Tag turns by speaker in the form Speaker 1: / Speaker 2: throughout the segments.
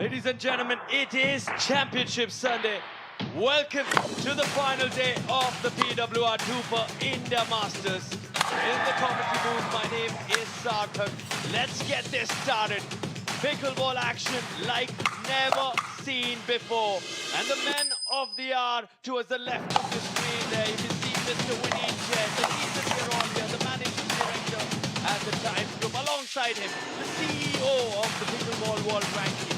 Speaker 1: Ladies and gentlemen, it is Championship Sunday. Welcome to the final day of the PWR DUPR India Masters. In the commentary booth, my name is Sarthak. Let's get this started. Pickleball action like never seen before. And the men of the hour towards the left of the screen there, you can see Mr. Winnie Chen, the season here, the managing director at the Times Group. Alongside him, the CEO of the Pickleball World Rankings.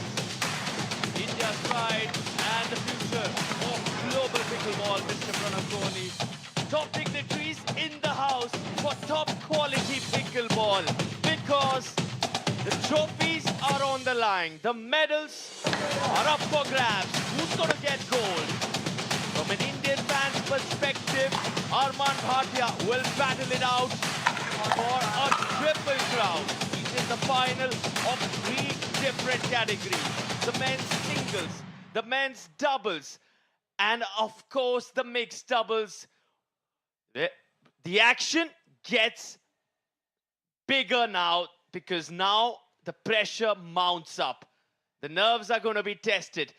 Speaker 1: India's pride and the future of global pickleball, Mr. Pranav Kohli. Top dignitaries in the house for top quality pickleball because the trophies are on the line. The medals are up for grabs. Who's going to get gold? From an Indian fan's perspective, Arman Bhatia will battle it out for a triple crown. He's in the final of 3 different categories. The men's singles, the men's doubles, and of course the mixed doubles. The action gets bigger now because now the pressure mounts up. The nerves are going to be tested.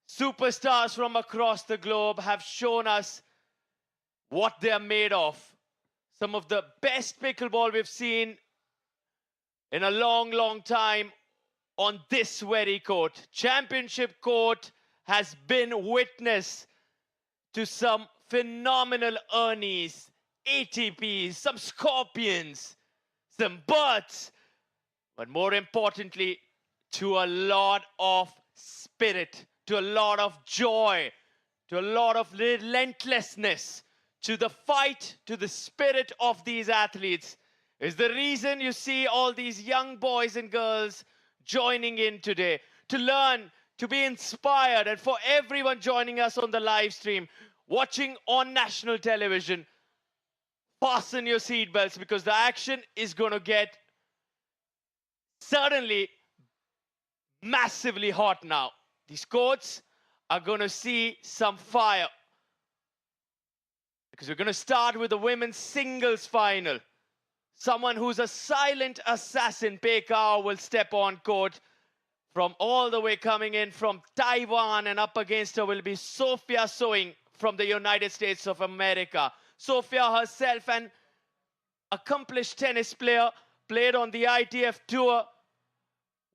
Speaker 1: Superstars from across the globe have shown us what they're made of. Some of the best pickleball we've seen in a long, long time on this very court. Championship court has been witness to some phenomenal Ernies, ATPs, some Scorpions, some Birds, but more importantly, to a lot of spirit, to a lot of joy, to a lot of relentlessness, to the fight, to the spirit of these athletes is the reason you see all these young boys and girls joining in today to learn, to be inspired, and for everyone joining us on the live stream, watching on national television, fasten your seatbelts because the action is going to get certainly massively hot now. These courts are going to see some fire because we're going to start with the women's singles final. Someone who's a silent assassin, Pei Kao, will step on court from all the way coming in from Taiwan, and up against her will be Sophia Soing from the United States of America. Sophia herself, an accomplished tennis player, played on the ITF Tour.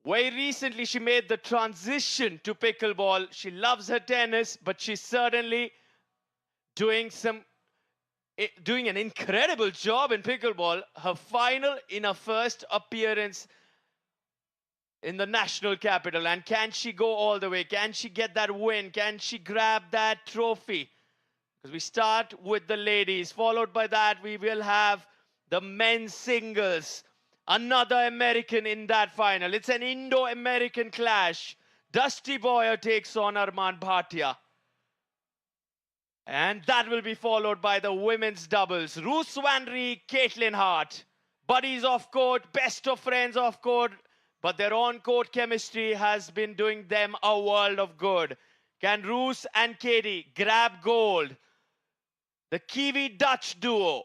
Speaker 1: Very recently, she made the transition to pickleball. She loves her tennis, but she's certainly doing an incredible job in pickleball. Her final in her first appearance in the national capital. And can she go all the way? Can she get that win? Can she grab that trophy? Because we start with the ladies. Followed by that, we will have the men's singles. Another American in that final. It's an Indo-American clash. Dusty Boyer takes on Arman Bhatia. And that will be followed by the women's doubles. Roos van Rijk, Caitlin Hart. Buddies off court, best of friends off court. But their on-court chemistry has been doing them a world of good. Can Roos and Katie grab gold? The Kiwi-Dutch duo.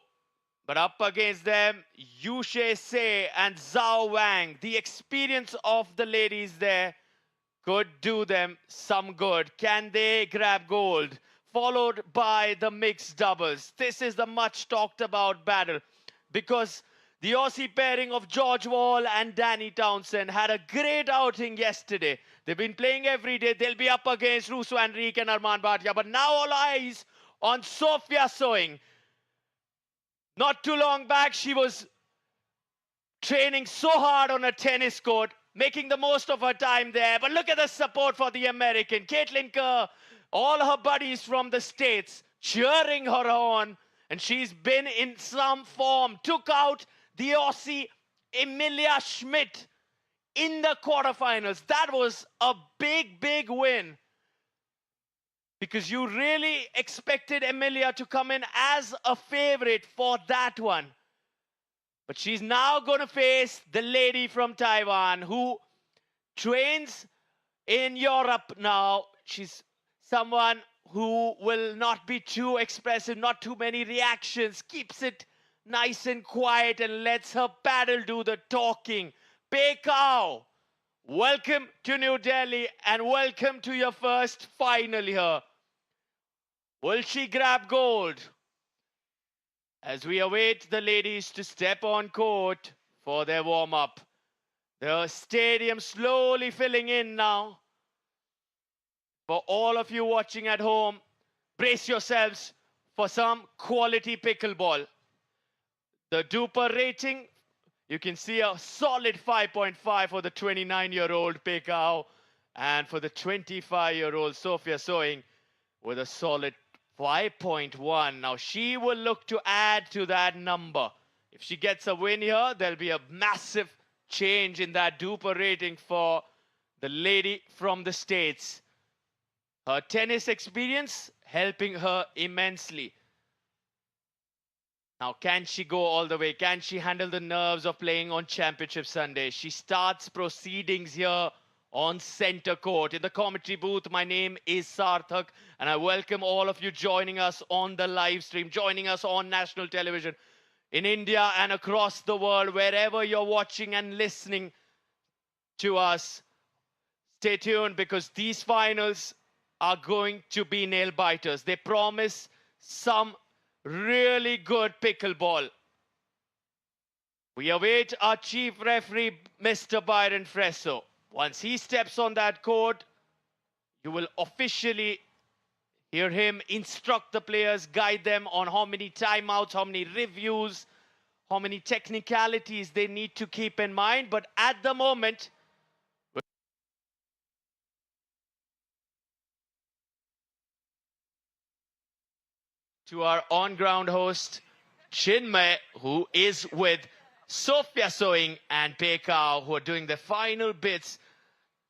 Speaker 1: But up against them, Yushe Se and Zhao Wang. The experience of the ladies there could do them some good. Can they grab gold? Followed by the mixed doubles. This is the much talked about battle because the Aussie pairing of George Wall and Danny Townsend had a great outing yesterday. They've been playing every day. They'll be up against Roos van Rijk and Arman Bhatia. But now all eyes on Sophia Soing. Not too long back, she was training so hard on a tennis court, making the most of her time there. But look at the support for the American. Caitlin Kerr, all her buddies from the States cheering her on. And she's been in some form. Took out the Aussie Emilia Schmidt in the quarterfinals. That was a big, big win. Because you really expected Emilia to come in as a favorite for that one. But she's now going to face the lady from Taiwan who trains in Europe now. She's someone who will not be too expressive, not too many reactions, keeps it nice and quiet and lets her paddle do the talking. Pei Kao welcome to New Delhi and welcome to your first final here. Will she grab gold? As we await the ladies to step on court for their warm-up. The stadium slowly filling in now. For all of you watching at home, brace yourselves for some quality pickleball. The DUPR rating, you can see a solid 5.5 for the 29-year-old Pekao and for the 25-year-old Sophia Soing with a solid 5.1. Now she will look to add to that number. If she gets a win here, there'll be a massive change in that DUPR rating for the lady from the States. Her tennis experience helping her immensely. Now, can she go all the way? Can she handle the nerves of playing on Championship Sunday? She starts proceedings here on center court. In the commentary booth, my name is Sarthak, and I welcome all of you joining us on the live stream, joining us on national television in India and across the world, wherever you're watching and listening to us. Stay tuned because these finals are going to be nail biters. They promise some really good pickleball. We await our chief referee, Mr. Byron Fresso. Once he steps on that court, you will officially hear him instruct the players, guide them on how many timeouts, how many reviews, how many technicalities they need to keep in mind. But at the moment, to our on-ground host, Chinmay, who is with Sophia Soing and Pekao, who are doing the final bits.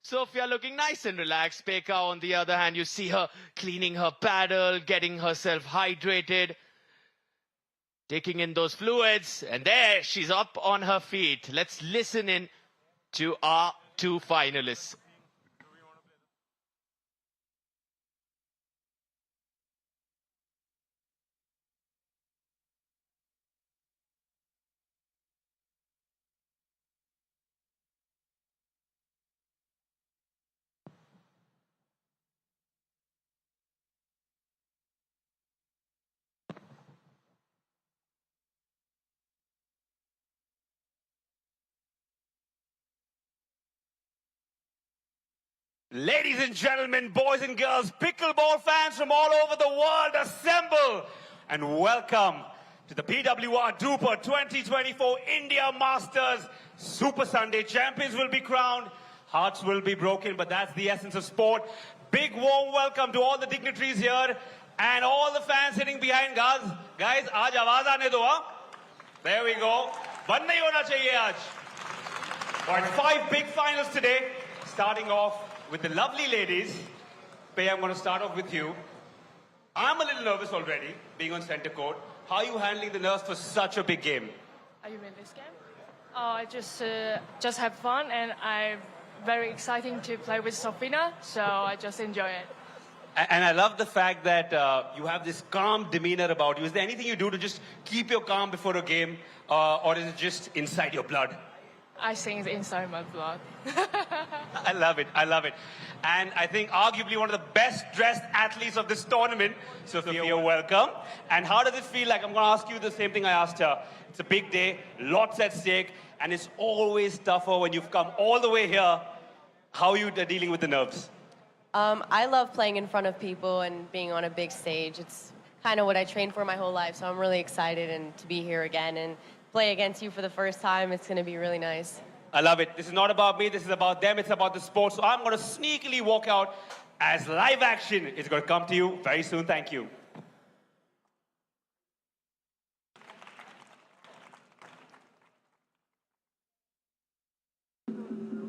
Speaker 1: Sophia looking nice and relaxed. Pekao, on the other hand, you see her cleaning her paddle, getting herself hydrated, taking in those fluids, and there she's up on her feet. Let's listen in to our two finalists.
Speaker 2: Ladies and gentlemen, boys and girls, pickleball fans from all over the world, assemble and welcome to the PWR DUPR 2024 India Masters. Super Sunday. Champions will be crowned, hearts will be broken, but that's the essence of sport. Big warm welcome to all the dignitaries here and all the fans sitting behind. Guys, aaj awaaz aane do, huh? There we go. Ban nahi hona chahiye aaj. All right, 5 big finals today, starting off with the lovely ladies. Pei, I'm going to start off with you. I'm a little nervous already, being on center court. How are you handling the nerves for such a big game?
Speaker 3: Are you in this game? I just have fun, and I'm very exciting to play with Sofina, so I just enjoy it.
Speaker 2: And I love the fact that you have this calm demeanor about you. Is there anything you do to just keep your calm before a game, or is it just inside your blood?
Speaker 3: I think it's inside my blood.
Speaker 2: I love it. I love it. And I think arguably one of the best dressed athletes of this tournament. Sophia, welcome. And how does it feel like? I'm going to ask you the same thing I asked her. It's a big day, lots at stake, and it's always tougher when you've come all the way here. How are you dealing with the nerves?
Speaker 4: I love playing in front of people and being on a big stage. It's kind of what I trained for my whole life, so I'm really excited and to be here again and play against you for the first time. It's going to be really nice.
Speaker 2: I love it. This is not about me. This is about them. It's about the sport. So I'm going to sneakily walk out as live action is going to come to you very soon. Thank you.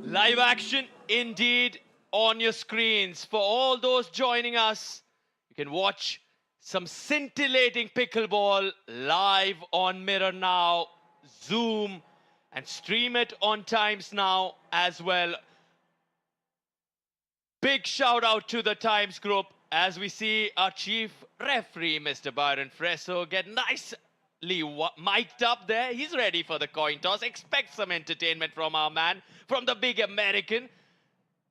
Speaker 1: Live action indeed on your screens. For all those joining us, you can watch some scintillating pickleball live on Mirror Now, Zoom, and stream it on Times Now as well. Big shout out to the Times Group as we see our chief referee, Mr. Byron Fresso, get nice mic'd up there. He's ready for the coin toss. Expect some entertainment from our man, from the big American.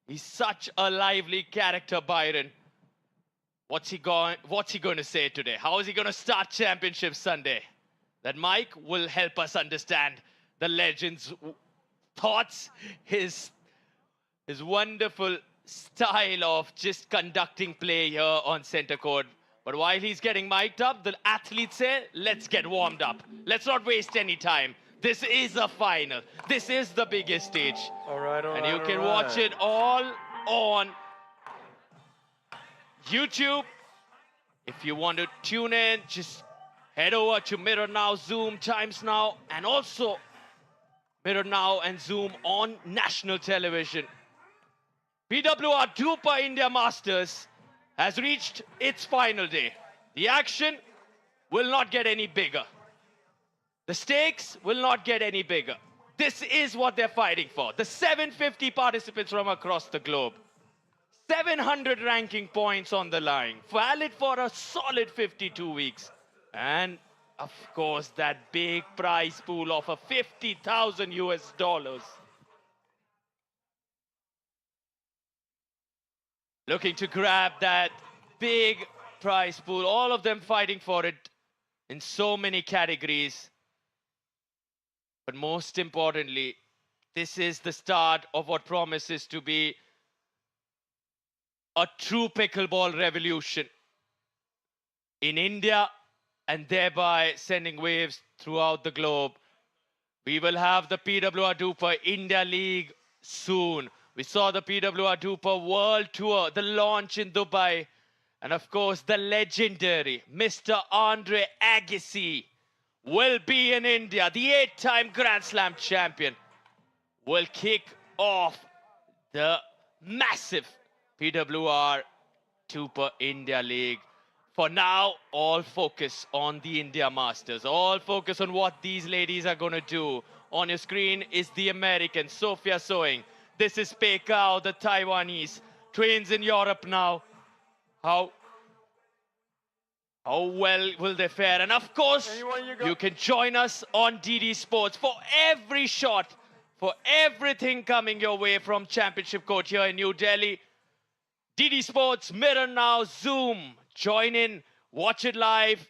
Speaker 1: He's such a lively character, Byron. What's he going to say today? How is he going to start Championship Sunday? That Mike will help us understand the legend's thoughts, his wonderful style of just conducting play here on center court. But while he's getting mic'd up, the athletes say, let's get warmed up. Let's not waste any time. This is a final. This is the biggest stage.
Speaker 5: All right,
Speaker 1: and you can watch it all on YouTube. If you want to tune in, just head over to Mirror Now, Zoom, Times Now, and also Mirror Now and Zoom on national television. PWR DUPR India Masters has reached its final day. The action will not get any bigger. The stakes will not get any bigger. This is what they're fighting for. The 750 participants from across the globe. 700 ranking points on the line, valid for a solid 52 weeks. And of course, that big prize pool of a 50,000 US dollars. Looking to grab that big prize pool, all of them fighting for it in so many categories. But most importantly, this is the start of what promises to be a true pickleball revolution in India, and thereby sending waves throughout the globe. We will have the PWR DUPR India League soon. We saw the PWR DUPR World Tour, the launch in Dubai, and of course the legendary Mr. Andre Agassi will be in India. The 8-time Grand Slam champion will kick off the massive PWR DUPR India League. For now, all focus on the India Masters. All focus on what these ladies are going to do. On your screen is the American, Sophia Soing. This is Pei Kao, the Taiwanese. Trains in Europe now. How well will they fare? And of course, you can join us on DD Sports for every shot, for everything coming your way from Championship Court here in New Delhi. DD Sports, Mirror Now, Zoom. Join in, watch it live,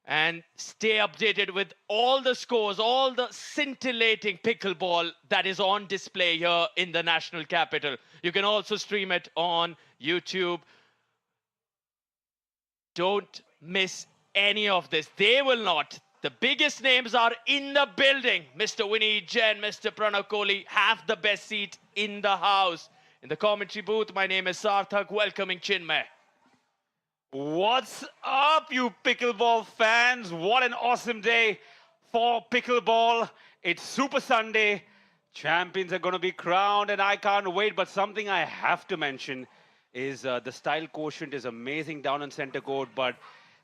Speaker 1: and stay updated with all the scores, all the scintillating pickleball that is on display here in the national capital. You can also stream it on YouTube. Don't miss any of this. They will not. The biggest names are in the building. Mr. Winnie Jain, Mr. Pranav Kohli have the best seat in the house. In the commentary booth, my name is Sarthak, welcoming Chinmay.
Speaker 2: What's up, you pickleball fans? What an awesome day for pickleball. It's Super Sunday. Champions are going to be crowned, and I can't wait. But something I have to mention is the style quotient is amazing down in center court. But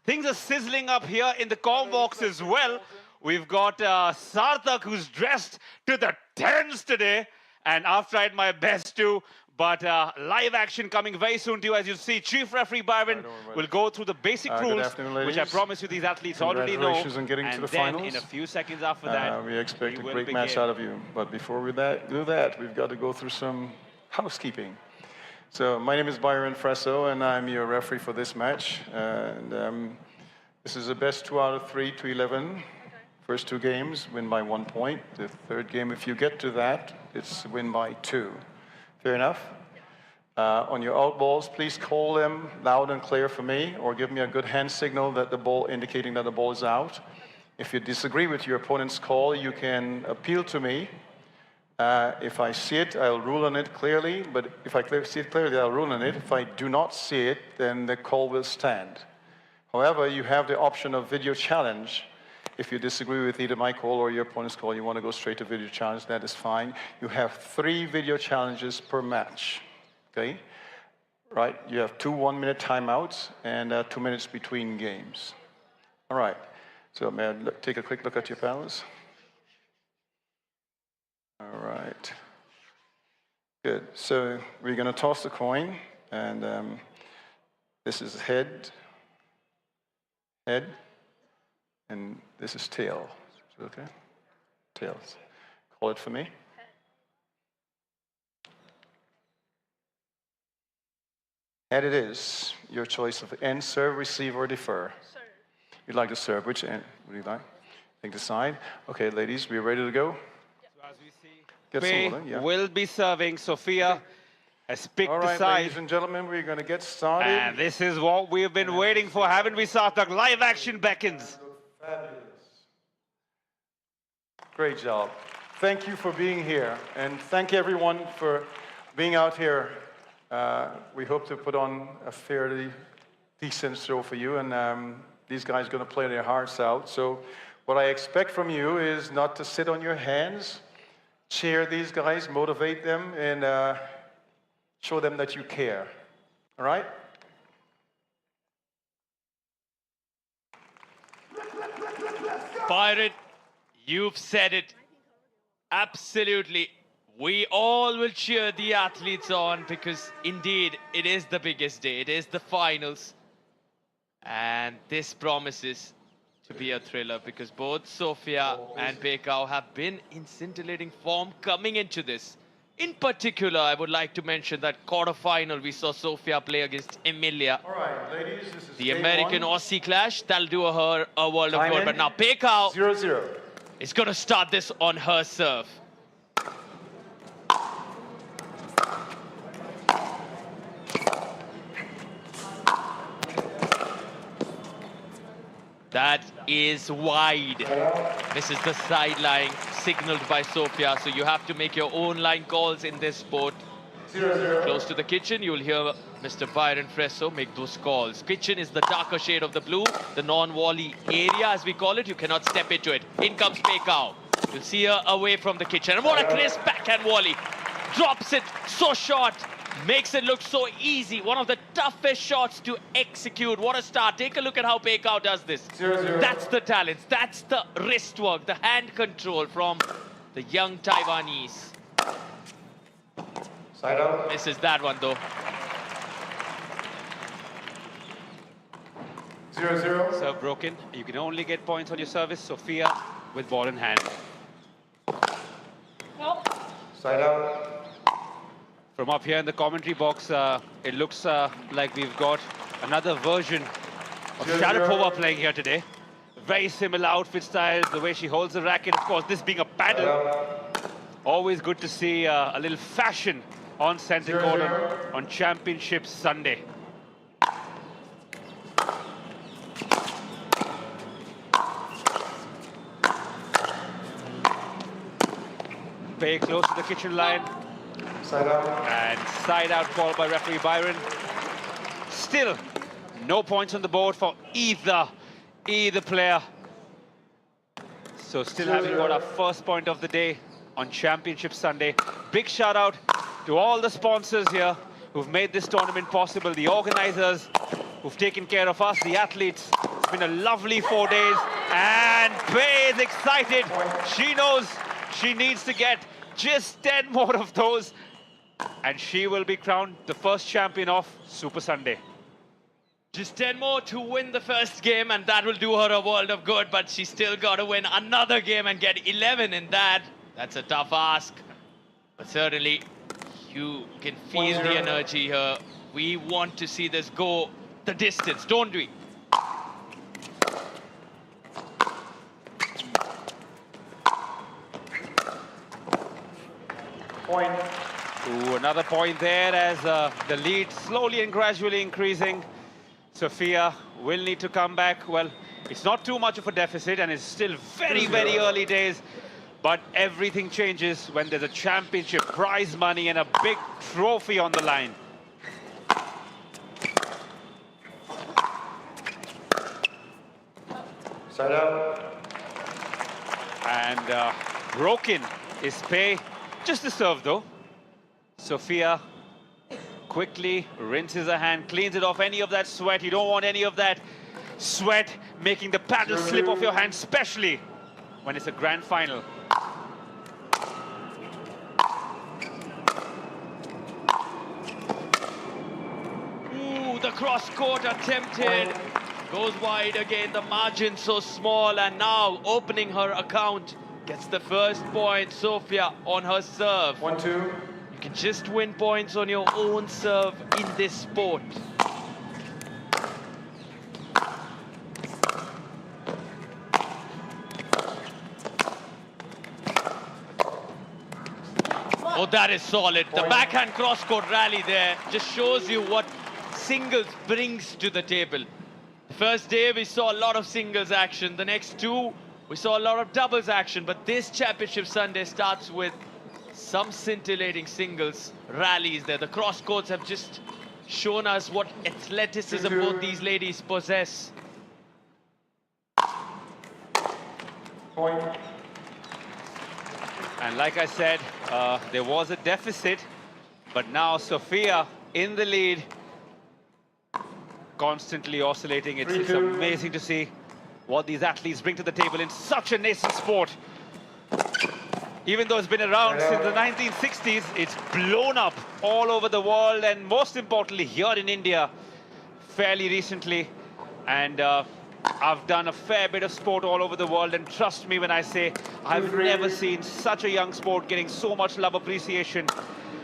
Speaker 2: things are sizzling up here in the comm box as well. We've got Sarthak, who's dressed to the tens today. And I've tried my best to. But live action coming very soon to you. As you see, Chief Referee Byron will go through the basic rules, which I promise you these athletes already know.
Speaker 5: On getting
Speaker 2: and
Speaker 5: to the
Speaker 2: then
Speaker 5: finals.
Speaker 2: in a few seconds after that,
Speaker 5: we expect a great match out of you. But before we do that, we've got to go through some housekeeping. So my name is Byron Fresso, and I'm your referee for this match. And this is the best 2 out of 3 to 11. First 2 games, win by 1 point. The third game, if you get to that, it's win by 2. Fair enough? On your out balls, please call them loud and clear for me, or give me a good hand signal that the ball, indicating that the ball is out. If you disagree with your opponent's call, you can appeal to me. If I see it, I'll rule on it clearly, but if I see it clearly, I'll rule on it. If I do not see it, then the call will stand. However, you have the option of video challenge. If you disagree with either my call or your opponent's call, you want to go straight to video challenge, that is fine. You have 3 video challenges per match, okay? Right, you have 2 1-minute timeouts and 2 minutes between games. All right, so may I take a quick look at your panels? All right, good. So we're going to toss the coin, and this is head, And this is tail. Is it okay? Tails. Call it for me. And it is your choice of end, serve, receive, or defer.
Speaker 3: Serve.
Speaker 5: You'd like to serve. Which end would you like? Think decide. Okay, ladies, we ready to go?
Speaker 2: So as we see,
Speaker 5: Get
Speaker 2: Pei
Speaker 5: some order, yeah.
Speaker 2: will be serving. Sophia has picked
Speaker 5: All
Speaker 2: the
Speaker 5: right,
Speaker 2: side.
Speaker 5: ladies and gentlemen, we're going to get started.
Speaker 2: And this is what we've been waiting for, haven't we, Sarthak? Live action beckons.
Speaker 5: Fabulous. Great job. Thank you for being here, and thank everyone for being out here. We hope to put on a fairly decent show for you, and these guys are going to play their hearts out. So what I expect from you is not to sit on your hands, cheer these guys, motivate them, and show them that you care. All right?
Speaker 1: Byron, you've said it. Absolutely. We all will cheer the athletes on because indeed it is the biggest day. It is the finals. And this promises to be a thriller because both Sofia and Bekau have been in scintillating form coming into this. In particular, I would like to mention that quarter-final we saw Sofia play against Emilia.
Speaker 5: All right, ladies, this is
Speaker 1: The
Speaker 5: game
Speaker 1: American
Speaker 5: one.
Speaker 1: Aussie clash, that'll do her a world of
Speaker 5: Time
Speaker 1: good.
Speaker 5: in.
Speaker 1: But now Bekau
Speaker 5: 0-0.
Speaker 1: is going to start this on her serve. That is wide. This is the sideline signaled by Sofia, so you have to make your own line calls in this sport.
Speaker 5: 0-0.
Speaker 1: Close to the kitchen, you'll hear Mr. Byron Fresso make those calls. Kitchen is the darker shade of the blue, the non-volley area, as we call it. You cannot step into it. In comes Bekau. You'll see her away from the kitchen. And what a crisp backhand volley. Drops it so short. Makes it look so easy. One of the toughest shots to execute. What a start. Take a look at how Bekau does this.
Speaker 5: 0-0.
Speaker 1: That's the talent. That's the wrist work, the hand control from the young Taiwanese.
Speaker 5: Side out.
Speaker 1: Misses that one though.
Speaker 5: 0-0.
Speaker 2: Serve broken. You can only get points on your service. Sophia with ball in hand.
Speaker 3: No.
Speaker 5: Side out.
Speaker 2: From up here in the commentary box, it looks like we've got another version of
Speaker 5: 0-0.
Speaker 2: Sharapova playing here today. Very similar outfit styles, the way she holds the racket. Of course, this being a paddle. Always good to see a little fashion on center court on Championship Sunday. Very close to the kitchen line.
Speaker 5: Side out.
Speaker 2: And side out call by referee Byron. Still, no points on the board for either player. So still having got our first point of the day on Championship Sunday. Big shout out to all the sponsors here who've made this tournament possible, the organizers who've taken care of us, the athletes. It's been a lovely 4 days, and Pei is excited. She knows she needs to get just 10 more of those, and she will be crowned the first champion of Super Sunday.
Speaker 1: Just 10 more to win the first game, and that will do her a world of good, but she's still got to win another game and get 11 in that. That's a tough ask, but certainly you can feel the energy here. We want to see this go the distance, don't we?
Speaker 5: Point.
Speaker 2: Ooh, another point there as the lead slowly and gradually increasing. Sophia will need to come back. Well, it's not too much of a deficit, and it's still very, very early days. But everything changes when there's a championship, prize money, and a big trophy on the line.
Speaker 5: Side out.
Speaker 2: And broken is Pei. Just the serve, though. Sophia quickly rinses her hand, cleans it off any of that sweat. You don't want any of that sweat making the paddle slip off your hand, especially when it's a grand final.
Speaker 1: Ooh, the cross-court attempted. Goes wide again, the margin so small, and now opening her account. Gets the first point, Sofia, on her serve.
Speaker 5: 1-2.
Speaker 1: You can just win points on your own serve in this sport. Oh, that is solid. The backhand cross-court rally there just shows you what singles brings to the table. The first day we saw a lot of singles action. The next two, we saw a lot of doubles action. But this Championship Sunday starts with some scintillating singles rallies there. The cross-courts have just shown us what athleticism both these ladies possess.
Speaker 5: Point.
Speaker 2: And like I said, there was a deficit, but now Sofia in the lead, constantly oscillating. It's amazing to see what these athletes bring to the table in such a nascent sport. Even though it's been around since the 1960s, it's blown up all over the world, and most importantly here in India fairly recently. And I've done a fair bit of sport all over the world, and trust me when I say I've never seen such a young sport getting so much love appreciation,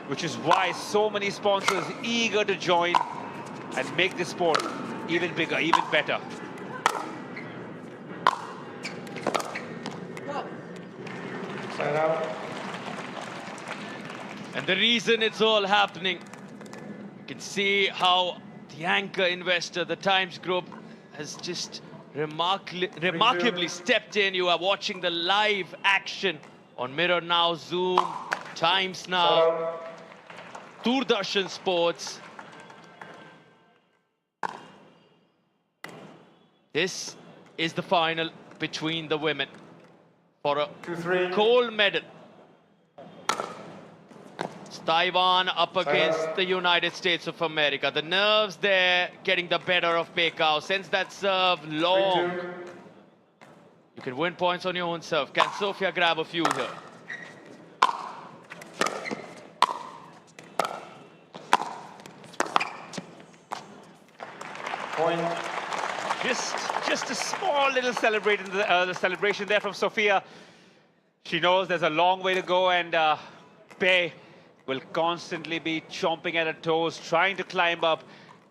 Speaker 2: which is why so many sponsors eager to join and make this sport even bigger, even better.
Speaker 5: Side out.
Speaker 1: And the reason it's all happening, you can see how the anchor investor, the Times Group, has just remarkably stepped in. You are watching the live action on Mirror Now, Zoom, Times Now, Doordarshan Sports. This is the final between the women for a
Speaker 5: 2-3.
Speaker 1: gold medal. It's Taiwan up against the United States of America. The nerves there getting the better of Pekao. Sends that serve long.
Speaker 5: 3-2.
Speaker 1: You can win points on your own serve. Can Sofia grab a few here?
Speaker 5: Point.
Speaker 2: Just a small little celebration there from Sofia. She knows there's a long way to go, and Pei will constantly be chomping at her toes, trying to climb up,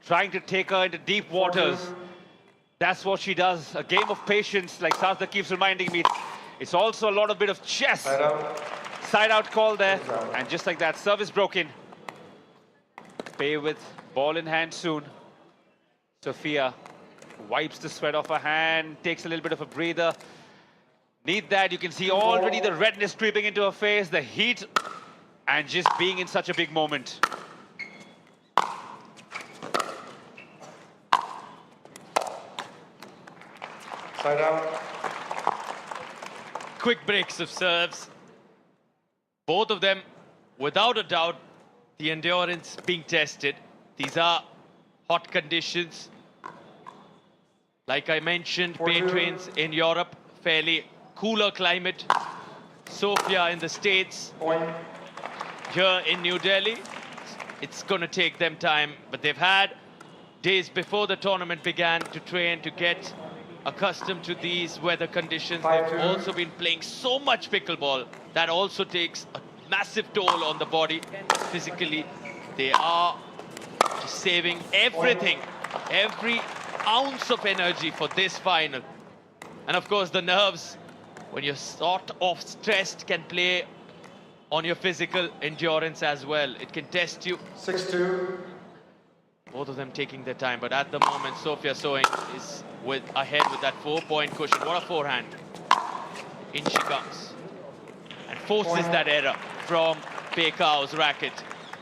Speaker 2: trying to take her into deep waters. That's what she does. A game of patience, like Sarthak keeps reminding me. It's also a lot of bit of chess.
Speaker 5: Side out.
Speaker 2: Side out call there. And just like that, service broken. Pei with ball in hand soon. Sofia wipes the sweat off her hand, takes a little bit of a breather. Need that. You can see already the redness creeping into her face, the heat, and just being in such a big moment.
Speaker 5: Side out.
Speaker 1: Quick breaks of serves. Both of them, without a doubt, the endurance being tested. These are hot conditions. Like I mentioned, Pei trains in Europe, fairly cooler climate. Sofia in the States.
Speaker 5: Point.
Speaker 1: Here in New Delhi, it's going to take them time, but they've had days before the tournament began to train, to get accustomed to these weather conditions. They've also been playing so much pickleball that also takes a massive toll on the body physically. They are just saving everything, every ounce of energy for this final. And of course, the nerves, when you're sort of stressed, can play on your physical endurance as well. It can test you.
Speaker 5: 6-2.
Speaker 1: Both of them taking their time, but at the moment, Sofia Soing is ahead with that 4-point cushion. What a forehand. In she comes. And forces that error from Pekao's racket.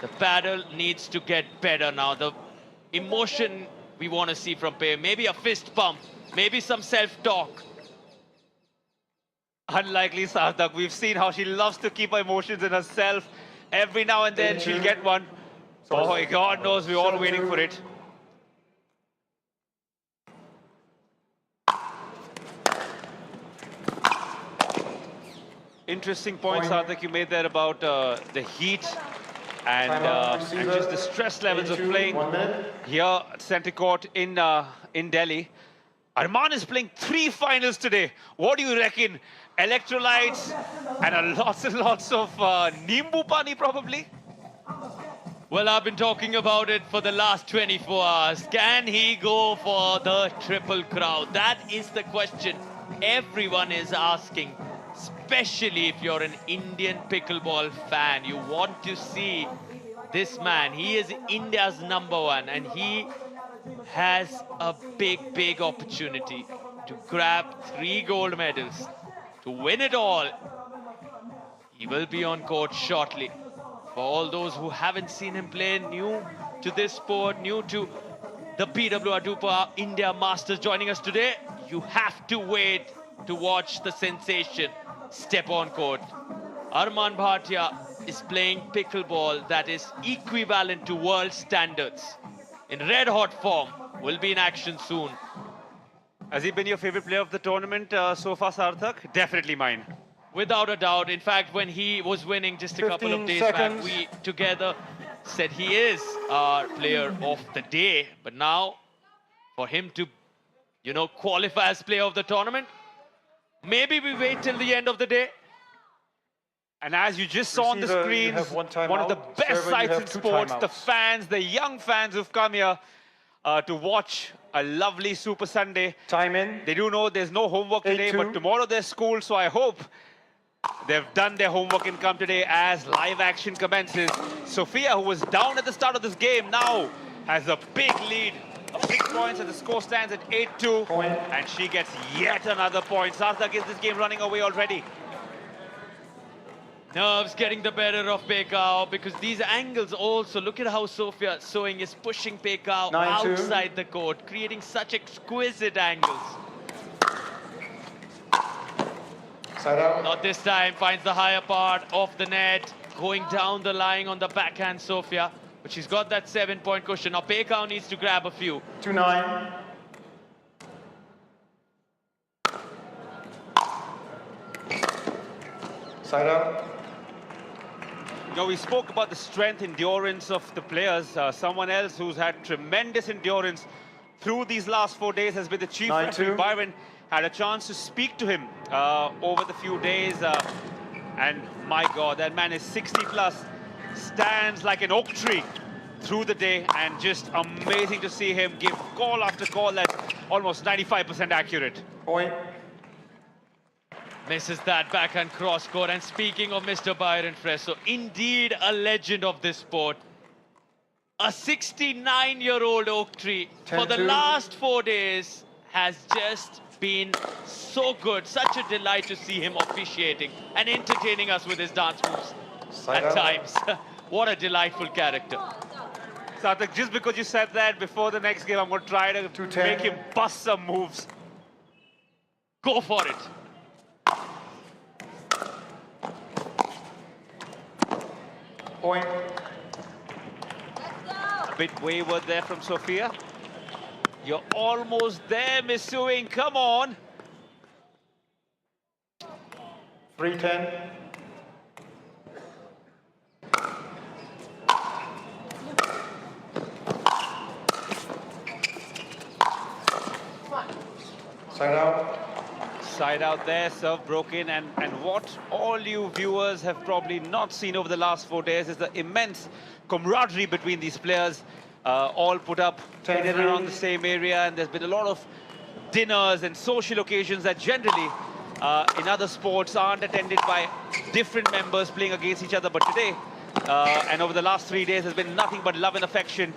Speaker 1: The paddle needs to get better now. The emotion we want to see from Pei, maybe a fist pump, maybe some self-talk.
Speaker 2: Unlikely Sarthak. We've seen how she loves to keep her emotions in herself. Every now and then she'll get one. Boy, God knows we're all waiting for it. Interesting point, Sarthak, you made there about the heat and just the stress levels of playing here at Centre Court in Delhi. Arman is playing 3 finals today. What do you reckon? Electrolytes and lots and lots of Nimbu Pani probably?
Speaker 1: Well, I've been talking about it for the last 24 hours. Can he go for the triple crown? That is the question everyone is asking, especially if you're an Indian pickleball fan. You want to see this man. He is India's #1 and he has a big opportunity to grab 3 gold medals, to win it all. He will be on court shortly. For all those who haven't seen him play, new to this sport, new to the PWR DUPR India Masters joining us today, you have to wait to watch the sensation step on court. Arman Bhatia is playing pickleball that is equivalent to world standards. In red hot form, will be in action soon.
Speaker 2: Has he been your favorite player of the tournament so far, Sarthak? Definitely mine.
Speaker 1: Without a doubt. In fact, when he was winning just a couple of days back, we together said he is our player of the day. But now, for him to, qualify as player of the tournament, maybe we wait till the end of the day.
Speaker 2: And as you just saw on the screens, one of the best sights in sports, the fans, the young fans who've come here to watch a lovely Super Sunday.
Speaker 5: Time in.
Speaker 2: They do know there's no homework today, but tomorrow there's school, so I hope they've done their homework and come today as live action commences. Sophia, who was down at the start of this game, now has a big lead of 6 points, and the score stands at 8-2. And she gets yet another point. Sarthak, is this game running away already?
Speaker 1: Nerves getting the better of Pekao because these angles also, look at how Sophia Soing is pushing Pekao outside the court, creating such exquisite angles. Not this time, finds the higher part of the net, going down the line on the backhand Sophia, but she's got that 7-point cushion. Now Pekao needs to grab a few.
Speaker 5: 2-9. Side out.
Speaker 2: We spoke about the strength, endurance of the players. Someone else who's had tremendous endurance through these last 4 days has been the chief referee. Byron had a chance to speak to him over the few days. And my God, that man is 60 plus, stands like an oak tree through the day, and just amazing to see him give call after call that's almost 95% accurate.
Speaker 5: Point.
Speaker 1: Misses that backhand cross court. And speaking of Mr. Byron Fresso, indeed a legend of this sport. A 69-year-old oak tree for the last 4 days has just been so good. Such a delight to see him officiating and entertaining us with his dance moves at times. What a delightful character.
Speaker 2: Sarthak, just because you said that, before the next game, I'm going to try to make him bust some moves.
Speaker 1: Go for it.
Speaker 5: Point.
Speaker 2: A bit wayward there from Sophia. You're almost there, Miss Suing. Come on.
Speaker 5: 3-10. Side out.
Speaker 2: Side out there, serve broken, and what all you viewers have probably not seen over the last 4 days is the immense camaraderie between these players, all put up in and around the same area, and there's been a lot of dinners and social occasions that generally in other sports aren't attended by different members playing against each other, but today and over the last 3 days has been nothing but love and affection.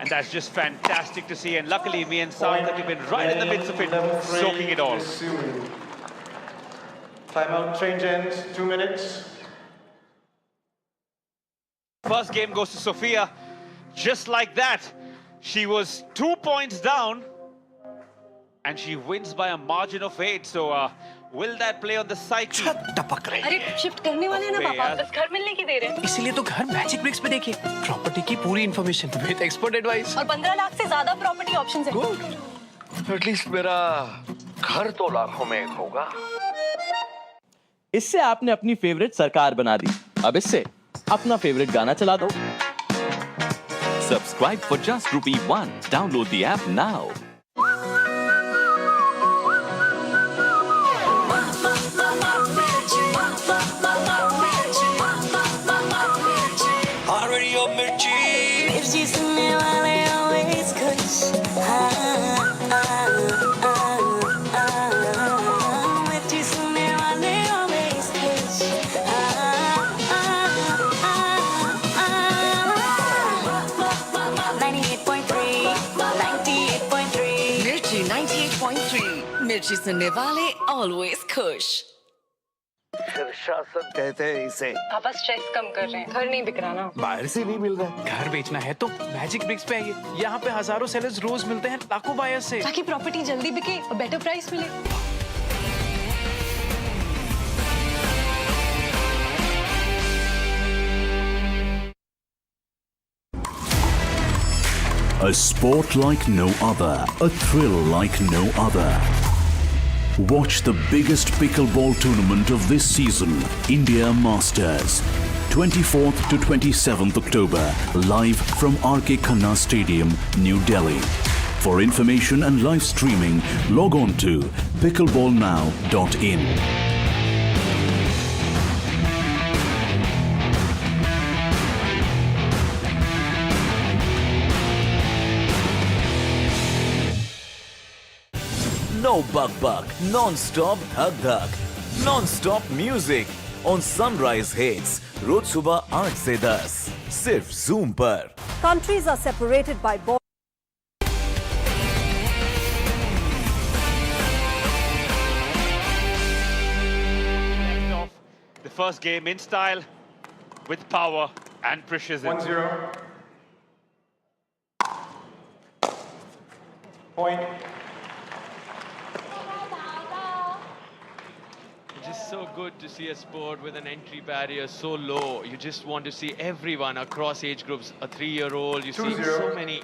Speaker 2: And that's just fantastic to see. And luckily, me and Sarthak have been right in the midst of it, soaking it all.
Speaker 5: Timeout, change ends, 2 minutes.
Speaker 2: First game goes to Sophia. Just like that, she was 2 points down, and she wins by a margin of 8. So will that play on the psyche?
Speaker 6: अरे shift करने वाले ना पापा, बस घर मिलने की देर है।
Speaker 7: इसीलिए तो घर मैजिक ब्रिक्स पे देखिए, प्रॉपर्टी की पूरी इन्फॉर्मेशन विद एक्सपर्ट एडवाइस।
Speaker 6: और 15 लाख से ज्यादा प्रॉपर्टी ऑप्शंस हैं।
Speaker 7: गुड। एटलीस्ट मेरा घर तो लाखों में एक होगा।
Speaker 8: इससे आपने अपनी फेवरेट सरकार बना दी। अब इससे अपना फेवरेट गाना चला दो।
Speaker 9: Subscribe for just ₹1. Download the app now. मिर्ची सुनने वाले always खुश मिर्ची सुनने वाले always खुश 98.3 98.3
Speaker 6: मिर्ची 98.3 मिर्ची सुनने वाले ऑलवेज खुश।
Speaker 7: शीर्षासन कहते हैं इसे।
Speaker 6: पापा स्ट्रेस कम कर रहे हैं, घर नहीं बिक रहा ना।
Speaker 7: बाहर से नहीं मिल रहा।
Speaker 10: घर बेचना है तो मैजिक ब्रिक्स पे आइए। यहाँ पे हजारों सेलर्स रोज मिलते हैं लाखों बायर्स से,
Speaker 6: ताकि प्रॉपर्टी जल्दी बिके और बेटर प्राइस मिले।
Speaker 11: A sport like no other, a thrill like no other. Watch the biggest pickleball tournament of this season, India Masters. 24th to 27th October, live from RK Khanna Stadium, New Delhi. For information and live streaming, log on to pickleballnow.in.
Speaker 12: No buck, non-stop धक, non-stop music on Sunrise Hits, रोज सुबह 8 से 10, सिर्फ Zoom पर।
Speaker 13: Countries are separated by borders.
Speaker 2: Left off the first game in style, with power and precision.
Speaker 5: 1-0. Point.
Speaker 1: Just so good to see a sport with an entry barrier so low. You just want to see everyone across age groups. A 3-year-old, you see
Speaker 5: 2-0.
Speaker 1: so many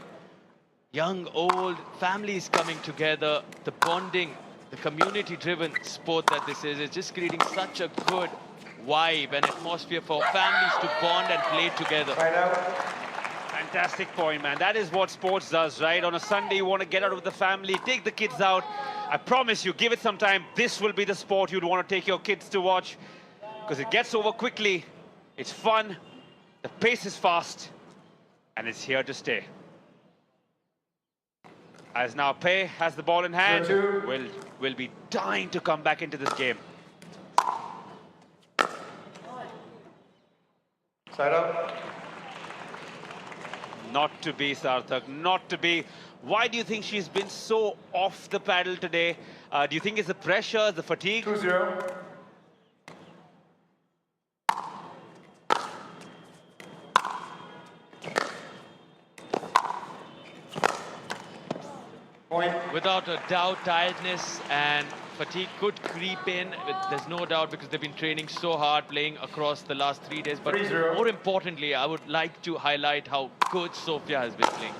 Speaker 1: young, old families coming together. The bonding, the community-driven sport that this is just creating such a good vibe and atmosphere for families to bond and play together.
Speaker 2: Fantastic point, man. That is what sports does, right? On a Sunday, you want to get out with the family, take the kids out. I promise you, give it some time, this will be the sport you'd want to take your kids to watch, because it gets over quickly, it's fun, the pace is fast, and it's here to stay. As now Pei has the ball in hand, will be dying to come back into this game.
Speaker 5: Side up.
Speaker 2: Not to be, Sarthak, not to be. Why do you think she's been so off the paddle today? Do you think it's the pressure, the fatigue?
Speaker 5: 2-0. Point.
Speaker 1: Without a doubt, tiredness and fatigue could creep in. There's no doubt, because they've been training so hard, playing across the last 3 days. But
Speaker 5: 3-0.
Speaker 1: more importantly, I would like to highlight how good Sophia has been playing.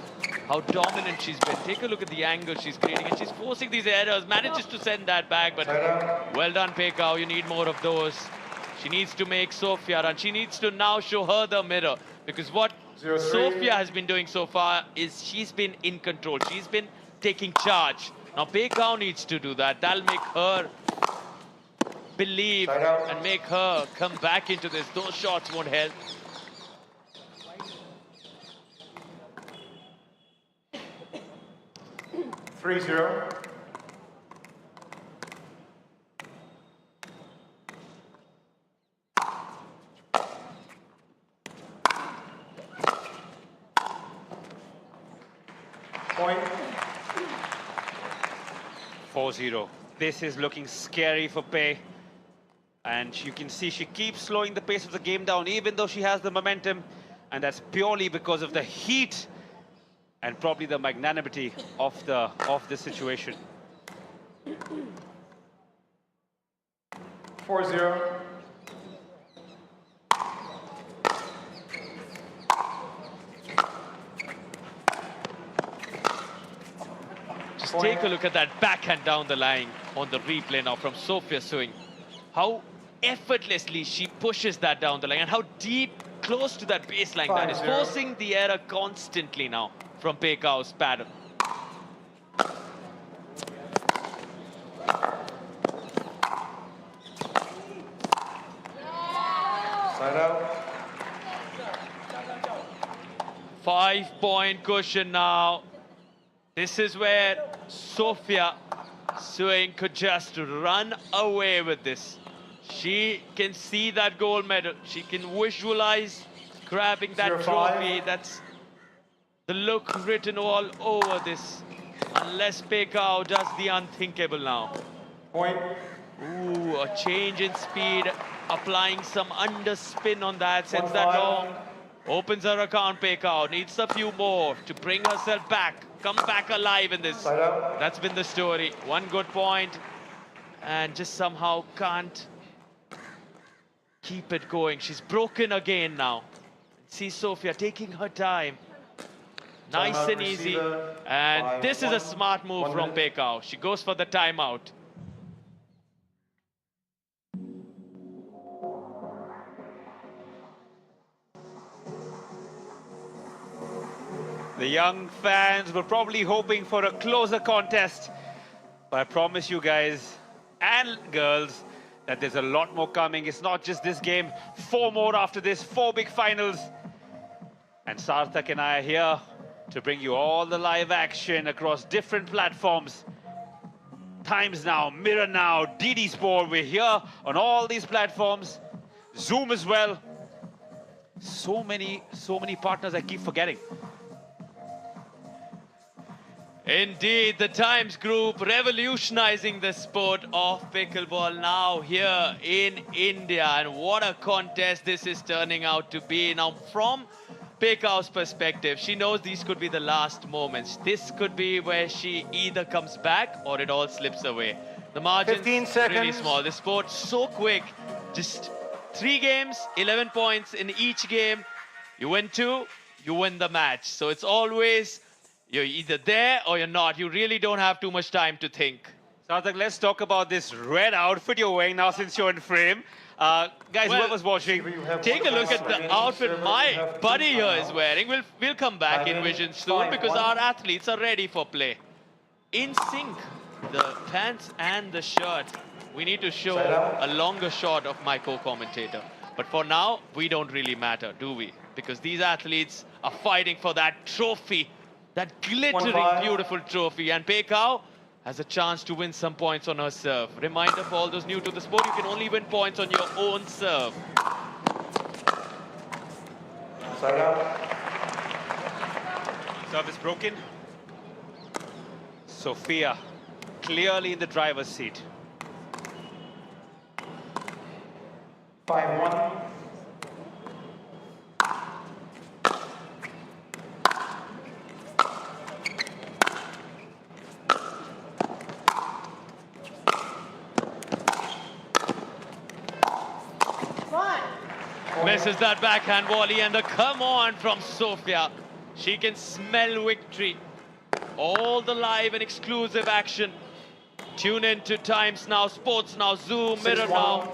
Speaker 1: How dominant she's been. Take a look at the angle she's creating, and she's forcing these errors, manages to send that back, but well done, Pekau. You need more of those. She needs to make Sophia run. She needs to now show her the mirror, because what
Speaker 5: 0-3.
Speaker 1: Sophia has been doing so far is she's been in control. She's been taking charge. Now Pekau needs to do that. That'll make her believe and make her come back into this. Those shots won't help.
Speaker 5: Three 0. Point.
Speaker 2: 4-0. This is looking scary for Pei. And you can see she keeps slowing the pace of the game down, even though she has the momentum. And that's purely because of the heat and probably the magnanimity of the situation.
Speaker 5: 4-0.
Speaker 1: Just take a look at that backhand down the line on the replay now from Sophia Suing. How effortlessly she pushes that down the line, and how deep, close to that baseline that is, forcing the error constantly now from Pekau's paddle.
Speaker 5: Side out.
Speaker 1: 5-point cushion now. This is where Sofia Suing could just run away with this. She can see that gold medal. She can visualize grabbing that trophy. That's the look written all over this. Unless Pekao does the unthinkable now.
Speaker 5: Point.
Speaker 1: Ooh, a change in speed. Applying some underspin on that. Sends that long. Opens her account, Pekao. Needs a few more to bring herself back. Come back alive in this. That's been the story. One good point. And just somehow can't keep it going. She's broken again now. See Sofia taking her time. Nice and easy. And this is a smart move from Pekao. She goes for the timeout.
Speaker 2: The young fans were probably hoping for a closer contest, but I promise you guys and girls that there's a lot more coming. It's not just this game, 4 more after this, 4 big finals. And Sarthak and I are here to bring you all the live action across different platforms. Times Now, Mirror Now, DD Sport, we're here on all these platforms. Zoom as well. So many partners I keep forgetting.
Speaker 1: Indeed, the Times Group revolutionizing the sport of pickleball now here in India. And what a contest this is turning out to be. Now, from Pekao's perspective, she knows these could be the last moments. This could be where she either comes back or it all slips away. The margins
Speaker 5: 15 seconds.
Speaker 1: Really small. This sport so quick. Just 3 games, 11 points in each game. You win 2, you win the match. So it's always you're either there or you're not. You really don't have too much time to think.
Speaker 2: Sarthak, let's talk about this red outfit you're wearing now since you're in frame. Guys, whoever's watching,
Speaker 1: take a look at the outfit my buddy here is wearing. We'll come back in vision soon because our athletes are ready for play. In sync, the pants and the shirt. We need to show a longer shot of my co-commentator. But for now, we don't really matter, do we? Because these athletes are fighting for that trophy, that glittering, beautiful trophy. And Pekao has a chance to win some points on her serve. Reminder for all those new to the sport, you can only win points on your own serve.
Speaker 2: Serve is broken. Sofia clearly in the driver's seat.
Speaker 5: 5-1.
Speaker 1: Misses that backhand volley and a come on from Sofia. She can smell victory. All the live and exclusive action. Tune in to Times Now, Sports Now, Zoom, Mirror Now.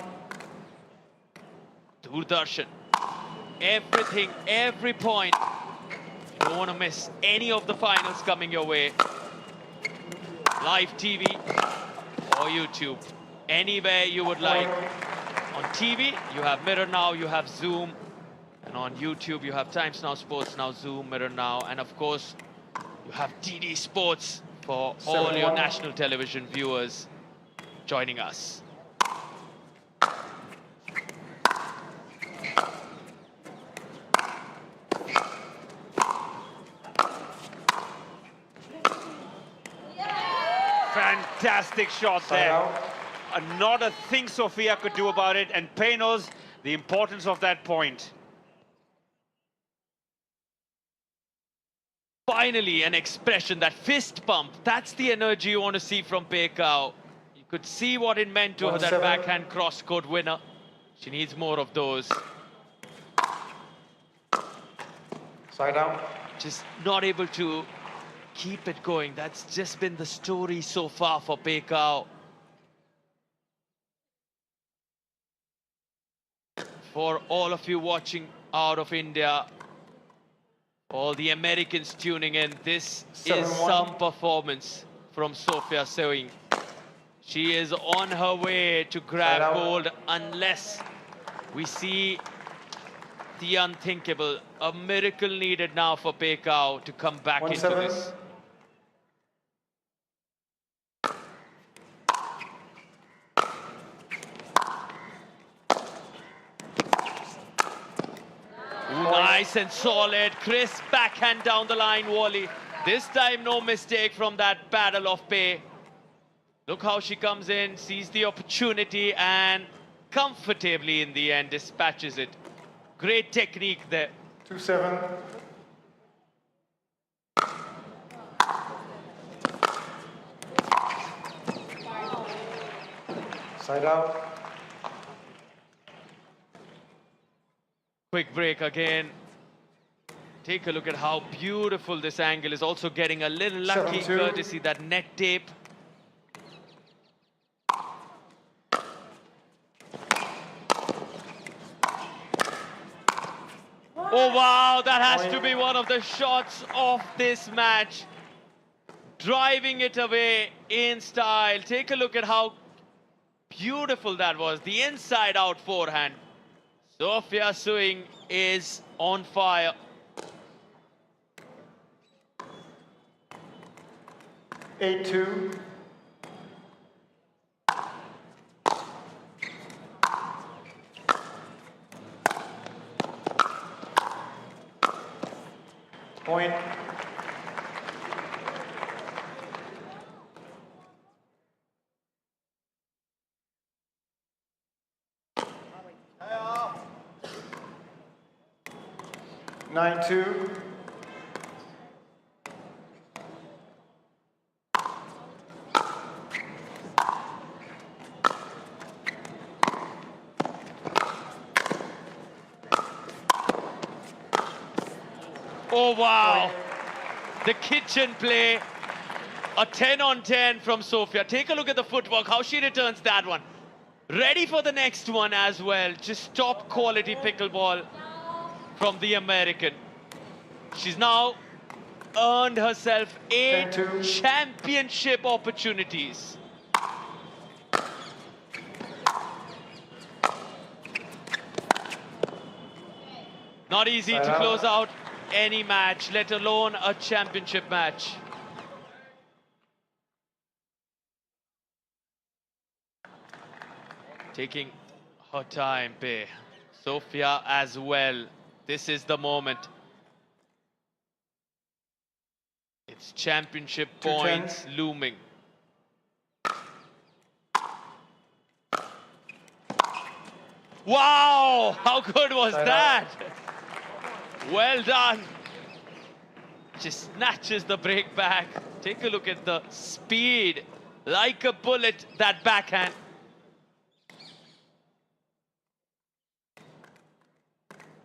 Speaker 1: Doordarshan. Everything, every point. You don't want to miss any of the finals coming your way. Live TV or YouTube. Anywhere you would like. On TV, you have Mirror Now, you have Zoom. And on YouTube, you have Times Now, Sports Now, Zoom, Mirror Now. And of course, you have DD Sports for all your national television viewers joining us.
Speaker 2: Fantastic shot there. Not a thing Sofia could do about it, and Pei knows the importance of that point.
Speaker 1: Finally, an expression, that fist pump. That's the energy you want to see from Pekao. You could see what it meant to her, that backhand cross-court winner. She needs more of those.
Speaker 5: Side out.
Speaker 1: Just not able to keep it going. That's just been the story so far for Pekao. For all of you watching out of India, all the Americans tuning in, this is some performance from Sofia Suing. She is on her way to grab gold unless we see the unthinkable. A miracle needed now for Pekao to come back into
Speaker 5: 1-7.
Speaker 1: this. Ooh, nice and solid. Crisp backhand down the line volley. This time no mistake from that battle of pay. Look how she comes in, sees the opportunity and comfortably in the end dispatches it. Great technique there.
Speaker 5: 2-7. Side out.
Speaker 1: Quick break again. Take a look at how beautiful this angle is. Also getting a little lucky
Speaker 5: 7-2.
Speaker 1: courtesy that net tape. Oh wow, that has to be one of the shots of this match. Driving it away in style. Take a look at how beautiful that was. The inside out forehand. Sophia Suing is on fire.
Speaker 5: 8-2. Point. Nine two.
Speaker 1: Oh wow, the kitchen play, a 10 on 10 from Sophia. Take a look at the footwork, how she returns that one. Ready for the next one as well. Just top quality pickleball from the American. She's now earned herself 8 championship opportunities. Not easy to close out any match, let alone a championship match. Taking her time, Pei. Sophia as well. This is the moment. It's championship points looming. Wow, how good was that? Well done. Just snatches the break back. Take a look at the speed. Like a bullet, that backhand.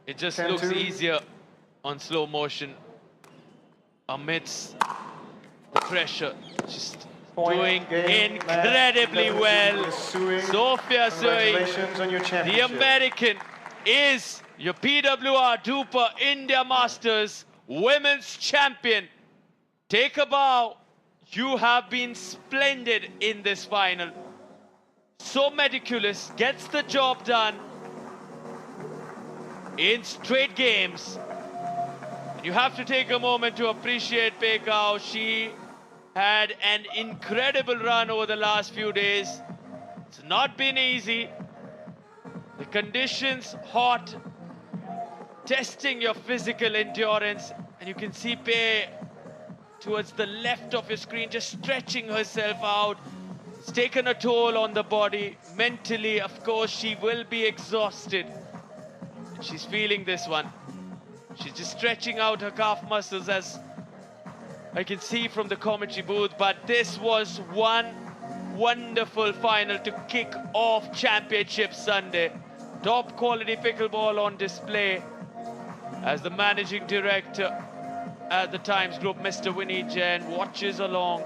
Speaker 1: It just looks easier on slow motion. Amidst the pressure. Just doing incredibly well. Sophia Suing, the American, is your PWR DUPR India Masters Women's Champion. Take a bow. You have been splendid in this final. So meticulous, gets the job done in straight games. You have to take a moment to appreciate Pekao. She had an incredible run over the last few days. It's not been easy. The conditions hot, testing your physical endurance. And you can see Pei towards the left of your screen, just stretching herself out. It's taken a toll on the body. Mentally, of course, she will be exhausted. And she's feeling this one. She's just stretching out her calf muscles, as I can see from the commentary booth. But this was one wonderful final to kick off Championship Sunday. Top quality pickleball on display, as the managing director at the Times Group, Mr. Winnie Jain, watches along.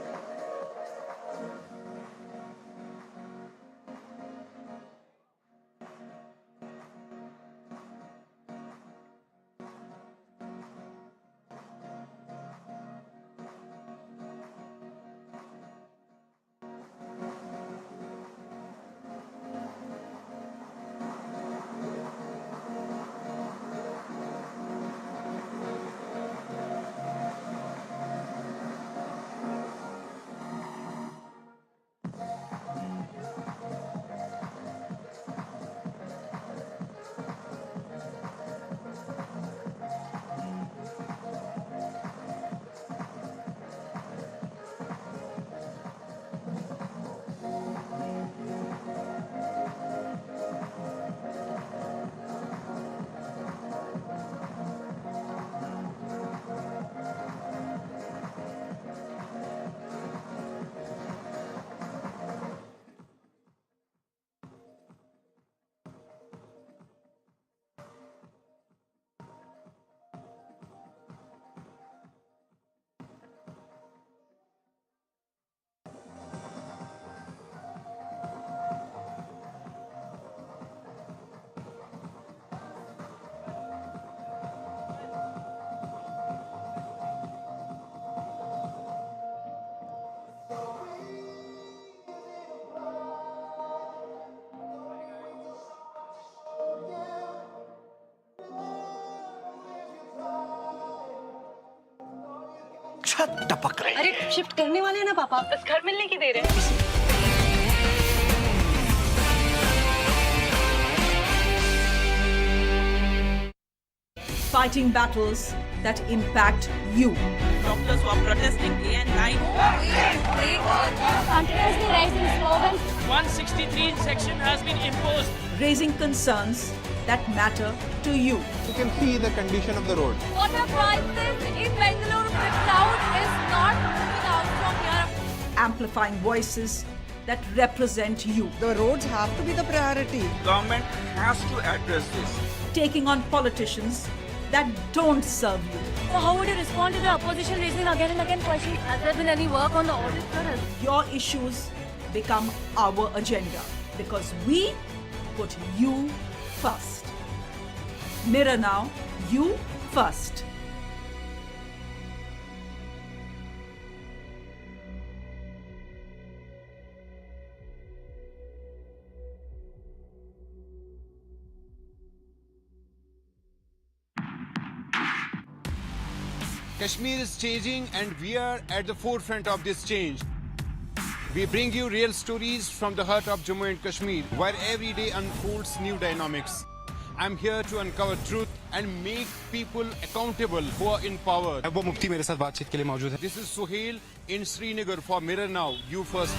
Speaker 7: छत टपक रही है।
Speaker 9: अरे shift करने वाले हैं ना पापा, बस घर मिलने की देर है।
Speaker 13: Fighting battles that impact you.
Speaker 9: Doctors were protesting day and night.
Speaker 3: Continuously rising slogans.
Speaker 10: 163 section has been imposed.
Speaker 13: Raising concerns that matter to you.
Speaker 14: You can see the condition of the road.
Speaker 3: Water crisis in Bangalore. The crowd is not moving out from here.
Speaker 13: Amplifying voices that represent you.
Speaker 9: The roads have to be the priority.
Speaker 7: Government has to address this.
Speaker 13: Taking on politicians that don't serve you.
Speaker 3: So how would you respond to the opposition raising again and again questions? Has there been any work on the audit front?
Speaker 13: Your issues become our agenda because we put you first. Mirror now, you first.
Speaker 14: Kashmir is changing and we are at the forefront of this change. We bring you real stories from the heart of Jammu and Kashmir, where every day unfolds new dynamics. I'm here to uncover truth and make people accountable who are in power.
Speaker 15: वो मुफ्ती मेरे साथ बातचीत के लिए मौजूद है।
Speaker 14: This is Suhail in Srinagar for Mirror Now, you first.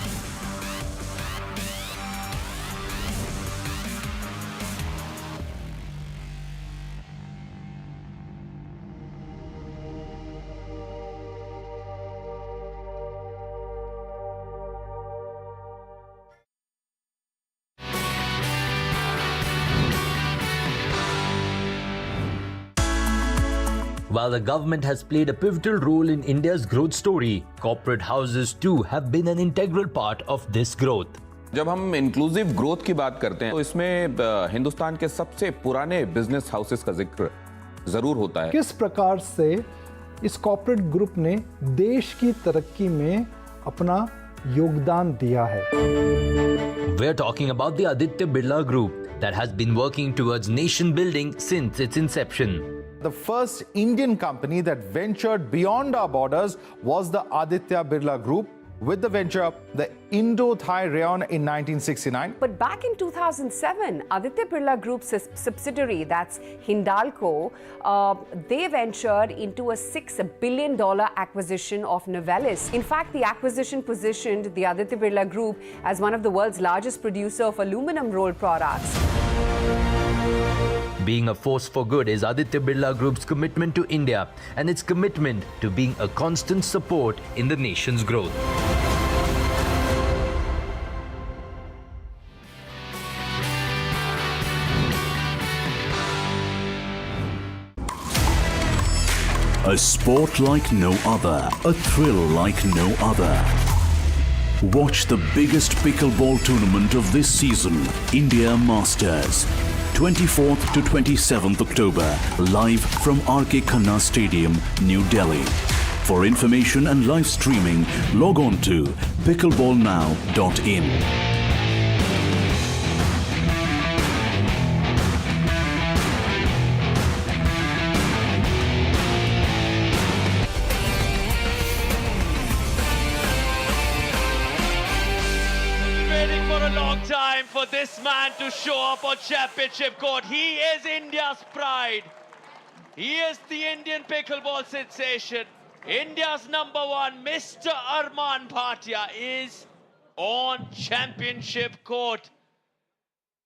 Speaker 16: While the government has played a pivotal role in India's growth story, corporate houses too have been an integral part of this growth.
Speaker 17: जब हम inclusive growth की बात करते हैं तो इसमें हिंदुस्तान के सबसे पुराने बिजनेस हाउसेस का जिक्र जरूर होता है।
Speaker 18: किस प्रकार से इस कॉर्पोरेट ग्रुप ने देश की तरक्की में अपना योगदान दिया है।
Speaker 16: We're talking about the Aditya Birla Group that has been working towards nation building since its inception.
Speaker 19: The first Indian company that ventured beyond our borders was the Aditya Birla Group, with the venture the Indo-Thai Rayon in 1969.
Speaker 20: But back in 2007, Aditya Birla Group's subsidiary, that's Hindalco, they ventured into a $6 billion acquisition of Novelis. In fact, the acquisition positioned the Aditya Birla Group as one of the world's largest producer of aluminum rolled products.
Speaker 16: Being a force for good is Aditya Birla Group's commitment to India and its commitment to being a constant support in the nation's growth.
Speaker 11: A sport like no other, a thrill like no other. Watch the biggest pickleball tournament of this season, India Masters. 24th to 27th October, live from RK Khanna Stadium, New Delhi. For information and live streaming, log on to pickleballnow.in.
Speaker 1: Waiting for a long time for this man to show up on championship court. He is India's pride. He is the Indian pickleball sensation. India's #1, Mr. Arman Bhatia, is on championship court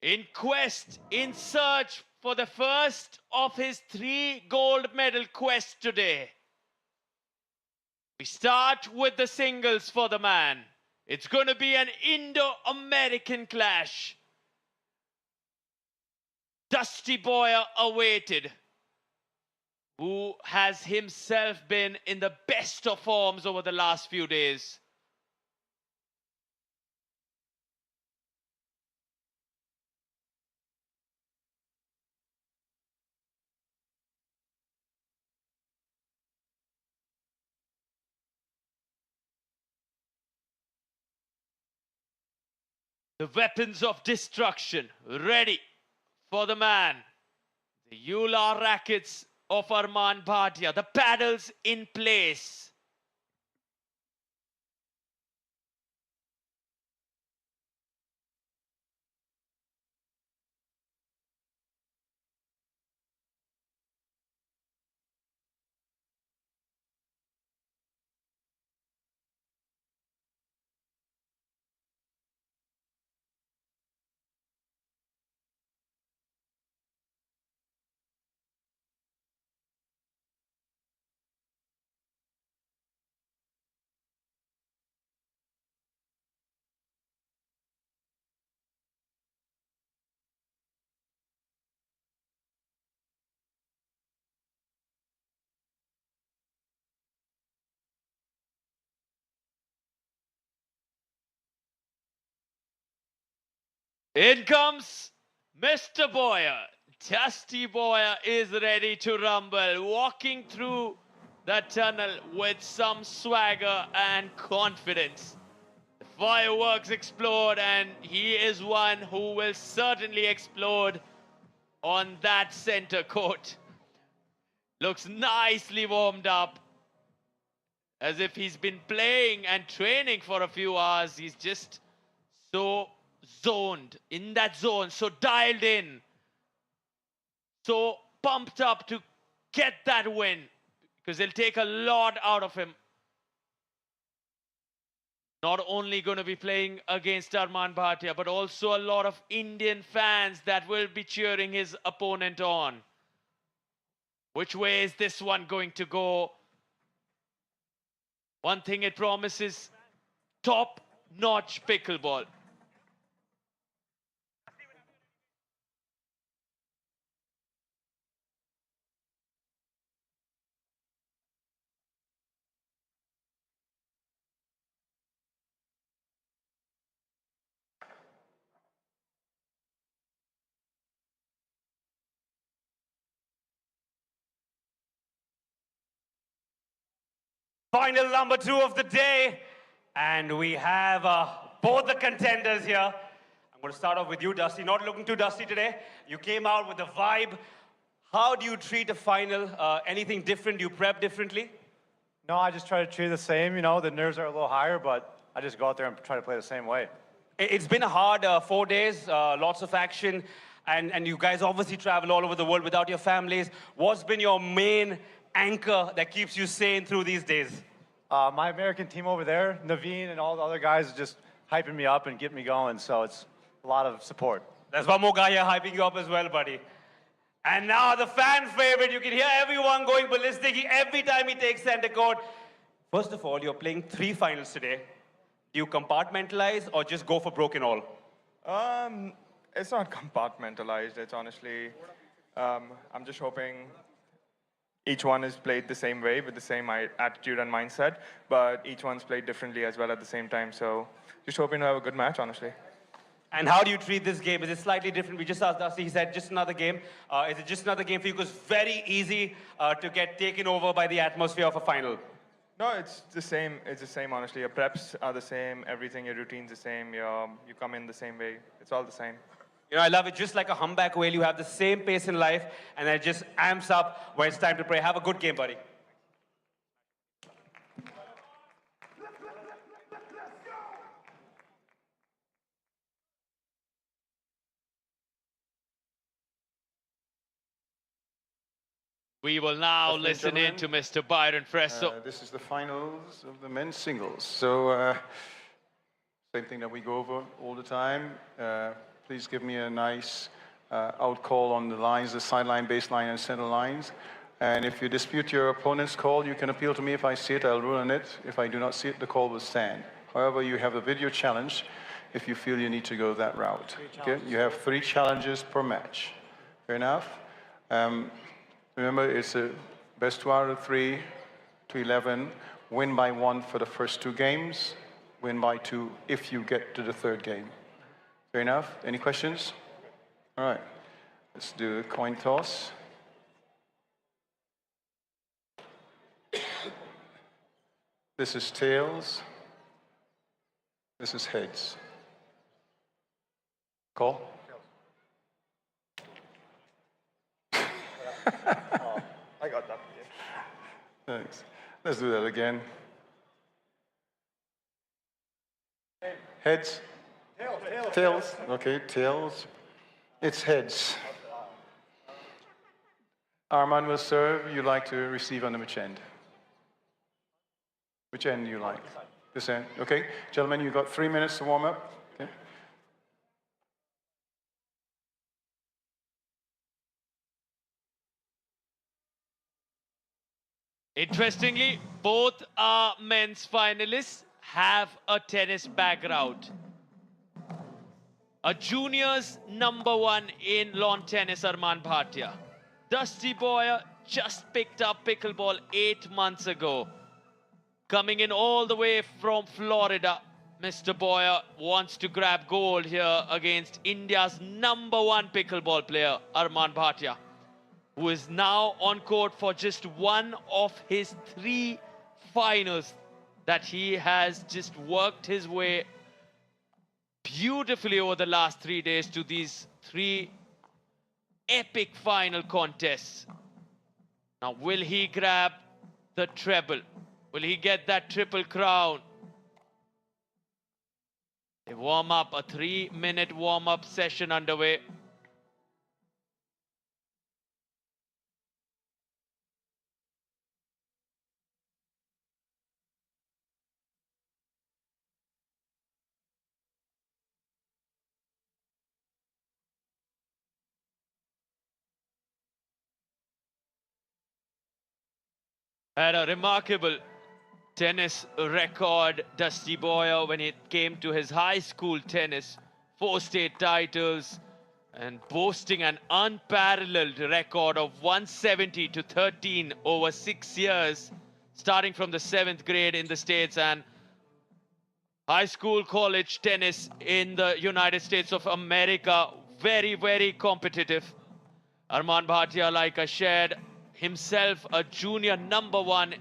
Speaker 1: in quest, in search for the first of his 3 gold medal quests today. We start with the singles for the man. It's going to be an Indo-American clash. Dusty Boyer awaited, who has himself been in the best of forms over the last few days. The weapons of destruction ready for the man. The Euler rackets of Arman Bhatia. The paddles in place. In comes Mr. Boyer. Dusty Boyer is ready to rumble, walking through the tunnel with some swagger and confidence. The fireworks explode, and he is one who will certainly explode on that center court. Looks nicely warmed up, as if he's been playing and training for a few hours. He's just so zoned, in that zone, so dialed in, so pumped up to get that win, because they'll take a lot out of him. Not only going to be playing against Arman Bhatia, but also a lot of Indian fans that will be cheering his opponent on. Which way is this one going to go? One thing it promises, top-notch pickleball.
Speaker 2: Final number 2 of the day. And we have both the contenders here. I'm going to start off with you, Dusty. Not looking too dusty today. You came out with a vibe. How do you treat a final? Anything different? Do you prep differently?
Speaker 21: No, I just try to treat it the same. You know, the nerves are a little higher, but I just go out there and try to play the same way.
Speaker 2: It's been a hard 4 days, lots of action, and you guys obviously travel all over the world without your families. What's been your main anchor that keeps you sane through these days?
Speaker 21: My American team over there, Naveen and all the other guys, are just hyping me up and getting me going, so it's a lot of support.
Speaker 2: There's one more guy here hyping you up as well, buddy. And now the fan favorite, you can hear everyone going ballistic every time he takes center court. First of all, you're playing 3 finals today. Do you compartmentalize or just go for broken all?
Speaker 22: It's not compartmentalized. It's honestly, I'm just hoping each one is played the same way with the same attitude and mindset, but each one's played differently as well at the same time. So just hoping to have a good match, honestly.
Speaker 2: And how do you treat this game? Is it slightly different? We just asked Dusty, he said just another game. Is it just another game for you? Because very easy to get taken over by the atmosphere of a final.
Speaker 22: No, it's the same. It's the same, honestly. Your preps are the same. Everything, your routine's the same. You come in the same way. It's all the same.
Speaker 2: You know, I love it. Just like a humpback whale, you have the same pace in life, and it just amps up when it's time to play. Have a good game, buddy.
Speaker 1: We will now listen in to Mr. Byron Fresso.
Speaker 5: This is the finals of the men's singles. So, same thing that we go over all the time. Please give me a nice out call on the lines, the sideline, baseline, and center lines. And if you dispute your opponent's call, you can appeal to me. If I see it, I'll rule on it. If I do not see it, the call will stand. However, you have a video challenge if you feel you need to go that route. Okay? You have 3 challenges per match. Fair enough? Remember, it's a best 2 out of 3 to 11, win by 1 for the first 2 games, win by 2 if you get to the 3rd game. Fair enough? Any questions? All right, let's do a coin toss. This is tails. This is heads. Call?
Speaker 22: I got that.
Speaker 5: Thanks. Let's do that again. Heads? Tails. Okay, tails. It's heads. Arman will serve. You like to receive on which end? Which end do you like? This end. Okay. Gentlemen, you've got 3 minutes to warm up. Okay.
Speaker 1: Interestingly, both our men's finalists have a tennis background. A juniors #1 in lawn tennis, Arman Bhatia. Dusty Boyer just picked up pickleball 8 months ago. Coming in all the way from Florida Mr. Boyer wants to grab gold here against India's #1 pickleball player, Arman Bhatia, who is now on court for just one of his 3 finals that he has just worked his way beautifully over the last 3 days to these 3 epic final contests. Now, will he grab the treble? Will he get that triple crown? They warm up, a 3-minute warm-up session underway. Had a remarkable tennis record, Dusty Boyer, when it came to his high school tennis. 4 state titles and boasting an unparalleled record of 170-13 over 6 years, starting from the 7th grade in the States and high school, college tennis in the United States of America. Very, very competitive. Arman Bhatia, like I shared, himself a junior #1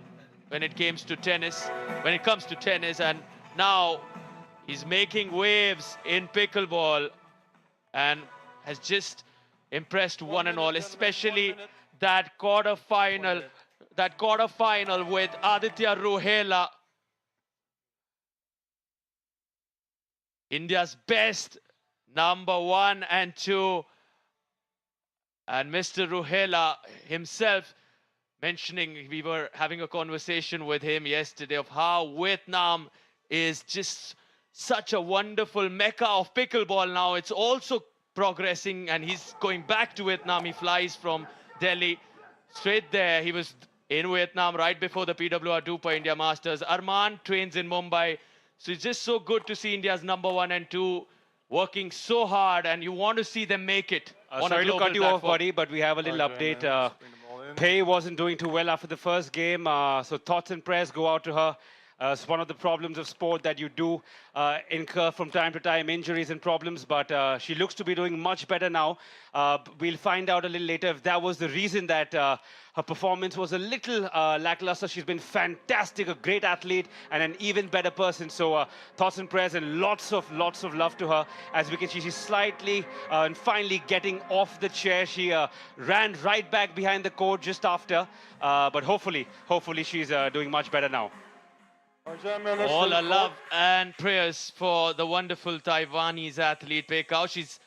Speaker 1: when it comes to tennis, and now he's making waves in pickleball and has just impressed one and all, especially that quarterfinal with Aditya Ruhela, India's best #1 and 2. And Mr. Ruhela himself mentioning, we were having a conversation with him yesterday of how Vietnam is just such a wonderful mecca of pickleball now. It's also progressing and he's going back to Vietnam. He flies from Delhi straight there. He was in Vietnam right before the PWR DUPR India Masters. Arman trains in Mumbai. So it's just so good to see India's #1 and 2 working so hard, and you want to see them make it on a
Speaker 4: sorry to
Speaker 1: global
Speaker 4: cut you off,
Speaker 1: platform.
Speaker 4: buddy, but we have a little update. Pei wasn't doing too well after the first game, so thoughts and prayers go out to her. It's one of the problems of sport that you do incur from time to time, injuries and problems, but she looks to be doing much better now. We'll find out a little later if that was the reason that her performance was a little lackluster. She's been fantastic, a great athlete, and an even better person. So thoughts and prayers and lots of love to her. As we can see, she's slightly and finally getting off the chair. She ran right back behind the court just after, but hopefully she's doing much better now.
Speaker 1: All our love and prayers for the wonderful Taiwanese athlete Pei Kao. She's,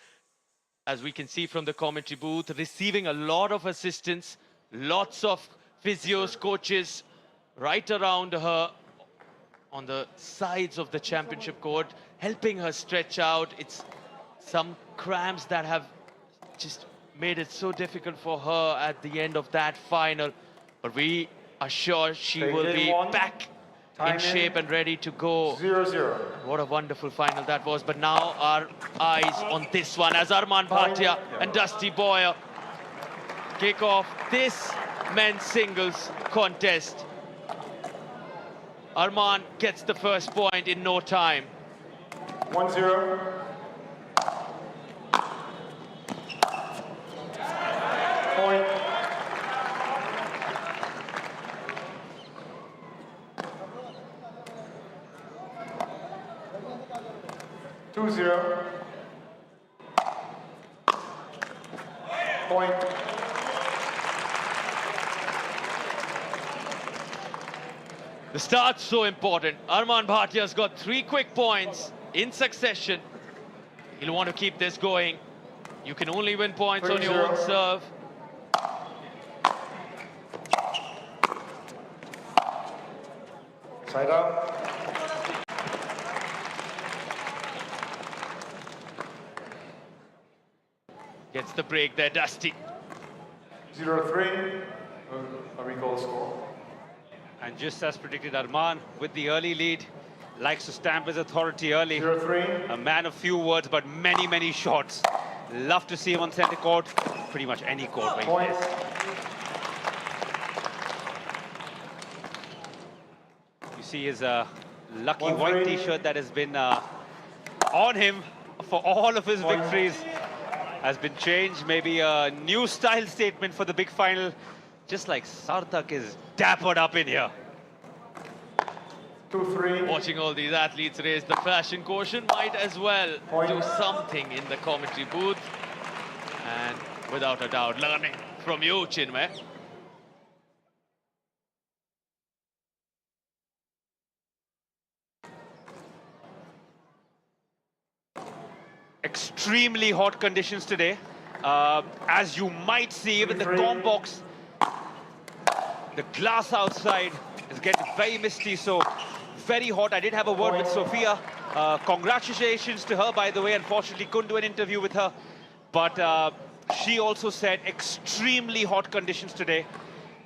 Speaker 1: as we can see from the commentary booth, receiving a lot of assistance, lots of physios, coaches right around her on the sides of the championship court, helping her stretch out. It's some cramps that have just made it so difficult for her at the end of that final. But we are sure she will be back in shape and ready to go.
Speaker 5: 0-0.
Speaker 1: What a wonderful final that was. But now our eyes on this one as Arman Bhatia and Dusty Boyer kick off this men's singles contest. Arman gets the first point in no time.
Speaker 5: 1-0. Point. Point.
Speaker 1: The start's so important. Arman Bhatia's got 3 quick points in succession. He'll want to keep this going. You can only win points on your own serve.
Speaker 5: Side out.
Speaker 1: Gets the break there, Dusty.
Speaker 5: 0-3. A recall score.
Speaker 4: And just as predicted, Arman, with the early lead, likes to stamp his authority early.
Speaker 5: 0-3.
Speaker 4: A man of few words, but many shots. Love to see him on center court. Pretty much any court where he plays. You see his lucky white t-shirt that has been on him for all of his victories has been changed. Maybe a new style statement for the big final, just like Sarthak is dappered up in here.
Speaker 5: 2-3.
Speaker 1: Watching all these athletes raise the fashion quotient might as well do something in the commentary booth. And without a doubt, learning from you, Chinmay.
Speaker 4: Extremely hot conditions today. As you might see, even the comp box, the glass outside is getting very misty, so very hot. I did have a word with Sophia. Congratulations to her, by the way. Unfortunately, couldn't do an interview with her, but she also said extremely hot conditions today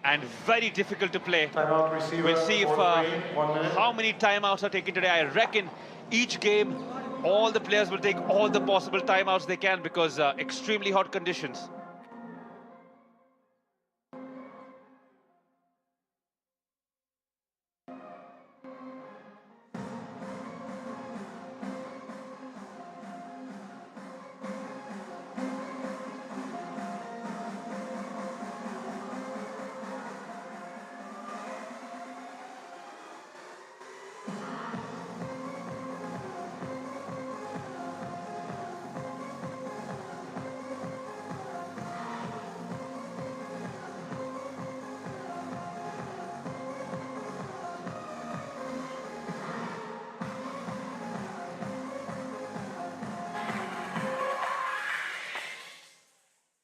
Speaker 4: and very difficult to play. We'll see if how many timeouts are taken today. I reckon each game, all the players will take all the possible timeouts they can because extremely hot conditions.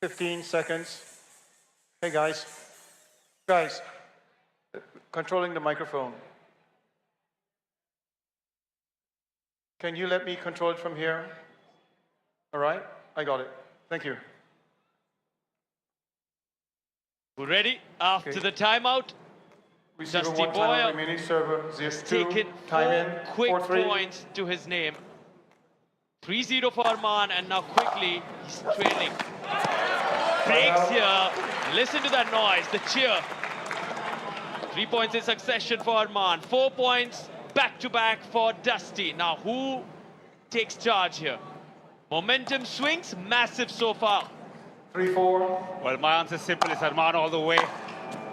Speaker 5: Fifteen seconds. Hey guys. Guys, controlling the microphone. Can you let me control it from here? All right, I got it. Thank you.
Speaker 1: We're ready after the timeout. Dusty Boyer has taken 4 quick points to his name. 3-0 for Arman, and now quickly he's trailing. Breaks here. Listen to that noise, the cheer. 3 points in succession for Arman. 4 points back-to-back for Dusty. Now who takes charge here? Momentum swings, massive so far.
Speaker 5: 3-4.
Speaker 4: Well, my answer is simple. It's Arman all the way.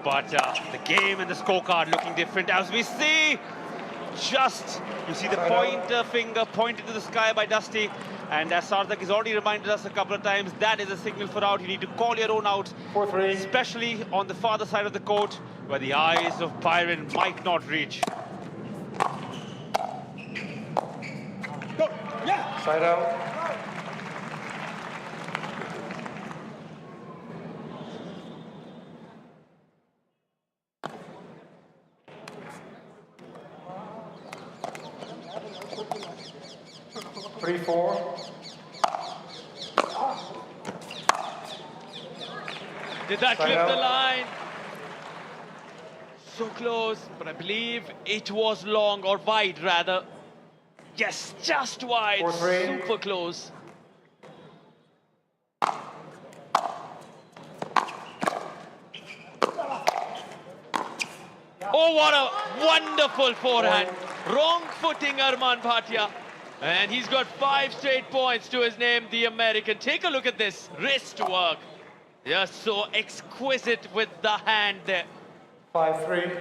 Speaker 4: But the game and the scorecard looking different. As we see, you see the pointer finger pointed to the sky by Dusty. And as Sarthak has already reminded us a couple of times, that is a signal for out. You need to call your own out,
Speaker 5: 4-3.
Speaker 4: especially on the farther side of the court, where the eyes of Byron might not reach.
Speaker 5: Go. Yeah. Side out. Three, 4.
Speaker 1: Did that clip the line? So close, but I believe it was long, or wide rather. Yes, just wide,
Speaker 5: 4-3.
Speaker 1: super close. Oh, what a wonderful forehand. Wrong footing Arman Bhatia. And he's got 5 straight points to his name, the American. Take a look at this wrist work. Just so exquisite with the hand there.
Speaker 5: 5-3.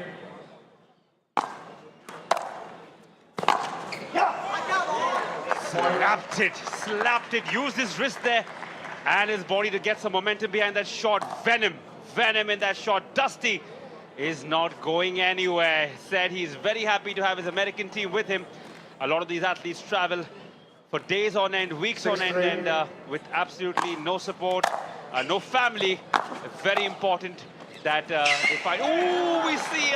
Speaker 4: Slapped it, used his wrist there and his body to get some momentum behind that shot. Venom in that shot. Dusty is not going anywhere. Said he's very happy to have his American team with him. A lot of these athletes travel for days on end, weeks on end, and with absolutely no support, no family. Very important that they find. Oh, we see.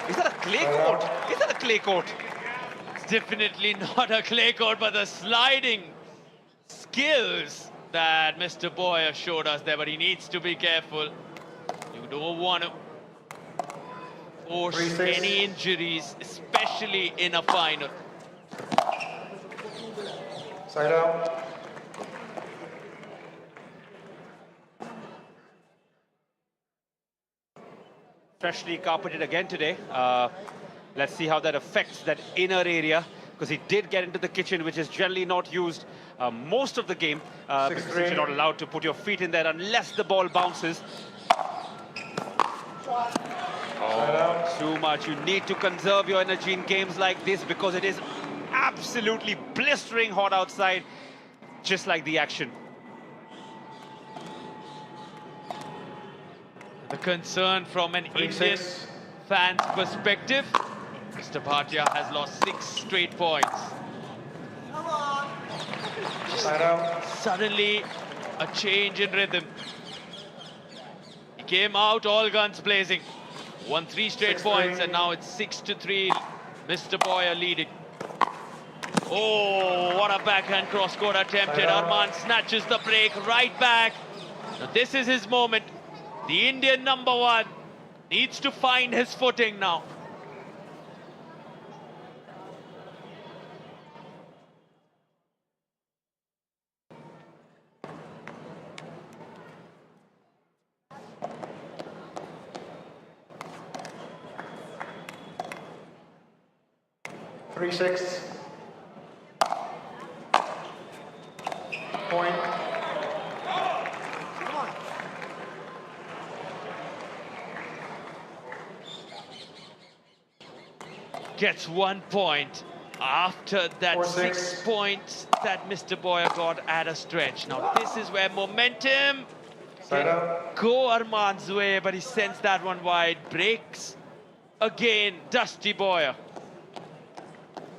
Speaker 4: Is that a clay court? Is that a clay court?
Speaker 1: It's definitely not a clay court, but the sliding skills that Mr. Boyer showed us there. But he needs to be careful. You don't want to force any injuries, especially in a final.
Speaker 5: Side out.
Speaker 4: Freshly carpeted again today. Let's see how that affects that inner area, because he did get into the kitchen, which is generally not used most of the game, because you're not allowed to put your feet in there unless the ball bounces. Oh, too much. You need to conserve your energy in games like this because it is absolutely blistering hot outside, just like the action.
Speaker 1: The concern from an Indian fan's perspective, Mr. Bhatia has lost 6 straight points. Suddenly, a change in rhythm. He came out all guns blazing, won 3 straight points, and now it's 6-3. Mr. Boyer leading. Oh, what a backhand cross-court attempted. Arman snatches the break right back. Now this is his moment. The Indian #1 needs to find his footing now.
Speaker 5: Three, 6. Point.
Speaker 1: Gets 1 point after that 6 points that Mr. Boyer got at a stretch. Now this is where momentum can go Arman's way, but he sends that one wide. Breaks again, Dusty Boyer.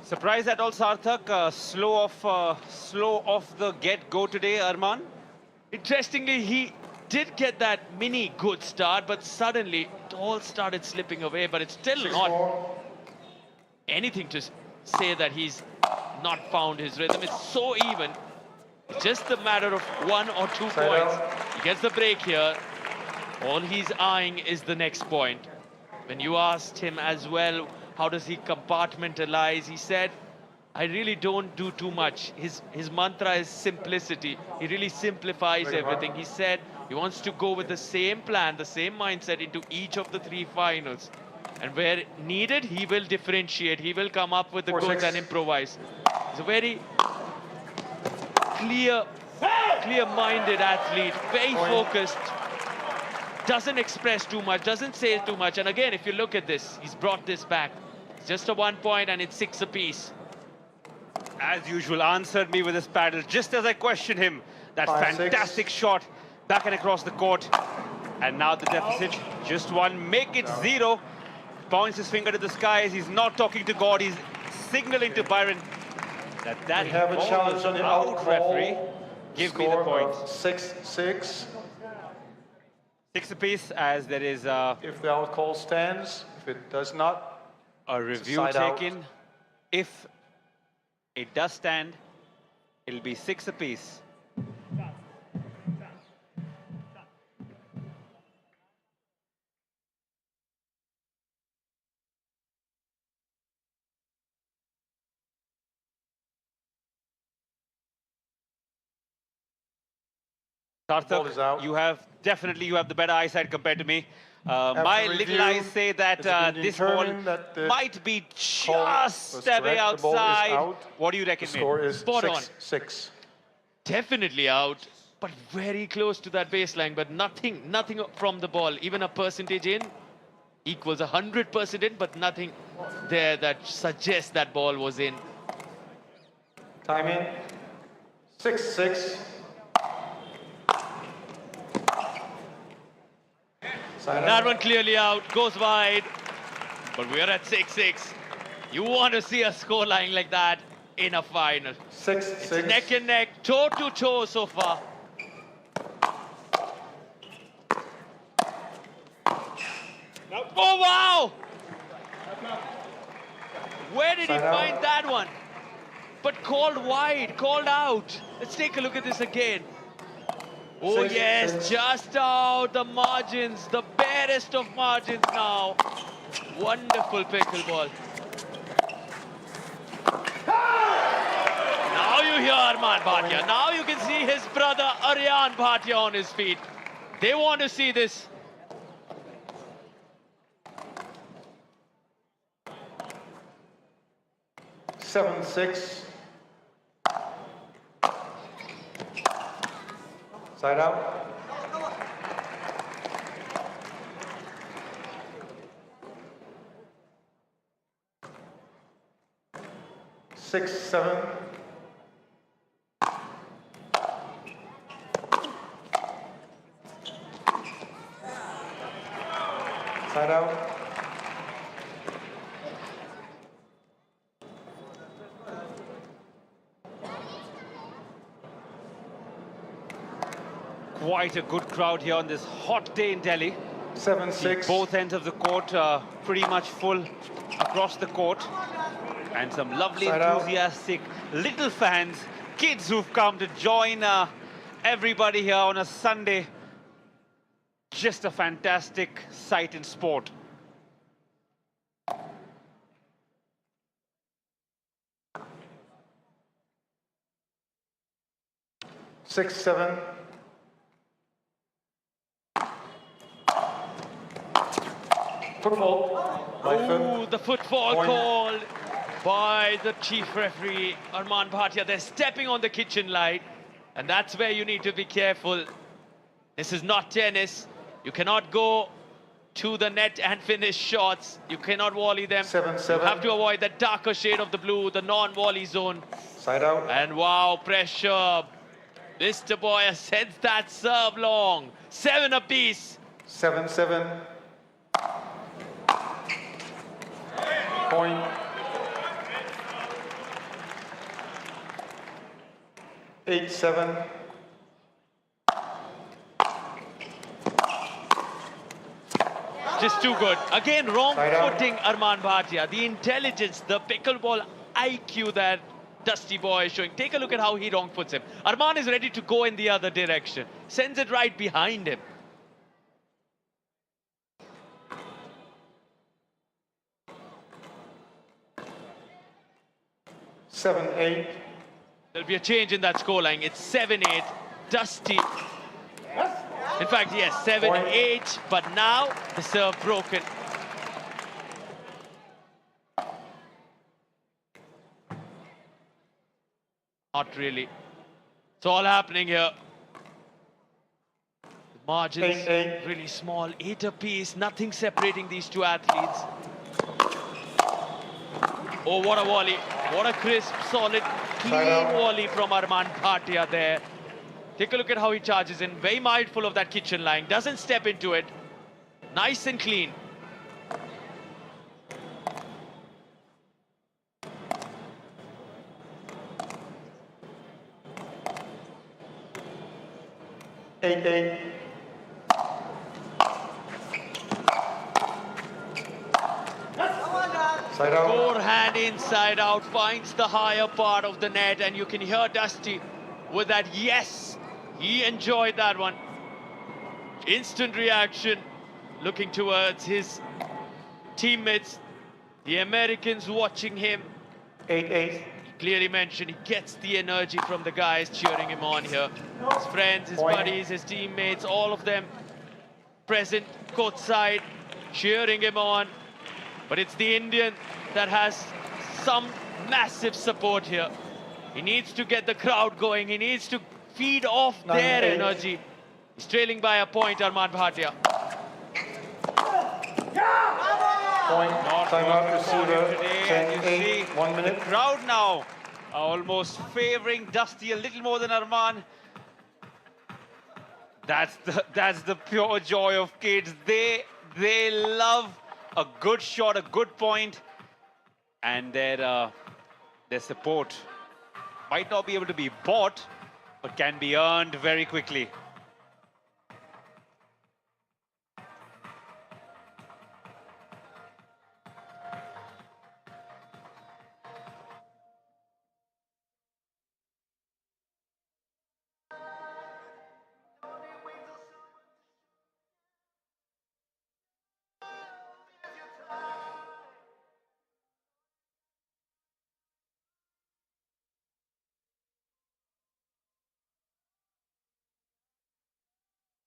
Speaker 4: Surprised at all, Sarthak, slow off the get-go today, Arman?
Speaker 1: Interestingly, he did get that mini good start, but suddenly it all started slipping away, but it's still not anything to say that he's not found his rhythm. It's so even. It's just a matter of 1 or 2 points. He gets the break here. All he's eyeing is the next point. When you asked him as well, how does he compartmentalize? He said, I really don't do too much. His mantra is simplicity. He really simplifies everything. He said he wants to go with the same plan, the same mindset into each of the 3 finals. And where needed, he will differentiate. He will come up with the goods and improvise. He's a very clear-minded athlete, very focused. Doesn't express too much, doesn't say too much. And again, if you look at this, he's brought this back. It's just a 1 point and it's 6 apiece.
Speaker 4: As usual, answered me with his paddle, just as I questioned him. That fantastic shot back and across the court. And now the deficit, just 1, make it 0. Points his finger to the skies. He's not talking to God. He's signaling to Byron that
Speaker 5: we have a challenge on the
Speaker 4: out, referee. Give me the point.
Speaker 5: 6-6.
Speaker 4: 6 apiece, as there is
Speaker 5: if the out call stands, if it does not,
Speaker 4: a review taken. If it does stand, it'll be 6 apiece. Sarthak, you have the better eyesight compared to me. My little eyes say that this ball might be just away outside. What do you reckon,
Speaker 5: the score is
Speaker 1: Spot on.
Speaker 5: 6-6.
Speaker 1: Definitely out, but very close to that baseline, but nothing from the ball. Even a percentage in equals 100% in, but nothing there that suggests that ball was in.
Speaker 5: Time in. 6-6.
Speaker 1: That one clearly out, goes wide, but we're at 6-6. You want to see a scoreline like that in a final.
Speaker 5: 6-6.
Speaker 1: It's neck and neck, toe to toe so far. Oh, wow! Where did he find that one? But called wide, called out. Let's take a look at this again. Oh yes, just out the margins, the barest of margins now. Wonderful pickleball. Now you hear Arman Bhatia. Now you can see his brother Aryan Bhatia on his feet. They want to see this.
Speaker 5: 7-6. Side out. 6-7. Side out.
Speaker 4: Quite a good crowd here on this hot day in Delhi.
Speaker 5: 7-6.
Speaker 4: Both ends of the court pretty much full across the court. And some lovely,
Speaker 5: Side out.
Speaker 4: enthusiastic little fans, kids who've come to join everybody here on a Sunday. Just a fantastic sight in sport.
Speaker 5: Six, 7. Football.
Speaker 1: Oh, the football called by the chief referee, Arman Bhatia. They're stepping on the kitchen light, and that's where you need to be careful. This is not tennis. You cannot go to the net and finish shots. You cannot volley them.
Speaker 5: 7-7.
Speaker 1: You have to avoid that darker shade of the blue, the non-volley zone.
Speaker 5: Side out.
Speaker 1: And wow, pressure. Mr. Boyer sends that serve long. 7 apiece.
Speaker 5: 7-7. Point. 8-7.
Speaker 1: Just too good. Again, wrong
Speaker 5: Side out.
Speaker 1: footing, Arman Bhatia. The intelligence, the pickleball IQ that Dusty Boy is showing. Take a look at how he wrong foots him. Arman is ready to go in the other direction. Sends it right behind him.
Speaker 5: Seven, 8.
Speaker 1: There'll be a change in that scoreline. It's 7-8. Dusty. In fact, yes, 7-8. But now the serve broken. Not really. It's all happening here. The margins
Speaker 5: 8-8.
Speaker 1: really small. 8 apiece. Nothing separating these two athletes. Oh, what a volley. What a crisp, solid, clean volley from Arman Bhatia there. Take a look at how he charges in. Very mindful of that kitchen line. Doesn't step into it. Nice and clean.
Speaker 5: Eight. Side out.
Speaker 1: Forehand inside out, finds the higher part of the net, and you can hear Dusty with that yes. He enjoyed that one. Instant reaction, looking towards his teammates, the Americans watching him.
Speaker 5: 8-8.
Speaker 1: He clearly mentioned he gets the energy from the guys cheering him on here. His friends, his buddies, his teammates, all of them present courtside, cheering him on. But it's the Indian that has some massive support here. He needs to get the crowd going. He needs to feed off their
Speaker 5: 9-8.
Speaker 1: energy. He's trailing by a point, Arman Bhatia.
Speaker 5: Point.
Speaker 1: Not
Speaker 5: Time out
Speaker 1: working for
Speaker 5: receiver.
Speaker 1: him today, and
Speaker 5: 10-8.
Speaker 1: you see
Speaker 5: 1 minute.
Speaker 1: the crowd now almost favoring Dusty a little more than Arman. That's the pure joy of kids. They love a good shot, a good point, and their support might not be able to be bought, but can be earned very quickly.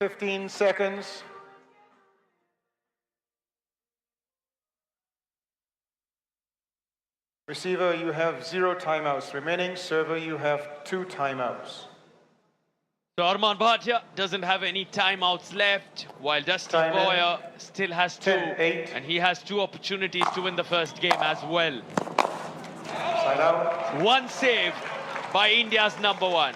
Speaker 5: $15 seconds. Receiver, you have 0 timeouts remaining. Server, you have 2 timeouts.
Speaker 1: So Arman Bhatia doesn't have any timeouts left, while Dusty Boyer still has 2, and he has 2 opportunities to win the first game as well.
Speaker 5: Side out.
Speaker 1: 1 save by India's number 1.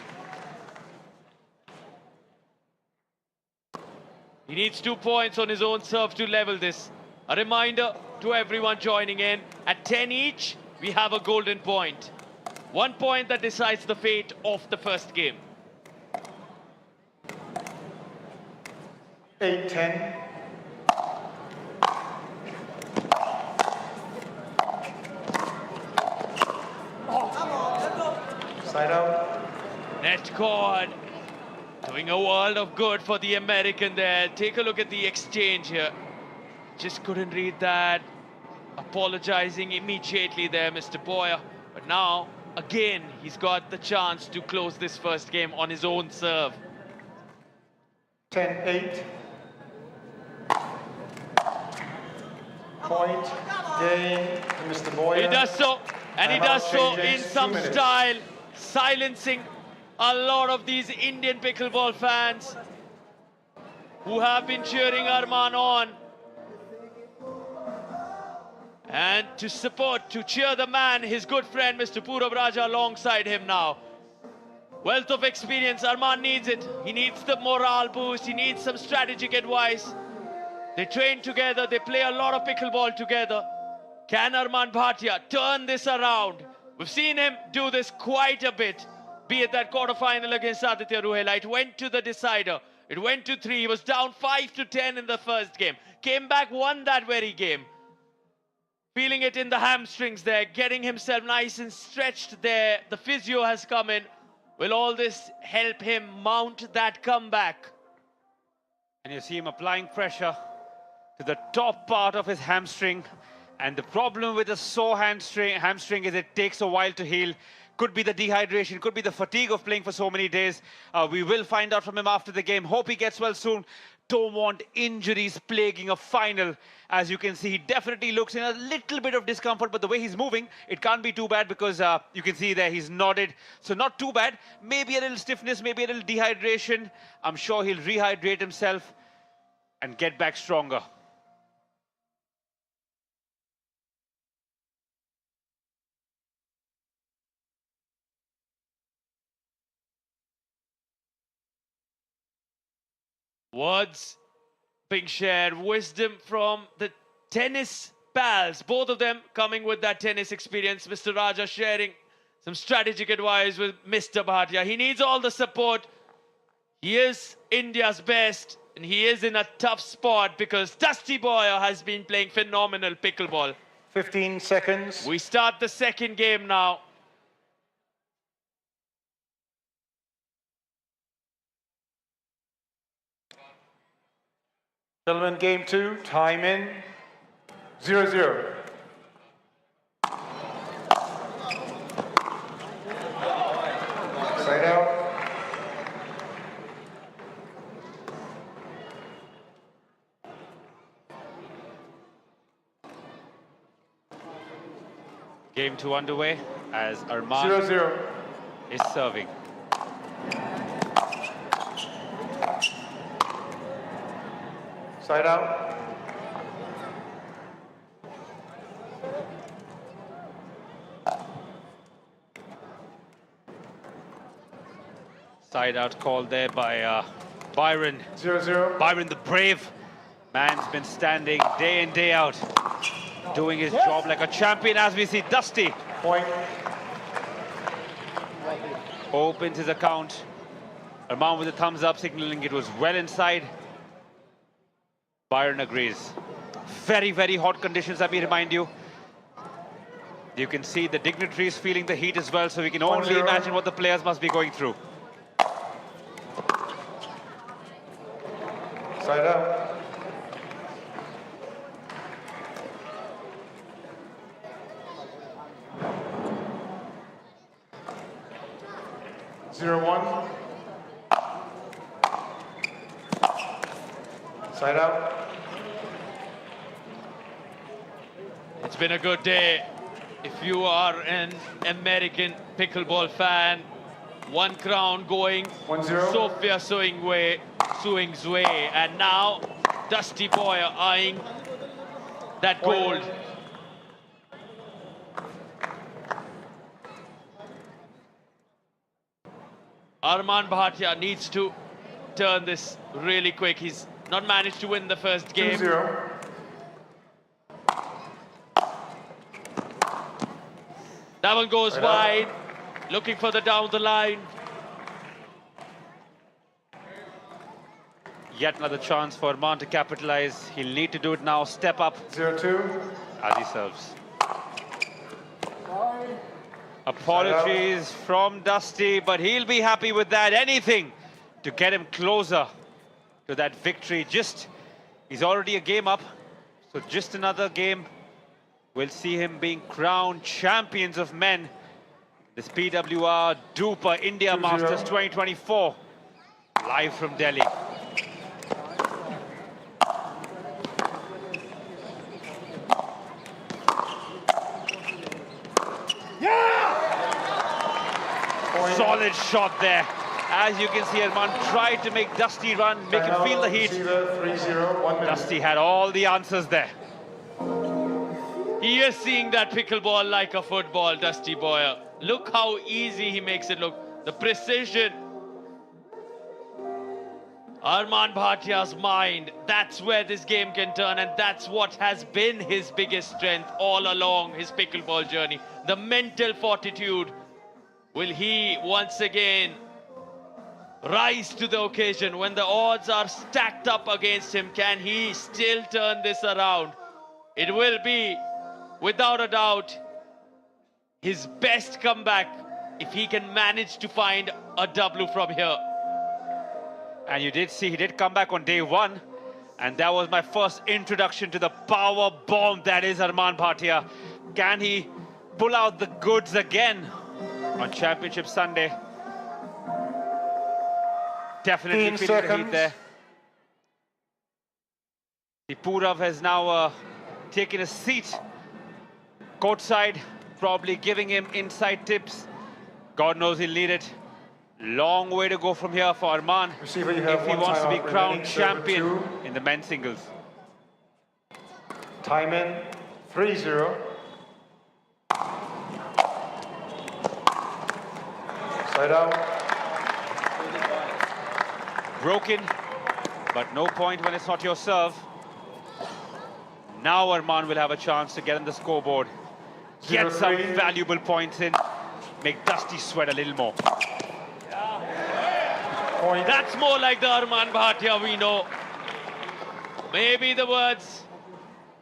Speaker 1: He needs 2 points on his own serve to level this. A reminder to everyone joining in, at 10 each, we have a golden point. 1 point that decides the fate of the first game.
Speaker 5: 8-10. Side out.
Speaker 1: Net cord. Doing a world of good for the American there. Take a look at the exchange here. Just couldn't read that. Apologizing immediately there, Mr. Boyer. But now, again, he's got the chance to close this first game on his own serve.
Speaker 5: 10-8. Point game, Mr. Boyer.
Speaker 1: He does so, and he does so in some style, silencing a lot of these Indian pickleball fans who have been cheering Arman on. And to support, to cheer the man, his good friend, Mr. Purab Raja, alongside him now. Wealth of experience, Arman needs it. He needs the morale boost, he needs some strategic advice. They train together, they play a lot of pickleball together. Can Arman Bhatia turn this around? We've seen him do this quite a bit, be it that quarterfinal against Aditya Ruhela. It went to the decider. It went to 3. He was down 5-10 in the first game. Came back, won that very game. Feeling it in the hamstrings there, getting himself nice and stretched there. The physio has come in. Will all this help him mount that comeback?
Speaker 4: And you see him applying pressure to the top part of his hamstring. And the problem with a sore hamstring is it takes a while to heal. Could be the dehydration, could be the fatigue of playing for so many days. We will find out from him after the game. Hope he gets well soon. Don't want injuries plaguing a final. As you can see, he definitely looks in a little bit of discomfort, but the way he's moving, it can't be too bad because you can see there he's nodded. So not too bad. Maybe a little stiffness, maybe a little dehydration. I'm sure he'll rehydrate himself and get back stronger.
Speaker 1: Words being shared, wisdom from the tennis pals, both of them coming with that tennis experience. Mr. Raja sharing some strategic advice with Mr. Bhatia. He needs all the support. He is India's best, and he is in a tough spot because Dusty Boyer has been playing phenomenal pickleball.
Speaker 5: 15 seconds.
Speaker 1: We start the second game now.
Speaker 5: Gentlemen, game 2, time in, 0-0. Side out.
Speaker 4: Game 2 underway as Arman
Speaker 5: 0-0.
Speaker 4: is serving.
Speaker 5: Side out.
Speaker 4: Side out called there by Byron.
Speaker 5: 0-0.
Speaker 4: Byron the brave man's been standing day in, day out, doing his job like a champion, as we see Dusty.
Speaker 5: Point.
Speaker 4: Opens his account. Arman with a thumbs up, signaling it was well inside. Byron agrees. Very, very hot conditions, let me remind you. You can see the dignitaries feeling the heat as well, so we can only imagine what the players must be going through.
Speaker 5: Side out. Zero one. Side out.
Speaker 1: It's been a good day If you are an American pickleball fan, one crown going
Speaker 5: 1-0.
Speaker 1: Sophia Suing's way, and now Dusty Boyer eyeing that gold. Arman Bhatia needs to turn this really quick. He's not managed to win the first game.
Speaker 5: 2-0.
Speaker 1: That one goes wide. Looking further down the line.
Speaker 4: Yet another chance for Arman to capitalize. He'll need to do it now. Step up.
Speaker 5: 0-2.
Speaker 4: As he serves. Apologies from Dusty, but he'll be happy with that. Anything to get him closer to that victory. He's already a game up, so just another game. We'll see him being crowned champions of men. This PWR DUPR India Masters 2024, live from Delhi. Solid shot there. As you can see, Arman tried to make Dusty run, make him feel the heat.
Speaker 5: 3-0, 1 minute.
Speaker 4: Dusty had all the answers there.
Speaker 1: He is seeing that pickleball like a football, Dusty Boyer. Look how easy he makes it look. The precision. Arman Bhatia's mind, that's where this game can turn, and that's what has been his biggest strength all along his pickleball journey. The mental fortitude. Will he once again rise to the occasion when the odds are stacked up against him? Can he still turn this around? It will be, without a doubt, his best comeback if he can manage to find a W from here.
Speaker 4: And you did see he did come back on day one, and that was my first introduction to the power bomb that is Arman Bhatia. Can he pull out the goods again on Championship Sunday? Definitely feeling the heat there. The Purav has now taken a seat courtside, probably giving him inside tips. God knows he'll need it. Long way to go from here for Arman if he wants to be crowned champion in the men's singles.
Speaker 5: Time in, 3-0. Side out.
Speaker 4: Broken, but no point when it's not your serve. Now Arman will have a chance to get on the scoreboard, get some valuable points in, make Dusty sweat a little more.
Speaker 1: That's more like the Arman Bhatia we know. Maybe the words,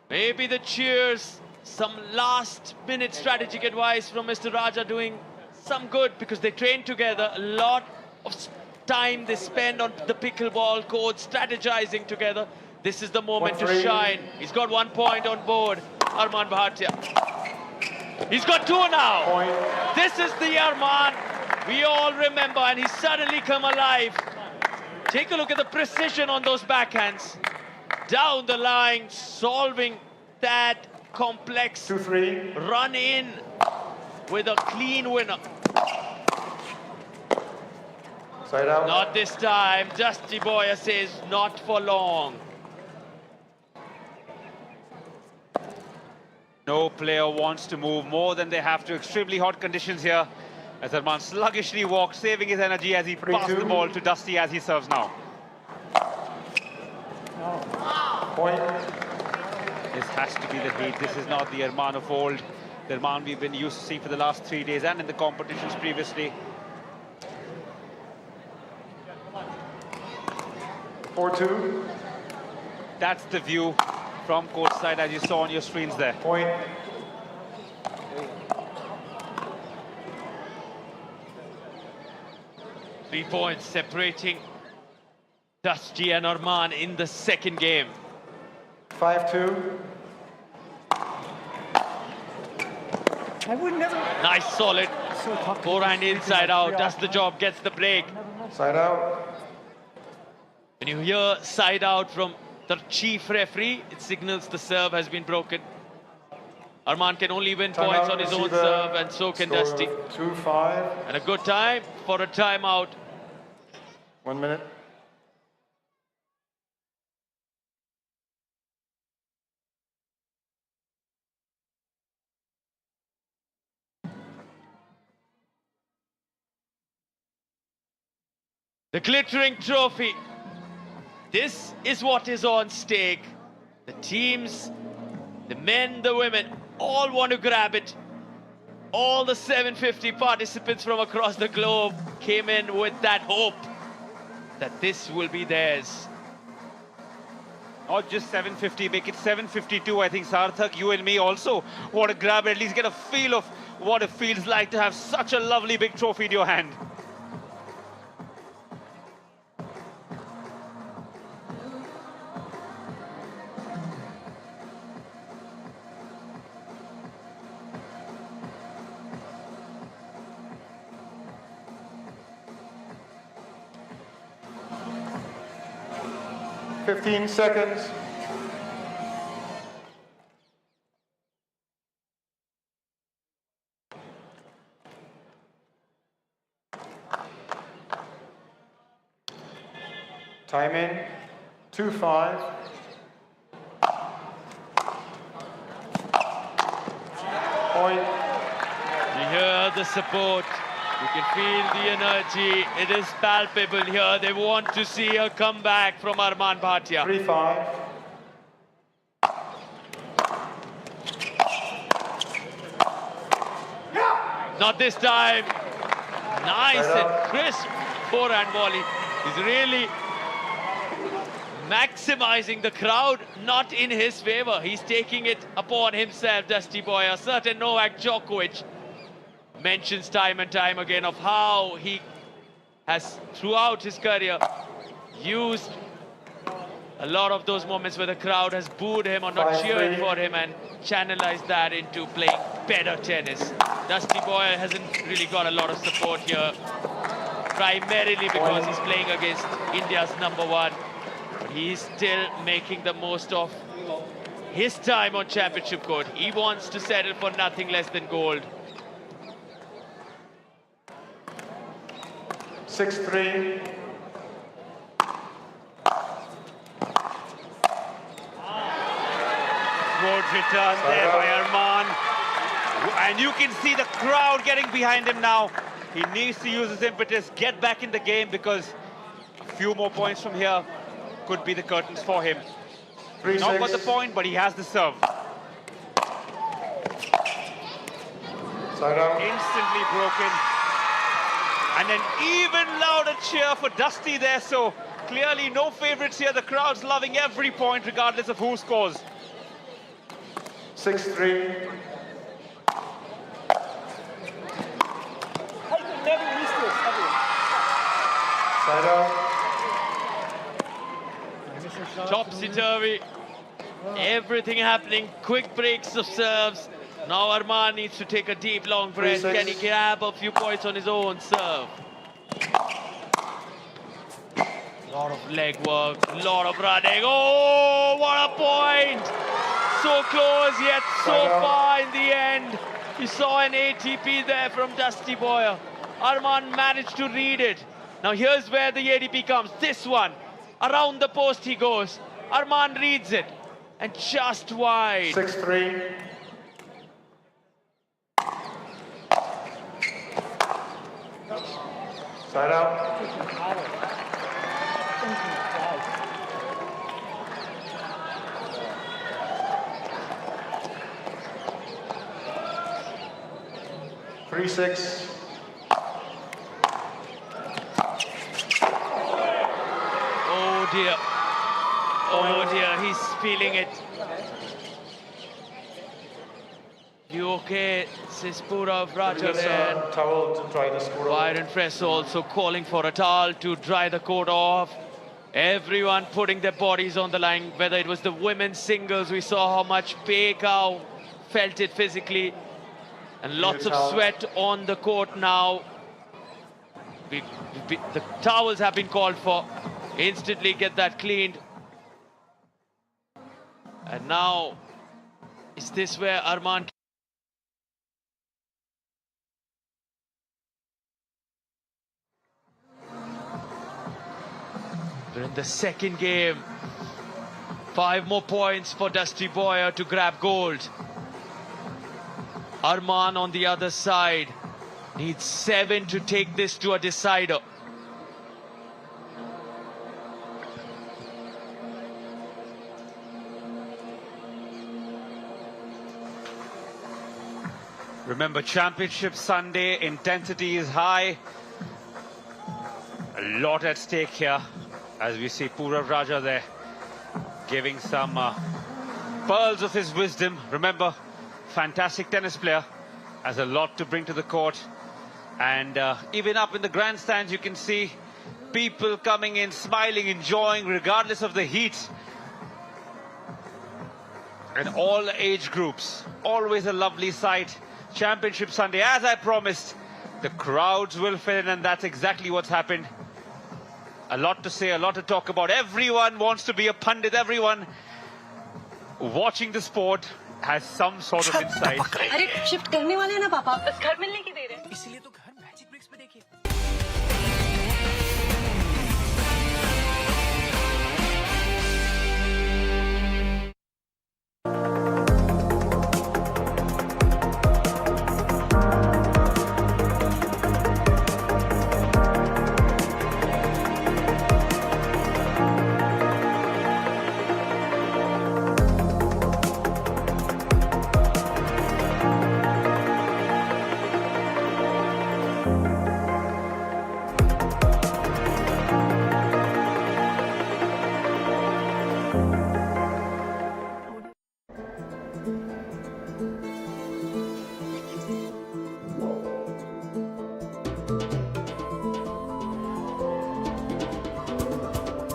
Speaker 1: maybe the cheers, some last-minute strategic advice from Mr. Raja doing some good because they train together. A lot of time they spend on the pickleball court, strategizing together. This is the moment to shine. He's got 1 point on board, Arman Bhatia. He's got 2 now. This is the Arman we all remember, and he's suddenly come alive. Take a look at the precision on those backhands. Down the line, solving that complex run in with a clean winner.
Speaker 5: Side out.
Speaker 1: Not this time. Dusty Boyer says not for long.
Speaker 4: No player wants to move more than they have to. Extremely hot conditions here as Arman sluggishly walks, saving his energy as he passes the ball to Dusty as he serves now.
Speaker 5: Point.
Speaker 4: This has to be the heat. This is not the Arman of old. The Arman we've been used to see for the last 3 days and in the competitions previously.
Speaker 5: 4-2.
Speaker 4: That's the view from courtside as you saw on your screens there.
Speaker 5: Point.
Speaker 1: Three points separating Dusty and Arman in the second game.
Speaker 5: 5-2.
Speaker 13: I would never.
Speaker 1: Nice, solid. Forehand inside out, does the job, gets the break.
Speaker 5: Side out.
Speaker 1: When you hear side out from the chief referee, it signals the serve has been broken. Arman can only win
Speaker 5: Timeout,
Speaker 1: points on his own
Speaker 5: receiver.
Speaker 1: serve, and so can
Speaker 5: Score of
Speaker 1: Dusty.
Speaker 5: 2-5.
Speaker 1: And a good time for a timeout.
Speaker 5: 1 minute.
Speaker 1: The glittering trophy. This is what is on stake. The teams, the men, the women, all want to grab it. All the 750 participants from across the globe came in with that hope that this will be theirs.
Speaker 4: Not just 750, make it 752. I think Sarthak, you and me also want to grab it, at least get a feel of what it feels like to have such a lovely big trophy in your hand.
Speaker 5: Fifteen seconds. Time in. 2-5. Point.
Speaker 1: You hear the support. You can feel the energy. It is palpable here. They want to see a comeback from Arman Bhatia.
Speaker 5: 3-5.
Speaker 1: Not this time. Nice and crisp forehand volley. He's really maximizing the crowd, not in his favor. He's taking it upon himself, Dusty Boy. A certain Novak Djokovic mentions time and time again of how he has, throughout his career, used a lot of those moments where the crowd has booed him or not cheered for him and channelized that into playing better tennis. Dusty Boy hasn't really got a lot of support here, primarily because he's playing against India's #1. But he's still making the most of his time on championship court. He wants to settle for nothing less than gold.
Speaker 5: 6-3.
Speaker 4: Good return there by Arman. And you can see the crowd getting behind him now. He needs to use his impetus, get back in the game, because a few more points from here could be the curtains for him. Not got the point, but he has the serve. Instantly broken. And an even louder cheer for Dusty there, so clearly no favorites here. The crowd's loving every point, regardless of who scores.
Speaker 5: 6-3. Side out.
Speaker 1: Topsy-turvy. Everything happening. Quick breaks of serves. Now Arman needs to take a deep, long breath. Can he grab a few points on his own serve? Lot of leg work, lot of running. Oh, what a point! So close, yet so far in the end. You saw an ATP there from Dusty Boyer. Arman managed to read it. Now here's where the ATP comes. This one, around the post he goes. Arman reads it, and just wide.
Speaker 5: 6-3. Side out. Three, 6.
Speaker 1: Oh dear. Oh dear, he's feeling it. You okay, Sispura Vratanen?
Speaker 5: Towel to dry the score.
Speaker 1: Byron Press also calling for a towel to dry the court off. Everyone putting their bodies on the line, whether it was the women's singles, we saw how much Pei Kao felt it physically. And lots of sweat on the court now. The towels have been called for. Instantly get that cleaned. And now, is this where Arman the second game. 5 more points for Dusty Boyer to grab gold. Arman on the other side needs 7 to take this to a decider.
Speaker 4: Remember, Championship Sunday, intensity is high. A lot at stake here, as we see Purav Raja there giving some pearls of his wisdom. Remember, fantastic tennis player, has a lot to bring to the court. And even up in the grandstands, you can see people coming in, smiling, enjoying, regardless of the heat. And all age groups, always a lovely sight. Championship Sunday, as I promised, the crowds will fill in, and that's exactly what's happened. A lot to say, a lot to talk about. Everyone wants to be a pundit. Everyone watching the sport has some sort of insight.
Speaker 9: अरे shift करने वाले हैं ना पापा, बस घर मिलने की देर है।
Speaker 10: इसीलिए तो घर मैजिक ब्रिक्स में देखिए।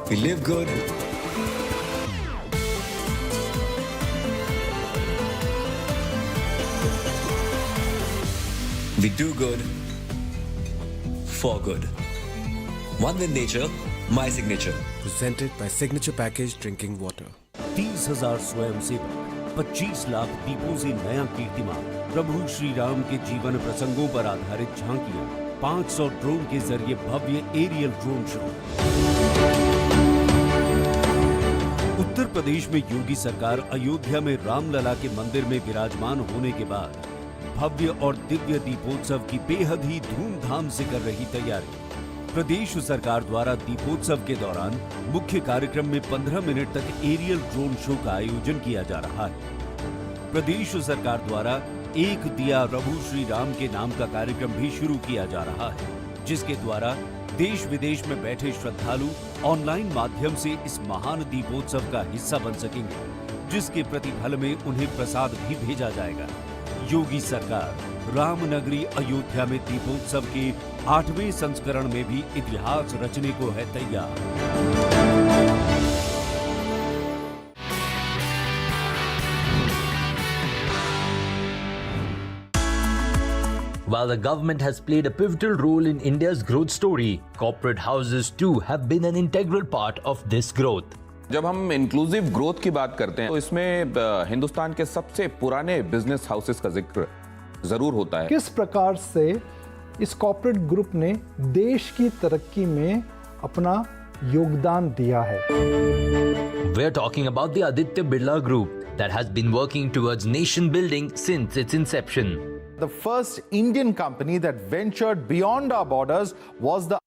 Speaker 6: We live good. We do good. For good. One with nature, my signature.
Speaker 8: Presented by Signature Packaged Drinking Water.
Speaker 23: 30,000 स्वयंसेवक, 25 लाख दीपों से नया कीर्तिमान, प्रभु श्री राम के जीवन प्रसंगों पर आधारित झांकियां, 500 ड्रोन के जरिए भव्य aerial drone show. Uttar Pradesh में योगी सरकार अयोध्या में रामलला के मंदिर में विराजमान होने के बाद भव्य और दिव्य दीपोत्सव की बेहद ही धूमधाम से कर रही तैयारी। प्रदेश सरकार द्वारा दीपोत्सव के दौरान मुख्य कार्यक्रम में 15 मिनट तक एरियल ड्रोन शो का आयोजन किया जा रहा है। प्रदेश सरकार द्वारा एक दिया प्रभु श्री राम के नाम का कार्यक्रम भी शुरू किया जा रहा है, जिसके द्वारा देश विदेश में बैठे श्रद्धालु ऑनलाइन माध्यम से इस महान दीपोत्सव का हिस्सा बन सकेंगे, जिसके प्रतिफल में उन्हें प्रसाद भी भेजा जाएगा। योगी सरकार रामनगरी अयोध्या में दीपोत्सव के 8वें संस्करण में भी इतिहास रचने को है तैयार।
Speaker 16: While the government has played a pivotal role in India's growth story, corporate houses too have been an integral part of this growth.
Speaker 17: जब हम इंक्लूसिव ग्रोथ की बात करते हैं तो इसमें हिंदुस्तान के सबसे पुराने बिजनेस हाउसेस का जिक्र जरूर होता है।
Speaker 18: किस प्रकार से इस कॉर्पोरेट ग्रुप ने देश की तरक्की में अपना योगदान दिया है।
Speaker 16: We are talking about the Aditya Birla Group that has been working towards nation building since its inception.
Speaker 19: The first Indian company that ventured beyond our borders was the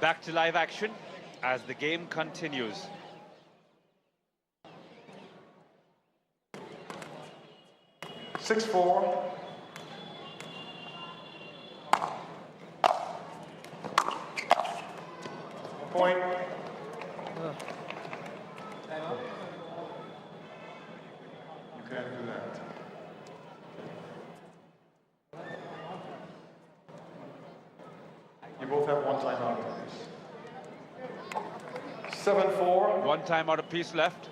Speaker 4: Back to live action as the game continues.
Speaker 5: (6-4). Point. You can't do that. You both have one timeout, please. 7-4.
Speaker 4: One timeout apiece left.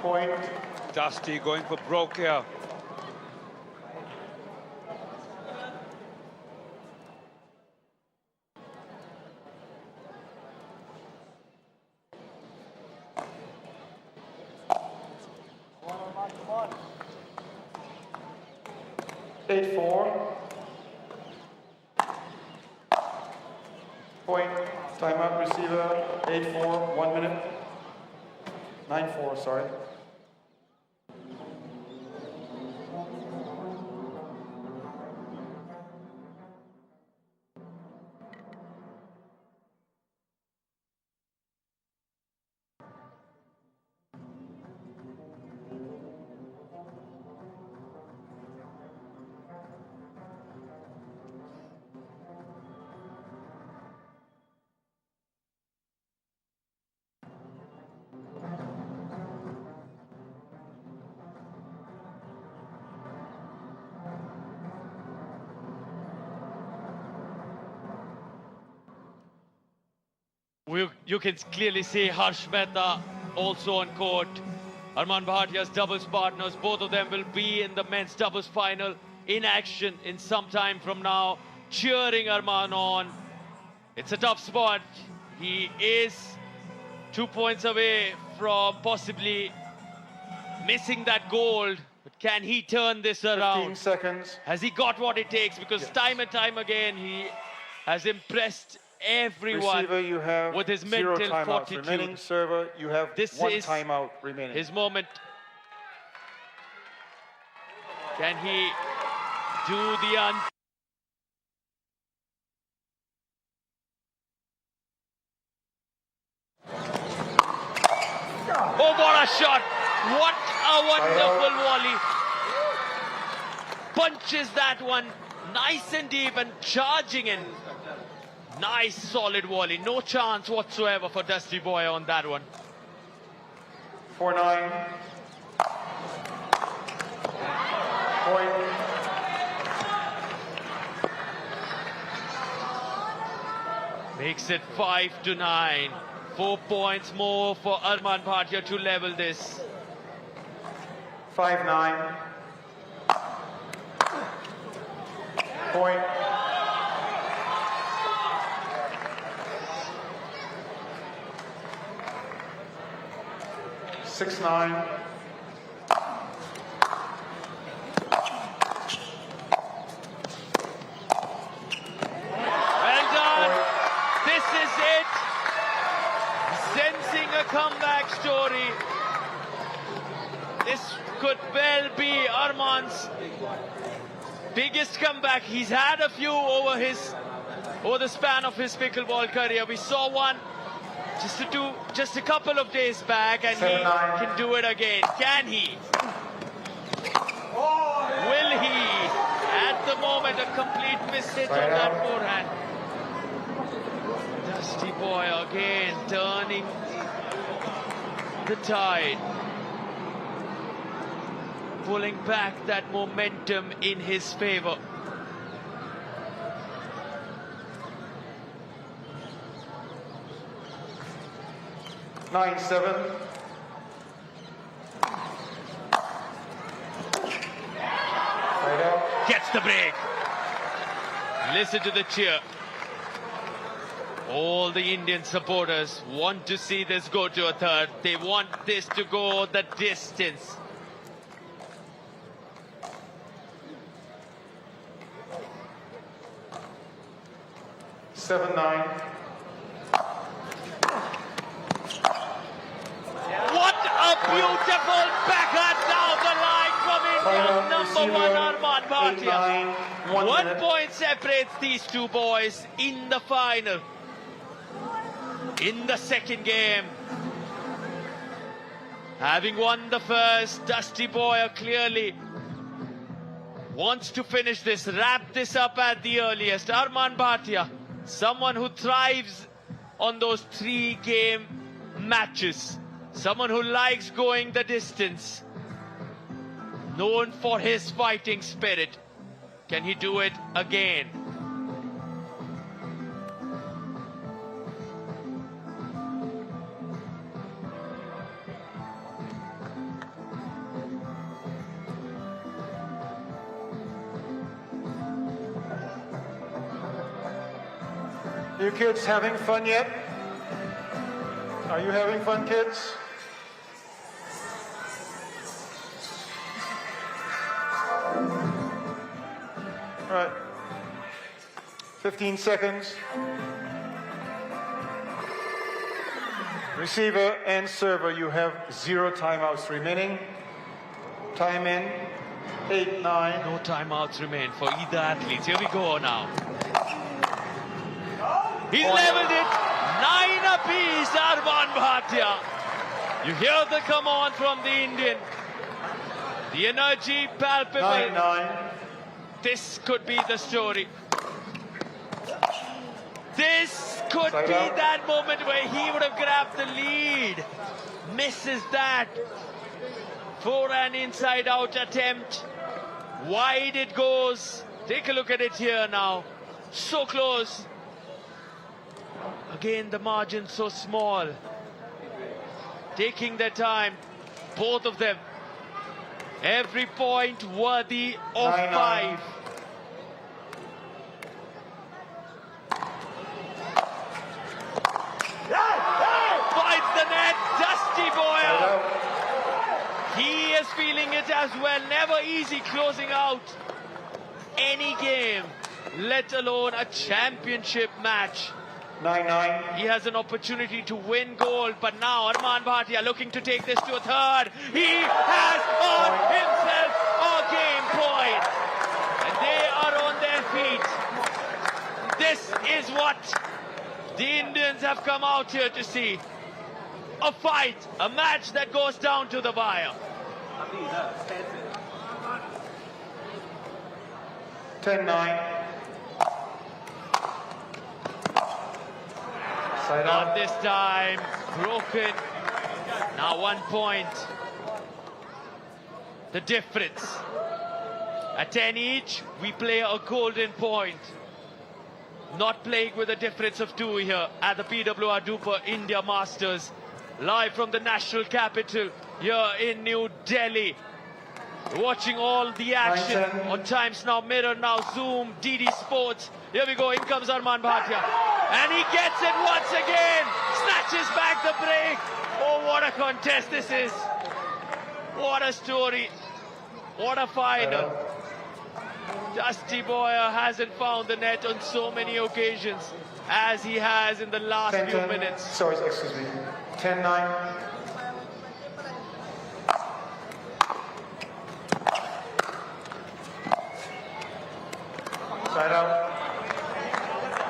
Speaker 5: Point.
Speaker 4: Dusty going for broke here.
Speaker 5: 8-4. Point. Timeout receiver. 8-4. 1 minute. 9-4, sorry.
Speaker 1: You can clearly see Harsh Mehta also on court. Arman Bhatia's doubles partners, both of them will be in the men's doubles final in action in some time from now, cheering Arman on. It's a tough spot. He is 2 points away from possibly missing that gold. But can he turn this around?
Speaker 5: 15 seconds.
Speaker 1: Has he got what it takes? Because time and time again, he has impressed everyone
Speaker 5: Receiver, you have
Speaker 1: with his
Speaker 5: 0
Speaker 1: mental
Speaker 5: timeouts
Speaker 1: fortitude.
Speaker 5: remaining. Server, you have
Speaker 1: This
Speaker 5: 1
Speaker 1: is
Speaker 5: timeout remaining.
Speaker 1: his moment. Can he do the Oh, what a shot! What a wonderful volley! Punches that one nice and deep and charging in. Nice solid volley. No chance whatsoever for Dusty Boy on that one.
Speaker 5: 4-9. Point.
Speaker 1: Makes it 5-9. 4 points more for Arman Bhatia to level this.
Speaker 5: 5-9. Point. Six, 9.
Speaker 1: Well done. This is it. Sensing a comeback story. This could well be Arman's biggest comeback. He's had a few over the span of his pickleball career. We saw one just a couple of days back, and
Speaker 5: 7-9.
Speaker 1: he can do it again. Can he? Will he? At the moment, a complete mishit on that forehand. Dusty Boy again turning the tide. Pulling back that momentum in his favor.
Speaker 5: 9-7.
Speaker 1: Gets the break. Listen to the cheer. All the Indian supporters want to see this go to a third. They want this to go the distance.
Speaker 5: Seven, 9.
Speaker 1: What a beautiful backhand down the line from India's number one Arman Bhatia. 1 point separates these two boys in the final. In the second game. Having won the first, Dusty Boy clearly wants to finish this, wrap this up at the earliest. Arman Bhatia, someone who thrives on those 3-game matches. Someone who likes going the distance. Known for his fighting spirit. Can he do it again?
Speaker 5: You kids having fun yet? Are you having fun, kids? 15 seconds. Receiver and server, you have 0 timeouts remaining. Time in, 8, 9.
Speaker 1: No timeouts remain for either athlete. Here we go now. He's leveled it. 9 apiece, Arman Bhatia. You hear the come on from the Indian. The energy palpable.
Speaker 5: 9-9.
Speaker 1: This could be the story. This could be that moment where he would have grabbed the lead. Misses that. For an inside-out attempt. Wide it goes. Take a look at it here now. So close. Again, the margin so small. Taking their time. Both of them. Every point worthy of 5. Finds the net. Dusty Boyer. He is feeling it as well. Never easy closing out any game, let alone a championship match.
Speaker 5: 9-9.
Speaker 1: He has an opportunity to win gold, but now Arman Bhatia looking to take this to a third. He has earned himself a game point. And they are on their feet. This is what the Indians have come out here to see. A fight, a match that goes down to the wire.
Speaker 5: 10-9.
Speaker 1: Not this time. Broken. Now 1 point. The difference. At 10 each, we play a golden point. Not playing with a difference of 2 here at the PWR DUPR India Masters. Live from the national capital here in New Delhi. Watching all the action on Times Now, Mirror Now, Zoom, DD Sports. Here we go, in comes Arman Bhatia. And he gets it once again. Snatches back the break. Oh, what a contest this is. What a story. What a final. Dusty Boyer hasn't found the net on so many occasions as he has in the last few minutes.
Speaker 5: Sorry, excuse me. 10-9. Side out.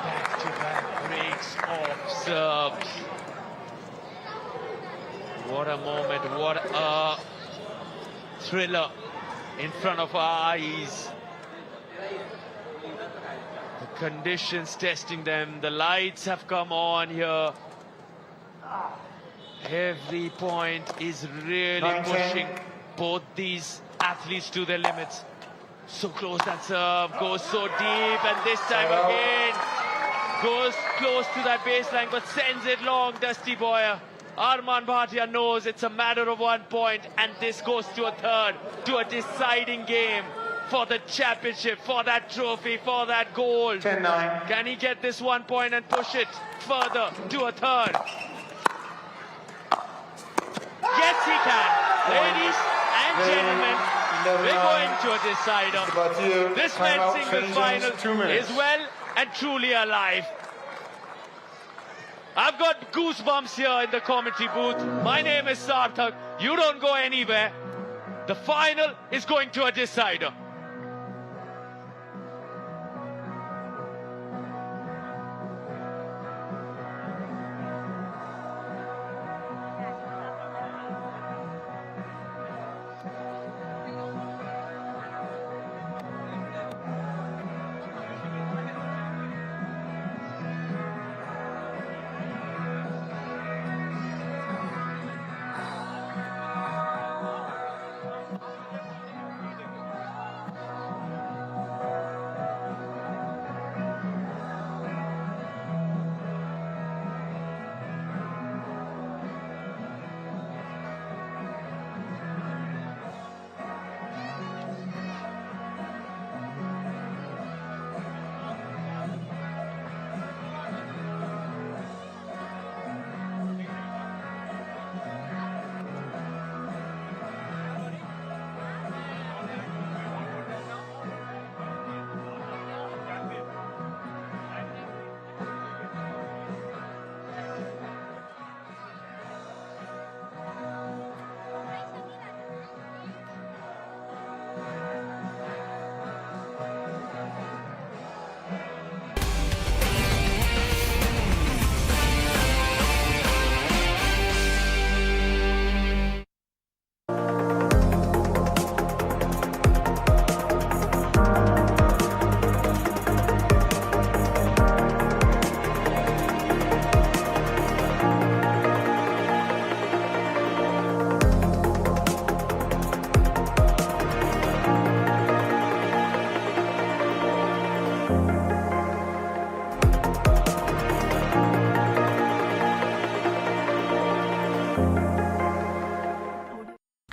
Speaker 1: Back-to-back breaks of serves. What a moment, what a thriller in front of our eyes. The conditions testing them, the lights have come on here. Every point is really pushing both these athletes to their limits. So close, that serve goes so deep, and this time again goes close to that baseline but sends it long. Dusty Boyer. Arman Bhatia knows it's a matter of 1 point, and this goes to a third, to a deciding game for the championship, for that trophy, for that gold.
Speaker 5: 10-9.
Speaker 1: Can he get this 1 point and push it further to a third? Yes, he can. Ladies and gentlemen, we're going to a decider. This men's singles final is well and truly alive. I've got goosebumps here in the commentary booth. My name is Sarthak. You don't go anywhere. The final is going to a decider.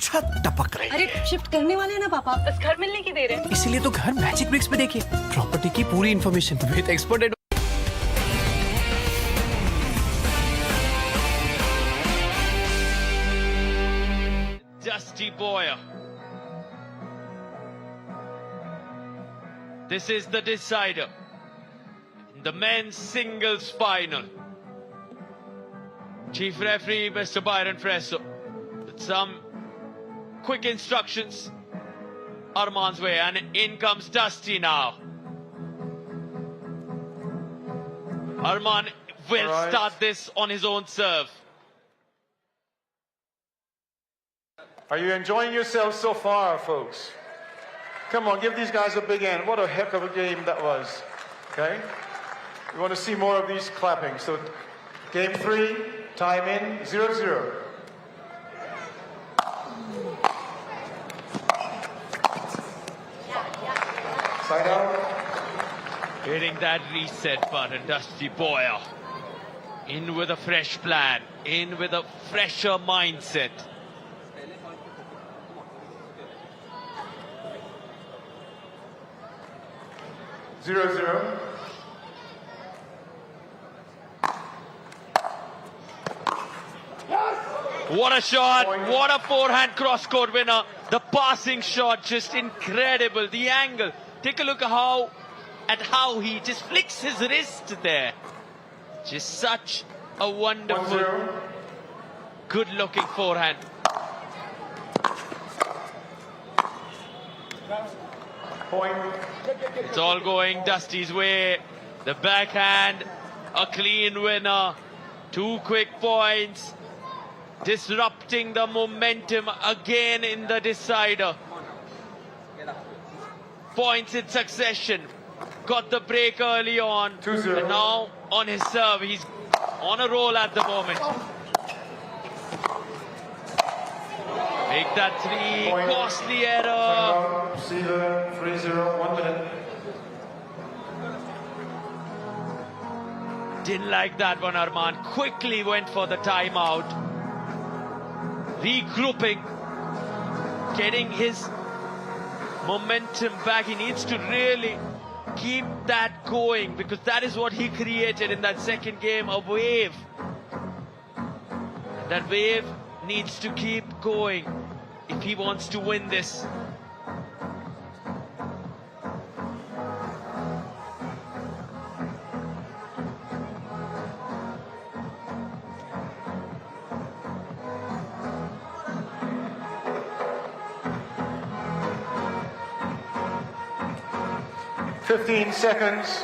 Speaker 10: अच्छा टपक रही है।
Speaker 9: अरे shift करने वाले हैं ना पापा, बस घर मिलने की देर है।
Speaker 10: इसीलिए तो घर मैजिक ब्रिक्स पे देखिए, प्रॉपर्टी की पूरी information with expert.
Speaker 1: Dusty Boyer. This is the decider in the men's singles final. Chief referee, Mr. Byron Fresso, with some quick instructions Arman's way, and in comes Dusty now. Arman will start this on his own serve.
Speaker 5: Are you enjoying yourselves so far, folks? Come on, give these guys a big hand. What a heck of a game that was. Okay? We want to see more of these clapping. So, game 3, time in, 0-0. Side out.
Speaker 1: Hitting that reset button, Dusty Boyer. In with a fresh plan, in with a fresher mindset. What a shot, what a forehand cross-court winner. The passing shot, just incredible. The angle, take a look at how he just flicks his wrist there. Just such a wonderful, good-looking forehand. It's all going Dusty's way. The backhand, a clean winner. 2 quick points. Disrupting the momentum again in the decider. Points in succession. Got the break early on. And now on his serve, he's on a roll at the moment. Make that 3, costly error.
Speaker 5: 3-0, 1 minute.
Speaker 1: Didn't like that one, Arman. Quickly went for the timeout. Regrouping. Getting his momentum back. He needs to really keep that going, because that is what he created in that second game, a wave. That wave needs to keep going if he wants to win this.
Speaker 5: $15 seconds.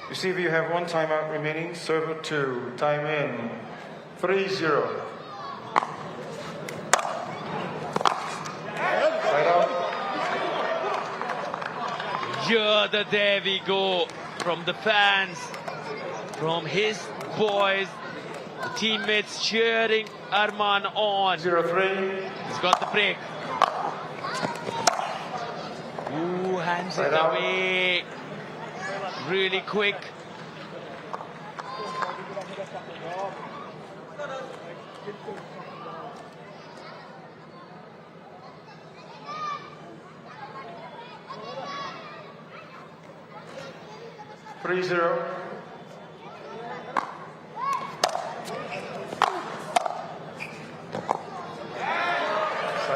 Speaker 5: You see, you have 1 timeout remaining. Server 2, time in, 3-0.
Speaker 1: Yeah, there we go. From the fans, from his boys, the teammates cheering Arman on.
Speaker 5: 0-3.
Speaker 1: He's got the break. Ooh, hands it away. Really quick.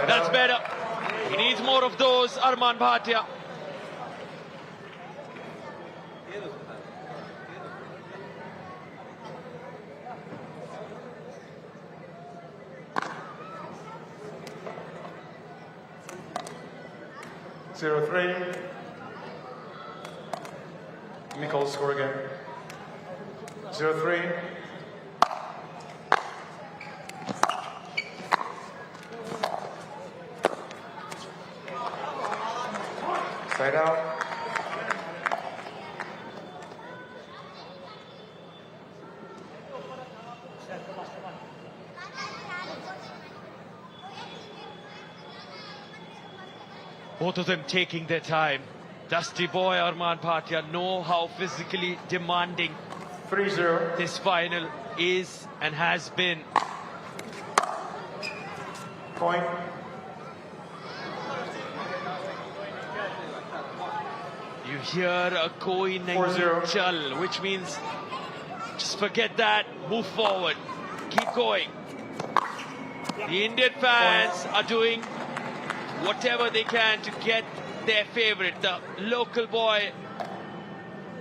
Speaker 1: That's better. He needs more of those, Arman Bhatia.
Speaker 5: Zero 3. Nicole score again. 0-3. Side out.
Speaker 1: Both of them taking their time. Dusty Boy, Arman Bhatia know how physically demanding
Speaker 5: 3-0.
Speaker 1: This final is and has been.
Speaker 5: Point.
Speaker 1: You hear a koi nahi
Speaker 5: 4-0.
Speaker 1: chal, which means just forget that, move forward, keep going. The Indian fans are doing whatever they can to get their favorite, the local boy,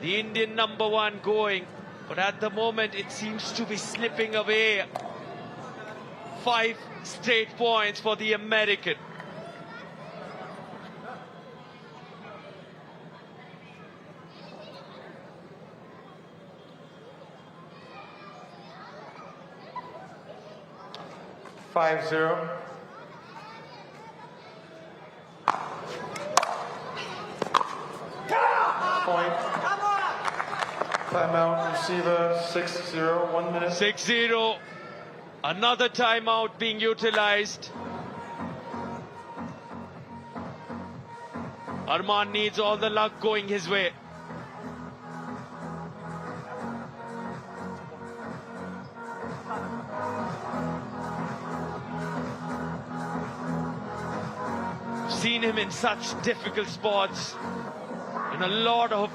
Speaker 1: the Indian #1 going. But at the moment, it seems to be slipping away. 5 straight points for the American.
Speaker 5: Five zero. Point. Timeout, receiver, 6-0, 1 minute.
Speaker 1: 6-0. Another timeout being utilized. Arman needs all the luck going his way. Seen him in such difficult spots in a lot of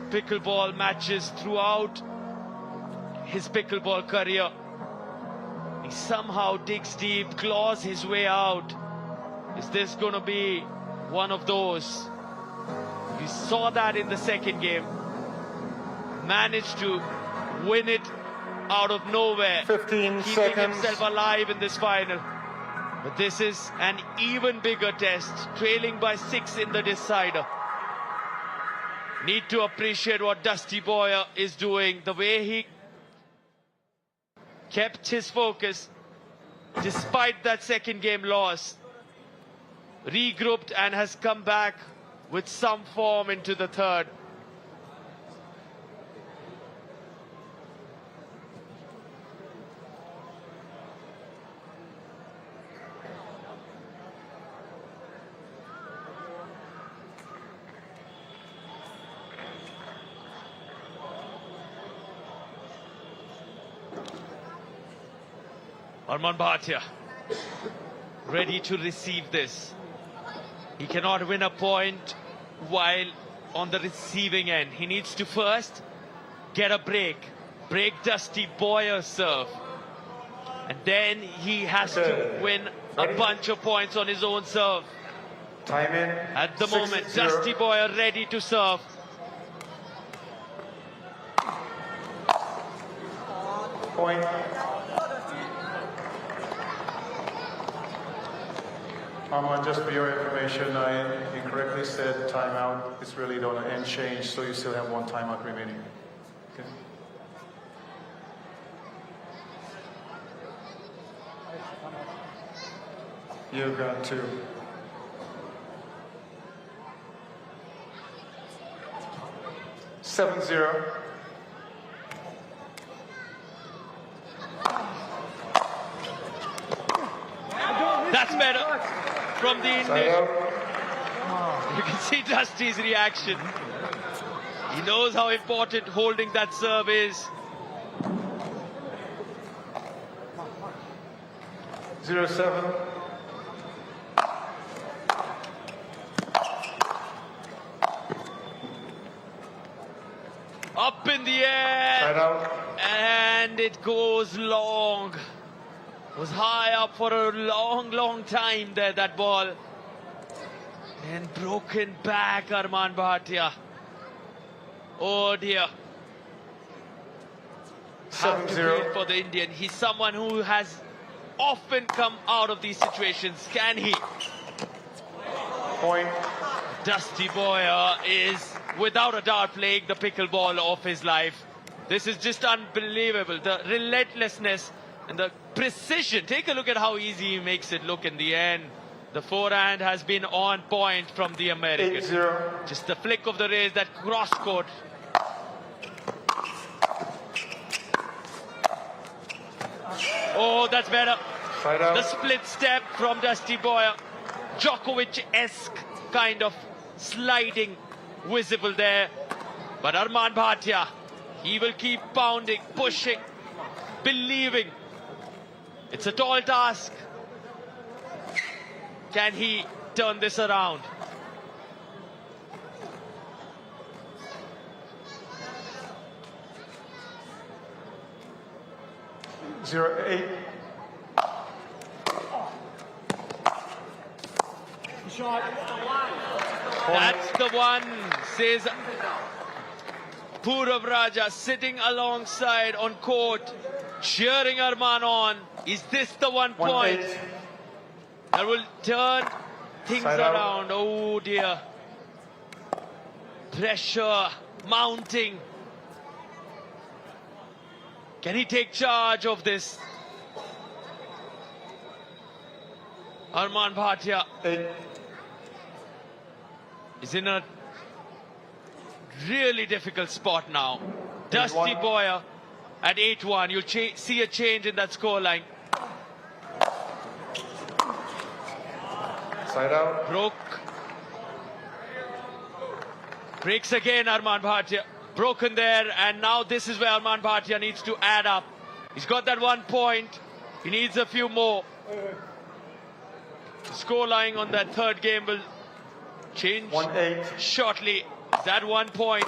Speaker 1: pickleball matches throughout his pickleball career. He somehow digs deep, claws his way out. Is this going to be one of those? We saw that in the second game. Managed to win it out of nowhere.
Speaker 5: 15
Speaker 1: keeping
Speaker 5: seconds.
Speaker 1: himself alive in this final. But this is an even bigger test, trailing by 6 in the decider. Need to appreciate what Dusty Boyer is doing, the way he kept his focus despite that second game loss. Regrouped and has come back with some form into the third. Arman Bhatia, ready to receive this. He cannot win a point while on the receiving end. He needs to first get a break Dusty Boyer's serve. And then he has to win a bunch of points on his own serve.
Speaker 5: Time in.
Speaker 1: At the moment,
Speaker 5: 6-0.
Speaker 1: Dusty Boyer ready to serve.
Speaker 5: Point. Arman, just for your information, I incorrectly said timeout. It's really on an end change, so you still have 1 timeout remaining. Okay. You've got 2. Seven zero.
Speaker 1: That's better from the Indian. You can see Dusty's reaction. He knows how important holding that serve is.
Speaker 5: 0-7.
Speaker 1: Up in the air.
Speaker 5: Side out.
Speaker 1: And it goes long. Was high up for a long time there, that ball. And broken back, Arman Bhatia. Oh dear.
Speaker 5: 7-0
Speaker 1: for the Indian. He's someone who has often come out of these situations. Can he?
Speaker 5: Point.
Speaker 1: Dusty Boyer is without a doubt playing the pickleball of his life. This is just unbelievable. The relentlessness and the precision. Take a look at how easy he makes it look in the end. The forehand has been on point from the American.
Speaker 5: 8-0.
Speaker 1: Just the flick of the wrist, that cross court. Oh, that's better.
Speaker 5: Side out.
Speaker 1: The split step from Dusty Boyer. Djokovic-esque kind of sliding visible there. But Arman Bhatia, he will keep pounding, pushing, believing. It's a tall task, Can he turn this around?
Speaker 5: Eight.
Speaker 1: That's the one, says Purav Raja, sitting alongside on court, cheering Arman on. Is this the 1 point that will turn things around? Oh dear. Pressure mounting. Can he take charge of this? Arman Bhatia is in a really difficult spot now. Dusty Boyer at 8-1. You'll see a change in that scoreline.
Speaker 5: Side out.
Speaker 1: Breaks again, Arman Bhatia. Broken there, and now this is where Arman Bhatia needs to add up. He's got that 1 point. He needs a few more. The scoreline on that third game will change shortly. Is that 1 point?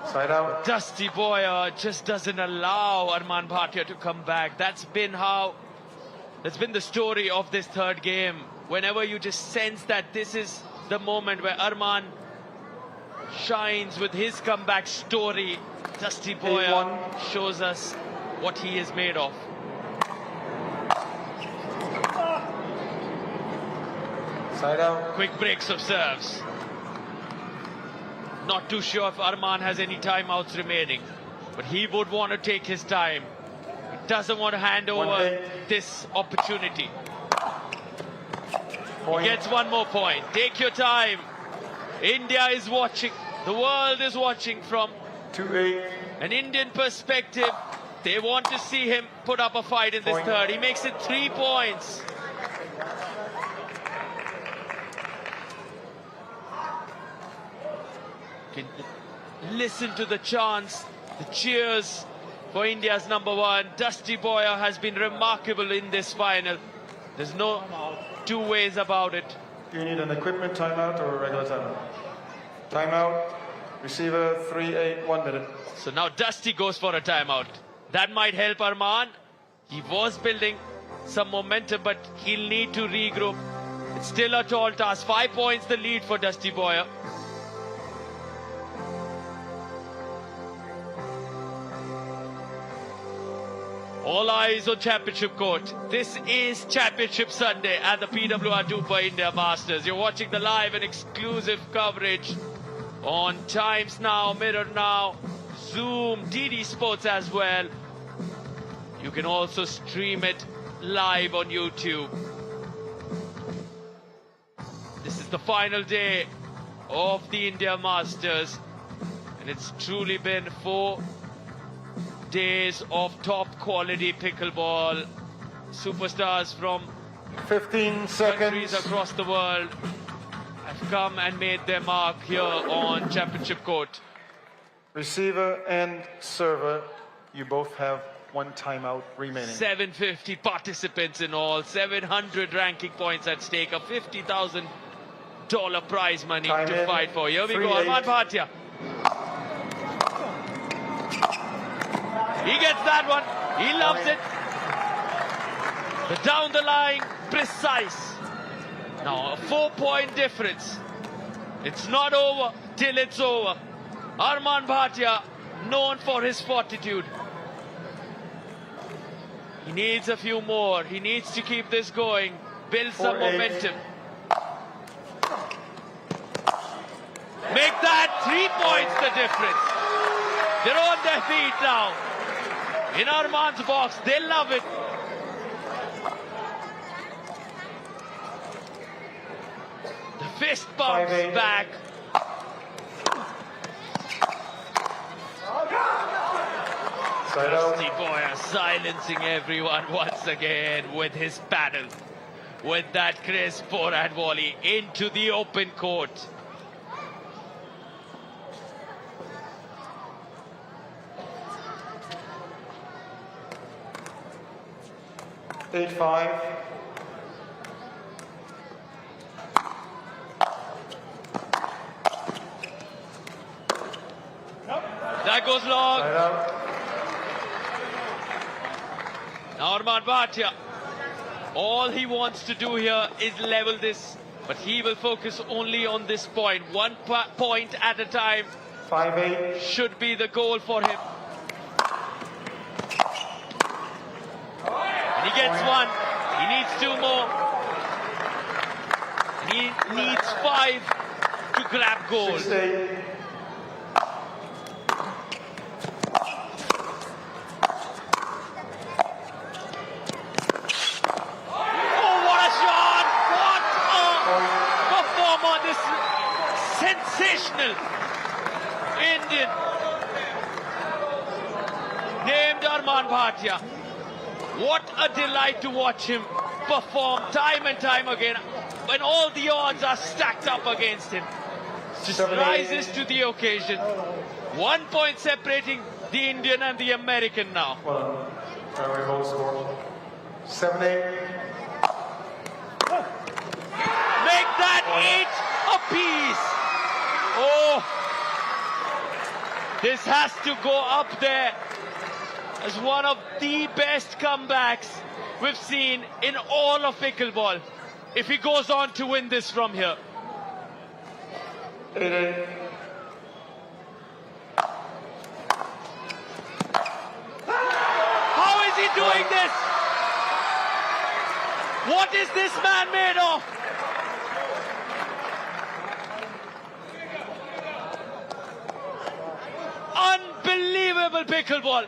Speaker 5: Side out.
Speaker 1: Dusty Boyer just doesn't allow Arman Bhatia to come back. That's been the story of this third game. Whenever you just sense that this is the moment where Arman shines with his comeback story, Dusty Boyer shows us what he is made of.
Speaker 5: Side out.
Speaker 1: Quick breaks of serves. Not too sure if Arman has any timeouts remaining, but he would want to take his time. He doesn't want to hand over this opportunity. He gets 1 more point. Take your time. India is watching. The world is watching from an Indian perspective. They want to see him put up a fight in this third. He makes it 3 points. Listen to the chants, the cheers for India's #1. Dusty Boyer has been remarkable in this final. There's no two ways about it.
Speaker 5: Do you need an equipment timeout or a regular timeout? Timeout. Receiver 3-8, 1 minute.
Speaker 1: So now Dusty goes for a timeout. That might help Arman. He was building some momentum, but he'll need to regroup. It's still a tall task. 5 points the lead for Dusty Boyer. All eyes on Championship Court. This is Championship Sunday at the PWR DUPR India Masters. You're watching the live and exclusive coverage on Times Now, Mirror Now, Zoom, DD Sports as well. You can also stream it live on YouTube. This is the final day of the India Masters, and it's truly been 4 days of top quality pickleball. Superstars from
Speaker 5: 15
Speaker 1: countries across the world have come and made their mark here on Championship Court.
Speaker 5: Receiver and server, you both have 1 timeout remaining.
Speaker 1: 750 participants in all, 700 ranking points at stake, a $50,000 prize money to fight for. Here we go, Arman Bhatia. He gets that one. He loves it. The down the line, precise. Now a 4-point difference. It's not over till it's over. Arman Bhatia, known for his fortitude. He needs a few more. He needs to keep this going. Build some momentum. Make that 3 points the difference. They're on their feet now. In Arman's box, they love it. The fist bounce back. Dusty Boyer silencing everyone once again with his paddle. With that crisp forehand volley into the open court.
Speaker 5: 8-5.
Speaker 1: That goes long.
Speaker 5: Side out.
Speaker 1: Now Arman Bhatia, all he wants to do here is level this, but he will focus only on this point. One point at a time
Speaker 5: 5-8.
Speaker 1: should be the goal for him. And he gets one. He needs two more. He needs 5 to grab gold.
Speaker 5: 6-8.
Speaker 1: Sensational Indian named Arman Bhatia. What a delight to watch him perform time and time again when all the odds are stacked up against him. Just rises to the occasion. 1 point separating the Indian and the American now.
Speaker 5: Well, primary whole score. 7-8.
Speaker 1: Make that 8 apiece. Oh, this has to go up there as one of the best comebacks we've seen in all of pickleball. If he goes on to win this from here.
Speaker 5: 8-8.
Speaker 1: How is he doing this? What is this man made of? Unbelievable pickleball.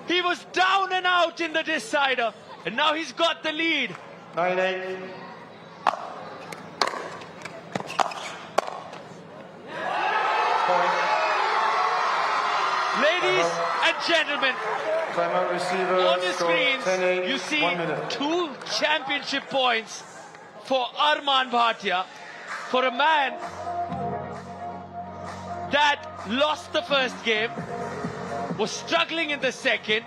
Speaker 1: He was down and out in the decider, and now he's got the lead.
Speaker 5: 9-8.
Speaker 1: Ladies and gentlemen,
Speaker 5: Timeout receiver.
Speaker 1: on the
Speaker 5: score
Speaker 1: screens
Speaker 5: 10-8.
Speaker 1: you see
Speaker 5: 1 minute.
Speaker 1: 2 championship points for Arman Bhatia, for a man that lost the first game, was struggling in the second,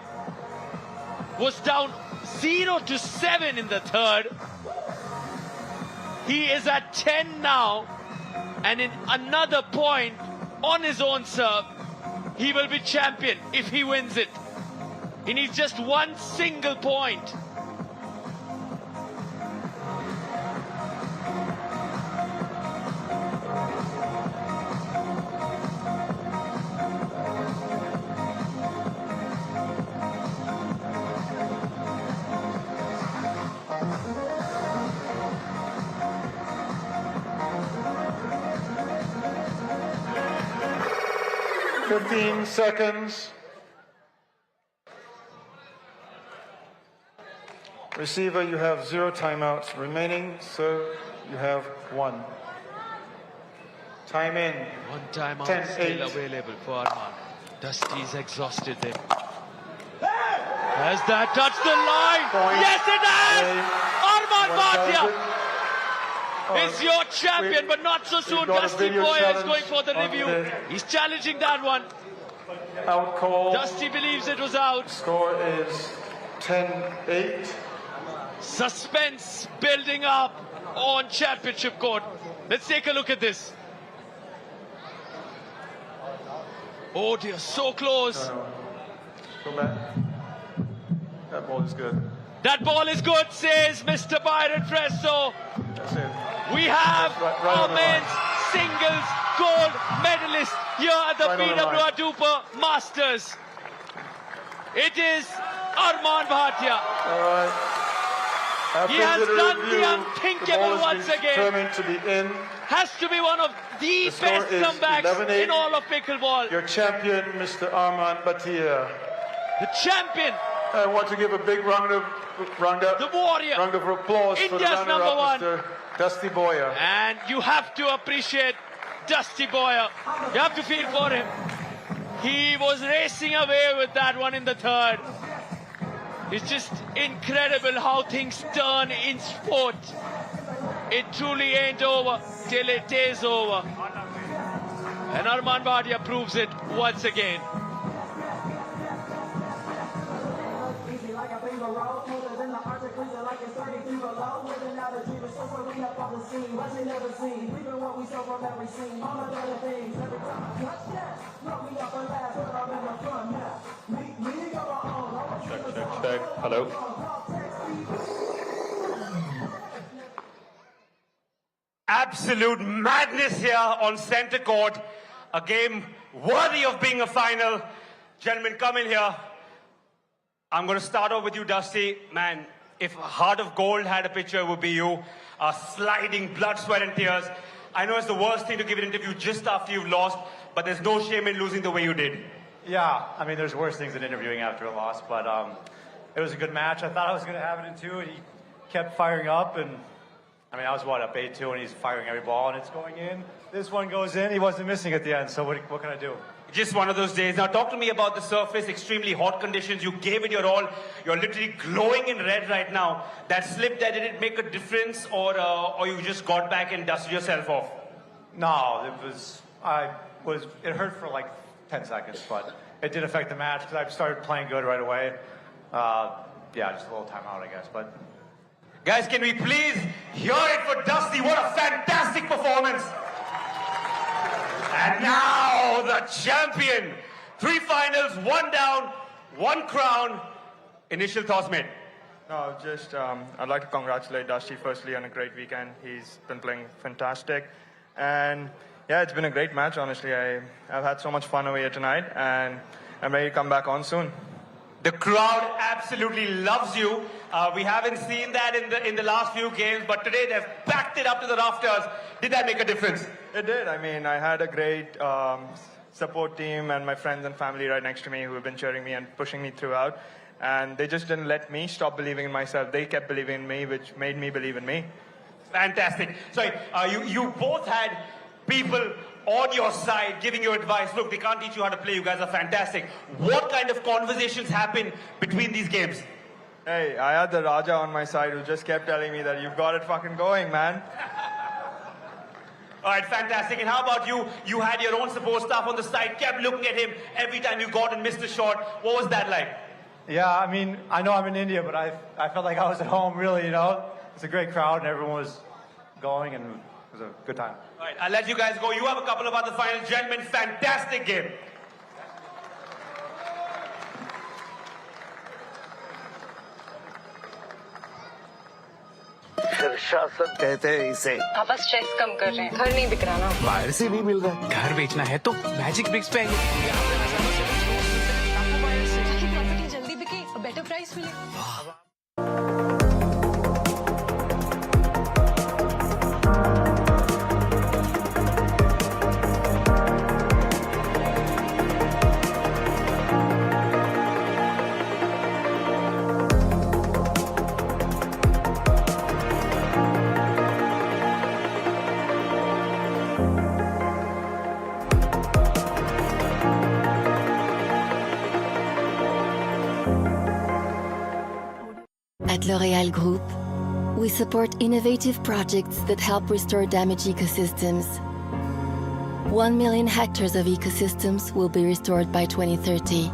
Speaker 1: was down 0-7 in the third. He is at 10 now, and in another point on his own serve, he will be champion if he wins it. He needs just 1 single point.
Speaker 5: $15 seconds. Receiver, you have 0 timeouts remaining, so you have 1. Time in.
Speaker 1: 1 timeout
Speaker 5: 10-8.
Speaker 1: still available for Arman. Dusty's exhausted them. Has that touched the line?
Speaker 5: Point.
Speaker 1: Yes, it has! Arman Bhatia is
Speaker 5: Oh,
Speaker 1: your champion, but not so soon.
Speaker 5: got a
Speaker 1: Dusty
Speaker 5: video
Speaker 1: Boyer is
Speaker 5: challenge
Speaker 1: going for the
Speaker 5: on
Speaker 1: review.
Speaker 5: the-
Speaker 1: He's challenging that one.
Speaker 5: Out call.
Speaker 1: Dusty believes it was out.
Speaker 5: Score is 10-8.
Speaker 1: Suspense building up on championship court. Let's take a look at this. Oh dear, so close.
Speaker 5: No. Go back. That ball is good.
Speaker 1: That ball is good, says Mr. Byron Fresso.
Speaker 5: That's it.
Speaker 1: We have
Speaker 5: Right
Speaker 1: our
Speaker 5: on the
Speaker 1: men's singles gold medalist here at the
Speaker 5: Right on the
Speaker 1: PWR DUPR Masters. It is Arman Bhatia.
Speaker 5: All right. After
Speaker 1: He has
Speaker 5: the
Speaker 1: done
Speaker 5: review,
Speaker 1: the unthinkable
Speaker 5: the ball has
Speaker 1: once
Speaker 5: been
Speaker 1: again.
Speaker 5: determined to be in.
Speaker 1: Has to be one of the
Speaker 5: The score
Speaker 1: best
Speaker 5: is
Speaker 1: comebacks
Speaker 5: 11-8.
Speaker 1: in all of pickleball.
Speaker 5: Your champion, Mr. Arman Bhatia.
Speaker 1: The champion,
Speaker 5: I want to give a big round of
Speaker 1: the warrior,
Speaker 5: applause for the
Speaker 1: India's number
Speaker 5: runner-up,
Speaker 1: one.
Speaker 5: Mr. Dusty Boyer.
Speaker 1: And you have to appreciate Dusty Boyer. You have to feel for him. He was racing away with that one in the third. It's just incredible how things turn in sport. It truly ain't over till it is over. And Arman Bhatia proves it once again.
Speaker 2: Check. Hello. Absolute madness here on center court. A game worthy of being a final. Gentlemen, come in here. I'm going to start off with you, Dusty. Man, if Heart of Gold had a picture, it would be you. Sliding blood, sweat and tears. I know it's the worst thing to give an interview just after you've lost, but there's no shame in losing the way you did.
Speaker 21: Yeah, I mean, there's worse things than interviewing after a loss, but it was a good match. I thought I was going to have it in two, and he kept firing up, and I mean, I was, up 8-2, and he's firing every ball, and it's going in. This one goes in. He wasn't missing at the end, so what can I do?
Speaker 2: Just one of those days. Now, talk to me about the surface, extremely hot conditions. You gave it your all. You're literally glowing in red right now. That slip there, did it make a difference, or you just got back and dusted yourself off?
Speaker 21: No, it hurt for like 10 seconds, but it did affect the match because I started playing good right away. Yeah, just a little timeout, I guess, but...
Speaker 2: Guys, can we please hear it for Dusty? What a fantastic performance. And now the champion. 3 finals, 1 down, 1 crown. Initial thoughts, mate?
Speaker 22: No, just I'd like to congratulate Dusty firstly on a great weekend. He's been playing fantastic. And yeah, it's been a great match, honestly. I've had so much fun over here tonight, and I'm ready to come back on soon.
Speaker 2: The crowd absolutely loves you. We haven't seen that in the last few games, but today they've backed it up to the rafters. Did that make a difference?
Speaker 22: It did. I mean, I had a great support team and my friends and family right next to me who have been cheering me and pushing me throughout. And they just didn't let me stop believing in myself. They kept believing in me, which made me believe in me.
Speaker 2: Fantastic. Sorry, you both had people on your side giving you advice. Look, they can't teach you how to play. You guys are fantastic. What kind of conversations happen between these games?
Speaker 22: Hey, I had the Raja on my side who just kept telling me that you've got it fucking going, man.
Speaker 2: All right, fantastic. And how about you? You had your own support staff on the side, kept looking at him every time you got and missed a shot. What was that like?
Speaker 21: Yeah, I mean, I know I'm in India, but I felt like I was at home, really, you know? It's a great crowd, and everyone was going, and it was a good time.
Speaker 2: All right, I'll let you guys go. You have a couple of other final. Gentlemen, fantastic game.
Speaker 3: शासन कहते हैं इसे।
Speaker 9: पापा stress कम कर रहे हैं, घर नहीं बिक रहा ना।
Speaker 3: बाहर से नहीं मिल रहा।
Speaker 10: घर बेचना है तो मैजिक ब्रिक्स पे आइए।
Speaker 9: ताकि प्रॉपर्टी जल्दी बिके और बेटर प्राइस मिले।
Speaker 7: At L'Oréal Group, we support innovative projects that help restore damaged ecosystems. 1 million hectares of ecosystems will be restored by 2030.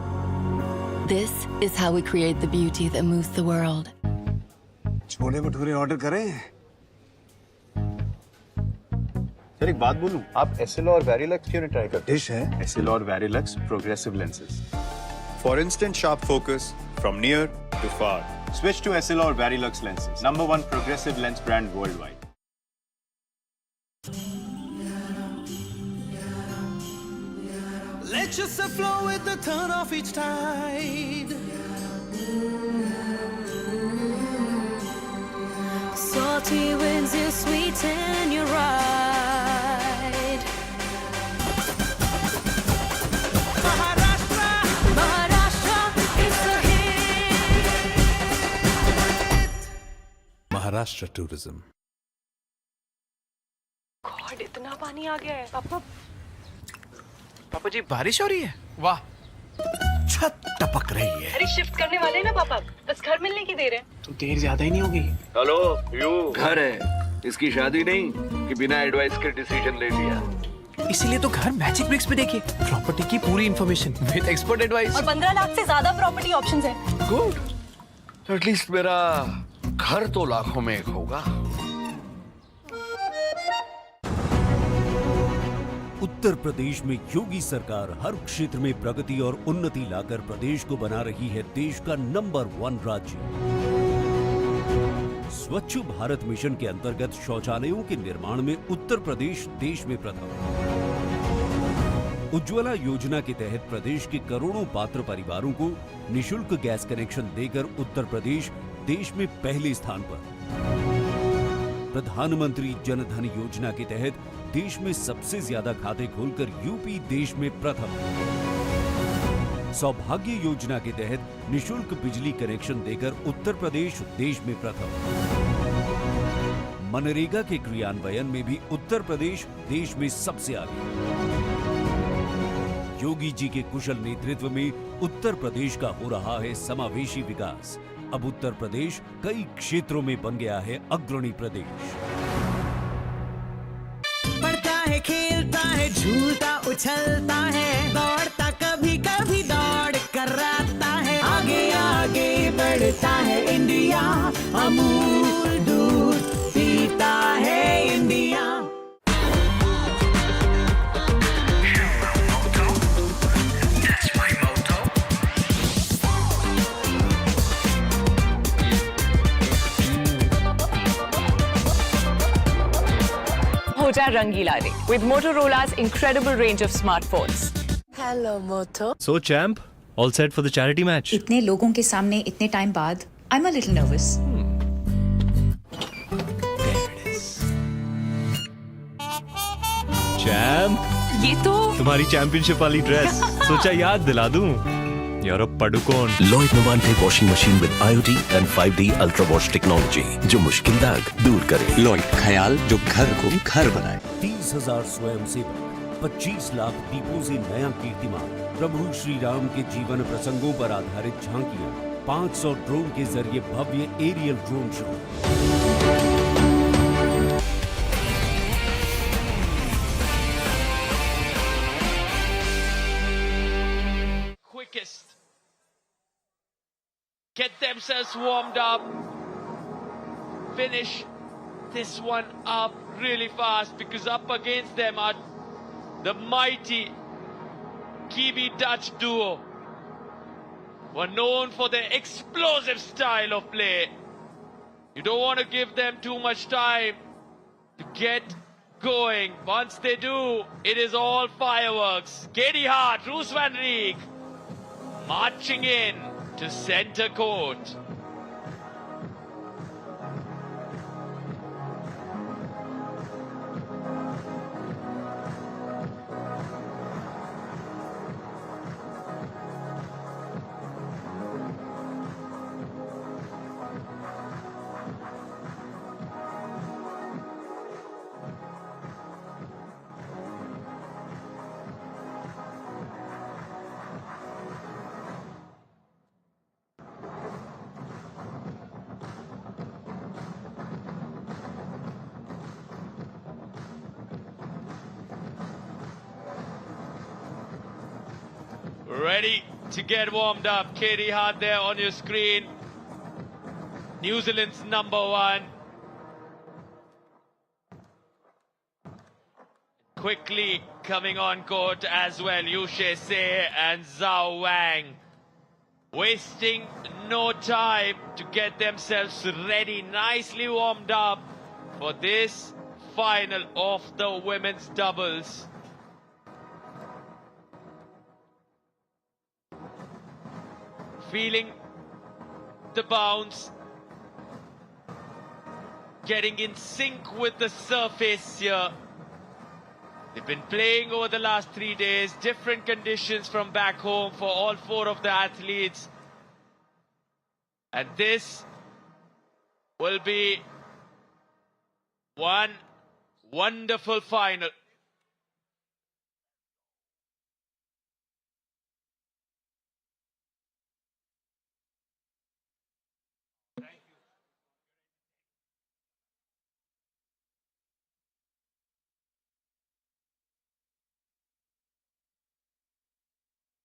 Speaker 7: This is how we create the beauty that moves the world.
Speaker 3: Chole bhature order करें?
Speaker 12: Sir एक बात बोलूं, आप SL और वेरिलक्स क्यों नहीं try करते? Dish है एसएल और Varilux progressive lenses. For instant sharp focus from near to far. Switch to SL or Varilux lenses. #1 progressive lens brand worldwide.
Speaker 24: Let yourself flow with the turn of each tide.
Speaker 25: Salty winds, you sweeten your ride.
Speaker 8: Maharashtra tourism.
Speaker 9: God, इतना पानी आ गया है।
Speaker 10: पापा जी बारिश हो रही है? वाह,
Speaker 8: छत टपक रही है।
Speaker 9: अरे शिफ्ट करने वाले हैं ना पापा, बस घर मिलने की देर है।
Speaker 10: तो देर ज्यादा ही नहीं होगी।
Speaker 3: हेलो, यू घर है, इसकी शादी नहीं कि बिना एडवाइस के डिसीजन ले लिया।
Speaker 10: इसीलिए तो घर मैजिक ब्रिक्स पे देखिए, प्रॉपर्टी की पूरी इंफॉर्मेशन विद एक्सपर्ट एडवाइस।
Speaker 9: और 15 लाख से ज्यादा प्रॉपर्टी ऑप्शंस है।
Speaker 10: गुड।
Speaker 3: एटलीस्ट मेरा घर तो लाखों में एक होगा।
Speaker 23: उत्तर प्रदेश में योगी सरकार हर क्षेत्र में प्रगति और उन्नति लाकर प्रदेश को बना रही है देश का नंबर 1 राज्य। स्वच्छ भारत मिशन के अंतर्गत शौचालयों के निर्माण में उत्तर प्रदेश देश में प्रथम। उज्ज्वला योजना के तहत प्रदेश के करोड़ों पात्र परिवारों को निशुल्क गैस कनेक्शन देकर उत्तर प्रदेश देश में पहले स्थान पर। प्रधानमंत्री जन धन योजना के तहत देश में सबसे ज्यादा खाते खोलकर यूपी देश में प्रथम। सौभाग्य योजना के तहत निशुल्क बिजली कनेक्शन देकर उत्तर प्रदेश देश में प्रथम। मनरेगा के क्रियान्वयन में भी उत्तर प्रदेश देश में सबसे आगे। योगी जी के कुशल नेतृत्व में उत्तर प्रदेश का हो रहा है समावेशी विकास। अब उत्तर प्रदेश कई क्षेत्रों में बन गया है अग्रणी प्रदेश।
Speaker 24: पढ़ता है, खेलता है, झूलता उछलता है, दौड़ता कभी कभी दौड़ कराता है, आगे आगे बढ़ता है इंडिया, अमूल दूध पीता है इंडिया।
Speaker 11: हो जा रंगीला रे with Motorola's incredible range of smartphones.
Speaker 25: Hello, Moto.
Speaker 13: So, champ, all set for the charity match?
Speaker 14: इतने लोगों के सामने इतने टाइम बाद I'm a little nervous.
Speaker 13: Champ,
Speaker 11: ये तो
Speaker 13: तुम्हारी चैंपियनशिप वाली ड्रेस सोचा याद दिला दूं। You're a padukon.
Speaker 8: Lloyd Novante washing machine with IoT and 5D Ultra Wash technology जो मुश्किल दाग दूर करे।
Speaker 15: Lloyd ख्याल जो घर को घर बनाए।
Speaker 23: 30,000 स्वयंसेवक, 25 लाख दीपों से नया कीर्तिमान, प्रभु श्री राम के जीवन प्रसंगों पर आधारित झांकियां, 500 ड्रोन के जरिए भव्य aerial drone show.
Speaker 1: Quickest. Get themselves warmed up. Finish this one up really fast because up against them are the mighty Kiwi Dutch duo, who are known for their explosive style of play. You don't want to give them too much time to get going. Once they do, it is all fireworks. Katie Hart, Roos van Rijk, marching in to center court. Ready to get warmed up. Katie Hart there on your screen. New Zealand's #1. Quickly coming on court as well, Yushe Se and Zhao Wang. Wasting no time to get themselves ready, nicely warmed up for this final of the women's doubles. Feeling the bounce, getting in sync with the surface here. They've been playing over the last 3 days, different conditions from back home for all 4 of the athletes. And this will be one wonderful final.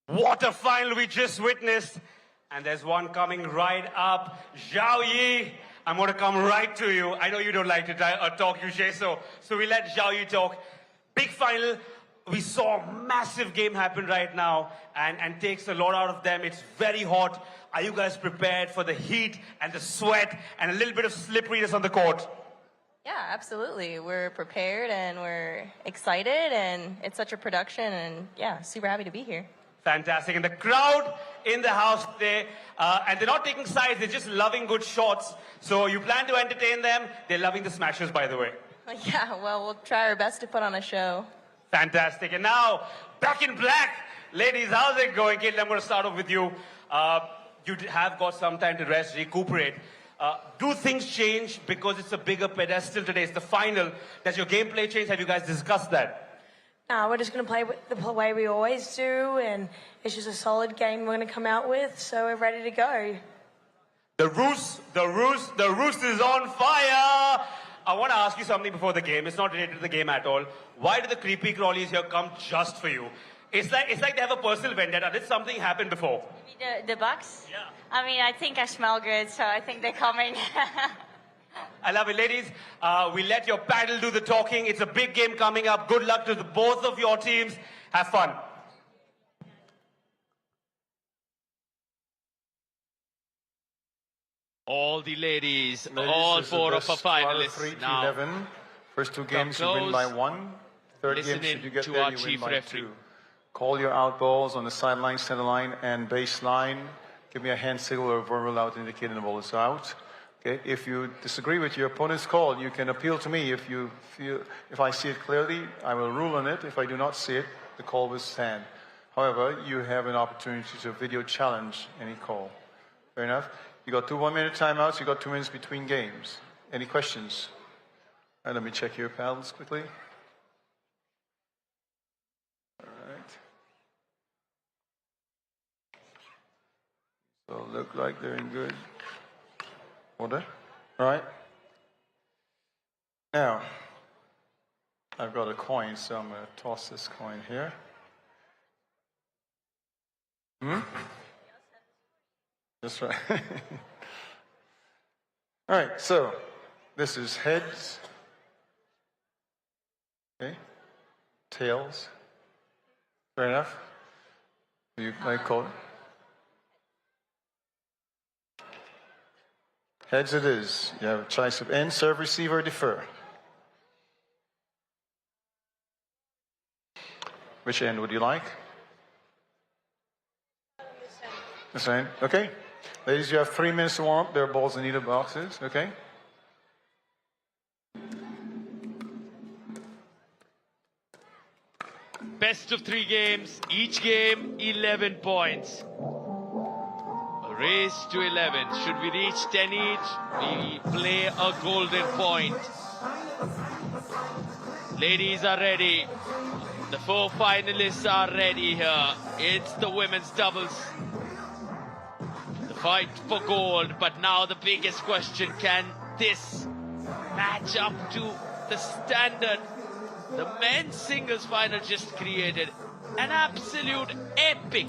Speaker 2: What a final we just witnessed. And there's one coming right up. Zhao Yi, I'm going to come right to you. I know you don't like to talk, Yushe, so we let Zhao Yi talk. Big final. We saw a massive game happen right now and takes a lot out of them. It's very hot. Are you guys prepared for the heat and the sweat and a little bit of slipperiness on the court?
Speaker 6: Yeah, absolutely. We're prepared and we're excited, and it's such a production, and yeah, super happy to be here.
Speaker 2: Fantastic. And the crowd in the house today, and they're not taking sides, they're just loving good shots. So you plan to entertain them. They're loving the smashers, by the way.
Speaker 6: Yeah, well, we'll try our best to put on a show.
Speaker 2: Fantastic. And now, back in black. Ladies, how's it going? Caitlin, I'm going to start off with you. You have got some time to rest, recuperate. Do things change because it's a bigger pedestal today? It's the final. Does your gameplay change? Have you guys discussed that?
Speaker 9: No, we're just going to play the way we always do, and it's just a solid game we're going to come out with, so we're ready to go.
Speaker 2: The roost is on fire! I want to ask you something before the game. It's not related to the game at all. Why do the creepy crawlies here come just for you? It's like they have a personal vendetta. Did something happen before?
Speaker 6: The Bucks?
Speaker 2: Yeah.
Speaker 6: I mean, I think I smell good, so I think they're coming.
Speaker 2: I love it, ladies. We let your paddle do the talking. It's a big game coming up. Good luck to both of your teams. Have fun.
Speaker 1: All the ladies all four of our finalists
Speaker 5: 3 to
Speaker 1: now.
Speaker 5: 11. First two games you win by 1. Third game, should you get there, you win by 2. Call your out balls on the sideline, center line, and baseline. Give me a hand signal or a verbal out indicating the ball is out. Okay. If you disagree with your opponent's call, you can appeal to me. If I see it clearly, I will rule on it. If I do not see it, the call will stand. However, you have an opportunity to video challenge any call. Fair enough? You got 2 1-minute timeouts. You got 2 minutes between games. Any questions? All right, let me check your paddles quickly. All right. So look like they're in good order. All right. Now, I've got a coin, so I'm going to toss this coin here. That's right. All right, so this is heads. Okay. Tails. Fair enough. You might call it. Heads it is. You have a choice of end, serve, receive, or defer. Which end would you like? This end. Okay. Ladies, you have 3 minutes to warm up. There are balls in either boxes. Okay.
Speaker 1: Best of 3 games. Each game, 11 points. A race to 11. Should we reach 10 each, we play a golden point. Ladies are ready. The 4 finalists are ready here. It's the women's doubles. The fight for gold. But now the biggest question, can this match up to the standard the men's singles final just created? An absolute epic.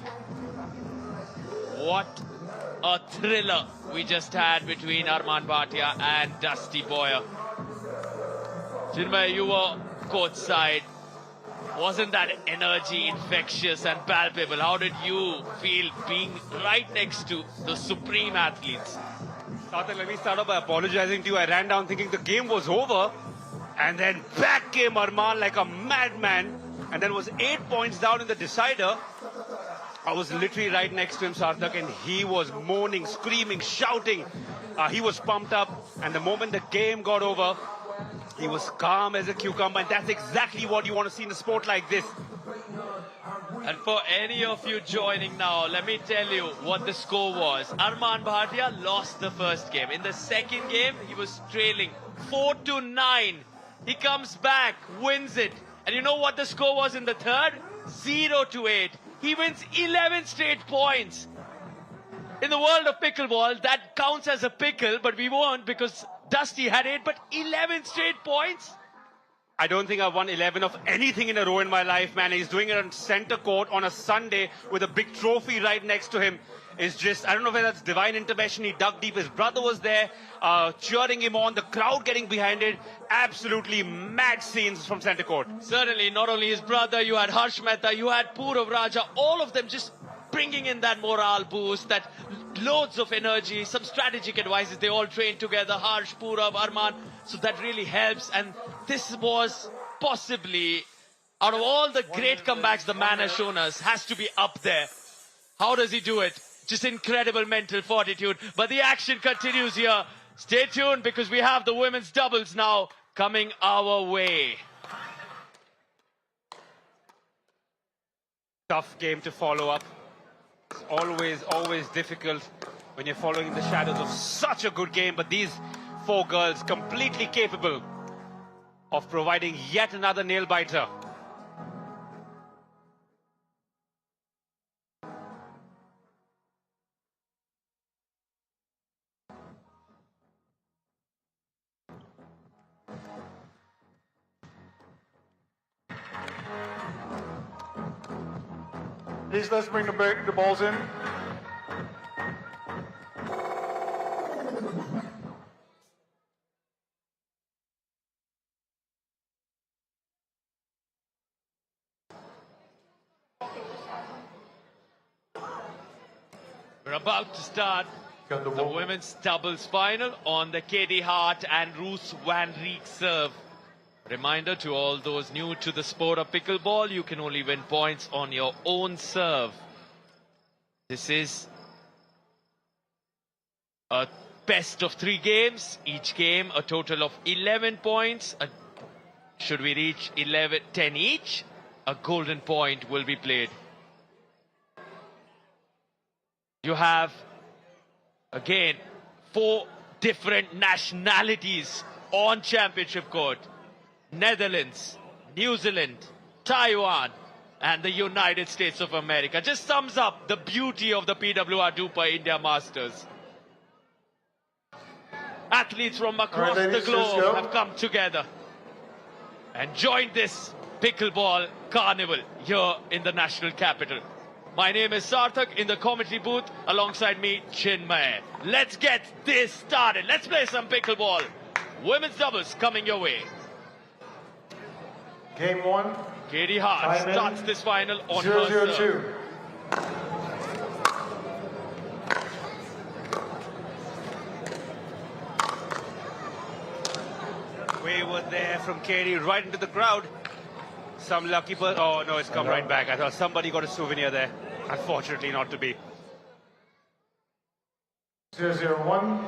Speaker 1: What a thriller we just had between Arman Bhatia and Dusty Boyer. Chinmay, you were courtside. Wasn't that energy infectious and palpable? How did you feel being right next to the supreme athletes?
Speaker 4: Sarthak, let me start off by apologizing to you. I ran down thinking the game was over, and then back came Arman like a madman, and then was 8 points down in the decider. I was literally right next to him, Sarthak, and he was moaning, screaming, shouting. He was pumped up, and the moment the game got over, he was calm as a cucumber, and that's exactly what you want to see in a sport like this.
Speaker 1: And for any of you joining now, let me tell you what the score was. Arman Bhatia lost the first game. In the second game, he was trailing 4-9. He comes back, wins it. And you know what the score was in the third? 0-8. He wins 11 straight points. In the world of pickleball, that counts as a pickle, but we won't because Dusty had 8, but 11 straight points?
Speaker 4: I don't think I've won 11 of anything in a row in my life, man. He's doing it on center court on a Sunday with a big trophy right next to him. is just, I don't know whether that's divine intervention. He dug deep. His brother was there, cheering him on. The crowd getting behind it. Absolutely mad scenes from center court.
Speaker 1: Certainly, not only his brother, you had Harsh Mehta, you had Purav Raja, all of them just bringing in that morale boost, that loads of energy, some strategic advices. They all trained together, Harsh, Purav, Arman. So that really helps. And this was possibly, out of all the great comebacks the man has shown us, has to be up there. How does he do it? Just incredible mental fortitude. But the action continues here. Stay tuned because we have the women's doubles now coming our way.
Speaker 4: Tough game to follow up. It's always difficult when you're following the shadows of such a good game. But these four girls completely capable of providing yet another nail-biter.
Speaker 5: Please, let's bring the balls in.
Speaker 1: We're about to start the women's doubles final on the Katie Hart and Roos Van Riek serve. Reminder to all those new to the sport of pickleball, you can only win points on your own serve. This is a best of 3 games. Each game a total of 11 points. Should we reach 10 each, a golden point will be played. You have, again, 4 different nationalities on championship court. Netherlands, New Zealand, Taiwan, and the United States of America. Just sums up the beauty of the PWR DUPR India Masters. Athletes from across the globe have come together and joined this pickleball carnival here in the national capital. My name is Sarthak in the commentary booth, alongside me, Chinmay. Let's get this started. Let's play some pickleball. Women's doubles coming your way.
Speaker 5: Game 1.
Speaker 1: Katie Hart starts this final on her
Speaker 5: 0-0-2.
Speaker 1: serve.
Speaker 4: Wayward there from Katie, right into the crowd. Some lucky person. Oh no, it's come right back. I thought somebody got a souvenir there. Unfortunately, not to be.
Speaker 5: 0-0-1.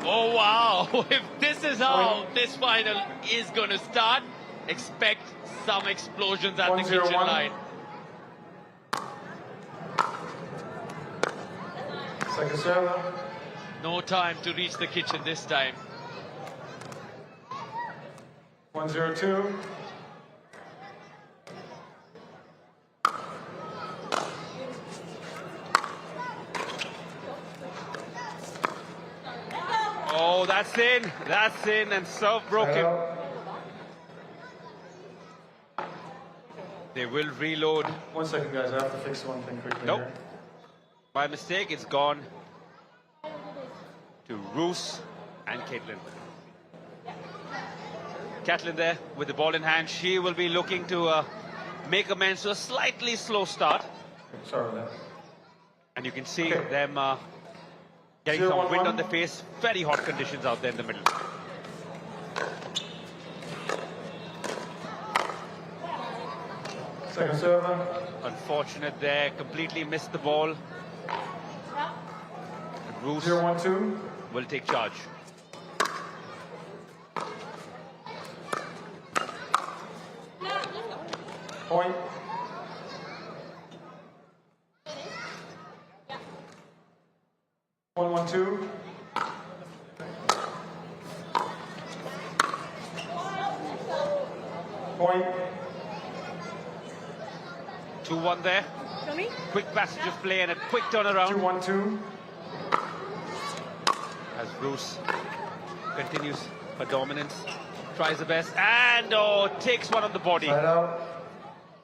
Speaker 1: Oh wow, if this is how this final is going to start, expect some explosions at the kitchen line.
Speaker 5: Second serve.
Speaker 1: No time to reach the kitchen this time.
Speaker 5: 1-0-2.
Speaker 4: Oh, that's in, and serve broken. They will reload.
Speaker 5: 1 second, guys, I have to fix one thing quickly.
Speaker 4: Nope.
Speaker 5: Here.
Speaker 4: By mistake, it's gone to Roos and Caitlin. Caitlin there with the ball in hand. She will be looking to make amends to a slightly slow start.
Speaker 5: Sorry about that.
Speaker 4: And you can see them getting some wind on the face. Very hot conditions out there in the middle.
Speaker 5: Second serve.
Speaker 4: Unfortunate there, completely missed the ball. Roos
Speaker 5: 0-1-2.
Speaker 4: will take charge.
Speaker 5: Point. One, 1-2. Point.
Speaker 4: 2-1 there. Quick passage of play and a quick turnaround.
Speaker 22: 2-1-2.
Speaker 4: As Bruce continues her dominance, tries the best, and oh, takes one on the body.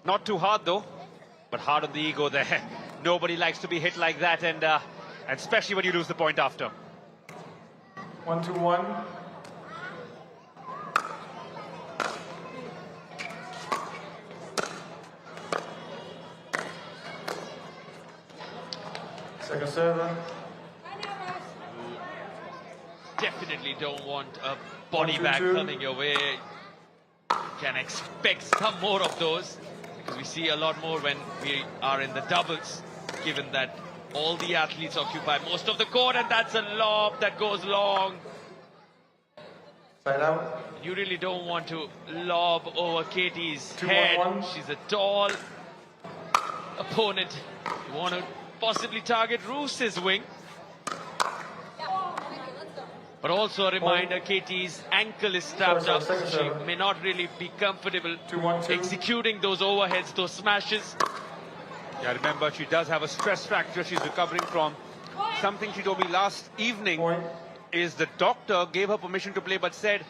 Speaker 4: Not too hard though, but hard on the ego there. Nobody likes to be hit like that, and especially when you lose the point after.
Speaker 22: 1-2-1. Second server.
Speaker 1: Definitely don't want a body bag coming your way. Can expect some more of those, because we see a lot more when we are in the doubles, given that all the athletes occupy most of the court, and that's a lob that goes long.
Speaker 22: Side out.
Speaker 1: You really don't want to lob over Katie's
Speaker 22: 2-1-1.
Speaker 1: head. She's a tall opponent. You want to possibly target Roos's wing. But also a reminder, Katie's ankle is strapped up. She may not really be comfortable executing those overheads, those smashes.
Speaker 4: Yeah, remember, she does have a stress fracture she's recovering from. Something she told me last evening is the doctor gave her permission to play, but said,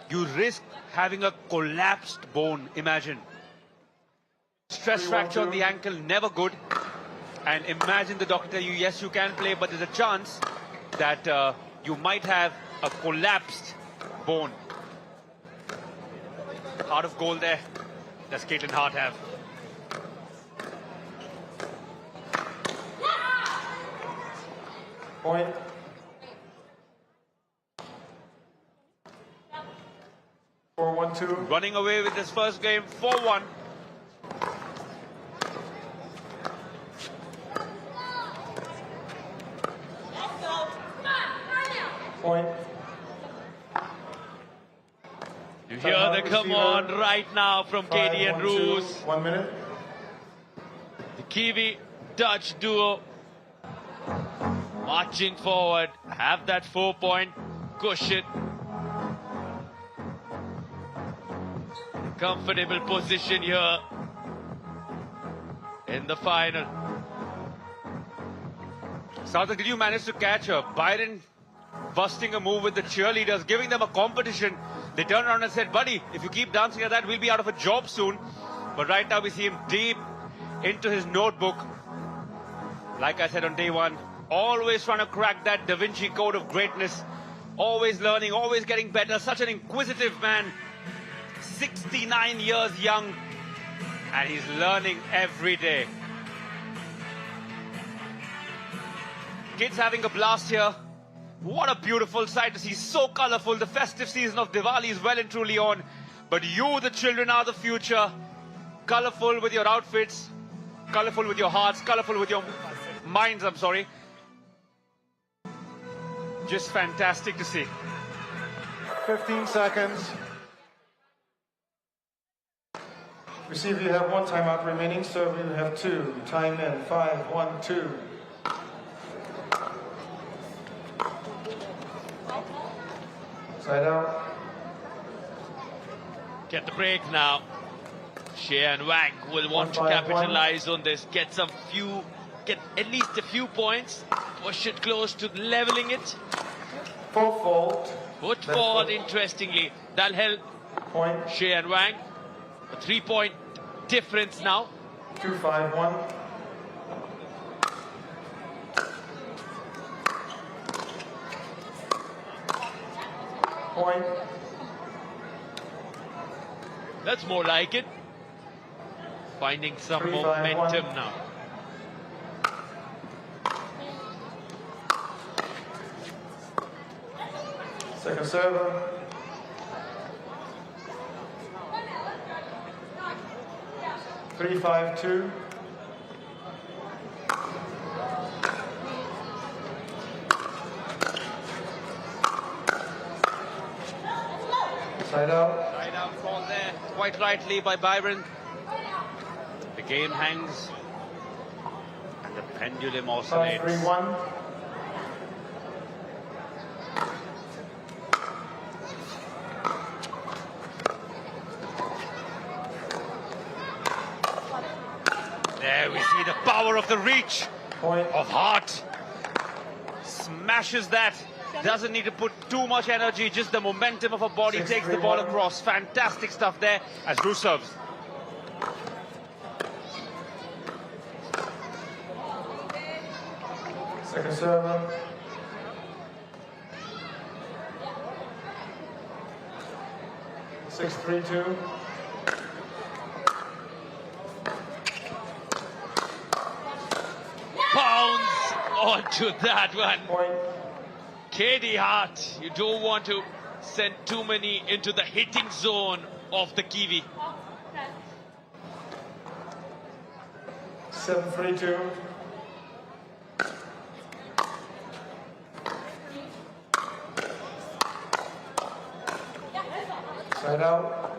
Speaker 4: you risk having a collapsed bone, imagine. Stress fracture on the ankle, never good. And imagine the doctor tell you, yes, you can play, but there's a chance that you might have a collapsed bone. Heart of gold there. Does Caitlin Hart have?
Speaker 22: Point.
Speaker 4: Running away with this first game, 4-1.
Speaker 22: Point.
Speaker 1: You hear the come on right now from Katie and Roos.
Speaker 22: 1 minute.
Speaker 1: The Kiwi Dutch duo marching forward, have that 4-point cushion. Comfortable position here in the final.
Speaker 4: Sarthak, did you manage to catch her? Byron busting a move with the cheerleaders, giving them a competition. They turned around and said, buddy, if you keep dancing like that, we'll be out of a job soon. But right now we see him deep into his notebook. Like I said on day one, always trying to crack that Da Vinci code of greatness. Always learning, always getting better. Such an inquisitive man. 69 years young. And he's learning every day. Kids having a blast here. What a beautiful sight to see, so colorful. The festive season of Diwali is well and truly on. But you, the children, are the future. Colorful with your outfits, colorful with your hearts, colorful with your minds, I'm sorry. Just fantastic to see.
Speaker 22: 15 seconds. Receive, you have 1 timeout remaining. Serve, you have 2. Time in. 5, 1, 2. Side out.
Speaker 1: Get the break now. Shea and Wang will want to capitalize on this. Get at least a few points. Push it close to leveling it.
Speaker 22: Full fault.
Speaker 1: Foot forward, interestingly. That'll help
Speaker 22: Point.
Speaker 1: Shea and Wang. A 3-point difference now.
Speaker 22: 2-5-1. Point.
Speaker 1: That's more like it. Finding some
Speaker 22: 3-5-1.
Speaker 1: momentum now.
Speaker 22: Second server. Three, 5, 2. Side out.
Speaker 4: Side out call there, quite rightly by Byron. The game hangs and the pendulum oscillates.
Speaker 22: 5-3-1.
Speaker 4: There we see the power of the reach of Hart. Smashes that. Doesn't need to put too much energy, just the momentum of her body takes the ball across. Fantastic stuff there as Ru serves.
Speaker 22: Second serve. Six, 3-2.
Speaker 1: Pounds onto that one. Katie Hart, you don't want to send too many into the hitting zone of the Kiwi.
Speaker 22: 7-3-2. Side out.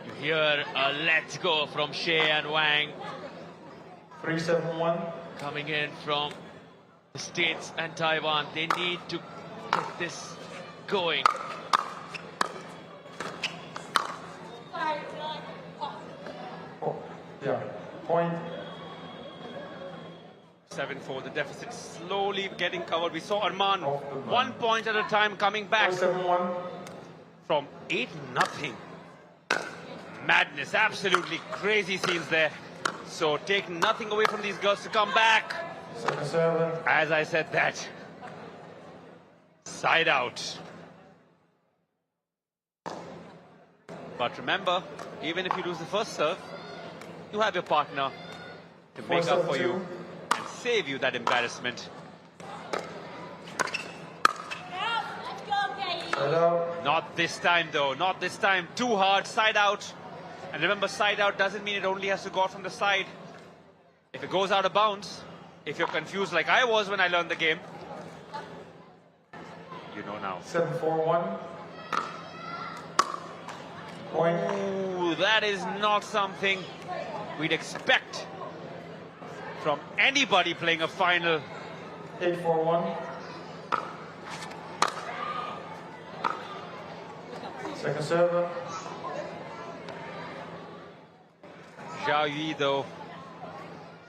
Speaker 1: You hear a let's go from Shea and Wang.
Speaker 22: 3-7-1.
Speaker 1: Coming in from the States and Taiwan. They need to get this going.
Speaker 22: Yeah. Point.
Speaker 4: 7-4, the deficit slowly getting covered. We saw Arman 1 point at a time coming back
Speaker 22: 7-1.
Speaker 4: from 8-0. Madness, absolutely crazy scenes there. So take nothing away from these girls to come back.
Speaker 22: 7-7.
Speaker 4: As I said that. Side out. But remember, even if you lose the first serve, you have your partner to make up for you and save you that embarrassment.
Speaker 22: Side out.
Speaker 4: Not this time though, not this time. Too hard, side out. And remember, side out doesn't mean it only has to go out from the side. If it goes out of bounds, if you're confused like I was when I learned the game, you know now.
Speaker 22: 7-4-1. Point.
Speaker 4: Ooh, that is not something we'd expect from anybody playing a final.
Speaker 22: 8-4-1. Second serve.
Speaker 4: Zhao Yi, though,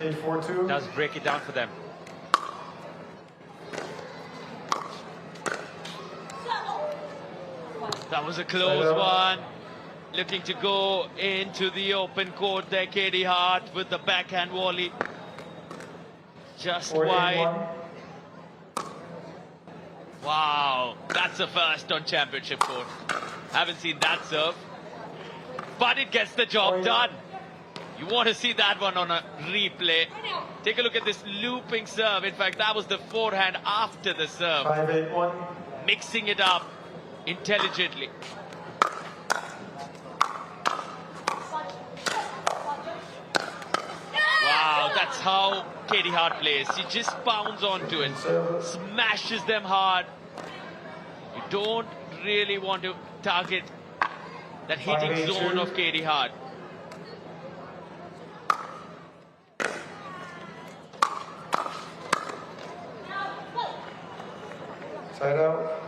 Speaker 22: 8-4-2.
Speaker 4: does break it down for them.
Speaker 1: That was a close one. Looking to go into the open court there, Katie Hart with the backhand volley. Just wide. Wow, that's a first on championship court. Haven't seen that serve. But it gets the job done. You want to see that one on a replay. Take a look at this looping serve. In fact, that was the forehand after the serve.
Speaker 22: 5-8-1.
Speaker 1: Mixing it up intelligently. Wow, that's how Katie Hart plays. She just pounds onto it, smashes them hard. You don't really want to target that hitting zone of Katie Hart.
Speaker 22: Side out.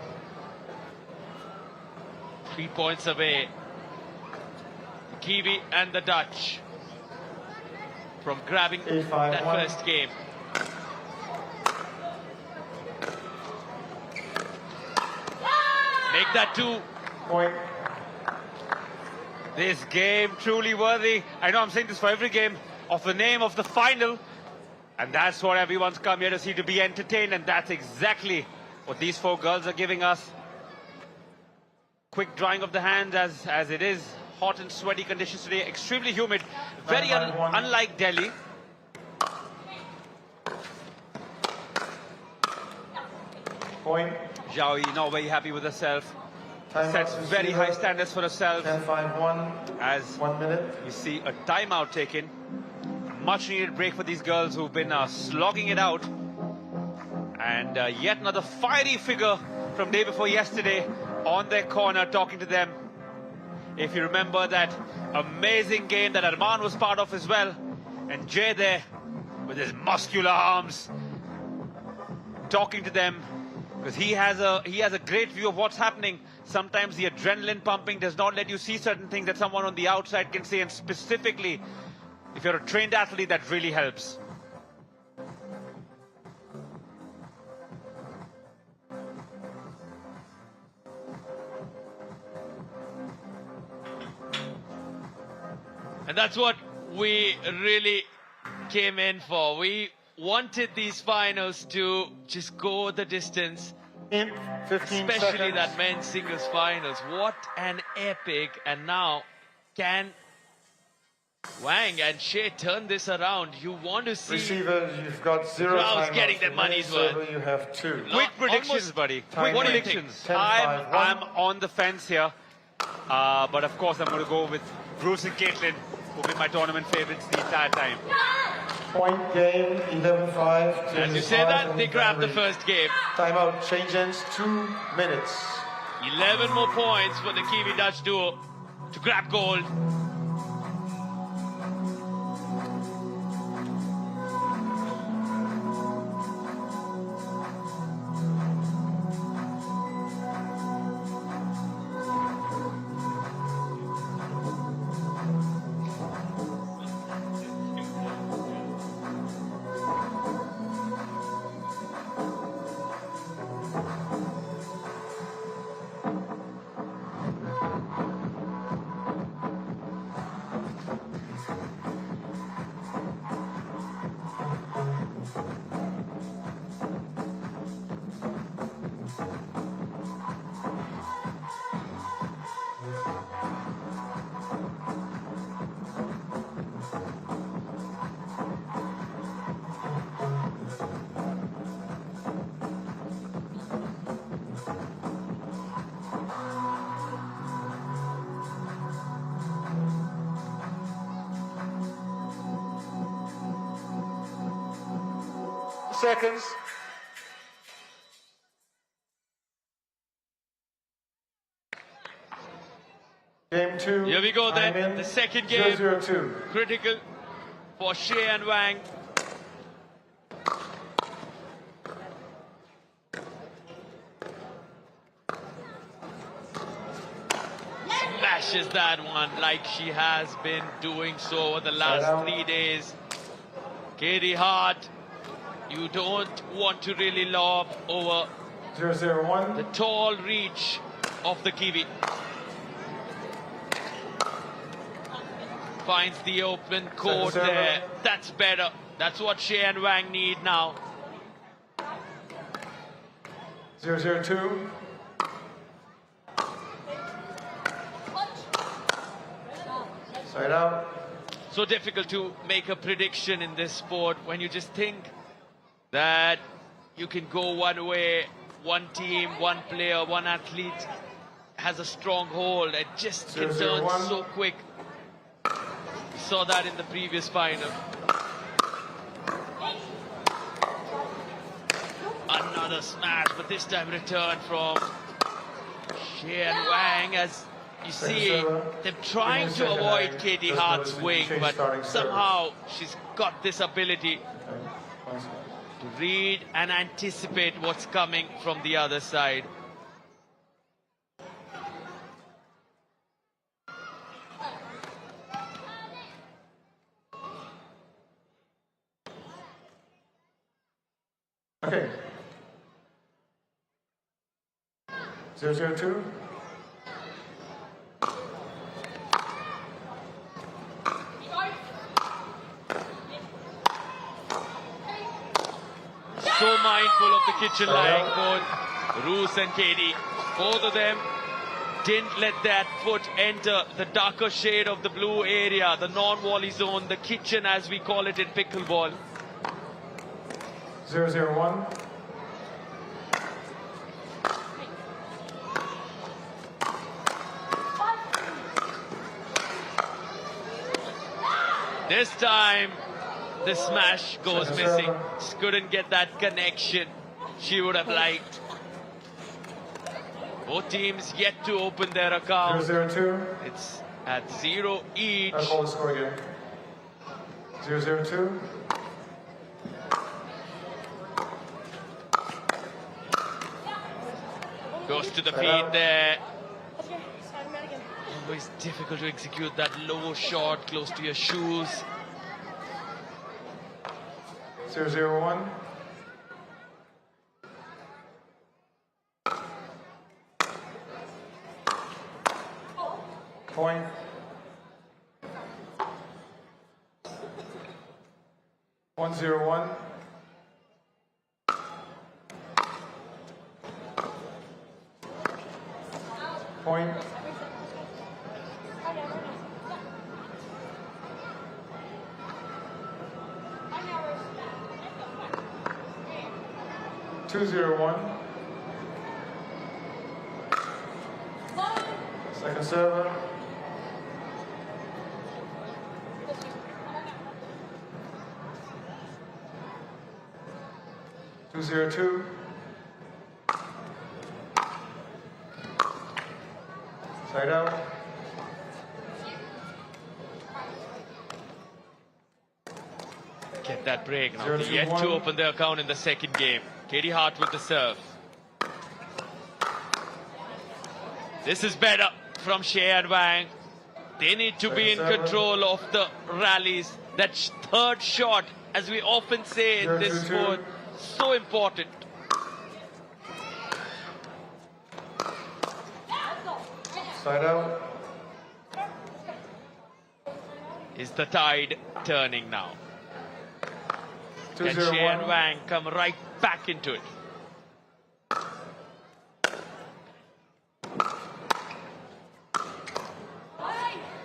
Speaker 1: 3 points away. Kiwi and the Dutch from grabbing that first game. Make that 2.
Speaker 22: Point.
Speaker 4: This game truly worthy, I know I'm saying this for every game, of the name of the final. And that's what everyone's come here to see, to be entertained. And that's exactly what these 4 girls are giving us. Quick drying of the hands as it is. Hot and sweaty conditions today, extremely humid. Very unlike Delhi.
Speaker 22: Point.
Speaker 4: Zhao Yi not very happy with herself. Sets very high standards for herself.
Speaker 22: 10-5-1.
Speaker 4: As
Speaker 22: 1 minute.
Speaker 4: you see a timeout taken. Much needed break for these girls who've been slogging it out. And yet another fiery figure from day before yesterday on their corner talking to them. If you remember that amazing game that Arman was part of as well. And Jay there with his muscular arms talking to them because he has a great view of what's happening. Sometimes the adrenaline pumping does not let you see certain things that someone on the outside can see, and specifically if you're a trained athlete, that really helps.
Speaker 1: And that's what we really came in for. We wanted these finals to just go the distance.
Speaker 5: 15
Speaker 1: especially
Speaker 5: seconds.
Speaker 1: that men's singles finals. What an epic. And now can Wang and Shea turn this around? You want to see
Speaker 5: Receivers, you've got 0
Speaker 1: crowds
Speaker 5: timeouts.
Speaker 1: getting their
Speaker 5: For
Speaker 1: money's
Speaker 5: server,
Speaker 1: worth.
Speaker 5: You have 2.
Speaker 4: Quick predictions,
Speaker 1: almost
Speaker 4: buddy.
Speaker 5: time
Speaker 4: Quick
Speaker 5: limit.
Speaker 4: predictions.
Speaker 5: 10, 5, 1.
Speaker 4: I'm on the fence here. But of course, I'm going to go with Bruce and Caitlin, who've been my tournament favorites the entire time.
Speaker 5: Point game, 11-5.
Speaker 1: As you say that, they grabbed the first game.
Speaker 5: Timeout changes, 2 minutes.
Speaker 1: 11 more points for the Kiwi Dutch duo to grab gold.
Speaker 5: Seconds. Game 2.
Speaker 1: Here we go then,
Speaker 5: I'm in.
Speaker 1: the second game.
Speaker 5: 0-0-2.
Speaker 1: Critical for Shea and Wang. Smashes that one like she has been doing so over the last 3 days. Katie Hart, you don't want to really lob over
Speaker 5: 0-0-1.
Speaker 1: the tall reach of the Kiwi. Finds the open court there. That's better. That's what Shea and Wang need now.
Speaker 5: 0-0-2. Side out.
Speaker 1: So difficult to make a prediction in this sport when you just think that you can go one way, one team, one player, one athlete has a strong hold. It just can turn
Speaker 5: 0-0-1.
Speaker 1: so quick. We saw that in the previous final. Another smash, but this time return from Shea and Wang, as you see them trying to avoid Katie Hart's wing, but somehow she's got this ability to read and anticipate what's coming from the other side.
Speaker 5: Okay. 0-0-2.
Speaker 1: So mindful of the kitchen line, both Roos and Katie. Both of them didn't let that foot enter the darker shade of the blue area, the non-volley zone, the kitchen as we call it in pickleball.
Speaker 5: 0-0-1.
Speaker 1: This time, the smash goes missing. Just couldn't get that connection she would have liked. Both teams yet to open their account.
Speaker 5: 0-0-2.
Speaker 1: It's at 0 each.
Speaker 5: I'll call the score again. 0-0-2.
Speaker 1: Close to the feet there. Always difficult to execute that low shot close to your shoes.
Speaker 5: 0-0-1. Point. One, 0-1. Point. Two, 0-1. Second server. Two, 0-2. Side out.
Speaker 1: Get that break now. They yet to open their account in the second game. Katie Hart with the serve. This is better from Shea and Wang. They need to be in control of the rallies. That third shot, as we often say in this sport, so important.
Speaker 5: Side out.
Speaker 1: Is the tide turning now? Can
Speaker 5: 2-0-1.
Speaker 1: Shea and Wang come right back into it?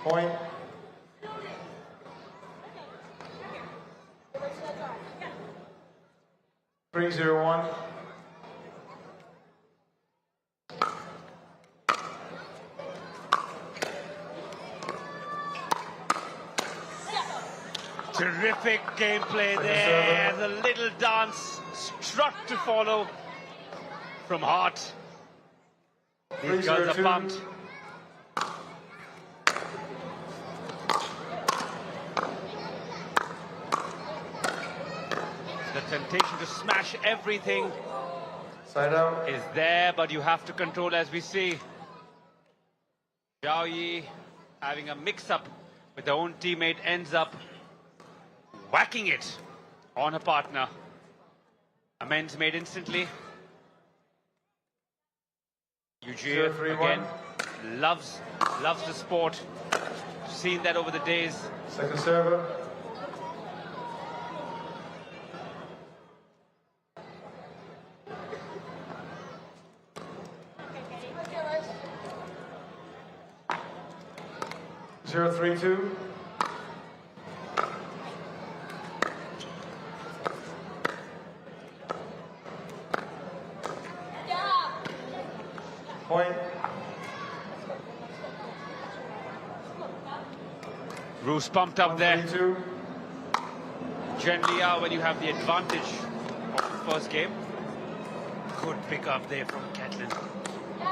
Speaker 5: Point. Three, 0-1.
Speaker 4: Terrific gameplay there. The little dance strut to follow from Hart. These girls are pumped. The temptation to smash everything
Speaker 5: Side out.
Speaker 4: is there, but you have to control, as we see. Zhao Yi having a mix-up with their own teammate, ends up whacking it on her partner. Amends made instantly. Eugene again loves the sport. Seen that over the days.
Speaker 5: Second server. Zero, 3-2. Point.
Speaker 4: Bruce pumped up there.
Speaker 5: 3-2.
Speaker 4: Generally, when you have the advantage of the first game. Good pick up there from Catlin.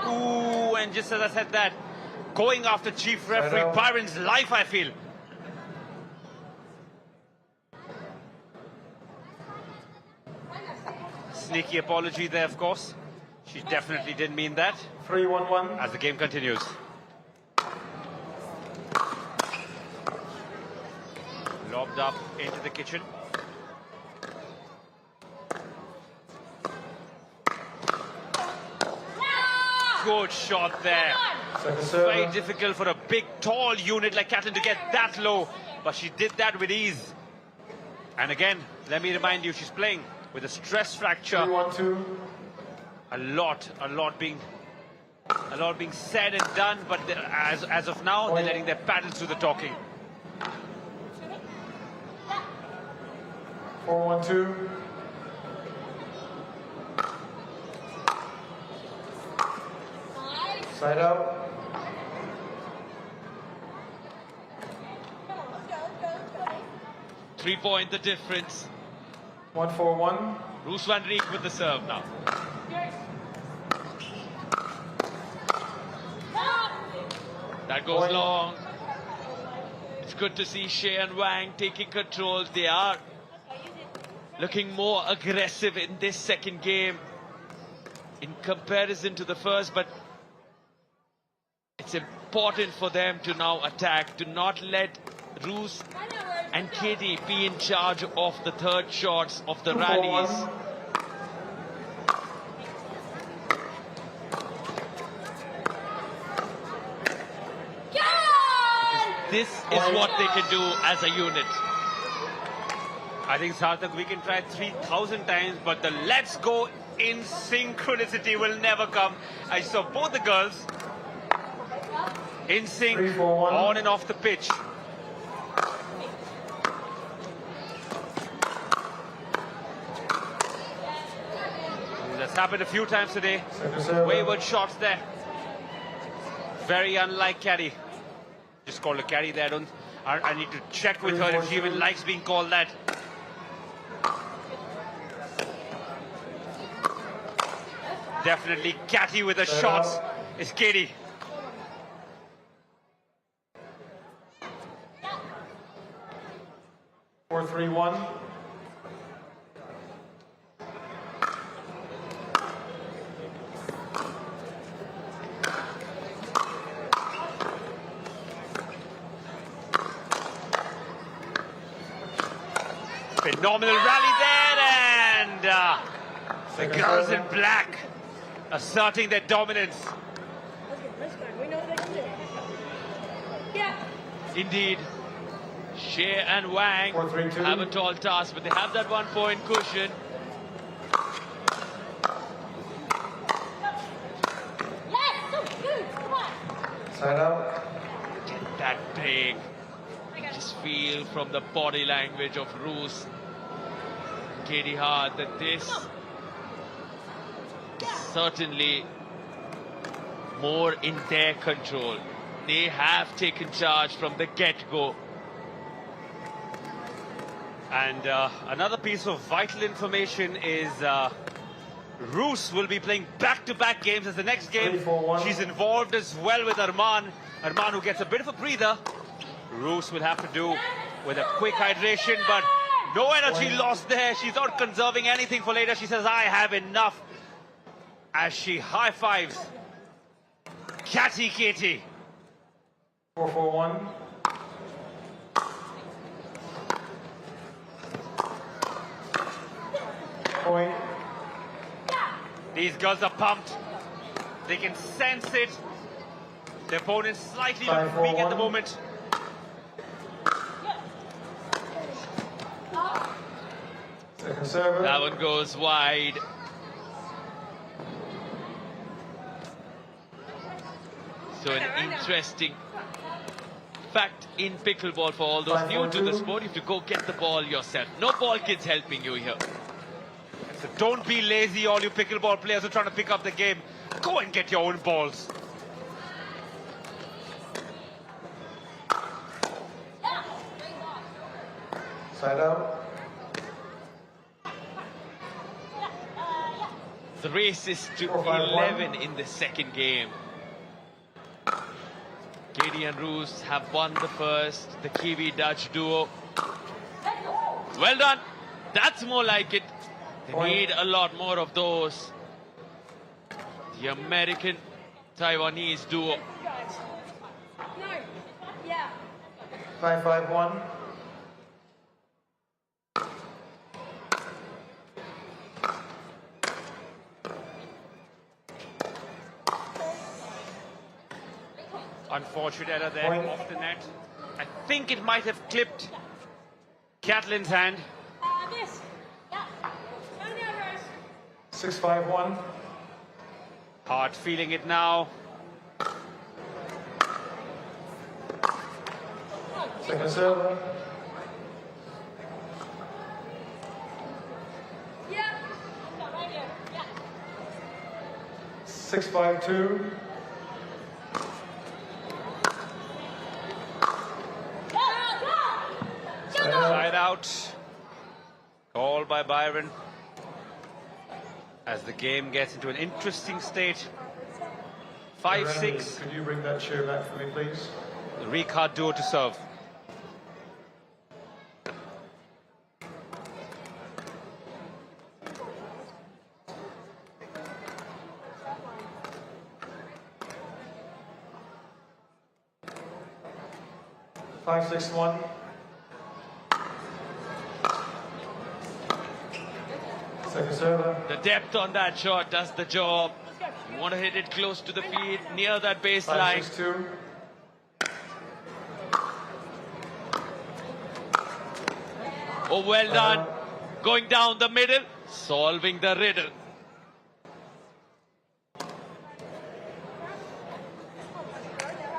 Speaker 4: Ooh, and just as I said that, going after Chief Referee Byron's life, I feel. Sneaky apology there, of course. She definitely didn't mean that.
Speaker 5: 3-1-1.
Speaker 4: As the game continues. Lobbed up into the kitchen. Good shot there. Very difficult for a big, tall unit like Catlin to get that low, but she did that with ease. And again, let me remind you, she's playing with a stress fracture.
Speaker 5: 3-1-2.
Speaker 4: A lot being said and done, but as of now, they're letting their paddles do the talking.
Speaker 5: 4-1-2. Side out.
Speaker 1: Three-point the difference.
Speaker 5: 1-4-1.
Speaker 1: Roos van Riek with the serve now. That goes long. It's good to see Shea and Wang taking control. They are looking more aggressive in this second game. in comparison to the first, but it's important for them to now attack, to not let Roos and Katie be in charge of the third shots of the rallies. This is what they can do as a unit.
Speaker 4: I think, Sarthak, we can try 3,000 times, but the let's go in synchronicity will never come. I saw both the girls in sync, on and off the pitch. That's happened a few times today. Wayward shots there. Very unlike Caddy. Just called a Caddy there. I need to check with her if she even likes being called that. Definitely catty with the shots is Katie.
Speaker 5: Four, 3-1.
Speaker 4: Phenomenal rally there, and the girls in black asserting their dominance.
Speaker 1: Indeed, Shea and Wang have a tall task, but they have that 1 point cushion.
Speaker 5: Side out.
Speaker 1: Get that break. Just feel from the body language of Roos, Katie Hart, that this is certainly more in their control. They have taken charge from the get-go.
Speaker 4: And another piece of vital information is Roos will be playing back-to-back games as the next game. She's involved as well with Arman. Arman, who gets a bit of a breather. Roos will have to do with a quick hydration, but no energy lost there. She's not conserving anything for later. She says, I have enough, as she high-fives Catty Katie.
Speaker 5: 4-4-1. Point.
Speaker 4: These girls are pumped. They can sense it. The opponent's slightly weak at the moment.
Speaker 1: That one goes wide. So an interesting fact in pickleball for all those new to the sport, you have to go get the ball yourself. No ball kids helping you here.
Speaker 4: So don't be lazy, all you pickleball players who are trying to pick up the game. Go and get your own balls.
Speaker 5: Side out.
Speaker 1: The race is to 11 in the second game. Katie and Roos have won the first, the Kiwi-Dutch duo. Well done. That's more like it. They need a lot more of those. The American-Taiwanese duo.
Speaker 5: 5-5-1.
Speaker 4: Unfortunate error there off the net. I think it might have clipped Catherine's hand.
Speaker 5: 6-5-1.
Speaker 4: Hart feeling it now.
Speaker 5: Second serve.
Speaker 9: Yeah.
Speaker 5: 6-5-2.
Speaker 4: Side out. Call by Byron. As the game gets into an interesting state. 5-6.
Speaker 5: Could you bring that chair back for me, please?
Speaker 4: The Ricard duo to serve.
Speaker 22: 5-6-1. Second server.
Speaker 1: The depth on that shot does the job. You want to hit it close to the feet, near that baseline.
Speaker 22: 5-6-2.
Speaker 1: Oh, well done. Going down the middle, solving the riddle.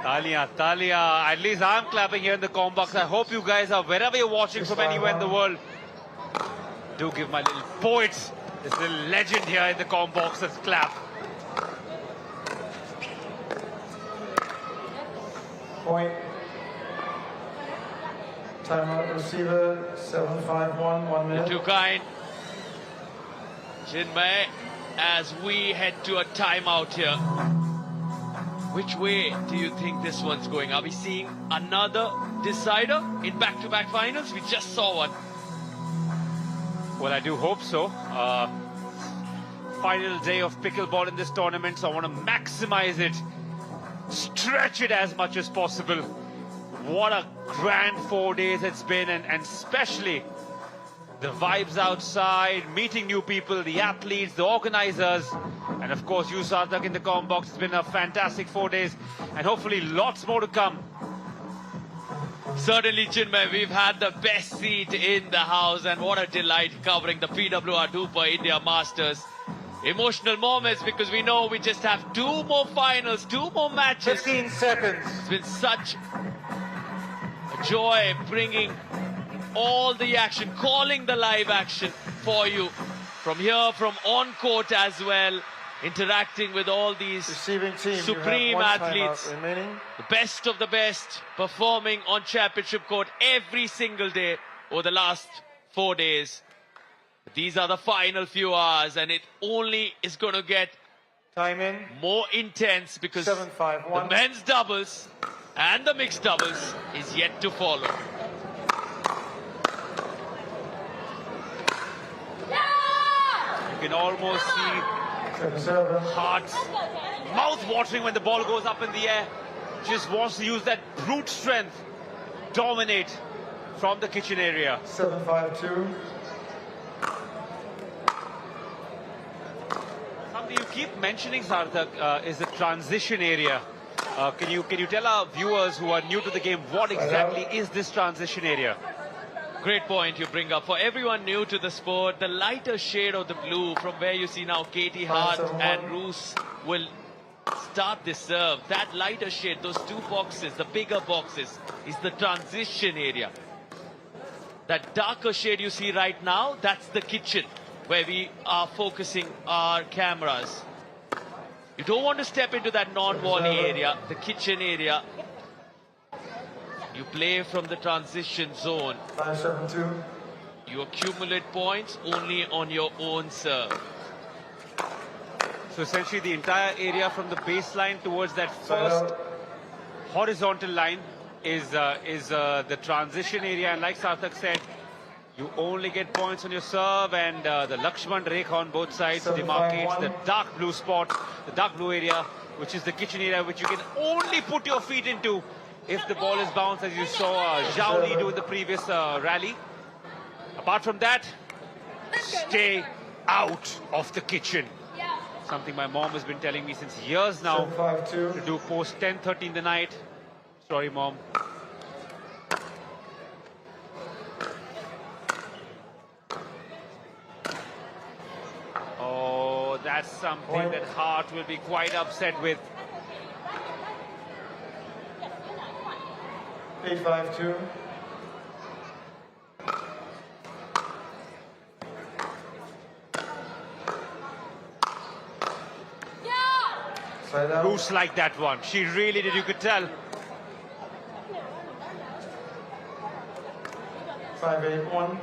Speaker 4: Talia, Talia. At least I'm clapping here in the comm box. I hope you guys are, wherever you're watching from anywhere in the world, do give my little poets, this little legend here in the comm box, let's clap.
Speaker 22: Point. Timeout receiver, 7-5-1, 1 minute.
Speaker 1: Too kind. Chinmay, as we head to a timeout here, which way do you think this one's going? Are we seeing another decider in back-to-back finals? We just saw one.
Speaker 4: Well, I do hope so. Final day of pickleball in this tournament, so I want to maximize it, stretch it as much as possible. What a grand 4 days it's been, and especially the vibes outside, meeting new people, the athletes, the organizers, and of course you, Sarthak, in the comm box. It's been a fantastic 4 days, and hopefully lots more to come.
Speaker 1: Certainly, Chinmay, we've had the best seat in the house, and what a delight covering the PWR DUPR India Masters. Emotional moments, because we know we just have 2 more finals, 2 more matches.
Speaker 22: 15 seconds.
Speaker 1: It's been such a joy bringing all the action, calling the live action for you from here, from on court as well, interacting with all these supreme athletes, the best of the best, performing on championship court every single day over the last 4 days. These are the final few hours, and it only is going to get more intense, because the men's doubles and the mixed doubles is yet to follow.
Speaker 4: You can almost see hearts, mouth-watering when the ball goes up in the air. Just wants to use that brute strength, dominate from the kitchen area.
Speaker 22: 7-5-2.
Speaker 4: Something you keep mentioning, Sarthak, is the transition area. Can you tell our viewers who are new to the game what exactly is this transition area?
Speaker 1: Great point you bring up. For everyone new to the sport, the lighter shade of the blue from where you see now Katie Hart and Roos will start this serve. That lighter shade, those 2 boxes, the bigger boxes, is the transition area. That darker shade you see right now, that's the kitchen, where we are focusing our cameras. You don't want to step into that non-volley area, the kitchen area. You play from the transition zone.
Speaker 22: 5-7-2.
Speaker 1: You accumulate points only on your own serve.
Speaker 4: So essentially the entire area from the baseline towards that first horizontal line is the transition area. And like Sarthak said, you only get points on your serve, and the Lakshman Rekha on both sides demarcates the dark blue spot, the dark blue area, which is the kitchen area, which you can only put your feet into if the ball is bounced, as you saw Zhao Li do in the previous rally. Apart from that, stay out of the kitchen. Something my mom has been telling me since years now, to do post 10:30 in the night. Sorry, Mom. Oh, that's something that Hart will be quite upset with.
Speaker 22: 8-5-2.
Speaker 4: Roos like that one. She really did, you could tell.
Speaker 22: 5-8-1.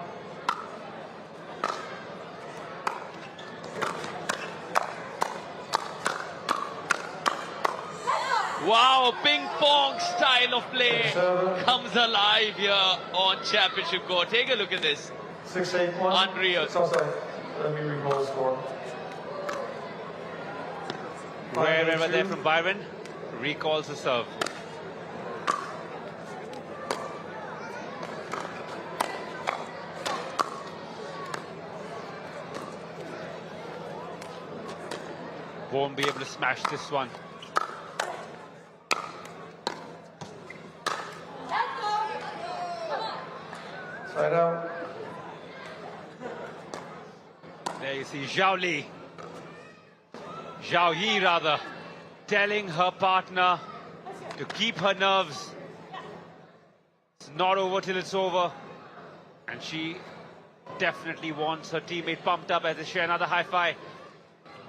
Speaker 1: Wow, ping pong style of play comes alive here on championship court. Take a look at this.
Speaker 22: 6-8-1.
Speaker 1: Unreal.
Speaker 22: It's offside. Let me recall the score.
Speaker 4: Wherever there from Byron, recalls the serve. won't be able to smash this one.
Speaker 5: Side out.
Speaker 4: There you see Zhao Li. Zhao Yi rather, telling her partner to keep her nerves. It's not over till it's over. And she definitely wants her teammate pumped up as they share another high five.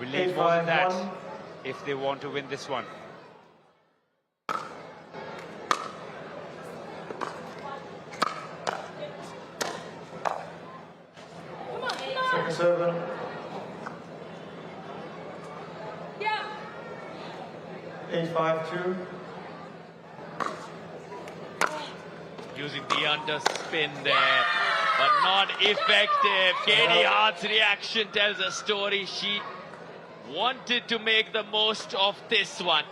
Speaker 4: Will need more than that if they want to win this one.
Speaker 5: 7.
Speaker 9: Yeah.
Speaker 5: 8-5-2.
Speaker 1: Using the underspin there, but not effective. Katie Hart's reaction tells a story. She wanted to make the most of this one.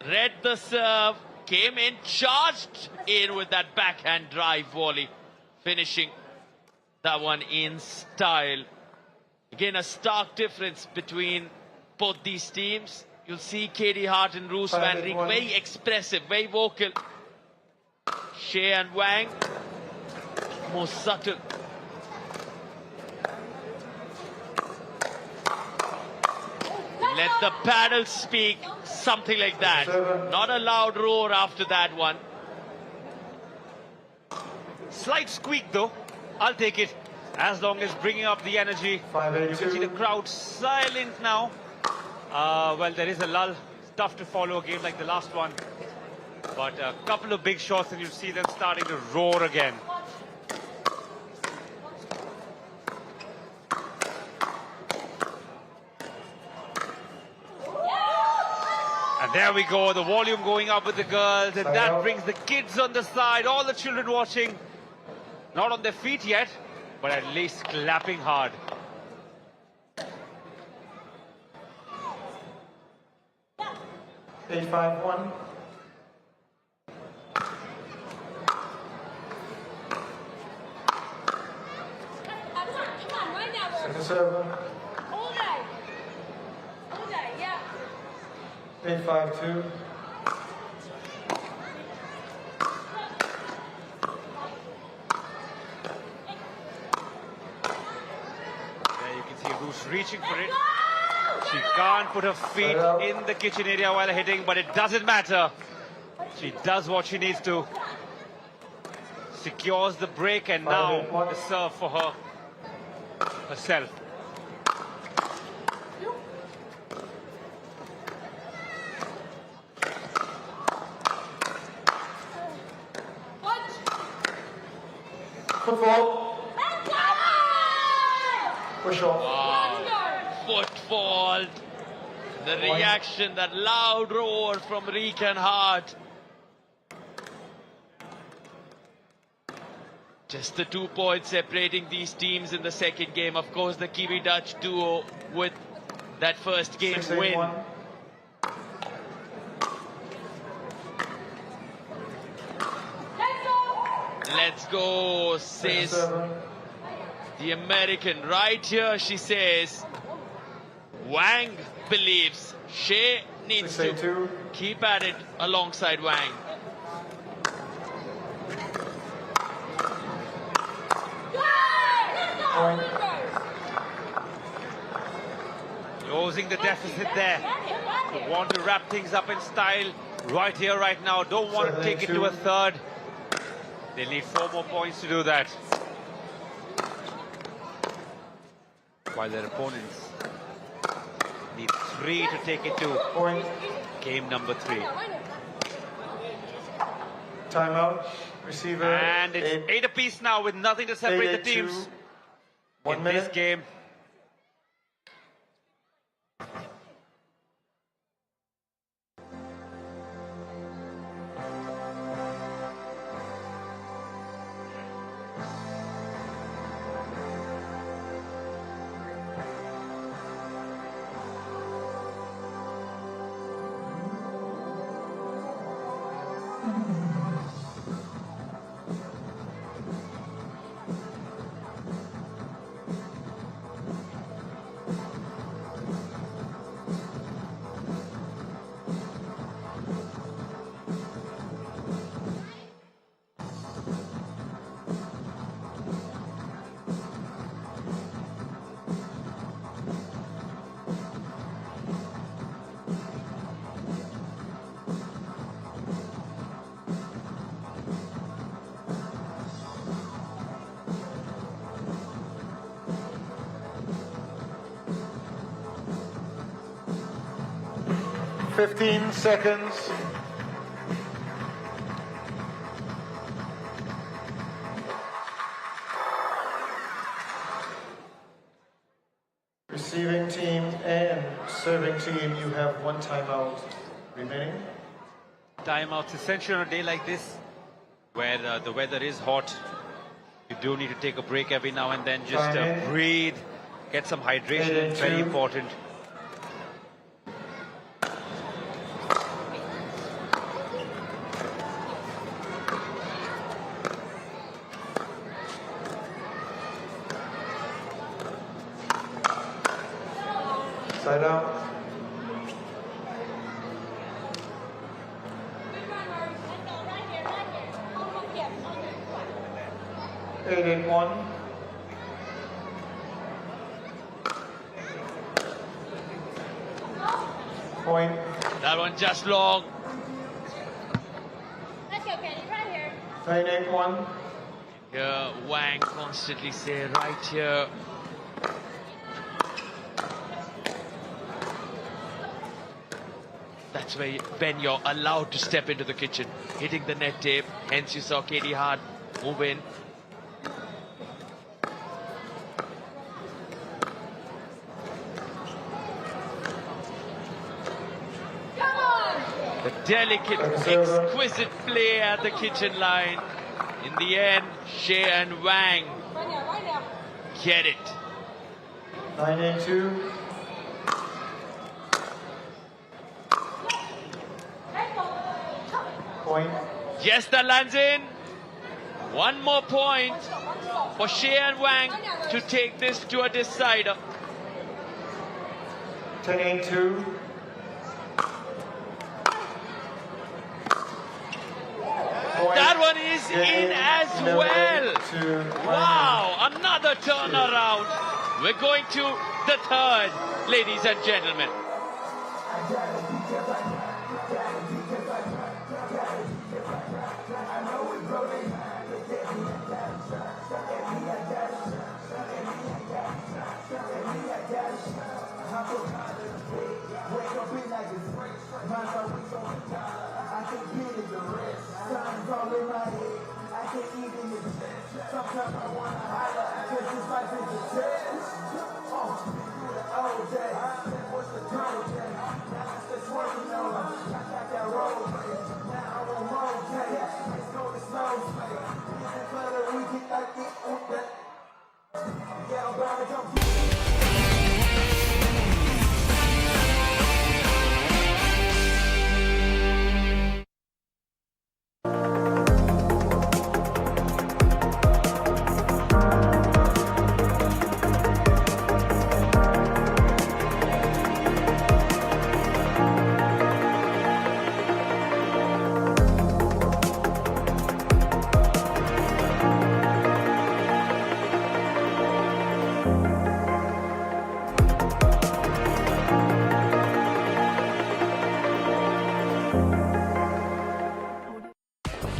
Speaker 1: Read the serve, came in, charged in with that backhand drive volley, finishing that one in style. Again, a stark difference between both these teams. You'll see Katie Hart and Roos van Rijk very expressive, very vocal. Shea and Wang, more subtle. Let the paddle speak, something like that. Not a loud roar after that one.
Speaker 4: Slight squeak though, I'll take it. As long as bringing up the energy. You can see the crowd silent now. Well, there is a lull. It's tough to follow a game like the last one. But a couple of big shots and you'll see them starting to roar again. And there we go, the volume going up with the girls, and that brings the kids on the side, all the children watching. Not on their feet yet, but at least clapping hard.
Speaker 5: Eight, 5-1. Second serve.
Speaker 9: All day. All day, yeah.
Speaker 5: 8-5-2.
Speaker 4: There you can see Roos reaching for it. She can't put her feet in the kitchen area while hitting, but it doesn't matter. She does what she needs to. Secures the break, and now the serve for her herself.
Speaker 5: Football. Push off.
Speaker 1: Wow. Football. The reaction, that loud roar from Rijk and Hart. Just the 2 points separating these teams in the second game. Of course, the Kiwi-Dutch duo with that first game win. Let's go, says the American. Right here, she says, Wang believes Shea needs to keep at it alongside Wang.
Speaker 4: Closing the deficit there. They want to wrap things up in style right here, right now. Don't want to take it to a third. They need 4 more points to do that. While their opponents need 3 to take it to game number 3.
Speaker 5: Timeout. Receiver.
Speaker 4: And it's 8 apiece now with nothing to separate the teams in this game.
Speaker 5: 15 seconds. Receiving team and serving team, you have one timeout remaining.
Speaker 4: Timeouts essential on a day like this, where the weather is hot. You do need to take a break every now and then, just breathe, get some hydration, very important.
Speaker 5: Side out. Eight, 1. Point.
Speaker 1: That one just long.
Speaker 16: Let's go, Kenny, right here.
Speaker 5: 9, 1.
Speaker 1: Here, Wang constantly say right here. That's when you're allowed to step into the kitchen, hitting the net tape. Hence you saw Katie Hart move in. The delicate, exquisite play at the kitchen line. In the end, Shea and Wang get it.
Speaker 5: 9, 2. Point.
Speaker 1: Yes, that lands in. One more point for Shea and Wang to take this to a decider.
Speaker 5: 10, 2.
Speaker 1: That one is in as well. Wow, another turnaround. We're going to the third, ladies and gentlemen.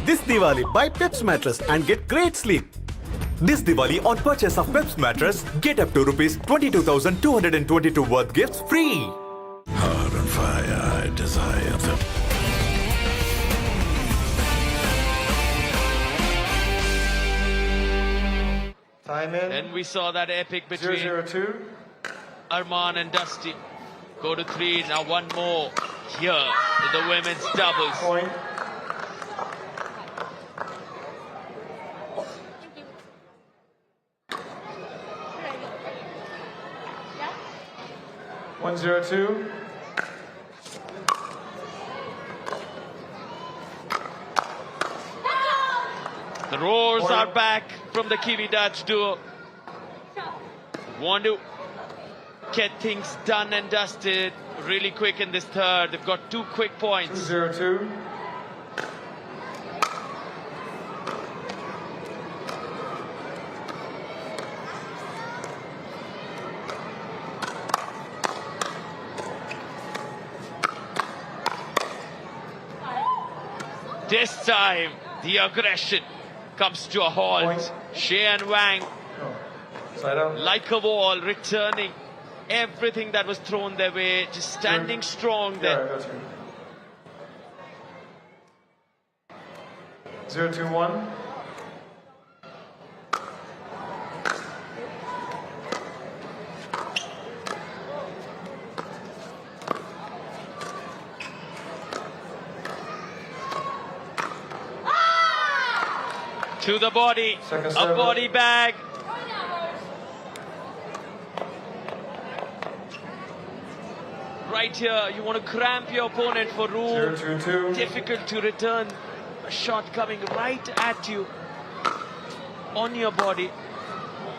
Speaker 17: This Diwali, buy Peps mattress and get great sleep. This Diwali, on purchase of Peps mattress, get up to rupees 22,222 worth gifts free.
Speaker 8: Heart on fire, I desire them.
Speaker 5: Time in.
Speaker 1: Then we saw that epic between
Speaker 5: 0-2.
Speaker 1: Arman and Dusty. Go to 3, now one more here to the women's doubles.
Speaker 5: Point. One, 0-2.
Speaker 1: The roars are back from the Kiwi Dutch duo. Want to get things done and dusted really quick in this third. They've got 2 quick points.
Speaker 5: 0-2.
Speaker 1: This time, the aggression comes to a halt. Shea and Wang, like a wall, returning everything that was thrown their way, just standing strong there.
Speaker 5: Yeah, I got you. 0-2-1.
Speaker 1: To the body,
Speaker 5: Second
Speaker 1: a
Speaker 5: serve.
Speaker 1: body bag. Right here, you want to cramp your opponent for room.
Speaker 5: 0-2-2.
Speaker 1: Difficult to return. A shot coming right at you on your body.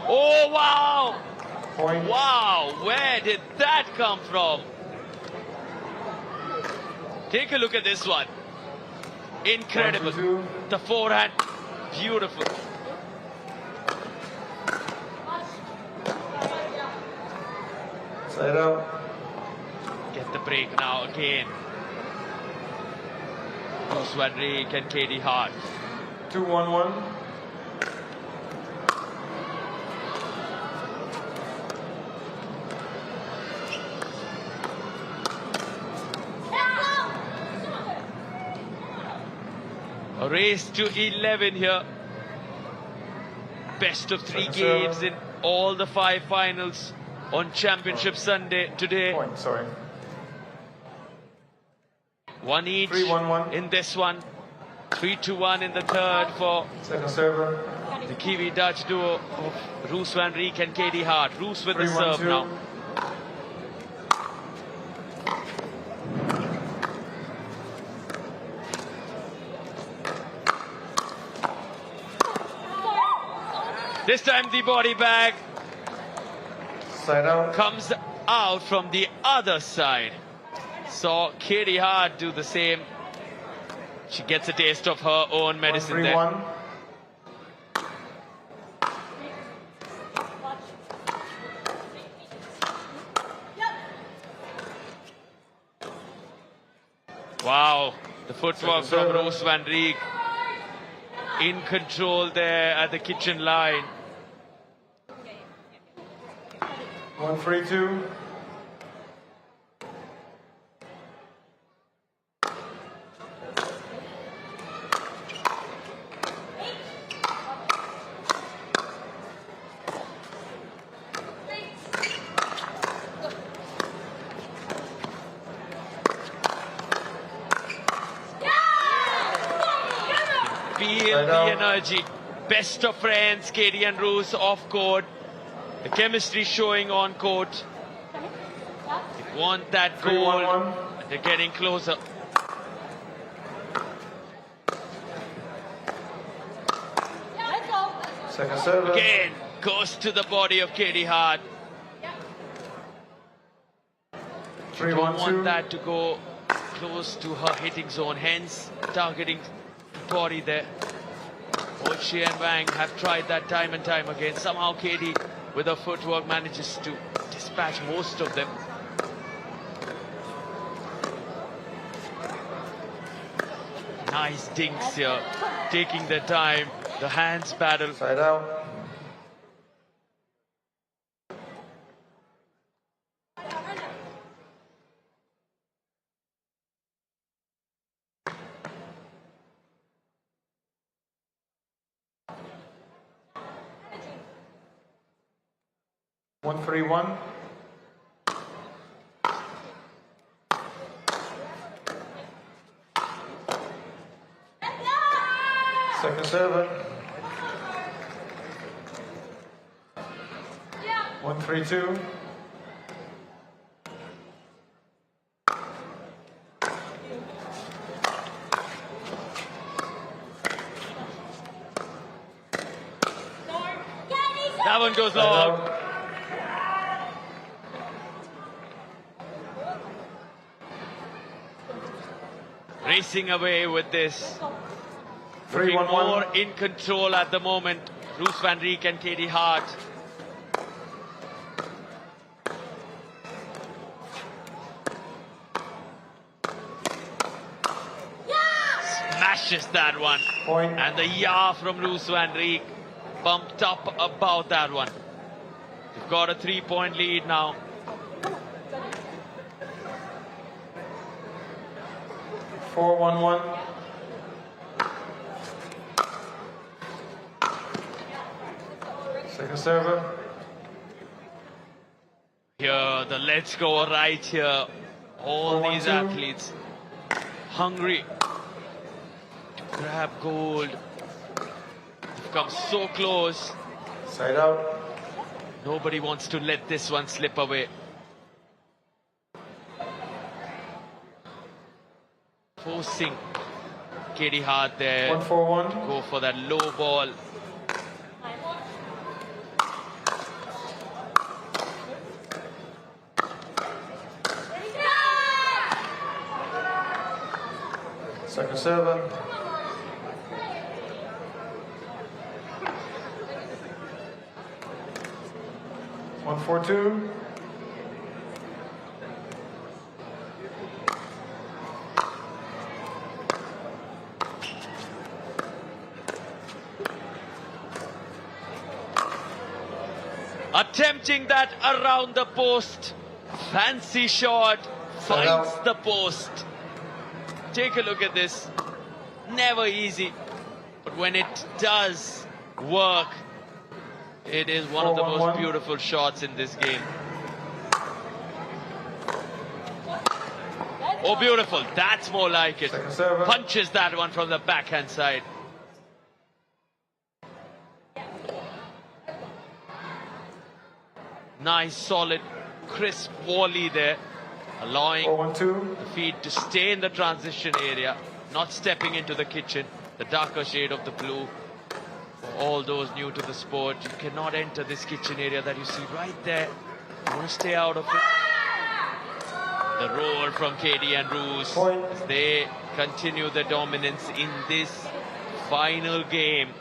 Speaker 1: Oh, wow!
Speaker 5: Point.
Speaker 1: Wow, where did that come from? Take a look at this one. Incredible.
Speaker 5: 1-2-2.
Speaker 1: The forehand, beautiful.
Speaker 5: Side out.
Speaker 1: Get the break now again. Bruce Van Rijk and Katie Hart.
Speaker 5: 2-1-1.
Speaker 1: A race to 11 here. Best of 3
Speaker 5: Second
Speaker 1: games
Speaker 5: serve.
Speaker 1: in all the 5 finals on Championship Sunday today.
Speaker 5: Point, sorry.
Speaker 1: 1 each
Speaker 5: 3-1-1.
Speaker 1: in this one. 3-1 in the third for
Speaker 5: Second server.
Speaker 1: the Kiwi Dutch duo of Roos Van Rijk and Katie Hart. Roos with the serve
Speaker 5: 3-1-2.
Speaker 1: now. This time the body bag
Speaker 5: Side out.
Speaker 1: comes out from the other side. Saw Katie Hart do the same. She gets a taste of her own medicine there.
Speaker 5: 1-3-1.
Speaker 1: Wow, the footwork
Speaker 5: Second
Speaker 1: from
Speaker 5: serve.
Speaker 1: Roos Van Rijk. In control there at the kitchen line.
Speaker 5: 1-3-2.
Speaker 1: Feel
Speaker 5: Right
Speaker 1: the
Speaker 5: now.
Speaker 1: energy. Best of friends, Katie and Roos off court. The chemistry showing on court. They want that goal.
Speaker 5: 3-1-1.
Speaker 1: They're getting closer.
Speaker 5: Second server.
Speaker 1: Again, goes to the body of Katie Hart. Don't want
Speaker 5: 3-1-2.
Speaker 1: that to go close to her hitting zone, hence targeting the body there. Both she and Wang have tried that time and time again. Somehow Katie, with her footwork, manages to dispatch most of them. Nice dinks here, taking their time. The hands battle.
Speaker 5: Side out. One, 1-3-1. Second server. 1-3-2.
Speaker 1: That one goes long. Racing away with this.
Speaker 5: 3-1-1.
Speaker 1: Looking more in control at the moment. Roos Van Rijk and Katie Hart. Smashes that one.
Speaker 5: Point.
Speaker 1: And the yaw from Roos Van Rijk bumped up about that one. We've got a 3-point lead now.
Speaker 5: 4-1-1. Second server.
Speaker 1: Here, the let's go right here. All these athletes hungry to grab gold. They've come so close.
Speaker 5: Side out.
Speaker 1: Nobody wants to let this one slip away. Forcing Katie Hart there
Speaker 5: 1-4-1.
Speaker 1: to go for that low ball.
Speaker 5: Second server. One, 4-2.
Speaker 1: Attempting that around the post. Fancy shot. Finds the post. Take a look at this. Never easy. But when it does work, it is one of the most beautiful shots in this game. Oh, beautiful. That's more like it. Punches that one from the backhand side. Nice, solid, crisp volley there. Allowing the feet to stay in the transition area, not stepping into the kitchen. The darker shade of the blue. For all those new to the sport, you cannot enter this kitchen area that you see right there. You want to stay out of it. The roll from Katie and Roos as they continue the dominance in this final game.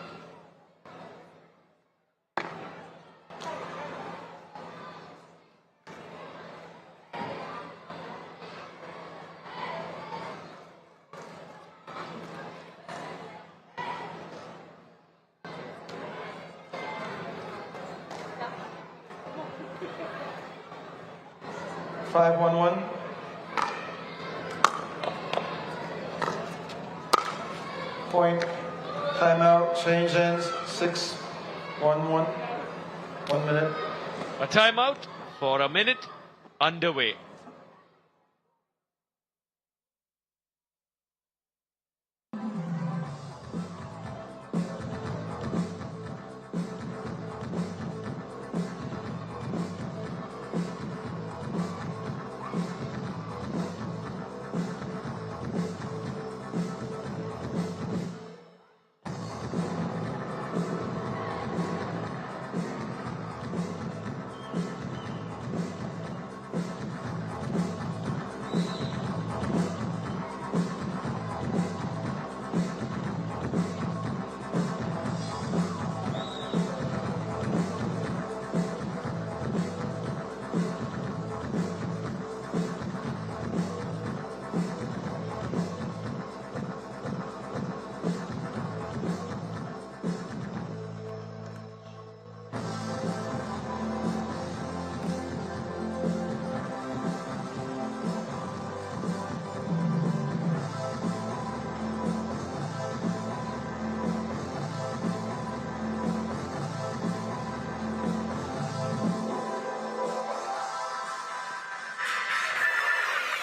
Speaker 5: Five, 1-1. Point. Timeout. Change ends. 6-1-1. 1 minute.
Speaker 1: A timeout for a minute underway.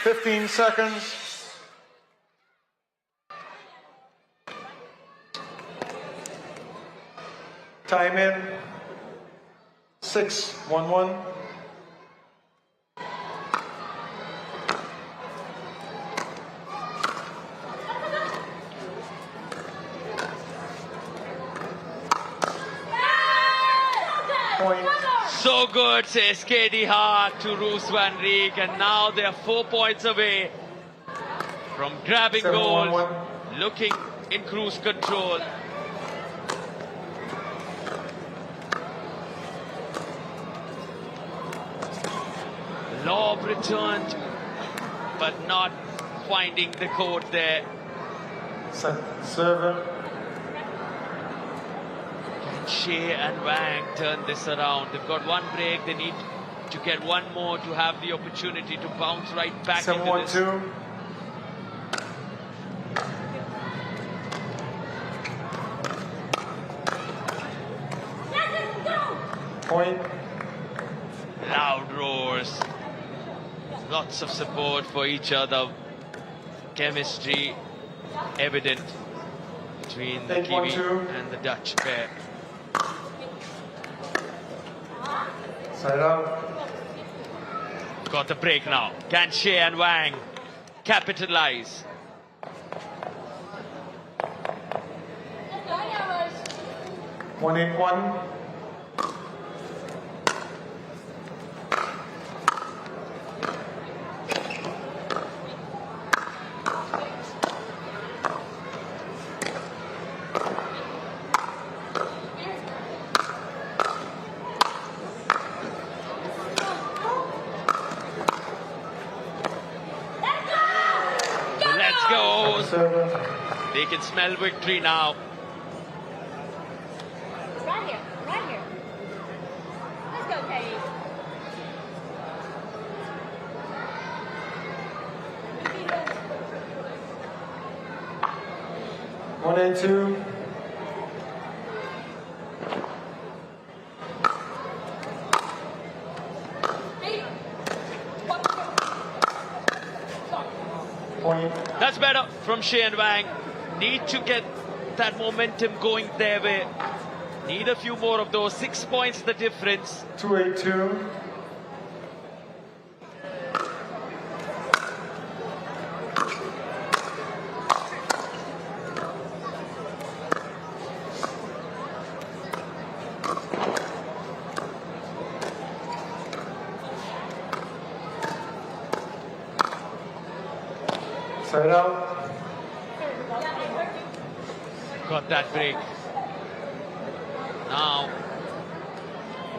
Speaker 5: $15 seconds. Time in. 6-1-1. Point.
Speaker 1: So good, says Katie Hart to Roos van Rijk, and now they're 4 points away from grabbing gold, looking in cruise control. Lob returned, but not finding the court there.
Speaker 5: Server.
Speaker 1: Shea and Wang turn this around. They've got one break. They need to get one more to have the opportunity to bounce right back into this.
Speaker 5: 7-1-2.
Speaker 1: Loud roars. Lots of support for each other. Chemistry evident between the Kiwi and the Dutch pair.
Speaker 22: Side out.
Speaker 1: Got the break now. Can Shea and Wang capitalize?
Speaker 22: One 8-1.
Speaker 1: Let's go. They can smell victory now.
Speaker 16: Right here, right here. Let's go, Katie.
Speaker 22: One 8-2. Point.
Speaker 1: That's better from Shea and Wang. Need to get that momentum going their way. Need a few more of those. 6 points the difference.
Speaker 22: 2-8-2. Side out.
Speaker 1: Got that break. Now,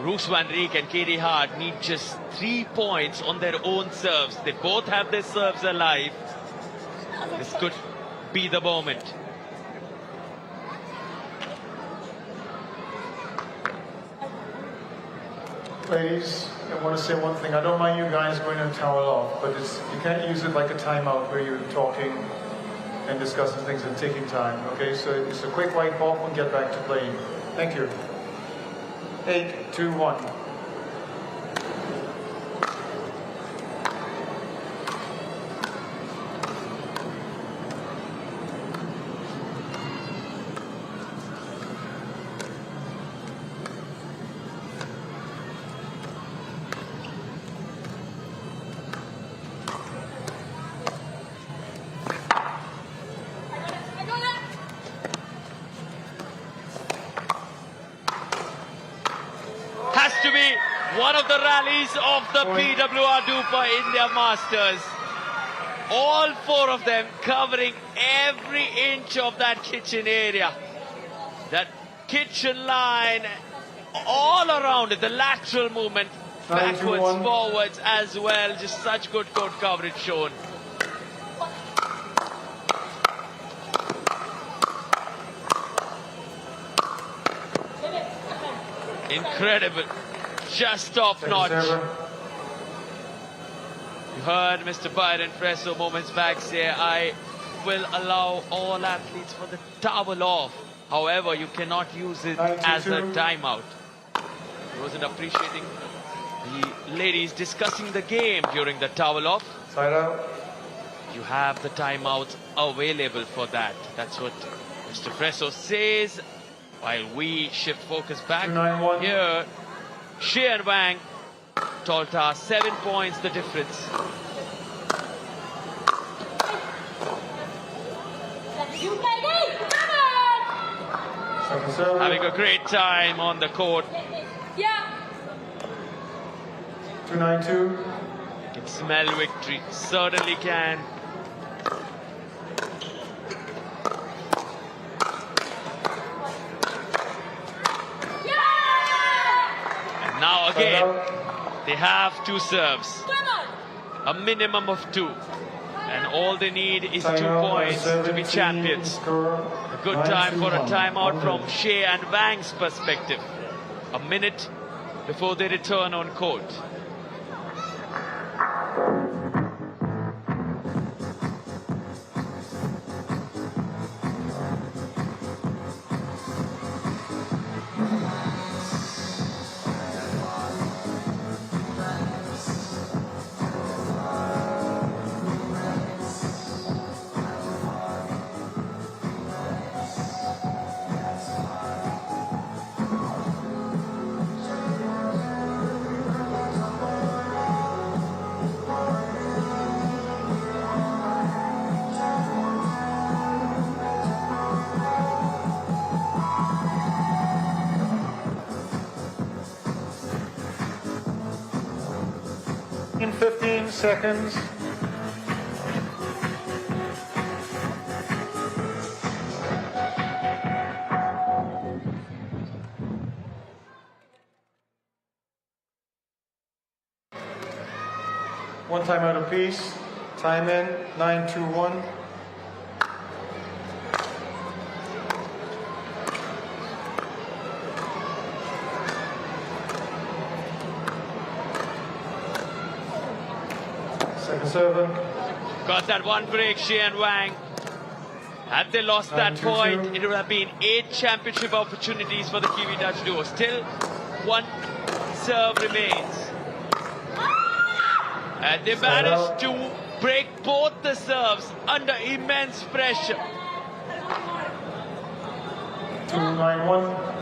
Speaker 1: Roos van Rijk and Katie Hart need just 3 points on their own serves. They both have their serves alive. This could be the moment.
Speaker 22: Ladies, I want to say one thing. I don't mind you guys going and towel off, but you can't use it like a timeout where you're talking and discussing things and taking time, okay? So it's a quick wipe off and get back to playing. Thank you. 8-2-1.
Speaker 1: Has to be one of the rallies of the PWR DUPR India Masters. All 4 of them covering every inch of that kitchen area. That kitchen line all around it, the lateral movement, backwards, forwards as well. Just such good court coverage shown. Incredible. Just top notch. You heard Mr. Byron Fresso moments back say, I will allow all athletes for the towel off. However, you cannot use it as a timeout. He wasn't appreciating the ladies discussing the game during the towel off.
Speaker 22: Side out.
Speaker 1: You have the timeouts available for that. That's what Mr. Fresso says. While we shift focus back here, Shea and Wang, Tolta, 7 points the difference. Having a great time on the court.
Speaker 16: Yeah.
Speaker 22: 2-9-2.
Speaker 1: Can smell victory, certainly can. Now again, they have 2 serves, a minimum of 2, and all they need is 2 points to be champions. A good time for a timeout from Shea and Wang's perspective. A minute before they return on court.
Speaker 5: In 15 seconds. One timeout apiece. Time in, 9-2-1. Second server.
Speaker 1: Got that one break, Xian Wang. Had they lost that
Speaker 5: 9-2-2.
Speaker 1: point, it would have been 8 championship opportunities for the Kiwi Dutch duo. Still, one serve remains. And they managed to break both the serves under immense pressure.
Speaker 5: 2-9-1.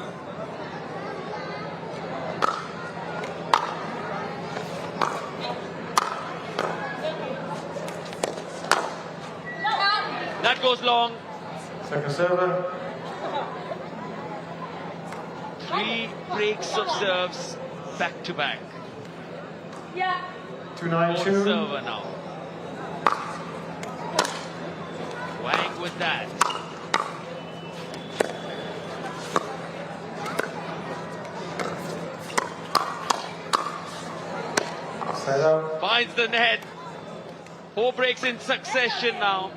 Speaker 1: That goes long.
Speaker 5: Second server.
Speaker 1: 3 breaks of serves back to back.
Speaker 5: 2-9-2.
Speaker 1: Server now. Wang with that.
Speaker 5: Side out.
Speaker 1: Finds the net. 4 breaks in succession now.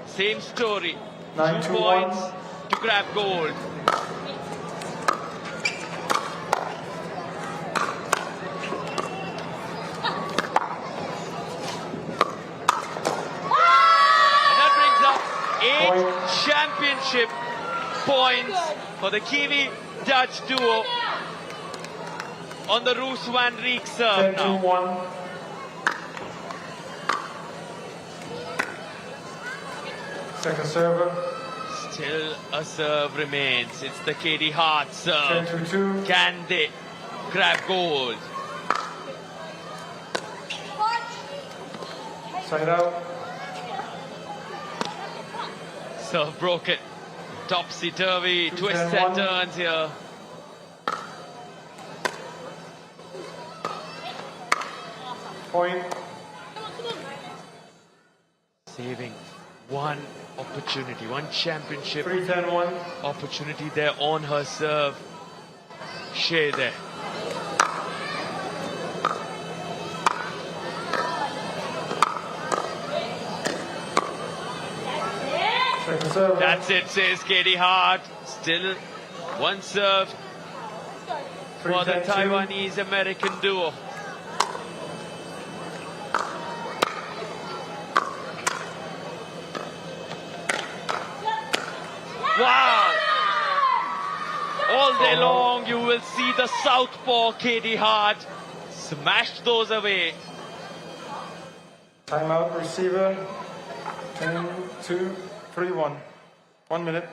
Speaker 1: Same story. 2 points to grab gold. And that brings up 8 championship points for the Kiwi Dutch duo on the Roos van Rijk serve now.
Speaker 5: 10-1. Second server.
Speaker 1: Still a serve remains. It's the KD Hart serve.
Speaker 5: 10-2.
Speaker 1: Can they grab gold?
Speaker 5: Side out.
Speaker 1: Serve broken. Topsy-turvy, twists and
Speaker 5: 10-1.
Speaker 1: turns here.
Speaker 5: Point.
Speaker 1: Saving one opportunity, one championship
Speaker 5: 3-10-1.
Speaker 1: opportunity there on her serve. Shea there.
Speaker 5: Second server.
Speaker 1: That's it, says KD Hart. Still one serve for the
Speaker 5: 3-10-2.
Speaker 1: Taiwanese-American duo. Wow! All day long you will see the southpaw KD Hart smash those away.
Speaker 5: Timeout receiver. 10-2-3-1. 1 minute.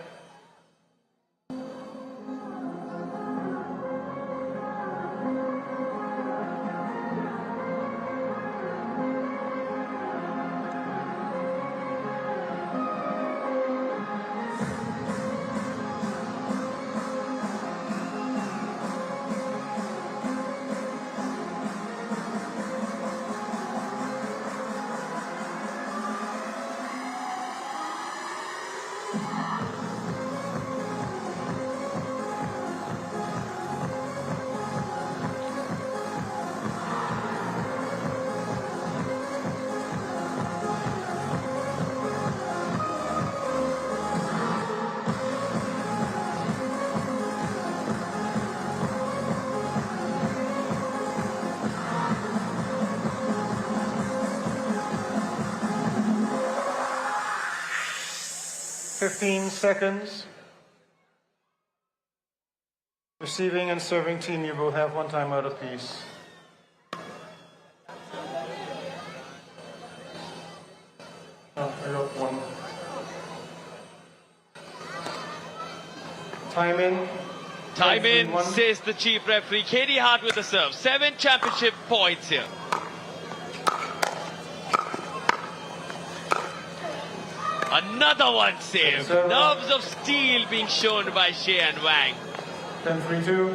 Speaker 5: Fifteen seconds. Receiving and serving team, you will have one timeout apiece. Oh, I got one. Time in.
Speaker 1: Time in,
Speaker 5: 1-3-1.
Speaker 1: says the chief referee. KD Hart with the serve. 7 championship points here. Another one saved. Nerves of steel being shown by Xian Wang.
Speaker 5: 10-3-2.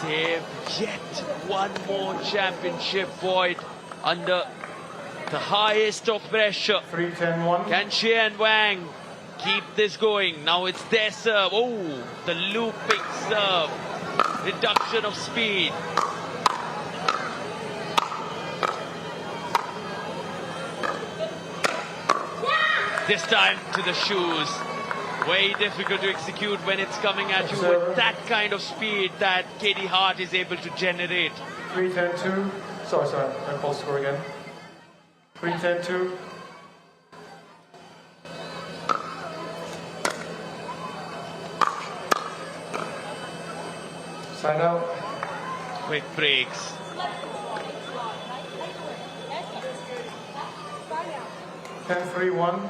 Speaker 1: save yet one more championship void under the highest of pressure.
Speaker 5: 3-10-1.
Speaker 1: Can Xie and Wang keep this going? Now it's their serve. Oh, the looping serve. Reduction of speed. This time to the shoes. Way difficult to execute when it's coming at you with that kind of speed that Katie Hart is able to generate.
Speaker 5: 3-10-2. Sorry. I false score again. 3-10-2. Side out.
Speaker 1: Quick breaks.
Speaker 5: 10-3-1.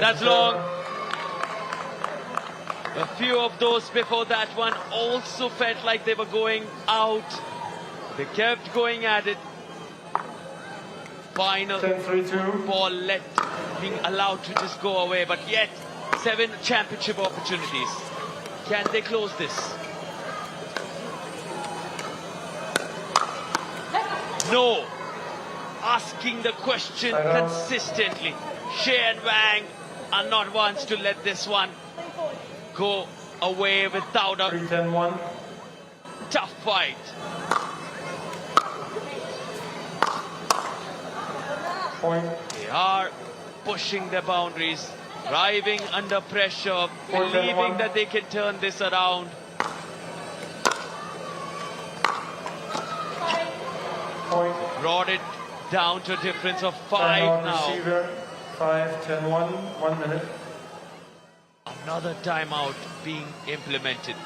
Speaker 1: That's long. A few of those before that one also felt like they were going out. They kept going at it. Final
Speaker 5: 10-3-2.
Speaker 1: ball being allowed to just go away, but yet 7 championship opportunities. Can they close this? No. Asking the question consistently. Xie and Wang are not ones to let this one go away without a
Speaker 5: 3-10-1.
Speaker 1: tough fight.
Speaker 5: Point.
Speaker 1: They are pushing their boundaries, driving under pressure, believing that they can turn this around.
Speaker 5: Point.
Speaker 1: Brought it down to a difference of 5 now.
Speaker 5: Receiver. 5-10-1. 1 minute.
Speaker 1: Another timeout being implemented.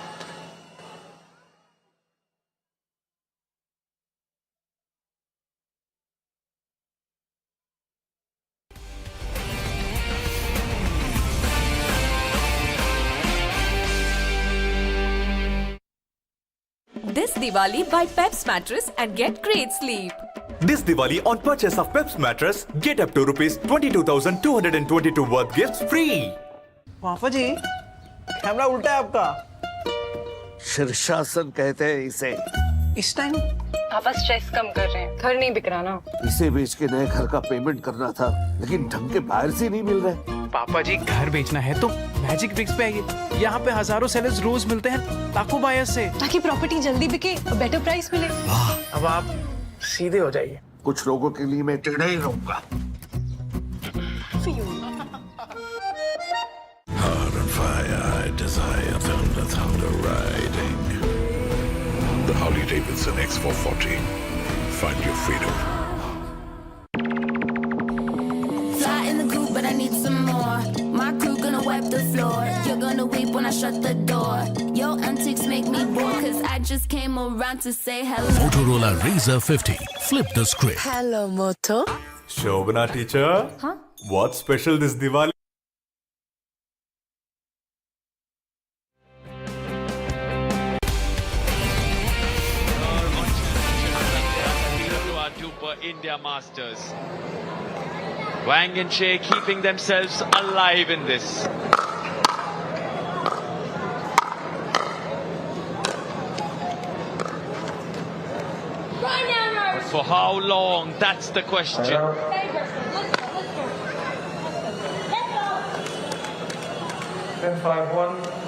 Speaker 11: This Diwali, buy Peps mattress and get great sleep.
Speaker 17: This Diwali, on purchase of Peps mattress, get up to rupees 22,222 worth gifts free.
Speaker 10: पापा जी, camera उल्टा है आपका।
Speaker 3: शीर्षासन कहते हैं इसे।
Speaker 10: इस time
Speaker 11: पापा स्ट्रेस कम कर रहे हैं, घर नहीं बिक रहा ना।
Speaker 3: इसे बेच के नए घर का पेमेंट करना था, लेकिन ढंग के बाहर से नहीं मिल रहे।
Speaker 10: पापा जी, घर बेचना है तो मैजिक ब्रिक्स पे आइए। यहाँ पे हजारों सेलर्स रोज मिलते हैं लाखों बायर्स से, ताकि प्रॉपर्टी जल्दी बिके और बेटर प्राइस मिले। अब आप सीधे हो जाइए।
Speaker 3: कुछ लोगों के लिए मैं टेढ़ा ही रहूंगा।
Speaker 8: Heart on fire, desire, thunder riding. The Harley Davidson X440. Find your freedom.
Speaker 24: Fly in the coop, but I need some more. My crew gonna wipe the floor. You're gonna weep when I shut the door. Your antics make me bored, cause I just came around to say hello.
Speaker 8: Motorola Razr 50. Flip the script.
Speaker 25: Hello, Moto.
Speaker 17: Shobana teacher, what's special this Diwali?
Speaker 1: PWR DUPR India Masters. Wang and Xie keeping themselves alive in this. But for how long? That's the question.
Speaker 5: 10-5-1.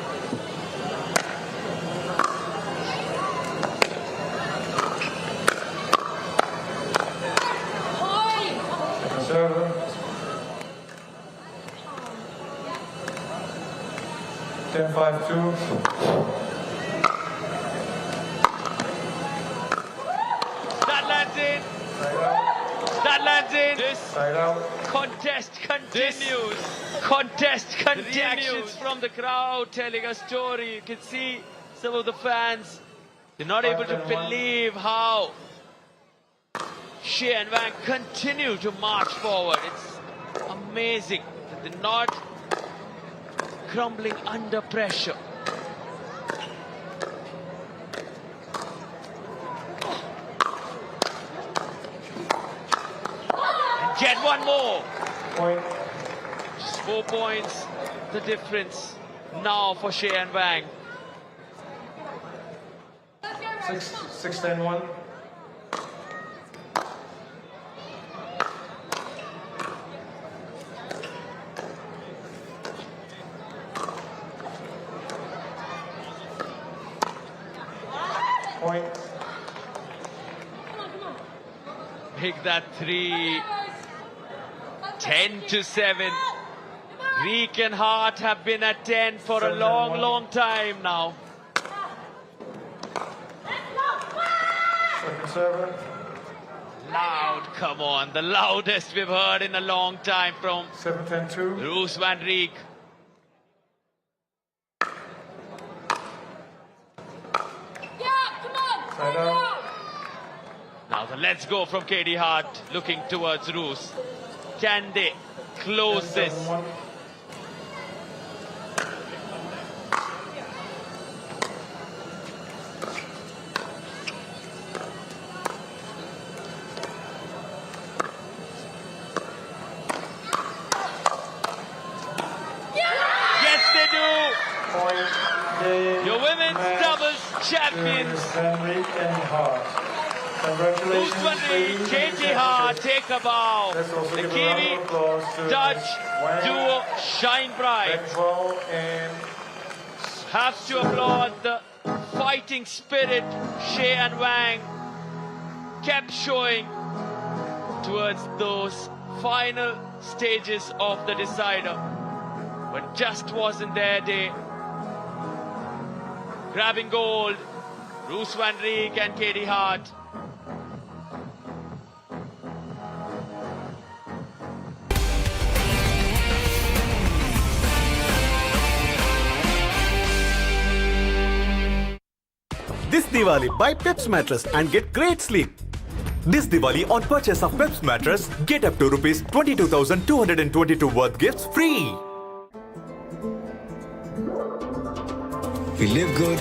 Speaker 5: Server. 10-5-2.
Speaker 1: That lands in. That lands in. This
Speaker 5: Side out.
Speaker 1: contest continues. Contest continues. Reactions from the crowd telling a story. You can see some of the fans. They're not able to believe how Xie and Wang continue to march forward. It's amazing that they're not crumbling under pressure. get one more.
Speaker 22: Point.
Speaker 1: Just 4 points, the difference now for Shea and Wang.
Speaker 22: 6-10-1. Point.
Speaker 1: Pick that 3. 10-7. Reek and Hart have been at 10 for a long, long time now.
Speaker 22: Second server.
Speaker 1: Loud, come on. The loudest we've heard in a long time from
Speaker 22: 7-10-2.
Speaker 1: Roos van Reek.
Speaker 22: Side out.
Speaker 1: Now the let's go from Katie Hart looking towards Roos. Can they close this?
Speaker 22: 7-1.
Speaker 1: Yes, they do.
Speaker 22: Point. Game.
Speaker 1: Your women's
Speaker 22: Match.
Speaker 1: doubles champions.
Speaker 22: Van Reek and Hart.
Speaker 1: Roos
Speaker 22: Congratulations,
Speaker 1: van Reek,
Speaker 22: ladies and
Speaker 1: Katie Hart,
Speaker 22: gentlemen.
Speaker 1: take a bow.
Speaker 22: Let's also
Speaker 1: The
Speaker 22: give a round
Speaker 1: Kiwi
Speaker 22: of applause to
Speaker 1: Dutch
Speaker 22: Wang,
Speaker 1: duo shine bright.
Speaker 22: Maxwell, and
Speaker 1: Have to applaud the fighting spirit Shea and Wang kept showing towards those final stages of the decider, but just wasn't their day. Grabbing gold, Roos van Reek and Katie Hart.
Speaker 17: This Diwali, buy Peps mattress and get great sleep. This Diwali, on purchase of Peps mattress, get up to rupees 22,222 worth gifts free.
Speaker 15: We live good.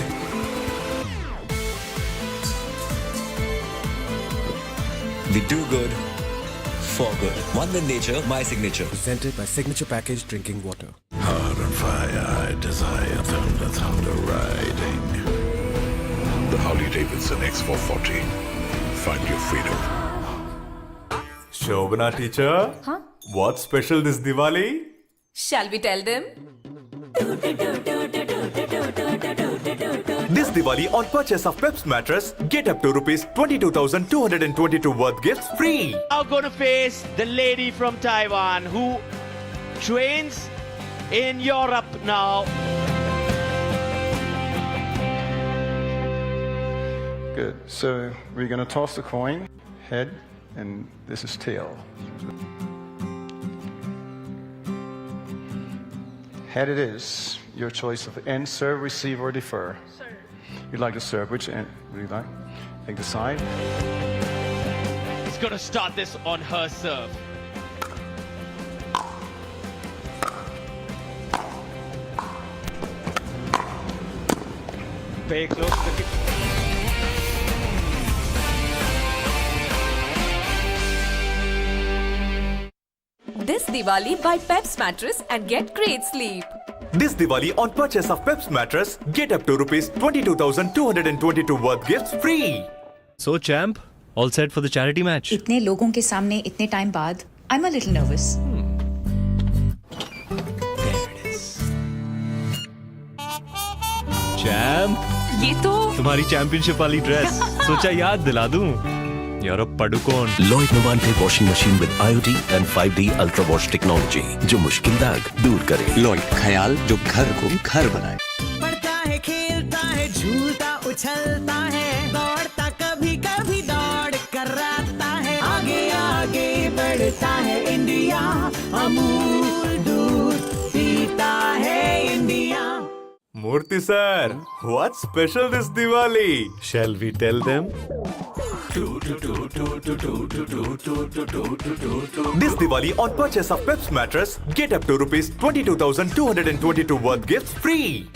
Speaker 15: We do good. For good. One with nature, my signature.
Speaker 8: Presented by Signature Package Drinking Water.
Speaker 7: Heart on fire, I desire thunder riding. The Harley Davidson X440. Find your freedom.
Speaker 17: Shobana teacher,
Speaker 14: Huh?
Speaker 17: what's special this Diwali?
Speaker 14: Shall we tell them?
Speaker 17: This Diwali, on purchase of Peps mattress, get up to rupees 22,222 worth gifts free.
Speaker 1: Now going to face the lady from Taiwan who trains in Europe now.
Speaker 5: Good. So we're going to toss the coin, head, and this is tail. Head it is. Your choice of end, serve, receive, or defer. Serve. You'd like to serve. Which end would you like? Take the side.
Speaker 1: He's going to start this on her serve.
Speaker 4: Very close to the
Speaker 14: This Diwali, buy Peps mattress and get great sleep.
Speaker 17: This Diwali, on purchase of Peps mattress, get up to rupees 22,222 worth gifts free.
Speaker 13: So champ, all set for the charity match.
Speaker 14: इतने लोगों के सामने इतने time बाद, I'm a little nervous.
Speaker 13: Champ,
Speaker 14: ये तो
Speaker 13: तुम्हारी championship वाली ड्रेस सोचा याद दिला दूं. You're a padukon.
Speaker 8: Lloyd Novante washing machine with IoT and 5D Ultra Wash technology, जो मुश्किल दाग दूर करे.
Speaker 15: लॉयड, ख्याल जो घर को घर बनाए.
Speaker 24: पढ़ता है, खेलता है, झूलता उछलता है, दौड़ता कभी कभी दौड़ कराता है, आगे आगे बढ़ता है इंडिया, अमूल दूध पीता है India.
Speaker 17: Murthy sir, what's special this Diwali? Shall we tell them? This Diwali, on purchase of Peps mattress, get up to rupees 22,222 worth gifts free.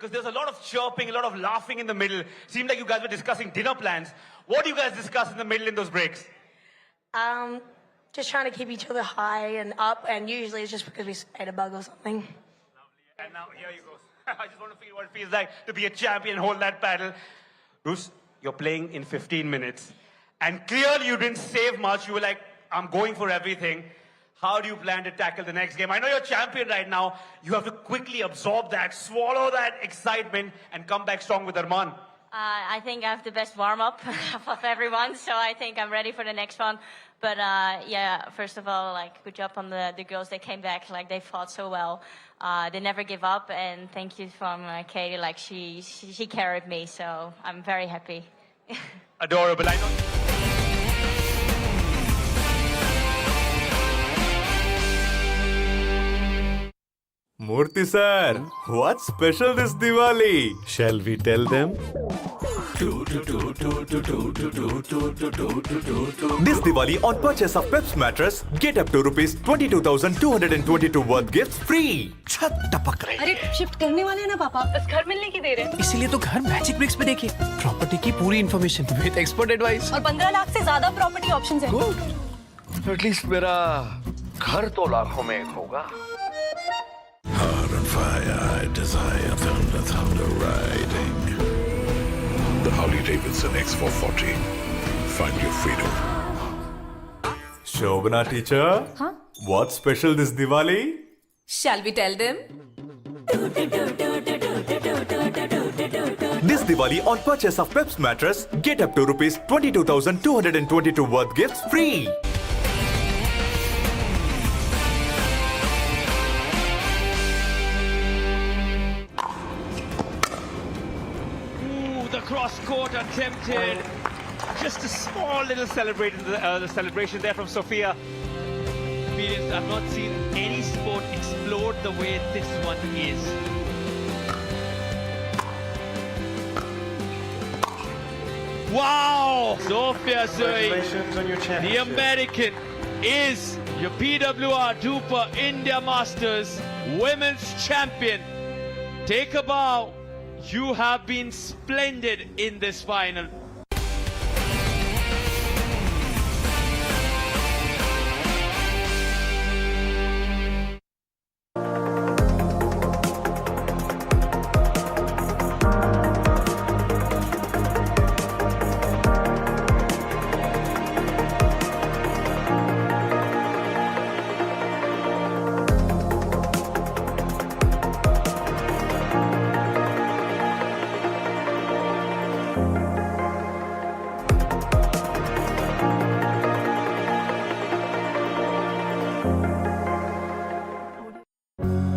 Speaker 2: because there's a lot of chirping, a lot of laughing in the middle. Seemed like you guys were discussing dinner plans. What do you guys discuss in the middle in those breaks?
Speaker 9: Just trying to keep each other high and up, and usually it's just because we ate a bug or something.
Speaker 2: Lovely. And now here you go. I just want to feel what it feels like to be a champion and hold that paddle. Bruce, you're playing in 15 minutes. And clearly you didn't save much. You were like, I'm going for everything. How do you plan to tackle the next game? I know you're champion right now. You have to quickly absorb that, swallow that excitement, and come back strong with Arman.
Speaker 12: I think I have the best warm-up of everyone, so I think I'm ready for the next one. But yeah, first of all, like, good job on the girls. They came back, like, they fought so well. They never give up, and thank you from Katie. Like, she carried me, so I'm very happy.
Speaker 2: Adorable. I know.
Speaker 17: Murthy sir, what's special this Diwali? Shall we tell them? This Diwali, on purchase of Peps mattress, get up to rupees 22,222 worth gifts free. छत टपक रही है।
Speaker 11: अरे shift करने वाले हैं ना पापा, बस घर मिलने की देर है।
Speaker 10: इसीलिए तो घर मैजिक ब्रिक्स पे देखिए, प्रॉपर्टी की पूरी इन्फॉर्मेशन विद एक्सपर्ट एडवाइस
Speaker 11: और 15 लाख से ज्यादा प्रॉपर्टी ऑप्शंस हैं।
Speaker 3: गुड। एटलीस्ट मेरा घर तो लाखों में एक होगा।
Speaker 7: Heart on fire, I desire thunder, thunder riding. The Harley Davidson X440. Find your freedom.
Speaker 17: Shobana teacher,
Speaker 14: Huh?
Speaker 17: what's special this Diwali?
Speaker 14: Shall we tell them?
Speaker 17: This Diwali, on purchase of Peps mattress, get up to rupees 22,222 worth gifts free.
Speaker 1: The cross court attempted. Just a small little celebration there from Sophia. I've not seen any sport explode the way this one is. Wow! Sophia Sui,
Speaker 5: Congratulations on your
Speaker 1: the
Speaker 5: championship.
Speaker 1: American, is your PWR DUPR India Masters Women's Champion. Take a bow. You have been splendid in this final.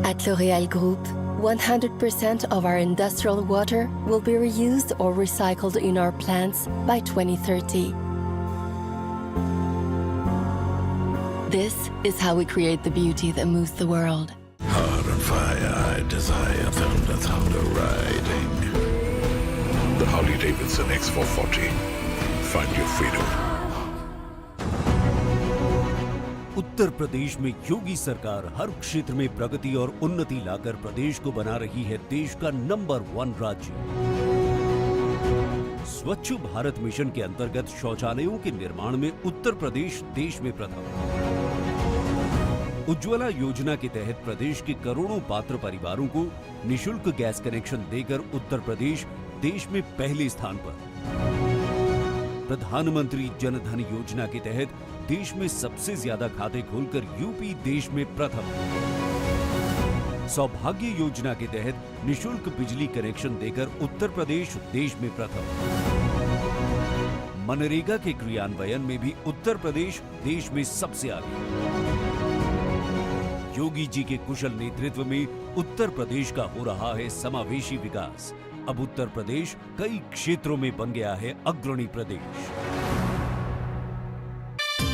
Speaker 18: At L'Oréal Group, 100% of our industrial water will be reused or recycled in our plants by 2030. This is how we create the beauty that moves the world.
Speaker 7: Heart on fire, I desire thunder, thunder riding. The Harley Davidson X440. Find your freedom.
Speaker 23: Uttar Pradesh में योगी सरकार हर क्षेत्र में प्रगति और उन्नति लाकर प्रदेश को बना रही है देश का नंबर 1 राज्य। स्वच्छ भारत मिशन के अंतर्गत शौचालयों के निर्माण में उत्तर प्रदेश देश में प्रथम। उज्ज्वला योजना के तहत प्रदेश के करोड़ों पात्र परिवारों को निशुल्क गैस कनेक्शन देकर उत्तर प्रदेश देश में पहले स्थान पर। प्रधानमंत्री जन धन योजना के तहत देश में सबसे ज्यादा खाते खोलकर यूपी देश में प्रथम। सौभाग्य योजना के तहत निशुल्क बिजली कनेक्शन देकर उत्तर प्रदेश देश में प्रथम। मनरेगा के क्रियान्वयन में भी उत्तर प्रदेश देश में सबसे आगे। योगी जी के कुशल नेतृत्व में उत्तर प्रदेश का हो रहा है समावेशी विकास। अब उत्तर प्रदेश कई क्षेत्रों में बन गया है अग्रणी प्रदेश।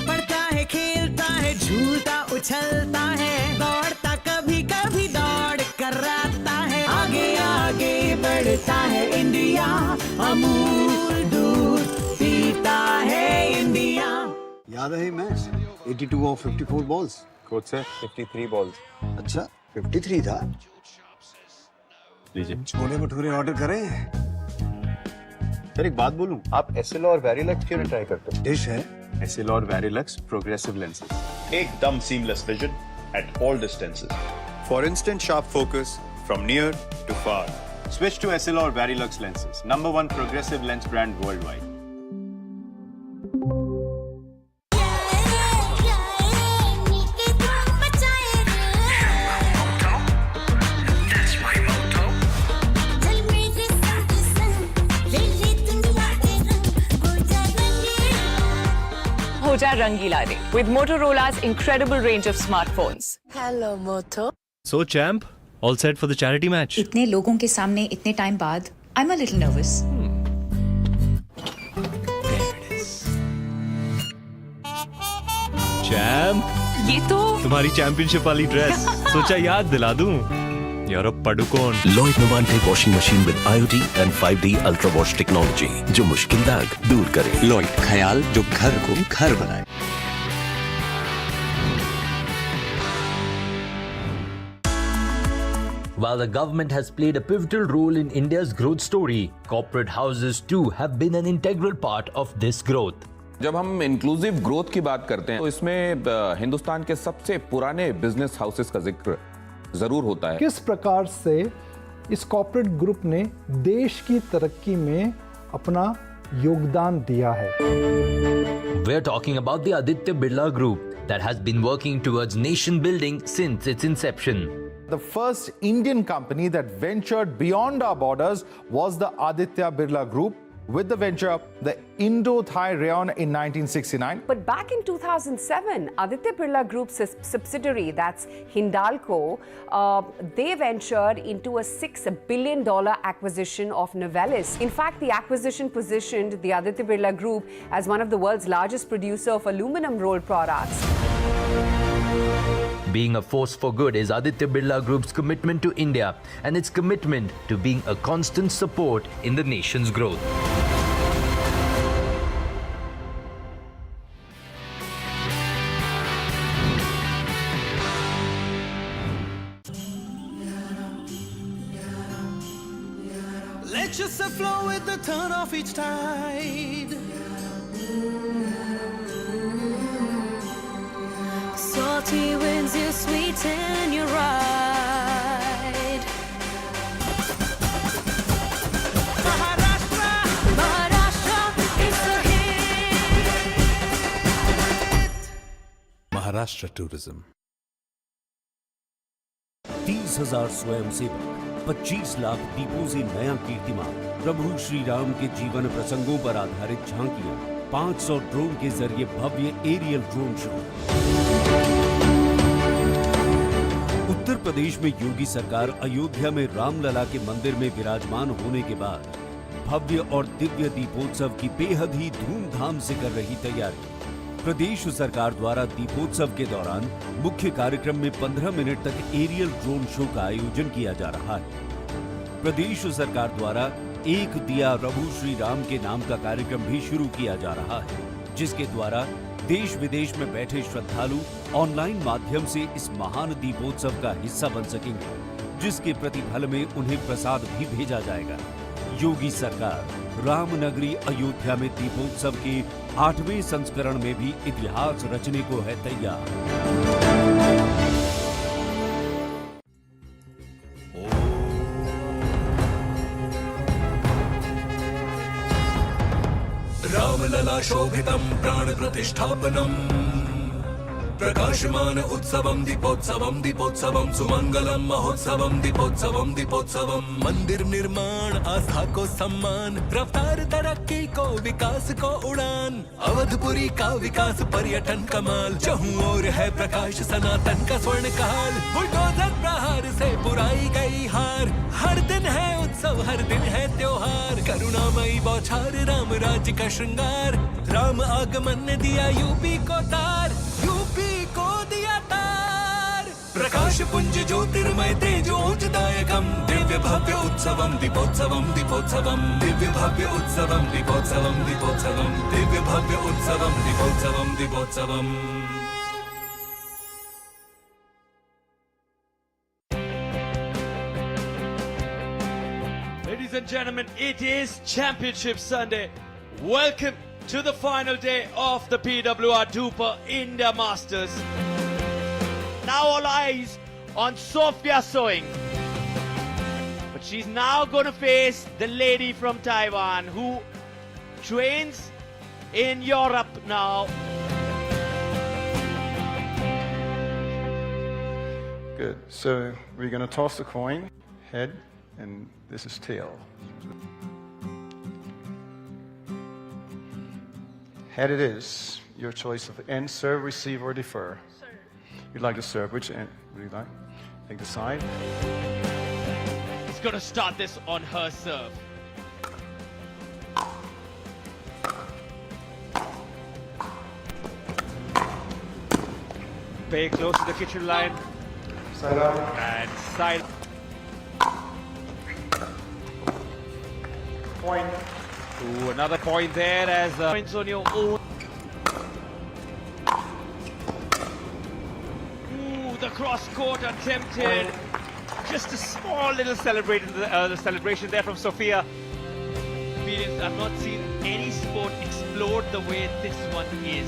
Speaker 24: पढ़ता है, खेलता है, झूलता उछलता है, दौड़ता कभी कभी दौड़ कराता है, आगे आगे बढ़ता है इंडिया, अमूल दूध पीता है इंडिया।
Speaker 19: याद है मैच 82 और 54 बॉल्स।
Speaker 20: कोच से 53 बॉल्स।
Speaker 19: अच्छा 53 था।
Speaker 6: लीजिए।
Speaker 19: छोले भटूरे ऑर्डर करें?
Speaker 6: सर एक बात बोलूं, आप एसएल और वेरिलक्स क्यों नहीं ट्राई करते?
Speaker 19: डिश है
Speaker 6: एसएल और वेरिलक्स प्रोग्रेसिव लेंसेज, एकदम seamless vision at all distances, for instant sharp focus from near to far. Switch to SL or Verilux lenses, #1 progressive lens brand worldwide.
Speaker 11: हो जा रंगीला रे with Motorola's incredible range of smartphones.
Speaker 18: Hello, Moto.
Speaker 13: So champ, all set for the charity match?
Speaker 16: इतने लोगों के सामने इतने time बाद I'm a little nervous.
Speaker 13: Champ,
Speaker 11: ये तो
Speaker 13: तुम्हारी चैंपियनशिप वाली ड्रेस सोचा याद दिला दूं। यार अब Padukone.
Speaker 8: Lloyd Novante washing machine with IoT and 5D ultra wash technology जो मुश्किल दाग दूर करे।
Speaker 15: लॉयड, ख्याल जो घर को घर बनाए।
Speaker 20: While the government has played a pivotal role in India's growth story, corporate houses too have been an integral part of this growth.
Speaker 21: जब हम इंक्लूसिव ग्रोथ की बात करते हैं तो इसमें हिंदुस्तान के सबसे पुराने बिजनेस हाउसेस का जिक्र जरूर होता है।
Speaker 25: किस प्रकार से इस कॉर्पोरेट ग्रुप ने देश की तरक्की में अपना योगदान दिया है?
Speaker 20: We're talking about the Aditya Birla Group that has been working towards nation building since its inception.
Speaker 26: The first Indian company that ventured beyond our borders was the Aditya Birla Group, with the venture the Indo-Thai Rayon in 1969.
Speaker 27: But back in 2007, Aditya Birla Group's subsidiary, that's Hindalco, they ventured into a $6 billion acquisition of Novelis. In fact, the acquisition positioned the Aditya Birla Group as one of the world's largest producer of aluminum rolled products.
Speaker 20: Being a force for good is Aditya Birla Group's commitment to India and its commitment to being a constant support in the nation's growth.
Speaker 24: Let yourself flow with the turn of each tide.
Speaker 14: Salty winds, you sweeten your ride. Maharashtra is the hit.
Speaker 23: Maharashtra tourism. 30,000 स्वयंसेवक, 25 लाख दीपों से नया कीर्तिमान, प्रभु श्री राम के जीवन प्रसंगों पर आधारित झांकियां, 500 ड्रोन के जरिए भव्य aerial drone show. Uttar Pradesh में योगी सरकार अयोध्या में रामलला के मंदिर में विराजमान होने के बाद भव्य और दिव्य दीपोत्सव की बेहद ही धूमधाम से कर रही तैयारी। प्रदेश सरकार द्वारा दीपोत्सव के दौरान मुख्य कार्यक्रम में 15 मिनट तक एरियल ड्रोन शो का आयोजन किया जा रहा है। प्रदेश सरकार द्वारा एक दिया प्रभु श्री राम के नाम का कार्यक्रम भी शुरू किया जा रहा है, जिसके द्वारा देश विदेश में बैठे श्रद्धालु ऑनलाइन माध्यम से इस महान दीपोत्सव का हिस्सा बन सकेंगे, जिसके प्रतिफल में उन्हें प्रसाद भी भेजा जाएगा। योगी सरकार रामनगरी अयोध्या में दीपोत्सव के 8वें संस्करण में भी इतिहास रचने को है तैयार।
Speaker 7: रामलला शोभितं प्राण प्रतिष्ठापनम् प्रकाशमान उत्सवं दीपोत्सवं दीपोत्सवं सुमंगलम महोत्सवं दीपोत्सवं दीपोत्सवं। मंदिर निर्माण आस्था को सम्मान, रफ्तार तरक्की को विकास को उड़ान, अवधपुरी का विकास पर्यटन कमाल, जहूं और है प्रकाश सनातन का स्वर्ण काल। बुलडोजर प्रहार से बुराई गई हार, हर दिन है उत्सव हर दिन है त्योहार, करुणामयी बौछार राम राज्य का श्रृंगार, राम आगमन ने दिया यूपी को तार, यूपी को दिया तार। प्रकाश पुंज ज्योतिर्मय तेजोजदायकम, दिव्य भव्य उत्सवम दीपोत्सवम दीपोत्सवम, दिव्य भव्य उत्सवम दीपोत्सवम दीपोत्सवम, दिव्य भव्य उत्सवम दीपोत्सवम दीपोत्सवम।
Speaker 1: Ladies and gentlemen, it is Championship Sunday. Welcome to the final day of the PWR DUPR India Masters. Now all eyes on Sophia Soing. But she's now going to face the lady from Taiwan who trains in Europe now.
Speaker 5: Good. So we're going to toss the coin, head, and this is tail. Head it is. Your choice of end, serve, receive, or defer. Serve. You'd like to serve. Which end would you like? Take the side.
Speaker 1: He's going to start this on her serve. Very close to the kitchen line.
Speaker 5: Side out.
Speaker 1: And side.
Speaker 5: Point.
Speaker 1: Ooh, another point there as points on your own. Ooh, the cross court attempted. Just a small little celebration there from Sophia. I've not seen any sport explode the way this one is.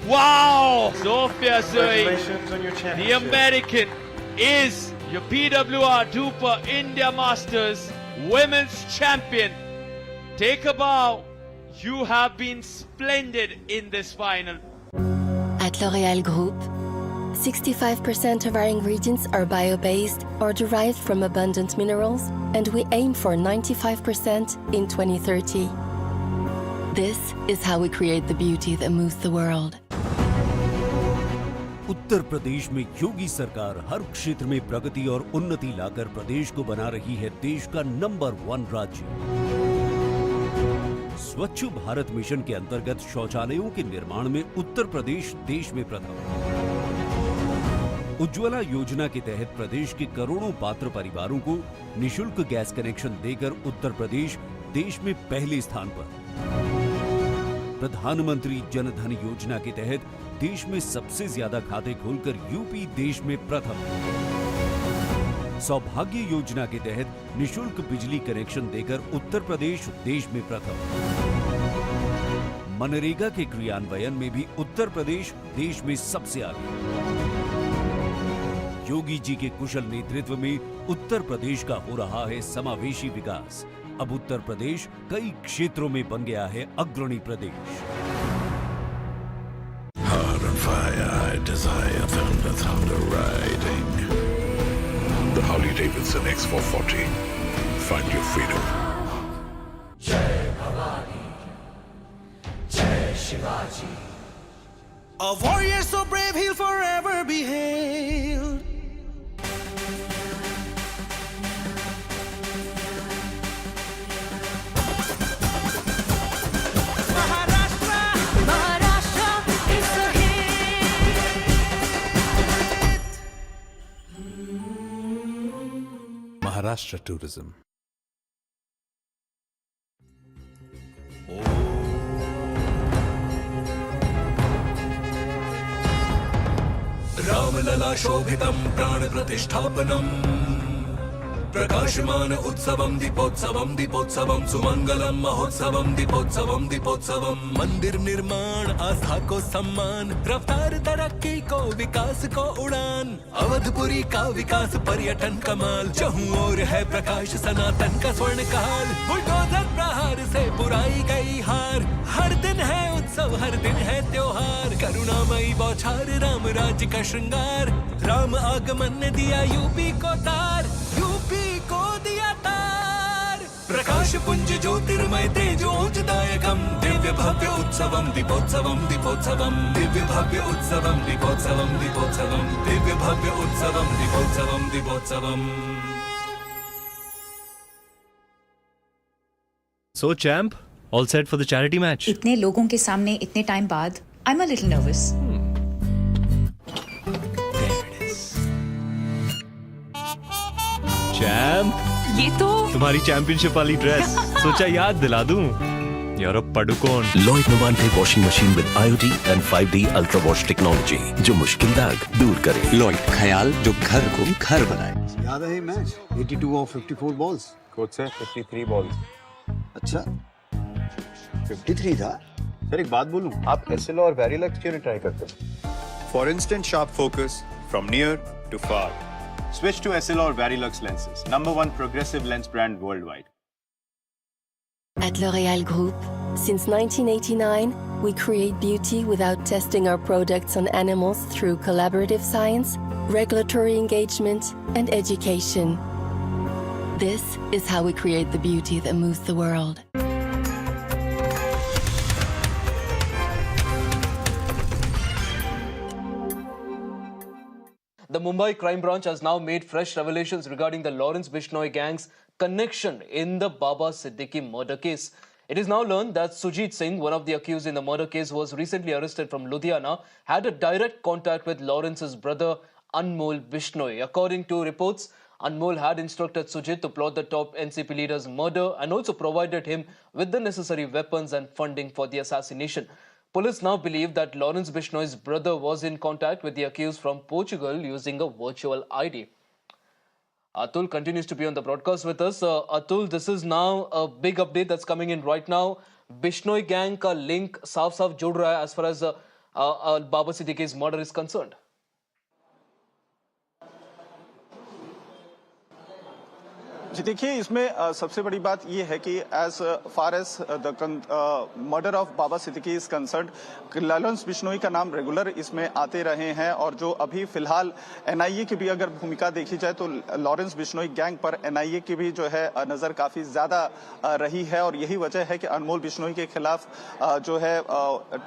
Speaker 1: Wow! Sophia Soing,
Speaker 5: Congratulations on your championship.
Speaker 1: the American, is your PWR DUPR India Masters Women's Champion. Take a bow. You have been splendid in this final.
Speaker 18: At L'Oréal Group, 65% of our ingredients are bio-based or derived from abundant minerals, and we aim for 95% in 2030. This is how we create the beauty that moves the world.
Speaker 23: Uttar Pradesh में योगी सरकार हर क्षेत्र में प्रगति और उन्नति लाकर प्रदेश को बना रही है देश का नंबर 1 राज्य। स्वच्छ भारत मिशन के अंतर्गत शौचालयों के निर्माण में उत्तर प्रदेश देश में प्रथम। उज्ज्वला योजना के तहत प्रदेश के करोड़ों पात्र परिवारों को निशुल्क गैस कनेक्शन देकर उत्तर प्रदेश देश में पहले स्थान पर। प्रधानमंत्री जन धन योजना के तहत देश में सबसे ज्यादा खाते खोलकर यूपी देश में प्रथम। सौभाग्य योजना के तहत निशुल्क बिजली कनेक्शन देकर उत्तर प्रदेश देश में प्रथम। मनरेगा के क्रियान्वयन में भी उत्तर प्रदेश देश में सबसे आगे। योगी जी के कुशल नेतृत्व में उत्तर प्रदेश का हो रहा है समावेशी विकास। अब उत्तर प्रदेश कई क्षेत्रों में बन गया है अग्रणी प्रदेश।
Speaker 8: Heart on fire, I desire thunder riding. The Harley Davidson X440. Find your freedom.
Speaker 24: Jai Bhavani, Jai Shivaji. A warrior so brave he'll forever be hailed.
Speaker 17: Maharashtra tourism.
Speaker 7: Ramlala शोभितं प्राण प्रतिष्ठापनम् प्रकाशमान उत्सवं दीपोत्सवं दीपोत्सवं सुमंगलम महोत्सवं दीपोत्सवम दीपोत्सवम मंदिर निर्माण आस्था को सम्मान रफ्तार तरक्की को विकास को उड़ान अवधपुरी का विकास पर्यटन कमाल जहूं और है प्रकाश सनातन का स्वर्ण काल बुलडोजर प्रहार से बुराई गई हार हर दिन है उत्सव हर दिन है त्योहार करुणामयी बौछार राम राज्य का श्रृंगार राम आगमन ने दिया यूपी को तार यूपी को दिया तार प्रकाश पुंज ज्योतिर्मय तेजोजदायकम दिव्य भव्य उत्सवम दीपोत्सवम दीपोत्सवम दिव्य भव्य उत्सवम दीपोत्सवम दीपोत्सवम दिव्य भव्य उत्सवम दीपोत्सवम दीपोत्सवम।
Speaker 13: So champ, all set for the charity match.
Speaker 16: इतने लोगों के सामने इतने टाइम बाद I'm a little nervous.
Speaker 13: Champ,
Speaker 11: ये तो
Speaker 13: तुम्हारी चैंपियनशिप वाली ड्रेस सोचा याद दिला दूं। यार अब Padukone
Speaker 2: Lloyd Novante washing machine with IoT and 5D ultra wash technology जो मुश्किल दाग दूर करे। Lloyd ख्याल जो घर को घर बनाए।
Speaker 19: याद है मैच 82 और 54 बॉल्स।
Speaker 6: कोच से 53 बॉल्स।
Speaker 19: अच्छा 53 था।
Speaker 6: सर एक बात बोलूं, आप SLO और Varilux क्यों नहीं ट्राई करते? For instant sharp focus from near to far, switch to SLO or Varilux lenses, #1 progressive lens brand worldwide.
Speaker 18: At L'Oréal Group, since 1989, we create beauty without testing our products on animals through collaborative science, regulatory engagement, and education. This is how we create the beauty that moves the world.
Speaker 3: The Mumbai crime branch has now made fresh revelations regarding the Lawrence Bishnoi gang's connection in the Baba Siddiqui murder case. It is now learned that Sujit Singh, one of the accused in the murder case, was recently arrested from Ludhiana, had a direct contact with Lawrence's brother Anmol Bishnoi. According to reports, Anmol had instructed Sujit to plot the top NCP leader's murder and also provided him with the necessary weapons and funding for the assassination. Police now believe that Lawrence Bishnoi's brother was in contact with the accused from Portugal using a virtual ID. Atul continues to be on the broadcast with us. Atul, this is now a big update that's coming in right now. Bishnoi gang ka link साफ-साफ जुड़ रहा है as far as Baba Siddiqui's murder is concerned.
Speaker 5: जी देखिए, इसमें सबसे बड़ी बात यह है कि as far as the murder of Baba Siddique is concerned, Lawrence Bishnoi का नाम रेगुलर इसमें आते रहे हैं और जो अभी फिलहाल एनआईए की भी अगर भूमिका देखी जाए तो लॉरेंस बिश्नोई गैंग पर एनआईए की भी जो है नजर काफी ज्यादा रही है और यही वजह है कि अनमोल बिश्नोई के खिलाफ जो है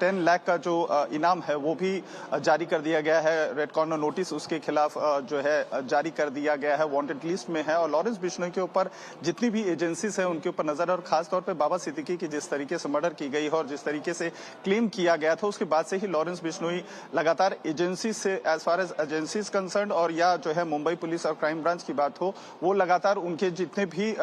Speaker 5: 10 लाख का जो इनाम है वो भी जारी कर दिया गया है। रेड कॉर्नर नोटिस उसके खिलाफ जो है जारी कर दिया गया है, वांटेड लिस्ट में है। और लॉरेंस बिश्नोई के ऊपर जितनी भी एजेंसीज है उनके ऊपर नजर, और खास तौर पे बाबा सिद्दीकी की जिस तरीके से मर्डर की गई है और जिस तरीके से क्लेम किया गया था उसके बाद से ही लॉरेंस बिश्नोई लगातार एजेंसी से as far as agencies concern और या जो है मुंबई पुलिस और क्राइम ब्रांच की बात हो, वो लगातार उनके जितने भी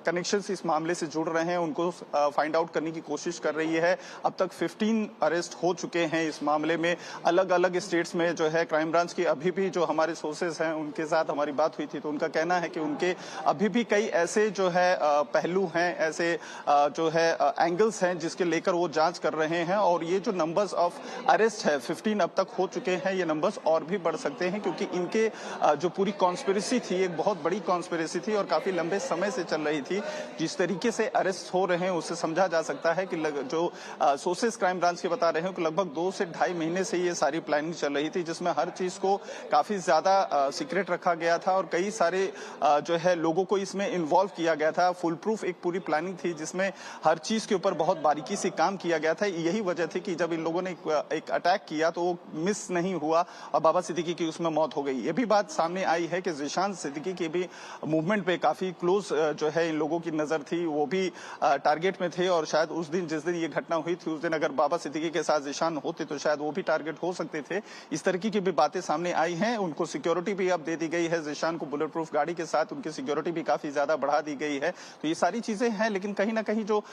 Speaker 5: कनेक्शंस इस मामले से जुड़ रहे हैं उनको फाइंड आउट करने की कोशिश कर रही है। अब तक 15 अरेस्ट हो चुके हैं इस मामले में, अलग अलग स्टेट्स में जो है क्राइम ब्रांच की। अभी भी जो हमारे सोर्सेज हैं उनके साथ हमारी बात हुई थी तो उनका कहना है कि उनके अभी भी कई ऐसे जो है पहलू हैं, ऐसे जो है एंगल्स हैं जिसके लेकर वो जांच कर रहे हैं। और ये जो नंबर्स ऑफ अरेस्ट है 15 अब तक हो चुके हैं, ये नंबर्स और भी बढ़ सकते हैं क्योंकि इनके जो पूरी कॉन्स्पिरेसी थी, एक बहुत बड़ी कॉन्स्पिरेसी थी और काफी लंबे समय से चल रही थी। जिस तरीके से अरेस्ट हो रहे हैं उससे समझा जा सकता है कि जो सोर्सेस क्राइम ब्रांच के बता रहे हैं कि लगभग 2 से 2.5 महीने से ये सारी प्लानिंग चल रही थी जिसमें हर चीज को काफी ज्यादा सीक्रेट रखा गया था और कई सारे जो है लोगों को इसमें इन्वॉल्व किया गया था। फुल प्रूफ एक पूरी प्लानिंग थी जिसमें हर चीज के ऊपर बहुत बारीकी से काम किया गया था। यही वजह थी कि जब इन लोगों ने एक अटैक किया तो वो मिस नहीं हुआ और बाबा सिद्दीकी की उसमें मौत हो गई। ये भी बात सामने आई है कि जिशान सिद्दीकी के भी मूवमेंट पे काफी क्लोज जो है इन लोगों की नजर थी, वो भी टारगेट में थे और शायद उस दिन जिस दिन ये घटना हुई थी उस दिन अगर बाबा सिद्दीकी के साथ जिशान होते तो शायद वो भी टारगेट हो सकते थे। इस तरीके की भी बातें सामने आई हैं। उनको सिक्योरिटी भी अब दे दी गई है, जिशान को बुलेट प्रूफ गाड़ी के साथ उनकी सिक्योरिटी भी काफी ज्यादा बढ़ा दी गई है। तो ये सारी चीजें हैं, लेकिन कहीं ना कहीं जो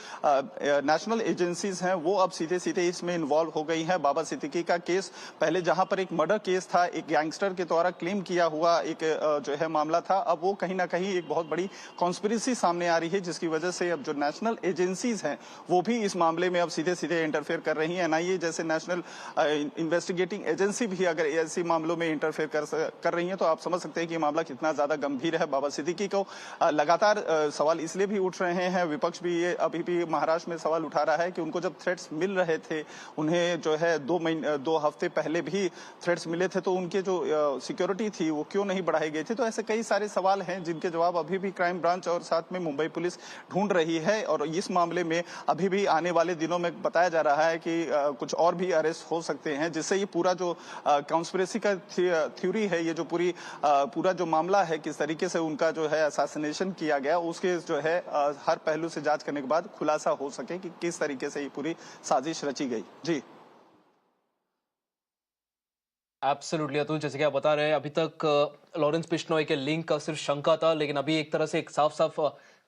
Speaker 5: नेशनल एजेंसीज हैं वो अब सीधे सीधे इसमें इन्वॉल्व हो गई हैं। बाबा सिद्दीकी का केस पहले जहां पर एक मर्डर केस था, एक गैंगस्टर के द्वारा क्लेम किया हुआ एक जो है मामला था, अब वो कहीं ना कहीं एक बहुत बड़ी कॉन्स्पिरेसी सामने आ रही है जिसकी वजह से अब जो नेशनल एजेंसीज हैं वो भी इस मामले में अब सीधे सीधे इंटरफेयर कर रही हैं। एनआईए जैसे नेशनल इन्वेस्टिगेटिंग एजेंसी भी अगर ऐसे मामलों में इंटरफेयर कर रही है तो आप समझ सकते हैं कि ये मामला कितना ज्यादा गंभीर है। बाबा सिद्दीकी को लगातार सवाल इसलिए भी उठ रहे हैं, विपक्ष भी ये अभी भी महाराष्ट्र में सवाल उठा रहा है कि उनको जब थ्रेट्स मिल रहे थे, उन्हें जो है 2 हफ्ते पहले भी थ्रेट्स मिले थे तो उनके जो सिक्योरिटी थी वो क्यों नहीं बढ़ाई गई थी। तो ऐसे कई सारे सवाल हैं जिनके जवाब अभी भी क्राइम ब्रांच और साथ में मुंबई पुलिस ढूंढ रही है और इस मामले में अभी भी आने वाले दिनों में बताया जा रहा है कि कुछ और भी अरेस्ट हो सकते हैं, जिससे ये पूरा जो कॉन्स्पिरेसी का थ्योरी है, ये जो पूरा जो मामला है किस तरीके से उनका जो है असैसिनेशन किया गया, उसके जो है हर पहलू से जांच करने के बाद खुलासा हो सके कि किस तरीके से ये पूरी साजिश रची गई। जी
Speaker 3: एब्सोल्युटली अतुल, जैसे कि आप बता रहे हैं अभी तक लॉरेंस बिश्नोई के लिंक का सिर्फ शंका था, लेकिन अभी एक तरह से एक साफ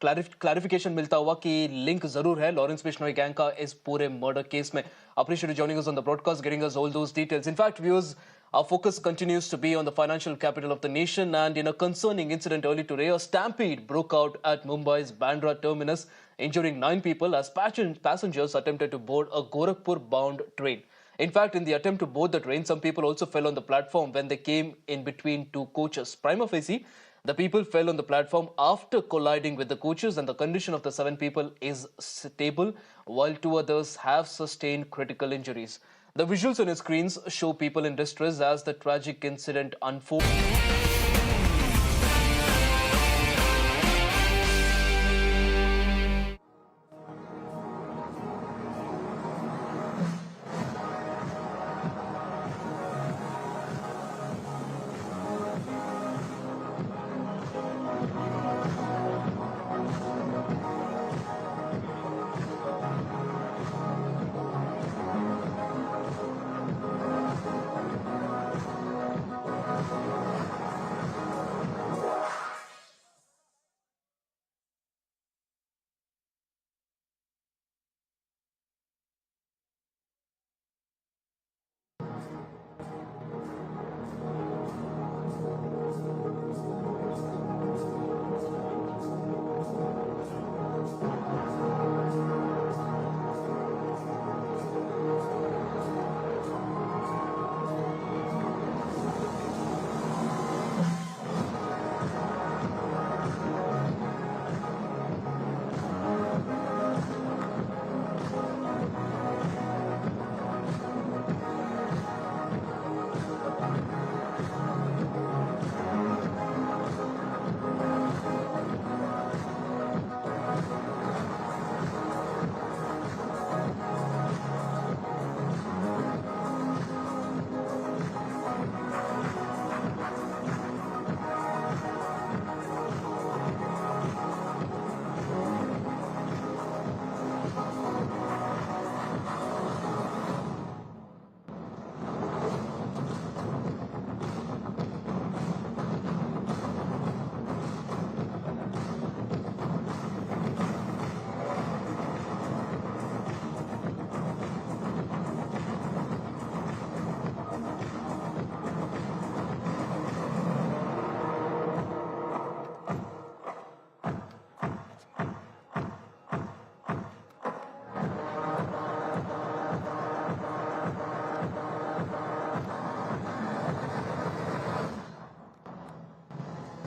Speaker 3: क्लैरिफिकेशन मिलता हुआ कि लिंक जरूर है लॉरेंस बिश्नोई गैंग का इस पूरे मर्डर केस में. Appreciate you joining us on the broadcast, getting us all those details. In fact, viewers, our focus continues to be on the financial capital of the nation, and in a concerning incident early today, a stampede broke out at Mumbai's Bandra terminus, injuring 9 people as passengers attempted to board a Gorakhpur-bound train. In fact, in the attempt to board the train, some people also fell on the platform when they came in between 2 coaches. Prima facie, the people fell on the platform after colliding with the coaches, and the condition of the 7 people is stable, while 2 others have sustained critical injuries. The visuals on your screens show people in distress as the tragic incident unfolds.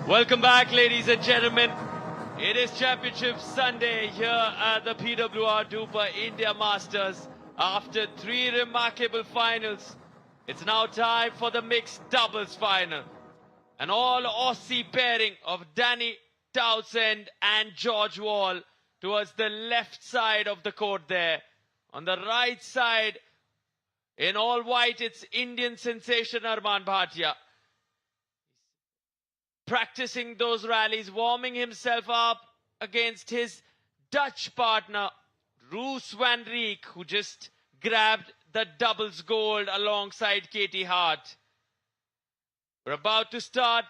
Speaker 1: Welcome back, ladies and gentlemen. It is Championship Sunday here at the PWR DUPR India Masters. After 3 remarkable finals, it's now time for the mixed doubles final. An all-Aussie pairing of Danny Townsend and George Wall towards the left side of the court there. On the right side, in all white, it's Indian sensation Arman Bhatia. Practicing those rallies, warming himself up against his Dutch partner, Roos van Rijk, who just grabbed the doubles gold alongside Katie Hart. We're about to start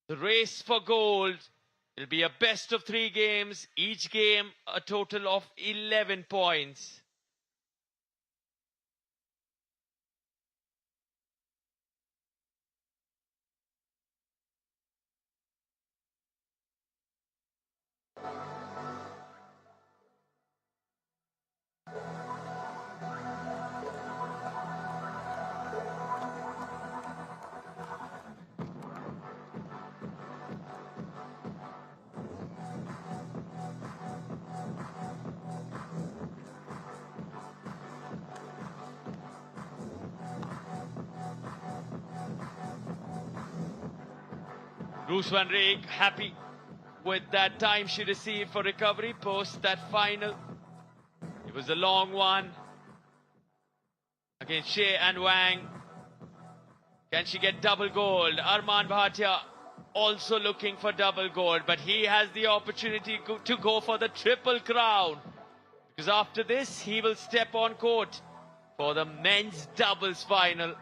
Speaker 1: the race for gold. It'll be a best of 3 games, each game a total of 11 points. Roos van Rijk happy with that time she received for recovery post that final. It was a long one against Shea and Wang. Can she get double gold? Arman Bhatia also looking for double gold, but he has the opportunity to go for the triple crown, because after this he will step on court for the men's doubles final.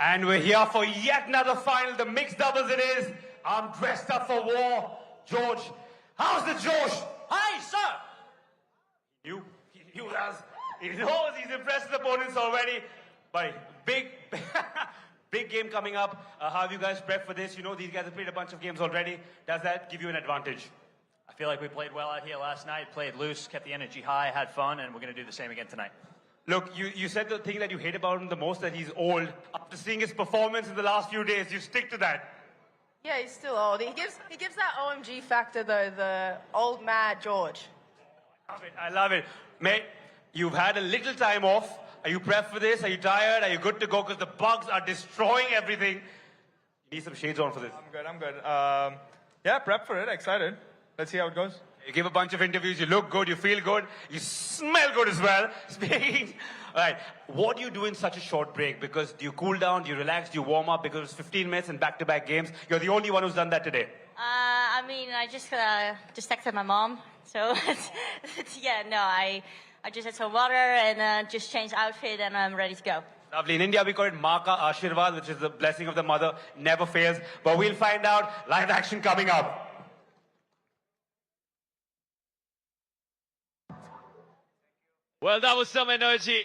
Speaker 4: And we're here for yet another final, the mixed doubles it is. I'm dressed up for war. George, how's the Josh? Hi, sir. He knows he's impressed his opponents already. But big game coming up. How have you guys prepped for this? You know, these guys have played a bunch of games already. Does that give you an advantage?
Speaker 9: I feel like we played well out here last night, played loose, kept the energy high, had fun, and we're going to do the same again tonight.
Speaker 4: Look, you said the thing that you hate about him the most, that he's old. After seeing his performance in the last few days, you stick to that.
Speaker 10: Yeah, he's still old. He gives that OMG factor, though, the old mad George.
Speaker 4: I love it. Mate, you've had a little time off. Are you prepped for this? Are you tired? Are you good to go? Because the bugs are destroying everything. You need some shades on for this.
Speaker 12: I'm good. Yeah, prepped for it. Excited. Let's see how it goes.
Speaker 4: You give a bunch of interviews. You look good. You feel good. You smell good as well. Speaking. All right. What do you do in such a short break? Because do you cool down? Do you relax? Do you warm up? Because it's 15 minutes and back-to-back games. You're the only one who's done that today.
Speaker 15: I mean, I just texted my mom. So, yeah, no, I just had some water and just changed outfit and I'm ready to go.
Speaker 4: Lovely. In India, we call it Maka Ashirvad, which is the blessing of the mother. Never fails. But we'll find out. Live action coming up.
Speaker 1: Well, that was some energy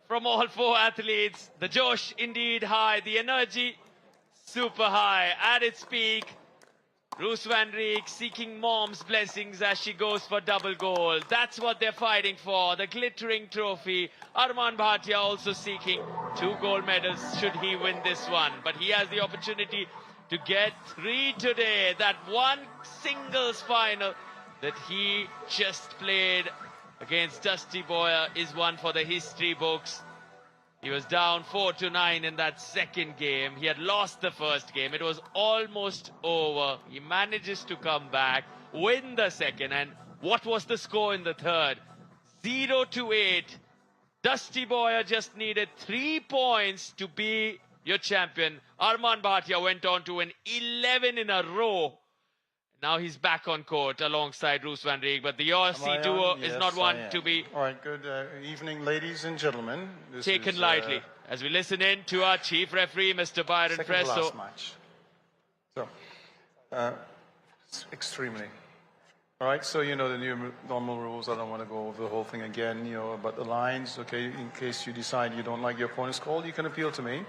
Speaker 1: from all four athletes. The Josh indeed high, the energy super high, at its peak. Roos van Rijk seeking mom's blessings as she goes for double gold. That's what they're fighting for, the glittering trophy. Arman Bhatia also seeking 2 gold medals should he win this one. But he has the opportunity to get 3 today. That one singles final that he just played against Dusty Boyer is one for the history books. He was down 4-9 in that second game. He had lost the first game. It was almost over. He manages to come back, win the second. And what was the score in the third? 0-8. Dusty Boyer just needed 3 points to be your champion. Arman Bhatia went on to win 11 in a row. Now he's back on court alongside Roos van Rijk, but the Aussie duo is not one to be
Speaker 5: All right, good evening, ladies and gentlemen. This
Speaker 1: taken
Speaker 5: is,
Speaker 1: lightly. As we listen in to our chief referee, Mr. Byron
Speaker 5: second to
Speaker 1: Fresso.
Speaker 5: last match. So, extremely. All right, so you know the new normal rules. I don't want to go over the whole thing again, you know, about the lines. Okay, in case you decide you don't like your opponent's call, you can appeal to me.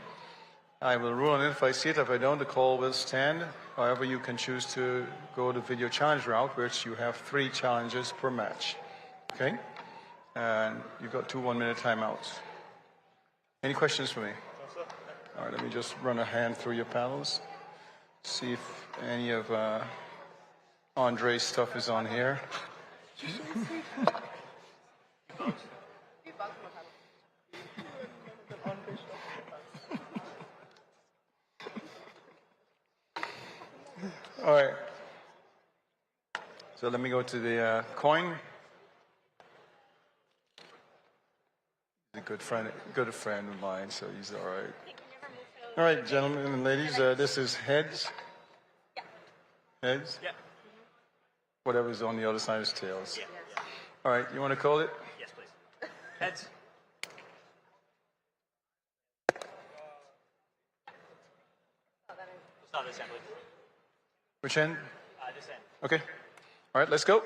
Speaker 5: I will rule on it if I see it. If I don't, the call will stand. However, you can choose to go the video challenge route, which you have 3 challenges per match. Okay? And you've got 2 1-minute timeouts. Any questions for me? All right, let me just run a hand through your panels. See if any of Andre's stuff is on here. All right. So let me go to the coin. He's a good friend of mine, so he's all right. All right, gentlemen and ladies, this is heads. Heads?
Speaker 9: Yeah.
Speaker 5: Whatever's on the other side is tails. All right, you want to call it?
Speaker 9: Yes, please. Heads. Start this end, please.
Speaker 5: Which end?
Speaker 9: This end.
Speaker 5: Okay. All right, let's go.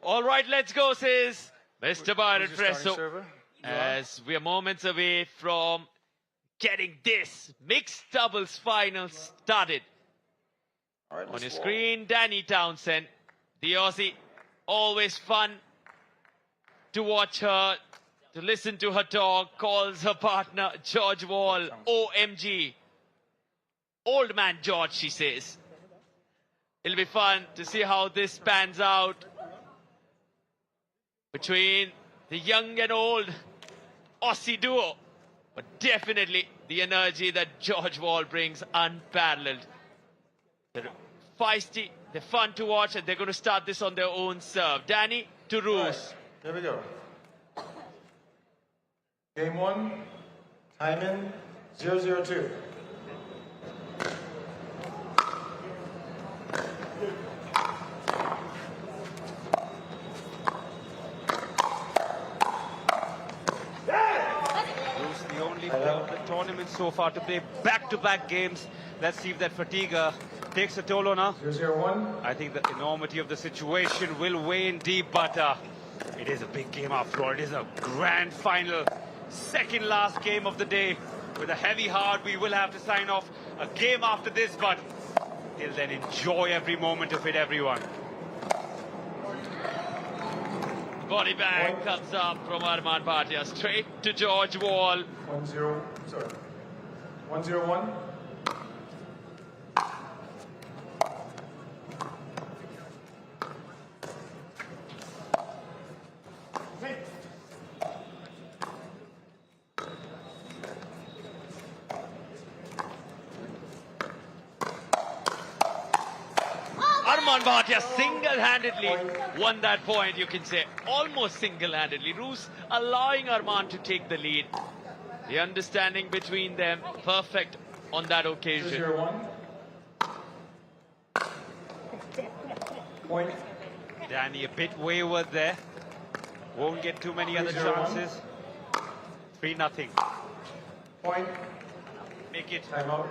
Speaker 1: All right, let's go, says Mr. Byron
Speaker 5: Who's your starting
Speaker 1: Fresso.
Speaker 5: server?
Speaker 1: As we are moments away from getting this mixed doubles final started.
Speaker 5: All right,
Speaker 1: On
Speaker 5: let's
Speaker 1: your
Speaker 5: roll.
Speaker 1: screen, Danny Townsend, the Aussie. Always fun to watch her, to listen to her talk. Calls her partner George Wall, OMG. Old man George, she says. It'll be fun to see how this pans out between the young and old Aussie duo. But definitely the energy that George Wall brings, unparalleled. They're feisty, they're fun to watch, and they're going to start this on their own serve. Danny to Roos.
Speaker 5: Right, here we go. Game 1, time in 0-0-2.
Speaker 4: The only player of the tournament opponents so far to play back-to-back games. Let's see if that fatigue takes a toll on her.
Speaker 12: 0-0-1.
Speaker 4: I think the enormity of the situation will weigh in deep, but it is a big game after all. It is a grand final, second last game of the day. With a heavy heart, we will have to sign off a game after this, but till then, enjoy every moment of it, everyone.
Speaker 1: Body bag comes up from Arman Bhatia straight to George Wall.
Speaker 12: 1-0-1.
Speaker 1: Arman Bhatia single-handedly won that point, you can say. Almost single-handedly. Roos allowing Arman to take the lead. The understanding between them, perfect on that occasion.
Speaker 12: 0-1.
Speaker 4: Danny a bit wayward there. Won't get too many other
Speaker 12: 3-0-1.
Speaker 4: chances. 3-0.
Speaker 12: Point.
Speaker 4: Make it
Speaker 12: Timeout.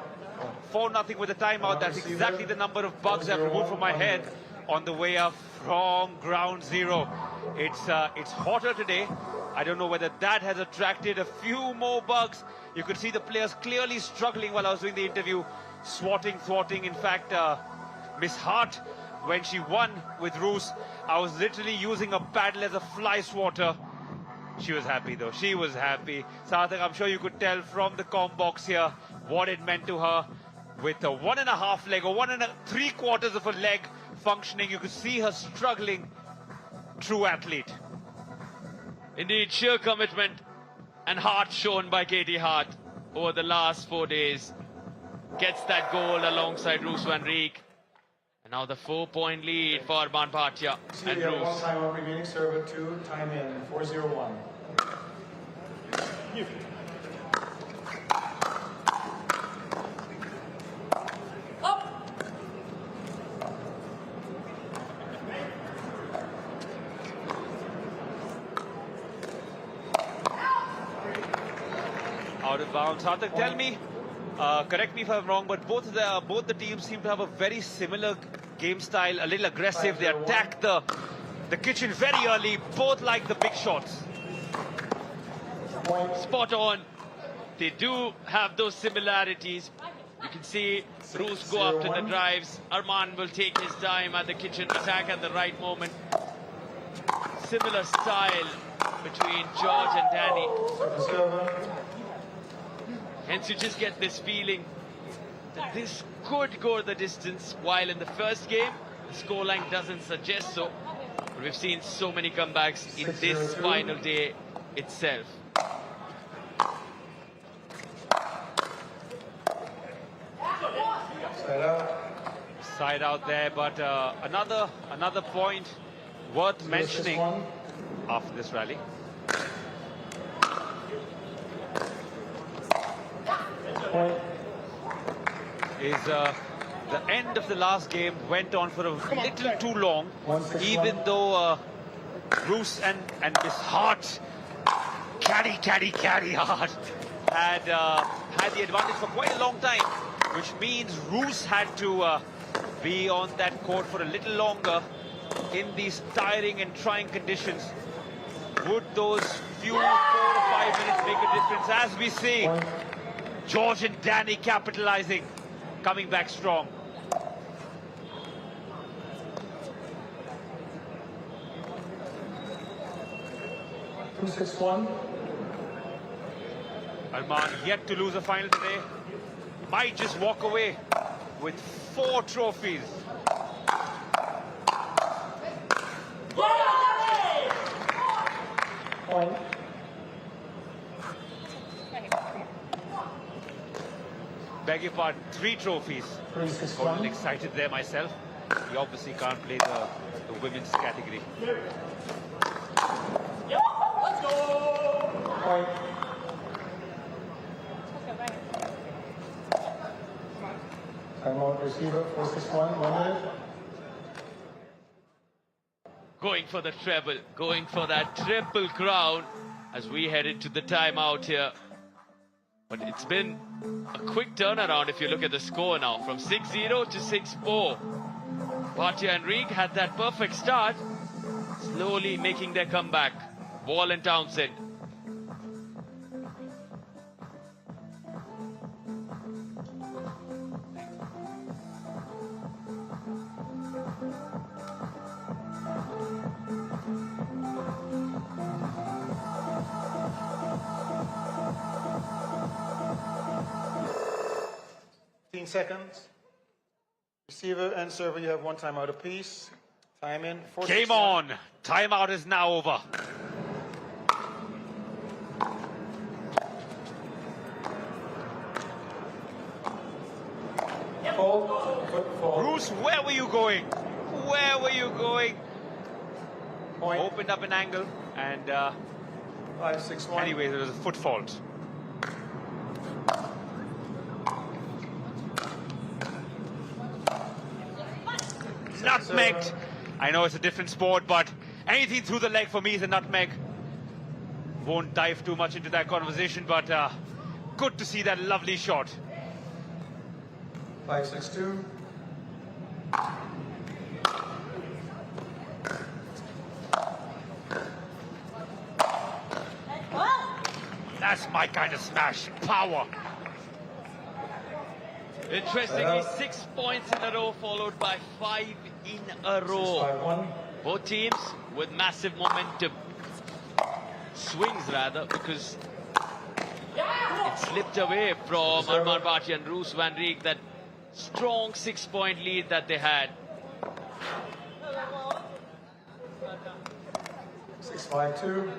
Speaker 4: 4-0 with a timeout. That's exactly the number of bugs I've removed from my head on the way up from ground zero. It's hotter today. I don't know whether that has attracted a few more bugs. You could see the players clearly struggling while I was doing the interview, swatting, thwarting. In fact, Miss Hart, when she won with Roos, I was literally using a paddle as a fly swatter. She was happy though. She was happy. Sarthak, I'm sure you could tell from the comm box here what it meant to her. With a 1.5 leg or 1 3/4 of a leg functioning, you could see her struggling. True athlete.
Speaker 1: Indeed, sheer commitment and heart shown by Katie Hart over the last 4 days. Gets that goal alongside Roos van Rijk. And now the 4-point lead for Arman Bhatia and
Speaker 12: One
Speaker 1: Roos.
Speaker 12: timeout remaining. Serve at 2. Time in. 4-0-1.
Speaker 4: Out of bounds. Sarthak, tell me, correct me if I'm wrong, but both the teams seem to have a very similar game style, a little aggressive. They attack the kitchen very early. Both like the big shots.
Speaker 1: Spot on. They do have those similarities. You can see Roos go after the drives. Arman will take his time at the kitchen, attack at the right moment. Similar style between George and Danny. Hence you just get this feeling that this could go the distance, while in the first game, the scoreline doesn't suggest so. But we've seen so many comebacks in this final day itself.
Speaker 4: Side out there, but another point worth mentioning after this rally. Is the end of the last game went on for a little too long, even though Roos and Miss Hart, caddy hard, had the advantage for quite a long time, which means Roos had to be on that court for a little longer in these tiring and trying conditions. Would those few 4 or 5 minutes make a difference? As we see, George and Danny capitalizing, coming back strong. Arman yet to lose a final today. Might just walk away with 4 trophies. Beg your pardon, 3 trophies. Got a little excited there myself. He obviously can't play the women's category.
Speaker 12: Let's go! Point. Timeout receiver, focus 1 minute.
Speaker 1: Going for the treble, going for that triple crown as we head into the timeout here. But it's been a quick turnaround if you look at the score now, from 6-0 to 6-4. Bhatia and Reek had that perfect start, slowly making their comeback. Wall and Townsend.
Speaker 5: Seconds. Receiver and server, you have one timeout apiece. Time in.
Speaker 4: Game on. Timeout is now over. Bruce, where were you going? Where were you going?
Speaker 5: Point.
Speaker 4: Opened up an angle and
Speaker 5: 5-6-1.
Speaker 4: Anyway, there was a foot fault. Nutmegged. I know it's a different sport, but anything through the leg for me is a nutmeg. Won't dive too much into that conversation, but good to see that lovely shot.
Speaker 5: 5-6-2.
Speaker 4: That's my kind of smash. Power.
Speaker 1: Interestingly, 6 points in a row, followed by 5 in a row. Both teams with massive momentum. Swings, rather, because it slipped away from Arman Bhatia and Roos van Rijk, that strong 6-point lead that they had.
Speaker 5: 6-5-2.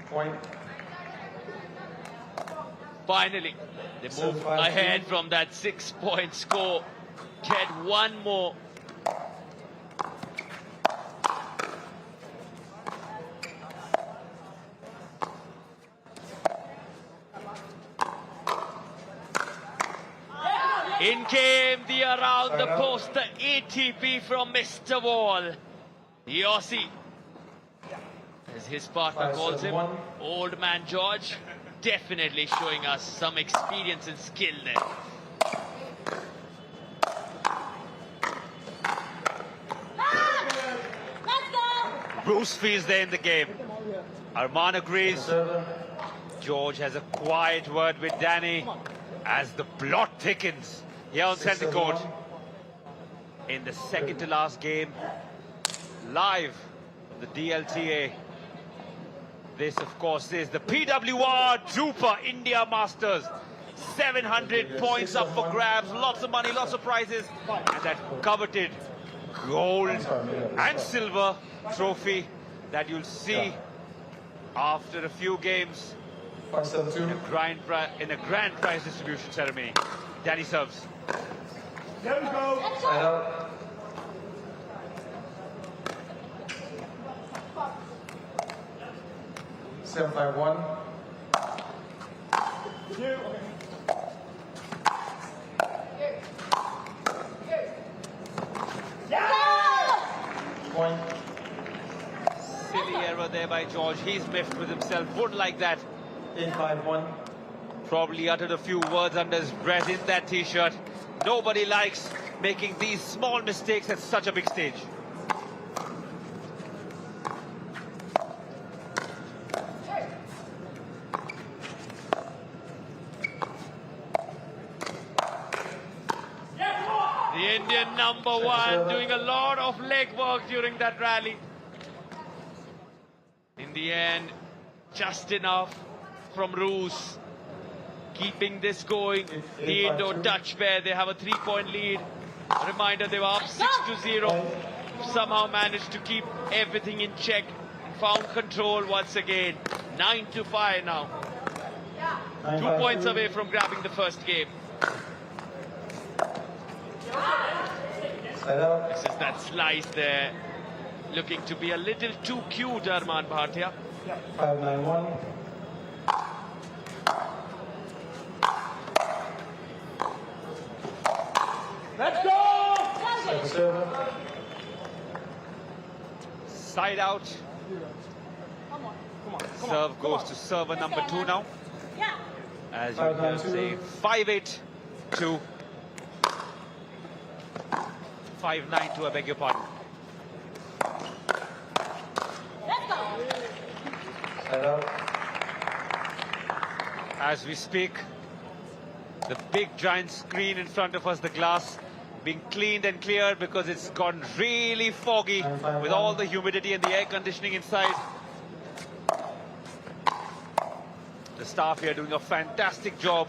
Speaker 5: Point.
Speaker 1: Finally, they move ahead from that 6-point score. Get one more. In came the around the post, the ATP from Mr. Wall. The Aussie, as his partner calls him, Old Man George, definitely showing us some experience and skill there.
Speaker 4: Bruce feels there in the game. Arman agrees. George has a quiet word with Danny as the plot thickens here on centre court. In the second to last game, live on the DLTA. This, of course, is the PWR DUPR India Masters. 700 points up for grabs, lots of money, lots of prizes, and that coveted gold and silver trophy that you'll see after a few games in a grand prize distribution ceremony. Danny serves.
Speaker 5: There we go. Side out. Seven, 5-1. Point.
Speaker 4: Silly error there by George. He's miffed with himself. Wouldn't like that.
Speaker 5: 8-5-1.
Speaker 4: Probably uttered a few words under his breath in that t-shirt. Nobody likes making these small mistakes at such a big stage.
Speaker 1: The Indian #1 doing a lot of leg work during that rally. In the end, just enough from Roos, keeping this going. The Indo-Dutch pair, they have a 3-point lead. A reminder, they were up 6-0. Somehow managed to keep everything in check and found control once again. 9-5 now. 2 points away from grabbing the first game. This is that slice there. Looking to be a little too cute, Arman Bhatia.
Speaker 5: 5-9-1.
Speaker 12: Let's go!
Speaker 5: 7-7.
Speaker 4: Side out. Serve goes to server number 2 now. As you can say, 5-8 to 5-9 to, I beg your pardon. As we speak, the big giant screen in front of us, the glass, being cleaned and cleared because it's gone really foggy with all the humidity and the air conditioning inside. The staff here doing a fantastic job.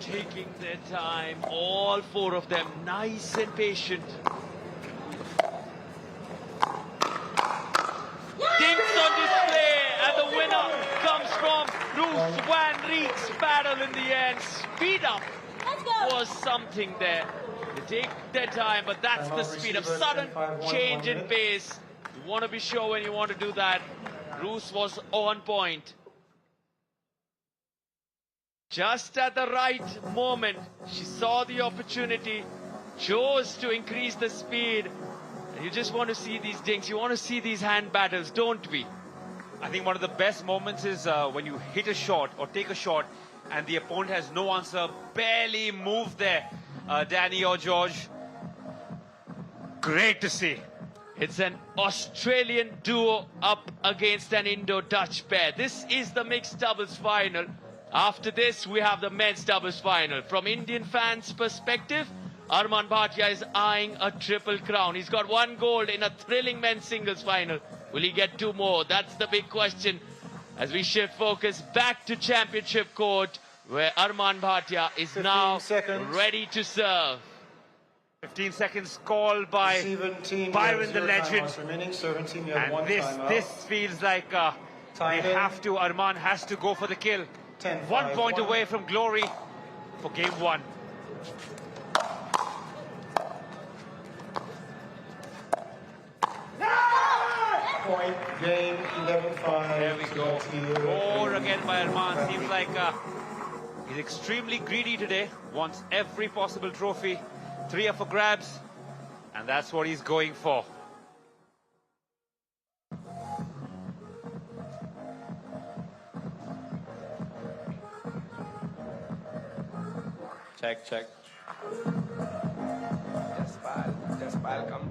Speaker 1: Taking their time, all 4 of them, nice and patient. Dinks on display, and the winner comes from Bruce Van Riet's battle in the end. Speed up was something there. They take their time, but that's the speed of sudden change in pace. You want to be sure when you want to do that. Bruce was on point. Just at the right moment, she saw the opportunity, chose to increase the speed. And you just want to see these dinks, you want to see these hand battles, don't we?
Speaker 4: I think one of the best moments is when you hit a shot or take a shot and the opponent has no answer, barely moved there, Danny or George. Great to see.
Speaker 1: It's an Australian duo up against an Indo-Dutch pair. This is the mixed doubles final. After this, we have the men's doubles final. From Indian fans' perspective, Arman Bhatia is eyeing a triple crown. He's got 1 gold in a thrilling men's singles final. Will he get 2 more? That's the big question. As we shift focus back to championship court, where Arman Bhatia is now ready to serve.
Speaker 4: 15 seconds called by Byron the legend. And this feels like they have to, Arman has to go for the kill. 1 point away from glory for game 1.
Speaker 5: Point, game 11-5.
Speaker 4: There we go. More again by Arman. Seems like he's extremely greedy today. Wants every possible trophy. 3 are for grabs. And that's what he's going for.
Speaker 12: Check, check. Just ball, come.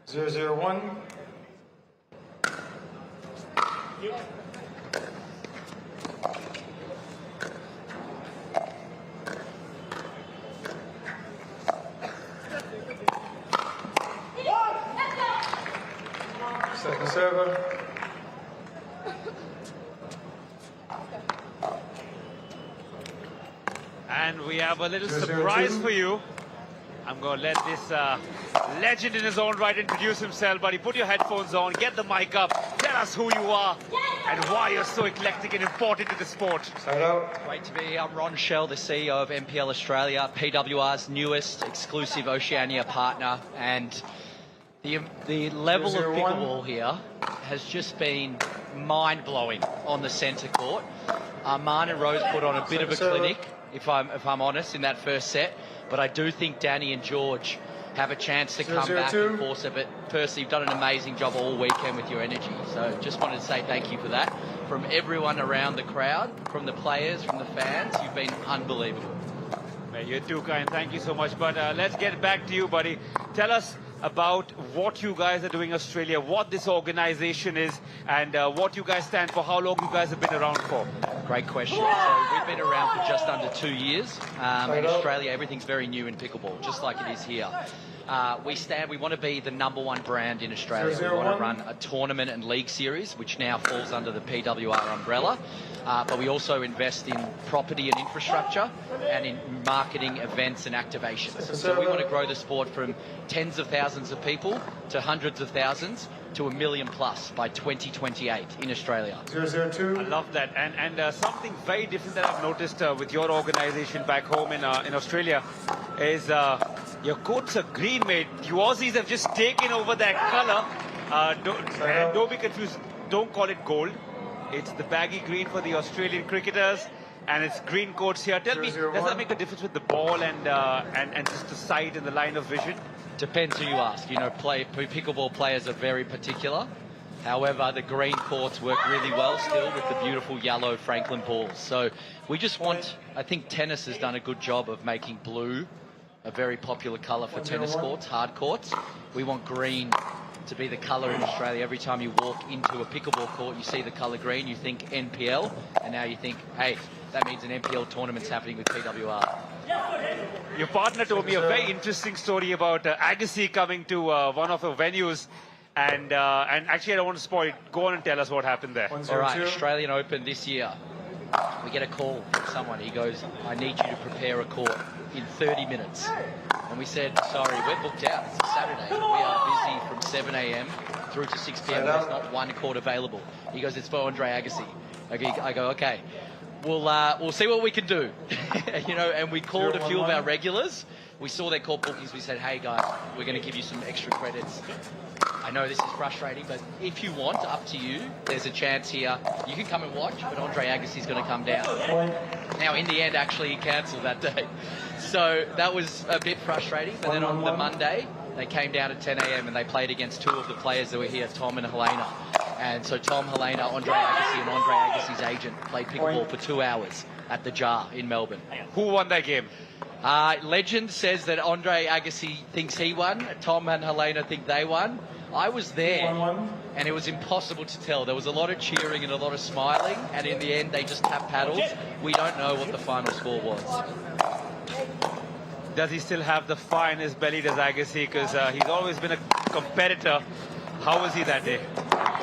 Speaker 5: .001. Second server.
Speaker 4: And we have a little surprise for you. I'm going to let this legend in his own right introduce himself, buddy. Put your headphones on, get the mic up, tell us who you are and why you're so eclectic and important to the sport.
Speaker 14: Great to be here. I'm Ron Shell, the CEO of MPL Australia, PWR's newest exclusive Oceania partner. And the level of pickleball here has just been mind-blowing on the centre court. Arman and Rose put on a bit of a clinic if I'm honest, in that first set. But I do think Danny and George have a chance to come back and force it. But Percy, you've done an amazing job all weekend with your energy. So just wanted to say thank you for that. From everyone around the crowd, from the players, from the fans, you've been unbelievable.
Speaker 4: Man, you're too kind. Thank you so much. But let's get back to you, buddy. Tell us about what you guys are doing in Australia, what this organization is, and what you guys stand for, how long you guys have been around for.
Speaker 14: Great question. So we've been around for just under 2 years. In Australia, everything's very new in pickleball, just like it is here. We want to be the #1 brand in Australia. We want to run a tournament and league series, which now falls under the PWR umbrella. But we also invest in property and infrastructure and in marketing, events and activations. So we want to grow the sport from tens of thousands of people to hundreds of thousands to 1 million plus by 2028 in Australia.
Speaker 4: 002. I love that. And something very different that I've noticed with your organization back home in Australia is your coats are green, mate. You Aussies have just taken over that color. Don't be confused. Don't call it gold. It's the baggy green for the Australian cricketers, and it's green coats here. Tell me, does that make a difference with the ball and just the sight and the line of vision?
Speaker 14: Depends who you ask. You know, pickleball players are very particular. However, the green courts work really well still with the beautiful yellow Franklin balls. So we just want, I think tennis has done a good job of making blue a very popular colour for tennis courts, hard courts. We want green to be the colour in Australia. Every time you walk into a pickleball court, you see the colour green, you think NPL, and now you think, hey, that means an NPL tournament's happening with PWR.
Speaker 4: Your partner told me a very interesting story about Agassi coming to one of the venues, and actually I don't want to spoil it. Go on and tell us what happened there.
Speaker 14: All right, Australian Open this year. We get a call from someone. He goes, I need you to prepare a court in 30 minutes. And we said, sorry, we're booked out. It's a Saturday. We are busy from 7 a.m. through to 6 p.m. There's not one court available. He goes, it's for Andre Agassi. I go, okay. We'll see what we can do. You know, and we called a few of our regulars. We saw their court bookings. We said, hey guys, we're going to give you some extra credits. I know this is frustrating, but if you want, up to you. There's a chance here. You can come and watch, but Andre Agassi's going to come down. Now, in the end, actually, he cancelled that day. So that was a bit frustrating. But then on the Monday, they came down at 10 a.m. and they played against two of the players that were here, Tom and Helena. And so Tom, Helena, Andre Agassi and Andre Agassi's agent played pickleball for 2 hours at the Jar in Melbourne.
Speaker 4: Who won that game?
Speaker 14: Legend says that Andre Agassi thinks he won. Tom and Helena think they won. I was there, and it was impossible to tell. There was a lot of cheering and a lot of smiling, and in the end, they just tapped paddles. We don't know what the final score was.
Speaker 4: Does he still have the fire in his belly, does Agassi? Because he's always been a competitor. How was he that day?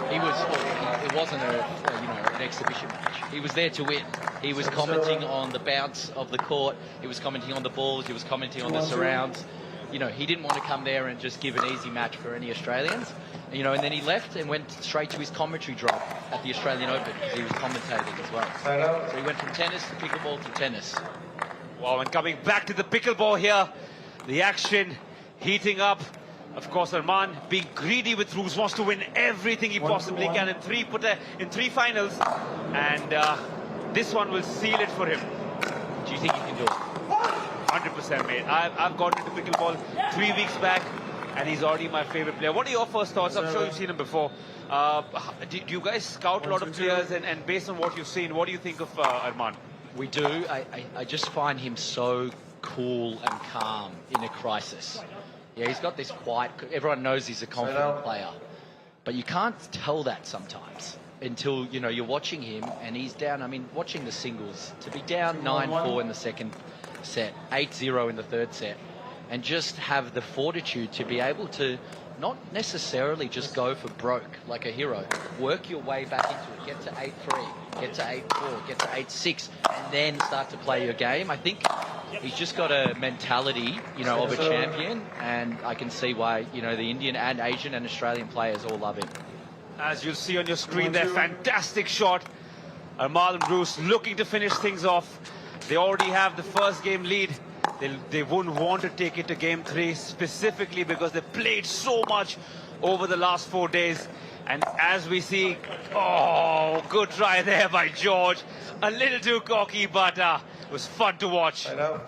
Speaker 14: It wasn't an exhibition match. He was there to win. He was commenting on the bounce of the court. He was commenting on the balls. He was commenting on the surrounds. You know, he didn't want to come there and just give an easy match for any Australians. You know, and then he left and went straight to his commentary job at the Australian Open because he was commentating as well. So he went from tennis to pickleball to tennis.
Speaker 4: Wow, and coming back to the pickleball here, the action heating up. Of course, Arman being greedy with rules, wants to win everything he possibly can in three finals. And this one will seal it for him.
Speaker 14: Do you think he can do it?
Speaker 4: 100%, mate. I've gotten into pickleball 3 weeks back, and he's already my favorite player. What are your first thoughts? I'm sure you've seen him before. Do you guys scout a lot of players, and based on what you've seen, what do you think of Arman?
Speaker 14: We do. I just find him so cool and calm in a crisis. Yeah, he's got this quiet... Everyone knows he's a confident player. But you can't tell that sometimes until, you know, you're watching him and he's down. I mean, watching the singles, to be down 9-4 in the second set, 8-0 in the third set, and just have the fortitude to be able to not necessarily just go for broke like a hero. Work your way back into it. Get to 8-3, get to 8-4, get to 8-6, and then start to play your game. I think he's just got a mentality, you know, of a champion, and I can see why, you know, the Indian and Asian and Australian players all love him.
Speaker 4: As you'll see on your screen there, fantastic shot. Arman and Bruce looking to finish things off. They already have the first game lead. They wouldn't want to take it to game 3 specifically because they played so much over the last 4 days. And as we see, oh, good try there by George. A little too cocky, but was fun to watch.
Speaker 12: I know.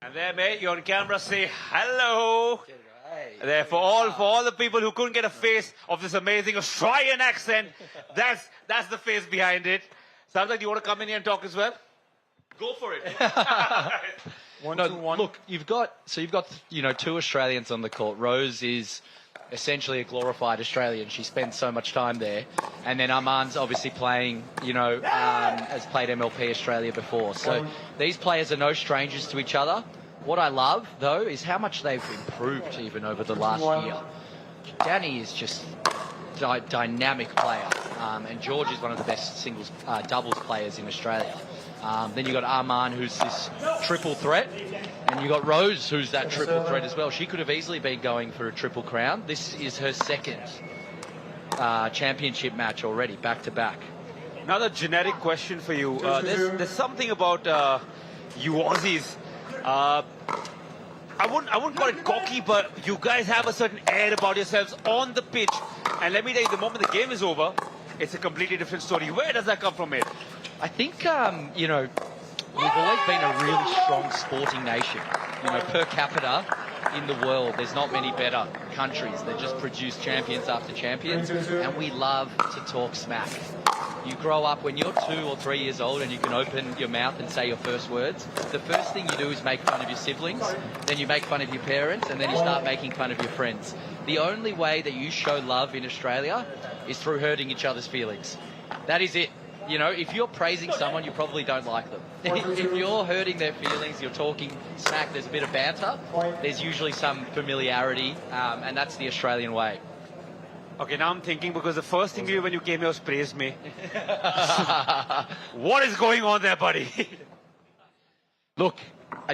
Speaker 4: And there, mate, you're on camera. Say hello. There, for all the people who couldn't get a face of this amazing Australian accent, that's the face behind it. Sarthak, do you want to come in here and talk as well? Go for it.
Speaker 14: Look, you've got two Australians on the court. Rose is essentially a glorified Australian. She spends so much time there, and then Arman's obviously playing, has played MLP Australia before. So these players are no strangers to each other. What I love, though, is how much they've improved even over the last year. Danny is just a dynamic player, and George is one of the best doubles players in Australia. Then you got Arman, who's this triple threat, and you got Rose, who's that triple threat as well. She could have easily been going for a triple crown. This is her second championship match already, back to back.
Speaker 4: Another generic question for you. There's something about you Aussies. I wouldn't call it cocky, but you guys have a certain air about yourselves on the pitch. And let me tell you, the moment the game is over, it's a completely different story. Where does that come from, mate?
Speaker 14: I think, we've always been a really strong sporting nation. Per capita in the world, there's not many better countries that just produce champions after champions. And we love to talk smack. You grow up when you're 2 or 3 years old and you can open your mouth and say your first words. The first thing you do is make fun of your siblings, then you make fun of your parents, and then you start making fun of your friends. The only way that you show love in Australia is through hurting each other's feelings. That is it. If you're praising someone, you probably don't like them. If you're hurting their feelings, you're talking smack, there's a bit of banter, there's usually some familiarity, and that's the Australian way.
Speaker 4: Okay, now I'm thinking, because the first thing you did when you came here was praise me. What is going on there, buddy?
Speaker 14: Look,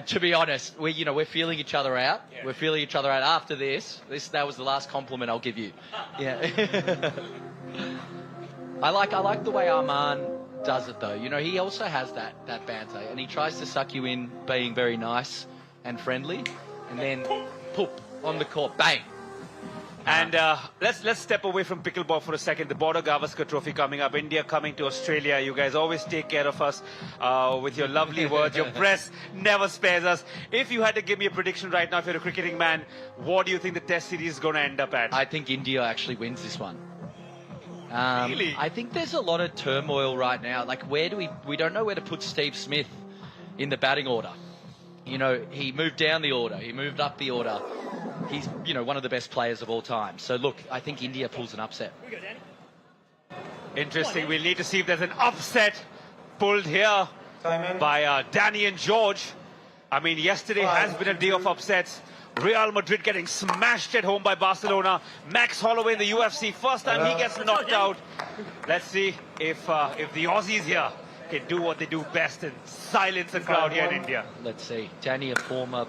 Speaker 14: to be honest, we're feeling each other out. Yeah. We're feeling each other out after this. That was the last compliment I'll give you. Yeah. I like the way Arman does it, though. He also has that banter, and he tries to suck you in being very nice and friendly, and then poop on the court, bang.
Speaker 4: And let's step away from pickleball for a second. The Border Gavaskar Trophy coming up. India coming to Australia. You guys always take care of us with your lovely words. Your press never spares us. If you had to give me a prediction right now, if you're a cricketing man, what do you think the Test series is going to end up at?
Speaker 14: I think India actually wins this one.
Speaker 4: Really?
Speaker 14: I think there's a lot of turmoil right now. Like, we don't know where to put Steve Smith in the batting order. He moved down the order. He moved up the order. He's, one of the best players of all time. So, look, I think India pulls an upset.
Speaker 4: Interesting. We'll need to see if there's an upset pulled here by Danny and George. I mean, yesterday has been a day of upsets. Real Madrid getting smashed at home by Barcelona. Max Holloway in the UFC. First time he gets knocked out. Let's see if the Aussies here can do what they do best and silence the crowd here in India.
Speaker 14: Let's see. Danny, a former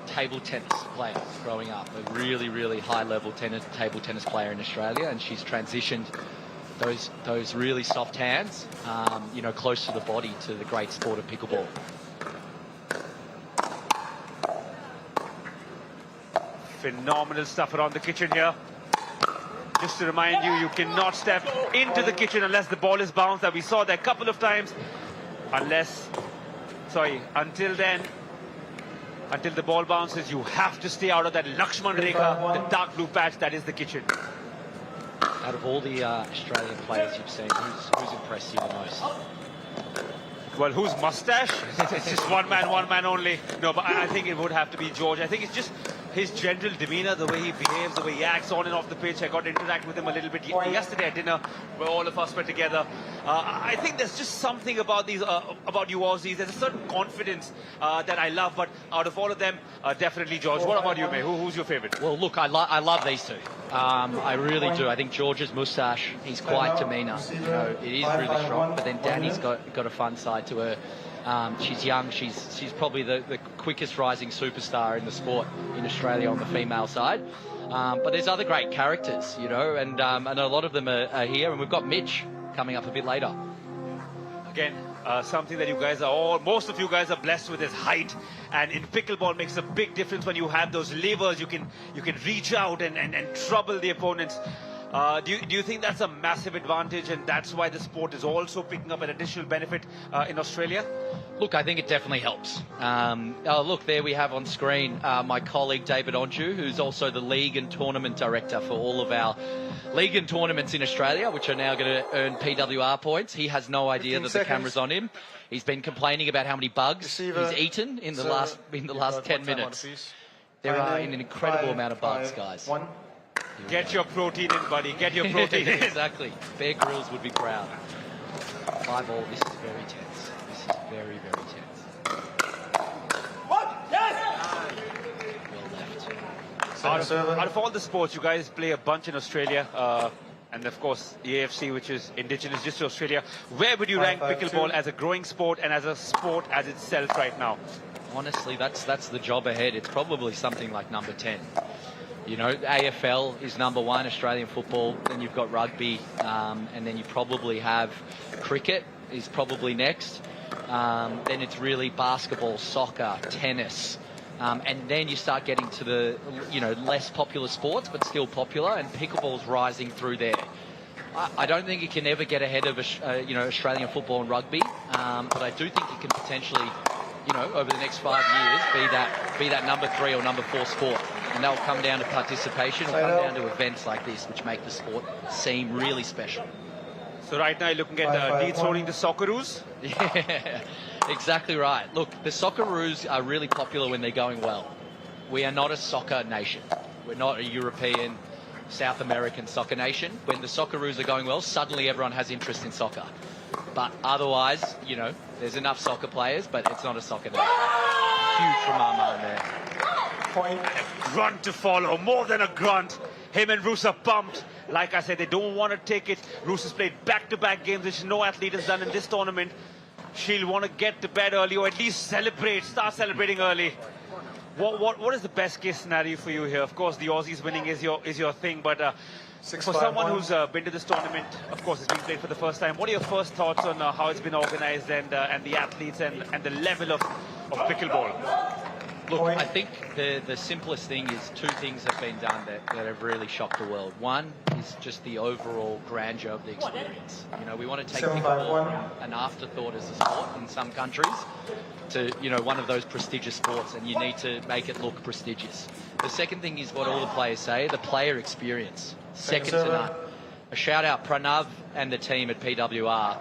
Speaker 14: table tennis player growing up, a really, really high-level table tennis player in Australia, and she's transitioned those really soft hands, close to the body, to the great sport of pickleball.
Speaker 4: Phenomenal stuff around the kitchen here. Just to remind you, you cannot step into the kitchen unless the ball is bounced. That we saw that a couple of times. Until then, until the ball bounces, you have to stay out of that Lakshman Rekha, the dark blue patch. That is the kitchen.
Speaker 14: Out of all the Australian players you've seen, who's impressed you the most?
Speaker 4: Well, whose mustache? It's just one man only. No, but I think it would have to be George. I think it's just his general demeanor, the way he behaves, the way he acts on and off the pitch. I got to interact with him a little bit yesterday at dinner, where all of us were together. I think there's just something about you Aussies. There's a certain confidence that I love, but out of all of them, definitely George. What about you, mate? Who's your favorite?
Speaker 14: Well, look, I love these two. I really do. I think George's moustache, he's quite demeanor. It is really strong, but then Danny's got a fun side to her. She's young. She's probably the quickest rising superstar in the sport in Australia on the female side. But there's other great characters, and a lot of them are here. And we've got Mitch coming up a bit later.
Speaker 4: Again, something that most of you guys are blessed with is height. And in pickleball makes a big difference when you have those levers. You can reach out and trouble the opponents. Do you think that's a massive advantage, and that's why the sport is also picking up an additional benefit in Australia?
Speaker 14: Look, I think it definitely helps. Look, there we have on screen my colleague David Onju, who's also the league and tournament director for all of our league and tournaments in Australia, which are now going to earn PWR points. He has no idea that the camera's on him. He's been complaining about how many bugs he's eaten in the last 10 minutes. There are an incredible amount of bugs, guys.
Speaker 4: Get your protein in, buddy. Get your protein in.
Speaker 14: Exactly. Bear Grylls would be proud. 5-all. This is very tense. This is very, very tense.
Speaker 4: Out of all the sports, you guys play a bunch in Australia. And of course, the AFC, which is indigenous just to Australia. Where would you rank pickleball as a growing sport and as a sport as itself right now?
Speaker 14: Honestly, that's the job ahead. It's probably something like number 10. You know, AFL is number 1, Australian football. Then you've got rugby, and then you probably have cricket is probably next. Then it's really basketball, soccer, tennis. And then you start getting to the, less popular sports, but still popular, and pickleball's rising through there. I don't think it can ever get ahead of, Australian football and rugby, but I do think it can potentially, over the next 5 years, be that number 3 or number 4 sport. And that'll come down to participation, it'll come down to events like this, which make the sport seem really special.
Speaker 4: So right now you're looking at dethrowing the Socceroos?
Speaker 14: Yeah, exactly right. Look, the Socceroos are really popular when they're going well. We are not a soccer nation. We're not a European, South American soccer nation. When the Socceroos are going well, suddenly everyone has interest in soccer. But otherwise, there's enough soccer players, but it's not a soccer nation. Huge from Armand there.
Speaker 4: Point. Grunt to follow, more than a grunt. Him and Roos are pumped. Like I said, they don't want to take it. Roos has played back-to-back games, which no athlete has done in this tournament. She'll want to get to bed early, or at least start celebrating early. What is the best case scenario for you here? Of course, the Aussies winning is your thing, but for someone who's been to this tournament, of course, it's been played for the first time. What are your first thoughts on how it's been organized and the athletes and the level of pickleball?
Speaker 14: Look, I think the simplest thing is 2 things have been done that have really shocked the world. One is just the overall grandeur of the experience. We want to take pickleball from an afterthought as a sport in some countries to, one of those prestigious sports, and you need to make it look prestigious. The second thing is what all the players say, the player experience. Second to none. A shout out Pranav and the team at PWR.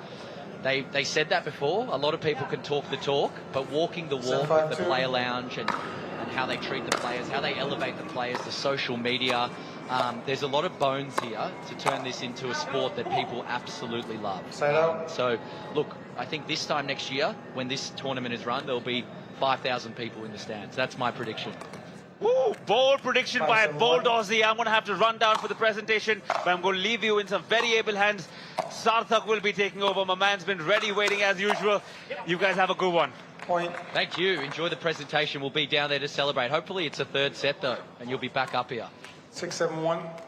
Speaker 14: They said that before. A lot of people can talk the talk, but walking the walk with the player lounge and how they treat the players, how they elevate the players, the social media, there's a lot of bones here to turn this into a sport that people absolutely love. So, look, I think this time next year, when this tournament is run, there'll be 5,000 people in the stands. That's my prediction.
Speaker 4: Woo! Bold prediction by a bold Aussie. I'm going to have to run down for the presentation, but I'm going to leave you in some very able hands. Sarthak will be taking over. My man's been ready, waiting as usual. You guys have a good one.
Speaker 14: Point. Thank you. Enjoy the presentation. We'll be down there to celebrate. Hopefully it's a 3rd set, though, and you'll be back up here.
Speaker 12: 6-7-1.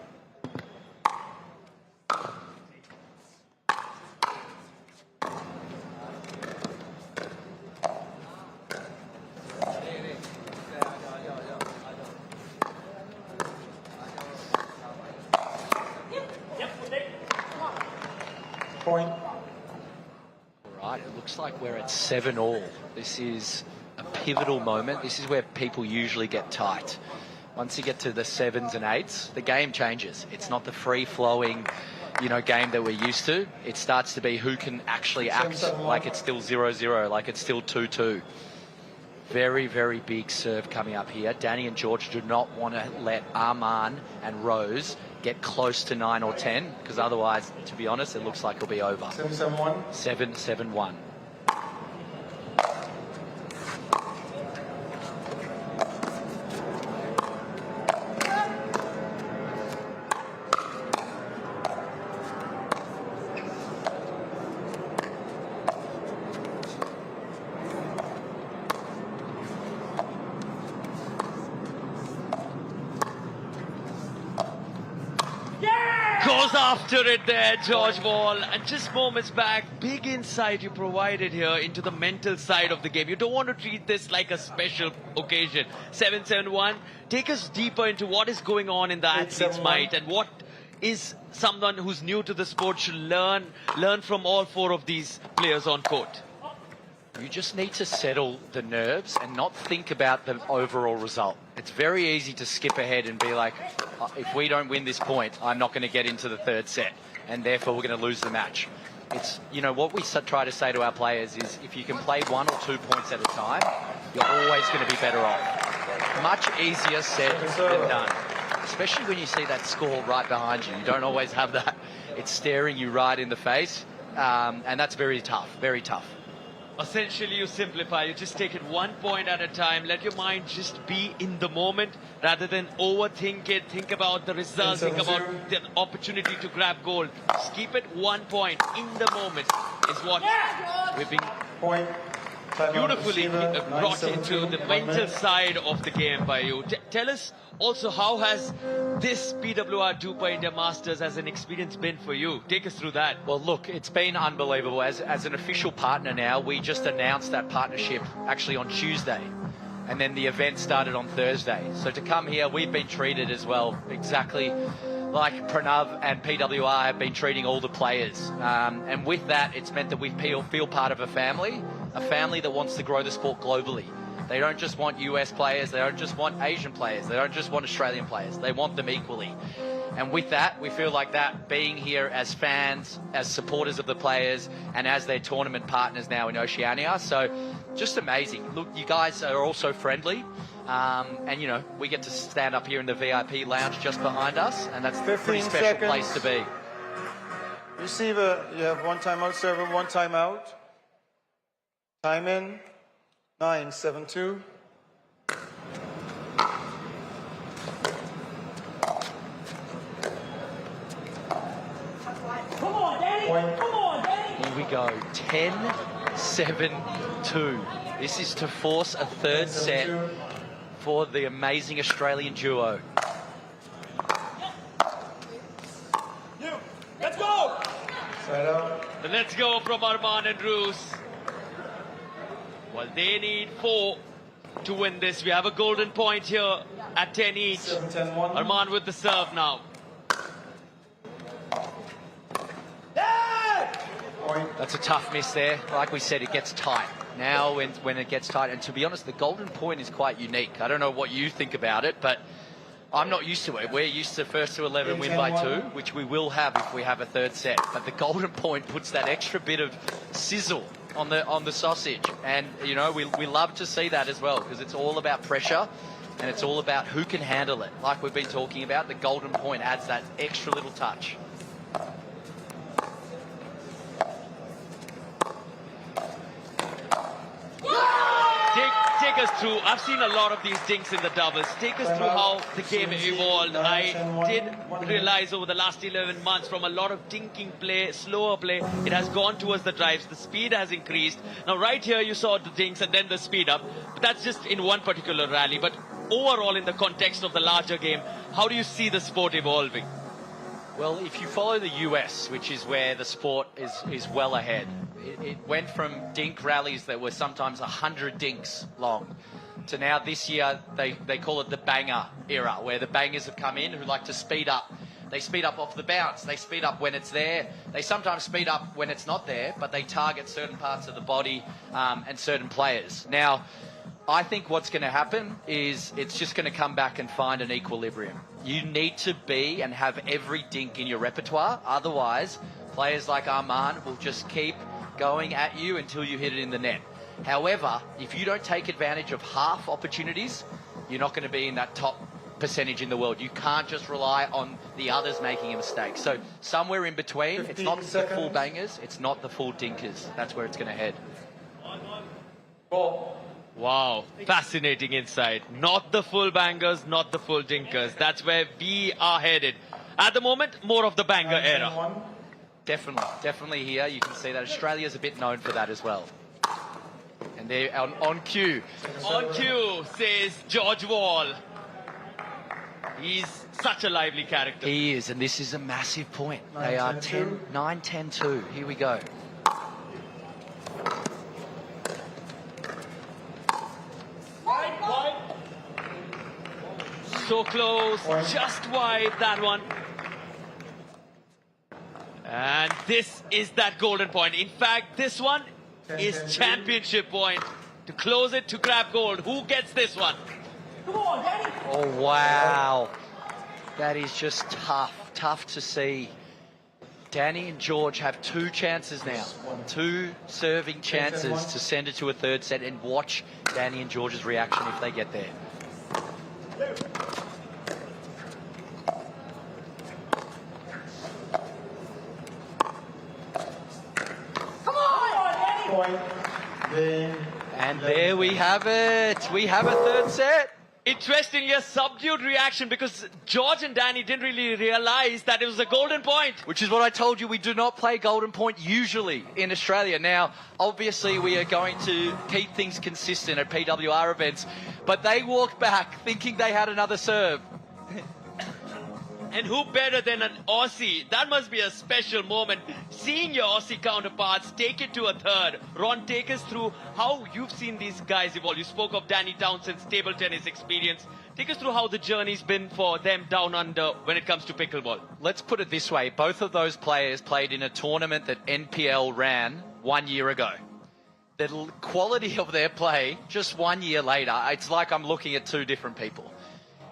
Speaker 12: Point.
Speaker 14: All right, it looks like we're at 7-all. This is a pivotal moment. This is where people usually get tight. Once you get to the 7s and 8s, the game changes. It's not the free-flowing, game that we're used to. It starts to be who can actually act like it's still 0-0, like it's still 2-2. Very, very big serve coming up here. Danny and George do not want to let Arman and Rose get close to 9 or 10, because otherwise, to be honest, it looks like it'll be over.
Speaker 12: 7-7-1.
Speaker 14: 7-7-1.
Speaker 1: Goes after it there, George Wall. And just moments back, big insight you provided here into the mental side of the game. You don't want to treat this like a special occasion. 7-7-1. Take us deeper into what is going on in the athlete's mind and what is someone who's new to the sport should learn from all four of these players on court?
Speaker 14: You just need to settle the nerves and not think about the overall result. It's very easy to skip ahead and be like, if we don't win this point, I'm not going to get into the third set, and therefore we're going to lose the match. It's, you know, what we try to say to our players is if you can play 1 or 2 points at a time, you're always going to be better off. Much easier said than done. Especially when you see that score right behind you. You don't always have that. It's staring you right in the face. And that's very tough, very tough.
Speaker 1: Essentially, you simplify. You just take it 1 point at a time. Let your mind just be in the moment rather than overthink it. Think about the result. Think about the opportunity to grab gold. Just keep it 1 point in the moment is what we've been beautifully brought into the mental side of the game by you. Tell us also, how has this PWR DUPR India Masters as an experience been for you? Take us through that.
Speaker 14: Well, look, it's been unbelievable. As an official partner now, we just announced that partnership actually on Tuesday. And then the event started on Thursday. So to come here, we've been treated as well, exactly like Pranav and PWR have been treating all the players. And with that, it's meant that we feel part of a family that wants to grow the sport globally. They don't just want US players, they don't just want Asian players, they don't just want Australian players, they want them equally. And with that, we feel like that being here as fans, as supporters of the players, and as their tournament partners now in Oceania. So just amazing. Look, you guys are also friendly. And, you know, we get to stand up here in the VIP lounge just behind us, and that's a pretty special place to be.
Speaker 5: Receiver, you have 1 timeout, server, 1 timeout. Time in, 9-7-2.
Speaker 24: Come on, Danny! Come on, Danny!
Speaker 14: Here we go, 10-7-2. This is to force a third set for the amazing Australian duo.
Speaker 24: Let's go!
Speaker 1: The let's go from Arman and Roos. Well, they need 4 to win this. We have a golden point here at 10 each. Arman with the serve now.
Speaker 14: That's a tough miss there. Like we said, it gets tight. Now when it gets tight, and to be honest, the golden point is quite unique. I don't know what you think about it, but I'm not used to it. We're used to first to 11 win by 2, which we will have if we have a third set. But the golden point puts that extra bit of sizzle on the sausage. And, you know, we love to see that as well, because it's all about pressure and it's all about who can handle it. Like we've been talking about, the golden point adds that extra little touch.
Speaker 1: Take us through. I've seen a lot of these dinks in the doubles. Take us through how the game evolved. I did realize over the last 11 months from a lot of dinking play, slower play, it has gone towards the drives. The speed has increased. Now right here you saw the dinks and then the speed up. But that's just in one particular rally. But overall in the context of the larger game, how do you see the sport evolving?
Speaker 14: Well, if you follow the US, which is where the sport is well ahead, it went from dink rallies that were sometimes 100 dinks long to now this year they call it the banger era, where the bangers have come in who like to speed up. They speed up off the bounce. They speed up when it's there. They sometimes speed up when it's not there, but they target certain parts of the body and certain players. Now, I think what's going to happen is it's just going to come back and find an equilibrium. You need to be and have every dink in your repertoire. Otherwise, players like Arman will just keep going at you until you hit it in the net. However, if you don't take advantage of half opportunities, you're not going to be in that top percentage in the world. You can't just rely on the others making a mistake. So somewhere in between, it's not the full bangers, it's not the full dinkers. That's where it's going to head.
Speaker 1: Wow, fascinating insight. Not the full bangers, not the full dinkers. That's where we are headed. At the moment, more of the banger era.
Speaker 14: Definitely here. You can see that Australia's a bit known for that as well. And they're on cue.
Speaker 1: On cue, says George Wall. He's such a lively character.
Speaker 14: He is, and this is a massive point. They are 9-10-2. Here we go.
Speaker 1: So close, just wide, that one. And this is that golden point. In fact, this one is championship point. To close it, to grab gold. Who gets this one?
Speaker 14: Oh, wow. That is just tough to see. Danny and George have 2 chances now. 2 serving chances to send it to a third set, and watch Danny and George's reaction if they get there.
Speaker 24: Come on, Danny!
Speaker 14: And there we have it. We have a third set.
Speaker 1: Interestingly, a subdued reaction because George and Danny didn't really realize that it was a golden point.
Speaker 14: Which is what I told you, we do not play golden point usually in Australia. Now, obviously, we are going to keep things consistent at PWR events, but they walked back thinking they had another serve.
Speaker 1: And who better than an Aussie? That must be a special moment. Seeing your Aussie counterparts take it to a third. Ron, take us through how you've seen these guys evolve. You spoke of Danny Townsend's table tennis experience. Take us through how the journey's been for them down under when it comes to pickleball.
Speaker 14: Let's put it this way. Both of those players played in a tournament that NPL ran 1 year ago. The quality of their play, just 1 year later, it's like I'm looking at 2 different people.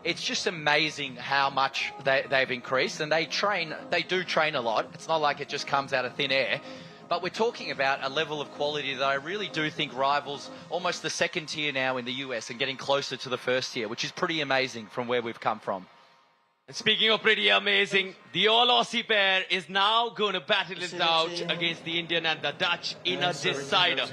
Speaker 14: It's just amazing how much they've increased, and they do train a lot. It's not like it just comes out of thin air. But we're talking about a level of quality that I really do think rivals almost the second tier now in the US and getting closer to the first tier, which is pretty amazing from where we've come from.
Speaker 1: And speaking of pretty amazing, the all-Aussie pair is now going to battle it out against the Indian and the Dutch in a decider.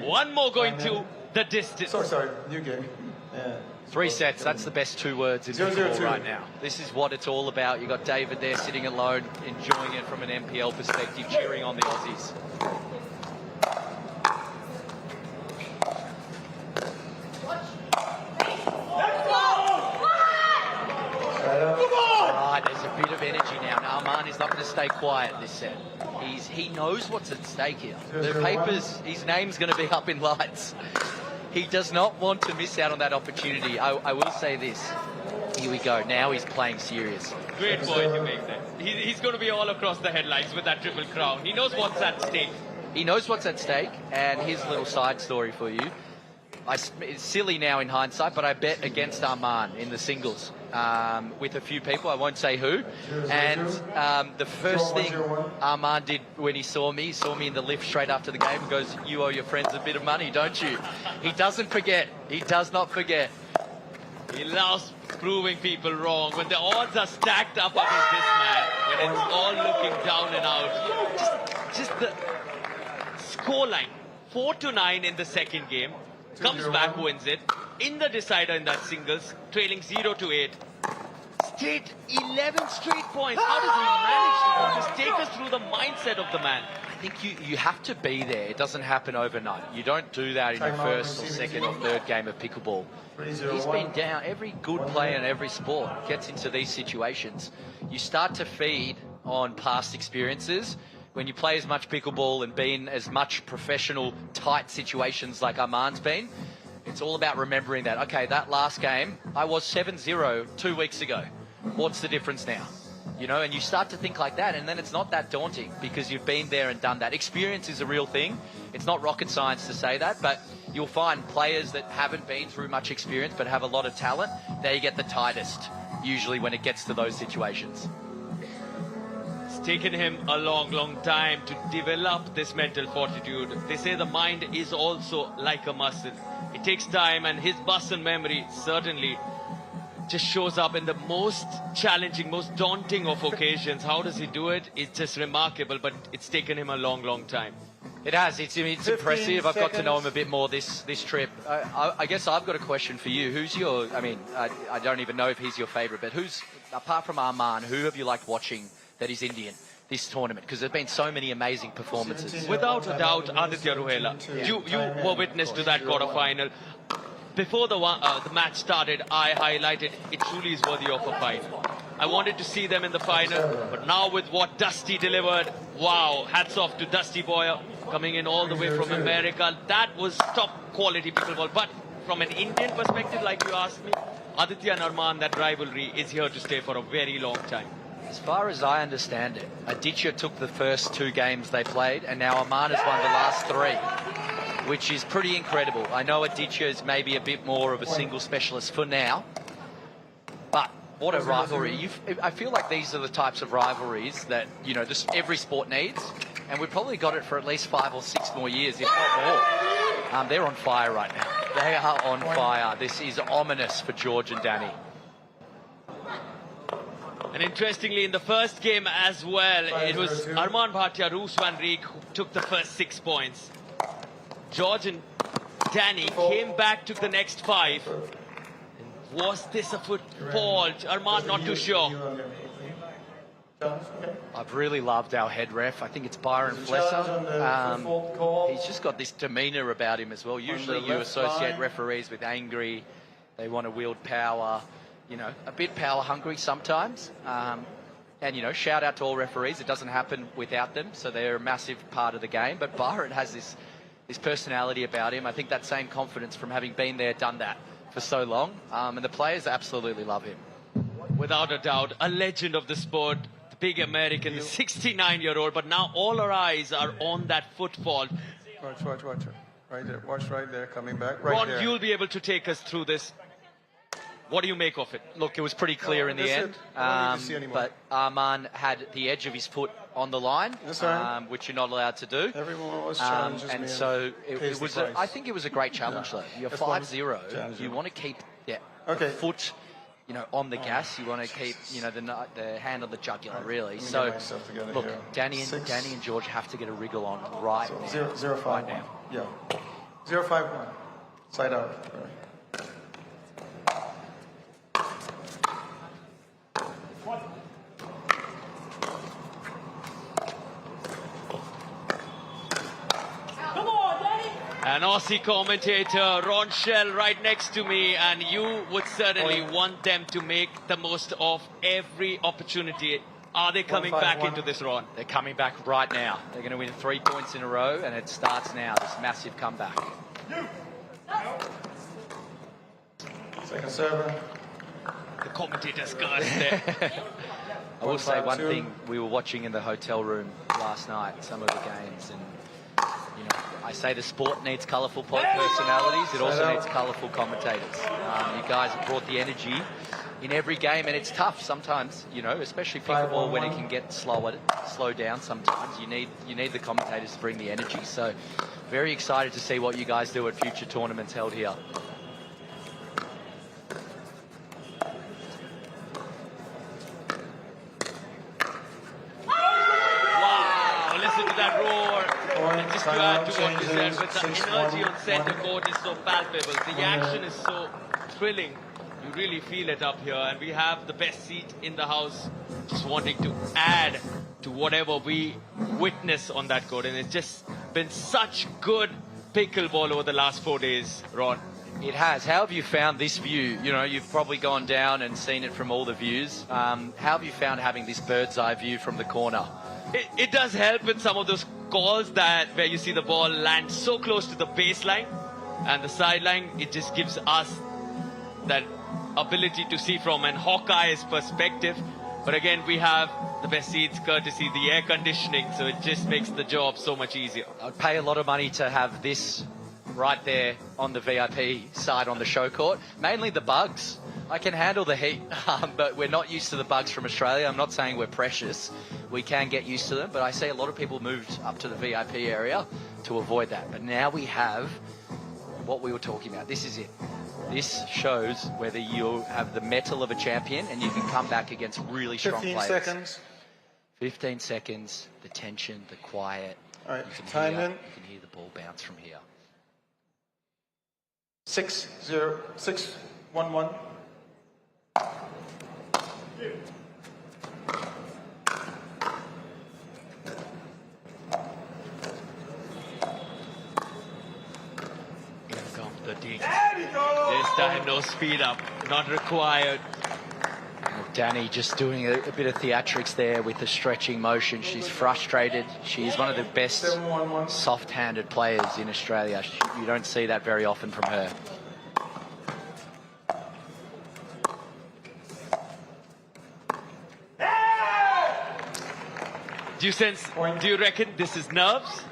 Speaker 1: One more going to the distance.
Speaker 5: Sorry, new game. Yeah.
Speaker 14: 3 sets, that's the best 2 words in pickleball right now. This is what it's all about. You've got David there sitting alone, enjoying it from an MPL perspective, cheering on the Aussies. Right, there's a bit of energy now. Now Arman is not going to stay quiet this set. He knows what's at stake here. The papers, his name's going to be up in lights. He does not want to miss out on that opportunity. I will say this. Here we go. Now he's playing serious.
Speaker 1: Great point you make there. He's going to be all across the headlines with that triple crown. He knows what's at stake.
Speaker 14: He knows what's at stake, and here's a little side story for you. It's silly now in hindsight, but I bet against Arman in the singles with a few people. I won't say who. And the first thing Arman did when he saw me in the lift straight after the game and goes, "You owe your friends a bit of money, don't you?" He doesn't forget. He does not forget.
Speaker 1: He loves proving people wrong. When the odds are stacked up against this man, when it's all looking down and out. Just the scoreline, 4-9 in the second game. Comes back, wins it. In the decider in that singles, trailing 0-8. 11 straight points. How does he manage to just take us through the mindset of the man?
Speaker 14: I think you have to be there. It doesn't happen overnight. You don't do that in your first or second or third game of pickleball. He's been down. Every good player in every sport gets into these situations. You start to feed on past experiences. When you play as much pickleball and be in as much professional, tight situations like Arman's been, it's all about remembering that. Okay, that last game, I was 7-0 2 weeks ago. What's the difference now? You know, and you start to think like that, and then it's not that daunting because you've been there and done that. Experience is a real thing. It's not rocket science to say that, but you'll find players that haven't been through much experience but have a lot of talent, they get the tightest, usually when it gets to those situations.
Speaker 1: It's taken him a long time to develop this mental fortitude. They say the mind is also like a muscle. It takes time, and his muscle memory certainly just shows up in the most challenging, most daunting of occasions. How does he do it? It's just remarkable, but it's taken him a long time.
Speaker 14: It has. It's impressive. I've got to know him a bit more this trip. I guess I've got a question for you. Who's your, I don't even know if he's your favourite, but who's, apart from Arman, who have you liked watching that is Indian this tournament? Because there have been so many amazing performances.
Speaker 1: Without a doubt, Aditya Ruhela. You were witness to that quarterfinal. Before the match started, I highlighted it truly is worthy of a final. I wanted to see them in the final, but now with what Dusty delivered, wow, hats off to Dusty Boyer coming in all the way from America. That was top quality pickleball. But from an Indian perspective, like you asked me, Aditya and Arman, that rivalry is here to stay for a very long time.
Speaker 14: As far as I understand it, Aditya took the first 2 games they played, and now Aman has won the last 3, which is pretty incredible. I know Aditya is maybe a bit more of a single specialist for now, but what a rivalry. I feel like these are the types of rivalries that, you know, just every sport needs, and we've probably got it for at least 5 or 6 more years, if not more. They're on fire right now. They are on fire. This is ominous for George and Danny.
Speaker 1: And interestingly, in the first game as well, it was Arman Bhatia, Roos van Rijk who took the first 6 points. George and Danny came back to the next 5. Was this a foot fault? Arman not too sure.
Speaker 14: I've really loved our head ref. I think it's Byron Flesser. He's just got this demeanour about him as well. Usually you associate referees with angry, they want to wield power, you know, a bit power hungry sometimes. And, you know, shout out to all referees. It doesn't happen without them, so they're a massive part of the game. But Byron has this personality about him. I think that same confidence from having been there, done that for so long. And the players absolutely love him.
Speaker 1: Without a doubt, a legend of the sport. Big American, the 69-year-old, but now all our eyes are on that foot fault.
Speaker 5: Watch. Right there. Watch right there, coming back. Right
Speaker 1: Ron,
Speaker 5: there.
Speaker 1: you'll be able to take us through this. What do you make of it?
Speaker 14: Look, it was pretty clear in the end. But Arman had the edge of his foot on the line, which you're not allowed to do.
Speaker 5: Everyone always challenges me.
Speaker 14: And so it was. I think it was a great challenge, though. You're 5-0. You want to keep the foot, you know, on the gas. You want to keep, you know, the hand on the jugular, really. So, look, Danny and George have to get a wriggle on right now.
Speaker 5: 0-5
Speaker 14: right now.
Speaker 5: Yeah. 0-5-1. Side out.
Speaker 1: An Aussie commentator, Ron Shell, right next to me, and you would certainly want them to make the most of every opportunity. Are they coming back into this, Ron?
Speaker 14: They're coming back right now. They're going to win 3 points in a row, and it starts now, this massive comeback.
Speaker 5: Second server.
Speaker 1: The commentator's got there.
Speaker 14: I will say one thing, we were watching in the hotel room last night, some of the games, and you know, I say the sport needs colourful personalities, it also needs colourful commentators. You guys have brought the energy in every game, and it's tough sometimes, you know, especially pickleball when it can get slow down sometimes. You need the commentators to bring the energy, so very excited to see what you guys do at future tournaments held here.
Speaker 1: Wow, listen to that roar. And just to add to what you said, with the energy on centre court is so palpable. The action is so thrilling. You really feel it up here, and we have the best seat in the house, just wanting to add to whatever we witness on that court. And it's just been such good pickleball over the last 4 days, Ron.
Speaker 14: It has. How have you found this view? You know, you've probably gone down and seen it from all the views. How have you found having this bird's eye view from the corner?
Speaker 1: It does help with some of those calls where you see the ball land so close to the baseline and the sideline. It just gives us that ability to see from an Hawkeye's perspective. But again, we have the best seats courtesy the air conditioning, so it just makes the job so much easier.
Speaker 14: I'd pay a lot of money to have this right there on the VIP side on the show court. Mainly the bugs. I can handle the heat, but we're not used to the bugs from Australia. I'm not saying we're precious. We can get used to them, but I see a lot of people moved up to the VIP area to avoid that. But now we have what we were talking about. This is it. This shows whether you have the mettle of a champion and you can come back against really strong players.
Speaker 5: 15 seconds.
Speaker 14: 15 seconds, the tension, the quiet.
Speaker 5: All right,
Speaker 14: you can
Speaker 5: time in.
Speaker 14: You can hear the ball bounce from here.
Speaker 5: 6-0, 6-1-1.
Speaker 1: Here comes the ding. This time no speed up, not required.
Speaker 14: Danny just doing a bit of theatrics there with the stretching motion. She's frustrated. She's one of the best soft-handed players in Australia. You don't see that very often from her.
Speaker 1: Do you reckon this is nerves?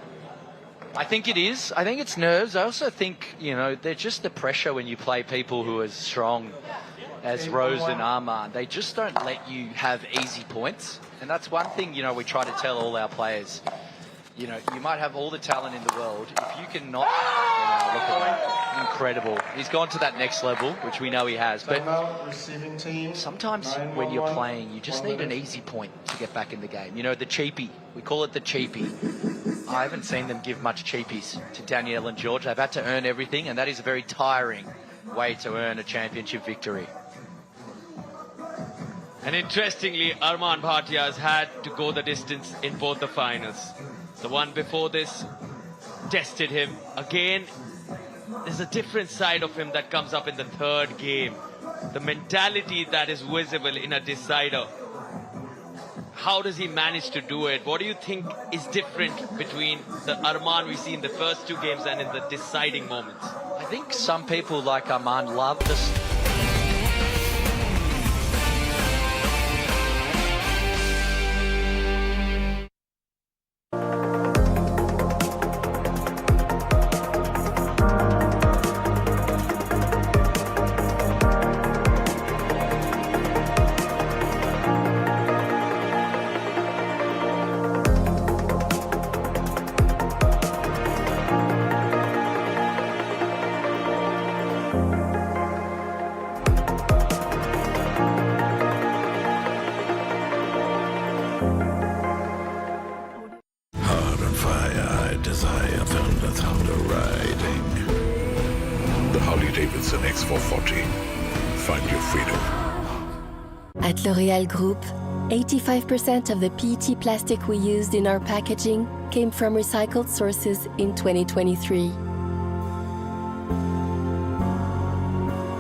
Speaker 14: I think it is. I think it's nerves. I also think, they're just the pressure when you play people who are as strong as Rose and Armand. They just don't let you have easy points. And that's one thing, we try to tell all our players. You might have all the talent in the world. If you can not, look at that. Incredible. He's gone to that next level, which we know he has. But sometimes when you're playing, you just need an easy point to get back in the game. The cheapie. We call it the cheapie. I haven't seen them give much cheapies to Danielle and George. They've had to earn everything, and that is a very tiring way to earn a championship victory.
Speaker 1: And interestingly, Armand Bhatia has had to go the distance in both the finals. The one before this tested him. Again, there's a different side of him that comes up in the third game. The mentality that is visible in a decider. How does he manage to do it? What do you think is different between the Armand we see in the first two games and in the deciding moments?
Speaker 14: I think some people like Armand love this.
Speaker 18: At L'Oréal Group, 85% of the PET plastic we used in our packaging came from recycled sources in 2023.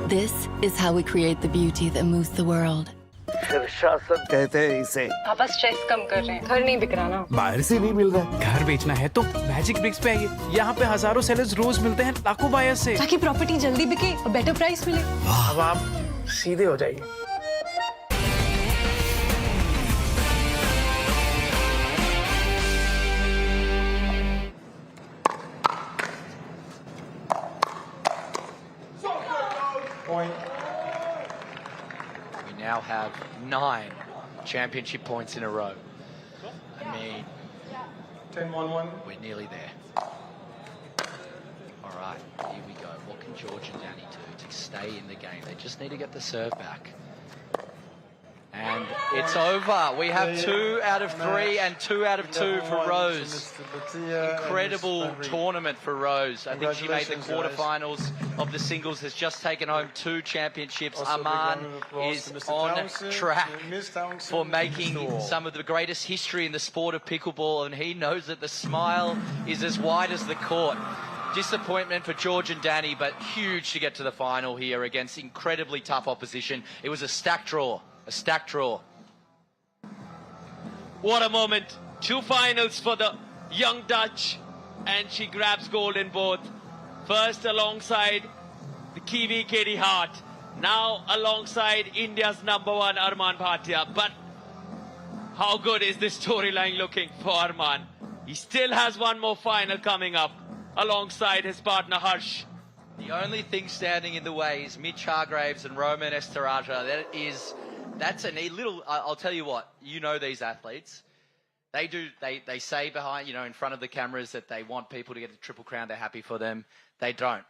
Speaker 18: This is how we create the beauty that moves the world.
Speaker 24: शीर्षासन कहते हैं इसे।
Speaker 11: पापा stress कम कर रहे हैं। घर नहीं बिक रहा ना।
Speaker 24: बाहर से नहीं मिल रहा। घर बेचना है तो मैजिक ब्रिक्स पे आइए। यहाँ पे हजारों सेलर्स रोज मिलते हैं लाखों बायर्स से।
Speaker 11: ताकि प्रॉपर्टी जल्दी बिके और बेटर प्राइस मिले।
Speaker 24: अब आप सीधे हो जाइए।
Speaker 14: We now have 9 championship points in a row. I mean,
Speaker 5: 10-1-1.
Speaker 14: We're nearly there. All right, here we go. What can George and Danny do to stay in the game? They just need to get the serve back. And it's over. We have 2 out of 3 and 2 out of 2 for Rose. Incredible tournament for Rose. I think she made the quarterfinals of the singles, has just taken home 2 championships. Armand is on track for making some of the greatest history in the sport of pickleball, and he knows that the smile is as wide as the court. Disappointment for George and Danny, but huge to get to the final here against incredibly tough opposition. It was a stacked draw. A stacked draw.
Speaker 1: What a moment. 2 finals for the young Dutch, and she grabs gold in both. First alongside the Kiwi Katie Hart, now alongside India's #1 Armand Bhatia. But how good is this storyline looking for Armand? He still has one more final coming up alongside his partner Harsh.
Speaker 14: The only thing standing in the way is Mitch Hargraves and Roman Esteraja. That's a little, I'll tell you what, these athletes, they say behind, in front of the cameras that they want people to get the Triple Crown, they're happy for them. They don't.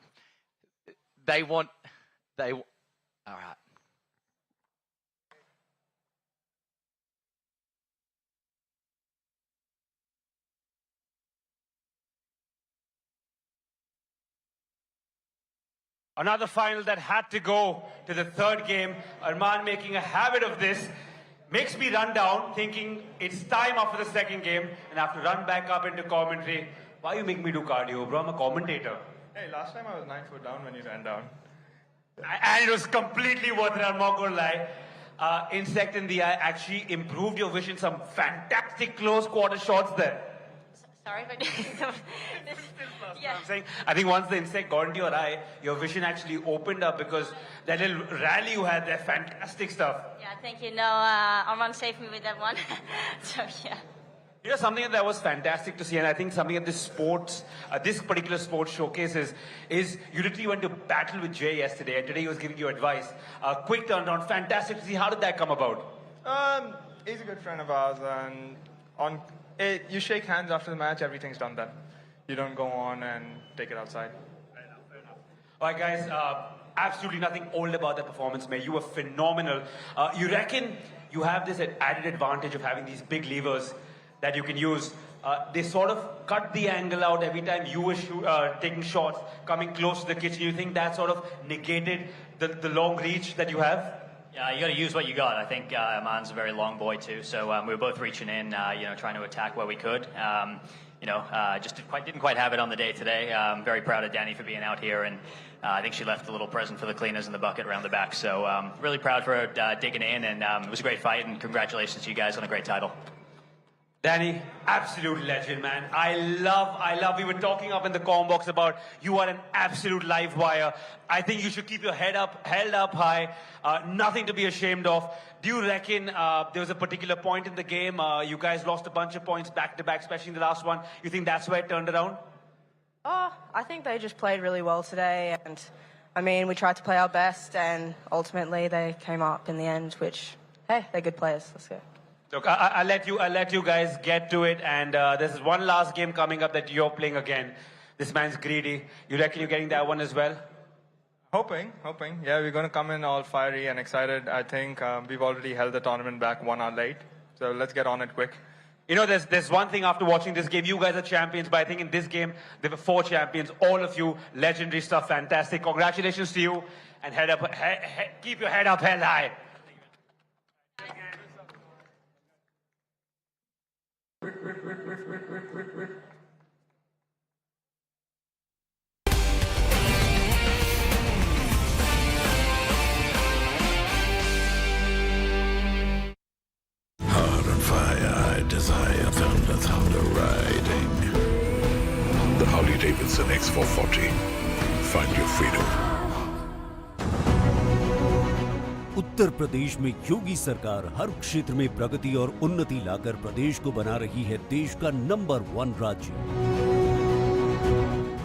Speaker 14: All right.
Speaker 4: Another final that had to go to the third game. Armand making a habit of this. Makes me run down thinking it's time after the second game and I have to run back up into commentary. Why you make me do cardio, bro? I'm a commentator.
Speaker 12: Hey, last time I was 9 foot down when you ran down.
Speaker 4: And it was completely worth it, I'm not going to lie. Insect in the eye actually improved your vision. Some fantastic close quarter shots there.
Speaker 15: Sorry, but
Speaker 4: yeah. I'm saying, I think once the insect got into your eye, your vision actually opened up because that little rally you had there, fantastic stuff.
Speaker 15: Yeah, thank you. No, Armand saved me with that one. So, yeah.
Speaker 4: You know, something that was fantastic to see, and I think something that this particular sports showcases is you literally went to battle with Jay yesterday, and today he was giving you advice. Quick turnaround, fantastic to see. How did that come about?
Speaker 12: He's a good friend of ours, and you shake hands after the match, everything's done then. You don't go on and take it outside.
Speaker 4: Fair enough. All right, guys, absolutely nothing old about the performance, mate. You were phenomenal. You reckon you have this added advantage of having these big levers that you can use? They sort of cut the angle out every time you were taking shots, coming close to the kitchen. You think that sort of negated the long reach that you have?
Speaker 9: Yeah, you got to use what you got. I think Aman's a very long boy too, so we were both reaching in, trying to attack where we could. Just didn't quite have it on the day today. I'm very proud of Danny for being out here, and I think she left a little present for the cleaners in the bucket around the back. So really proud for her digging in, and it was a great fight, and congratulations to you guys on a great title.
Speaker 4: Danny, absolute legend, man. I love, we were talking up in the comm box about you are an absolute live wire. I think you should keep your held up high, nothing to be ashamed of. Do you reckon there was a particular point in the game, you guys lost a bunch of points back to back, especially in the last one? You think that's where it turned around?
Speaker 10: I think they just played really well today, and I mean, we tried to play our best, and ultimately they came up in the end, which, hey, they're good players. Let's go.
Speaker 4: Look, I'll let you guys get to it, and there's one last game coming up that you're playing again. This man's greedy. You reckon you're getting that one as well?
Speaker 12: Hoping. Yeah, we're going to come in all fiery and excited. I think we've already held the tournament back 1 hour late, so let's get on it quick.
Speaker 4: You know, there's one thing after watching this game. You guys are champions, but I think in this game, there were 4 champions. All of you, legendary stuff, fantastic. Congratulations to you, and keep your head up held high.
Speaker 8: Heart on fire, I desire thunder riding. The Harley-Davidson X440. Find your freedom.
Speaker 17: Uttar Pradesh में योगी सरकार हर क्षेत्र में प्रगति और उन्नति लाकर प्रदेश को बना रही है देश का नंबर 1 राज्य।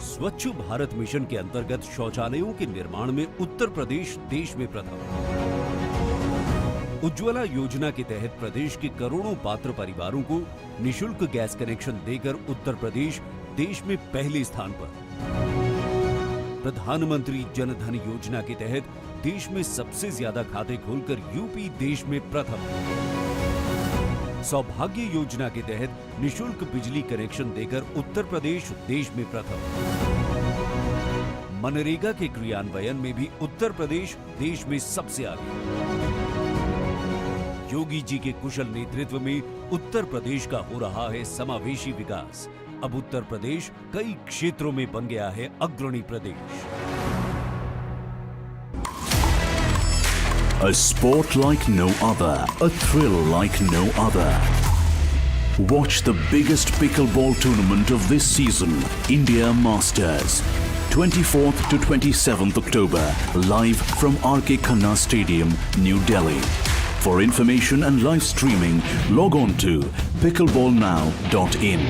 Speaker 17: स्वच्छ भारत मिशन के अंतर्गत शौचालयों के निर्माण में उत्तर प्रदेश देश में प्रथम। उज्ज्वला योजना के तहत प्रदेश के करोड़ों पात्र परिवारों को निशुल्क गैस कनेक्शन देकर उत्तर प्रदेश देश में पहले स्थान पर। प्रधानमंत्री जन धन योजना के तहत देश में सबसे ज्यादा खाते खोलकर यूपी देश में प्रथम। सौभाग्य योजना के तहत निशुल्क बिजली कनेक्शन देकर उत्तर प्रदेश देश में प्रथम। मनरेगा के क्रियान्वयन में भी उत्तर प्रदेश देश में सबसे आगे। योगी जी के कुशल नेतृत्व में उत्तर प्रदेश का हो रहा है समावेशी विकास। अब उत्तर प्रदेश कई क्षेत्रों में बन गया है अग्रणी प्रदेश।
Speaker 2: A sport like no other, a thrill like no other. Watch the biggest pickleball tournament of this season, India Masters. 24th to 27th October, live from RK Khanna Stadium, New Delhi. For information and live streaming, log on to pickleballnow.in.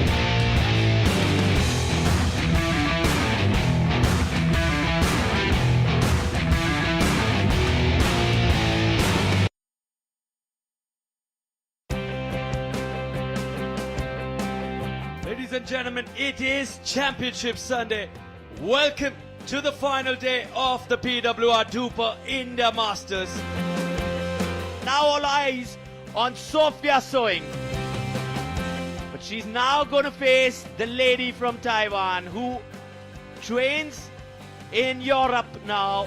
Speaker 1: Ladies and gentlemen, it is Championship Sunday. Welcome to the final day of the PWR DUPR India Masters. Now all eyes on Sophia Soing. But she's now going to face the lady from Taiwan who trains in Europe now.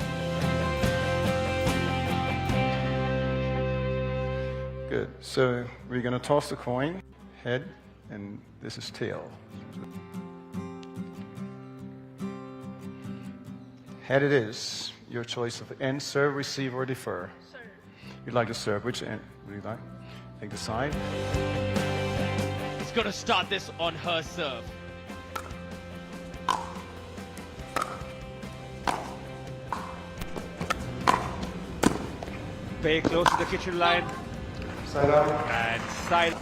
Speaker 5: Good. So we're going to toss the coin, head, and this is tail. Head it is. Your choice of end, serve, receive, or defer. Serve. You'd like to serve. Which end would you like? Take the side.
Speaker 1: He's going to start this on her serve.
Speaker 4: Very close to the kitchen line.
Speaker 5: Side out.
Speaker 1: And side.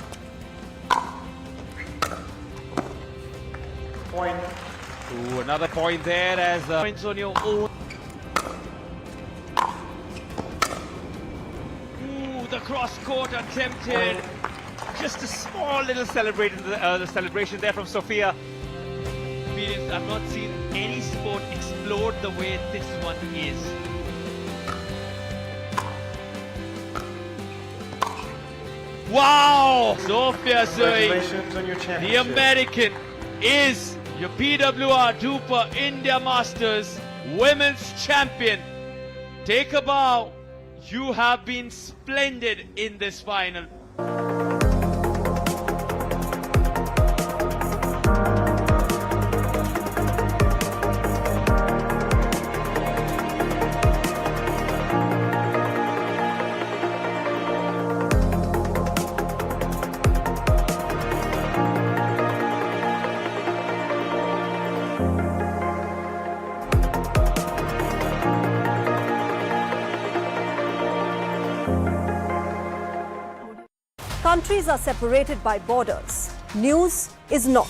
Speaker 1: Point. Ooh, another point there as points on your own. Ooh, the cross court attempted. Just a small little celebration there from Sophia. I've not seen any sport explode the way this one is. Wow! Sophia Sui,
Speaker 5: Congratulations on your championship.
Speaker 1: the American, is your PWR DUPR India Masters Women's Champion. Take a bow. You have been splendid in this final.
Speaker 20: Countries are separated by borders. News is not.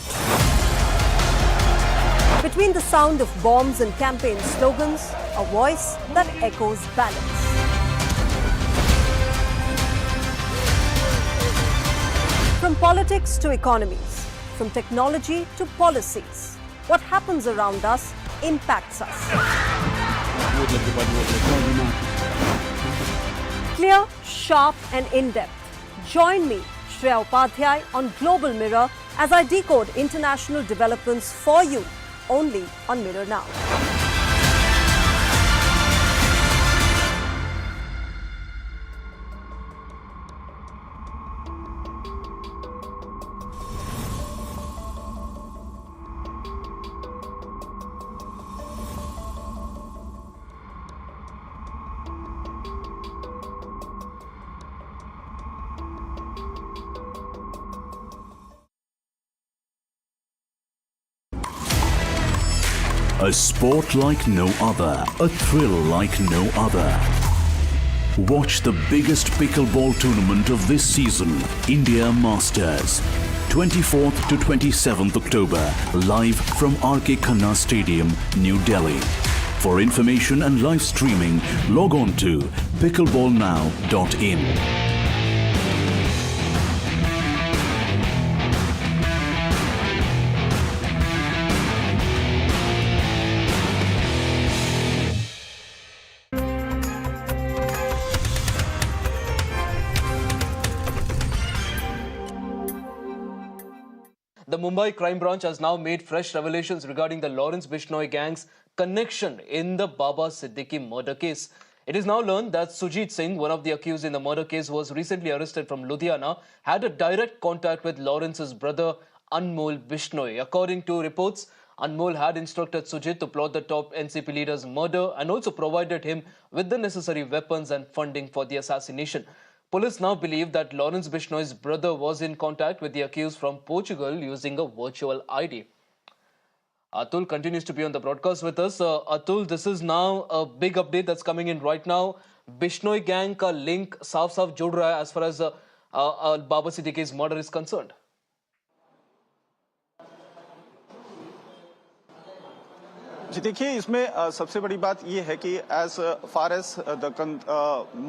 Speaker 20: Between the sound of bombs and campaign slogans, a voice that echoes balance. From politics to economies, from technology to policies, what happens around us impacts us. Clear, sharp and in-depth. Join me, Shreya Upadhyay, on Global Mirror as I decode international developments for you, only on Mirror Now.
Speaker 2: A sport like no other, a thrill like no other. Watch the biggest pickleball tournament of this season, India Masters. 24th to 27th October, live from RK Khanna Stadium, New Delhi. For information and live streaming, log on to pickleballnow.in.
Speaker 3: The Mumbai Crime Branch has now made fresh revelations regarding the Lawrence Bishnoi gang's connection in the Baba Siddiqui murder case. It is now learned that Sujit Singh, one of the accused in the murder case, who was recently arrested from Ludhiana, had a direct contact with Lawrence's brother Anmol Bishnoi. According to reports, Anmol had instructed Sujit to plot the top NCP leader's murder and also provided him with the necessary weapons and funding for the assassination. Police now believe that Lawrence Bishnoi's brother was in contact with the accused from Portugal using a virtual ID. Atul continues to be on the broadcast with us. Atul, this is now a big update that's coming in right now. Bishnoi gang ka link saaf jud raha hai as far as Baba Siddiqui's murder is concerned.
Speaker 21: जी देखिए, इसमें सबसे बड़ी बात यह है कि as far as the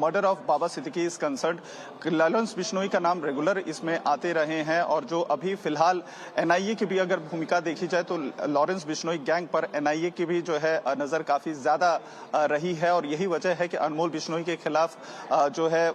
Speaker 21: murder of Baba Siddique is concerned, Lawrence Bishnoi का नाम रेगुलर इसमें आते रहे हैं और जो अभी फिलहाल एनआईए की भी अगर भूमिका देखी जाए तो लॉरेंस बिश्नोई गैंग पर एनआईए की भी जो है नजर काफी ज्यादा रही है और यही वजह है कि अनमोल बिश्नोई के खिलाफ जो है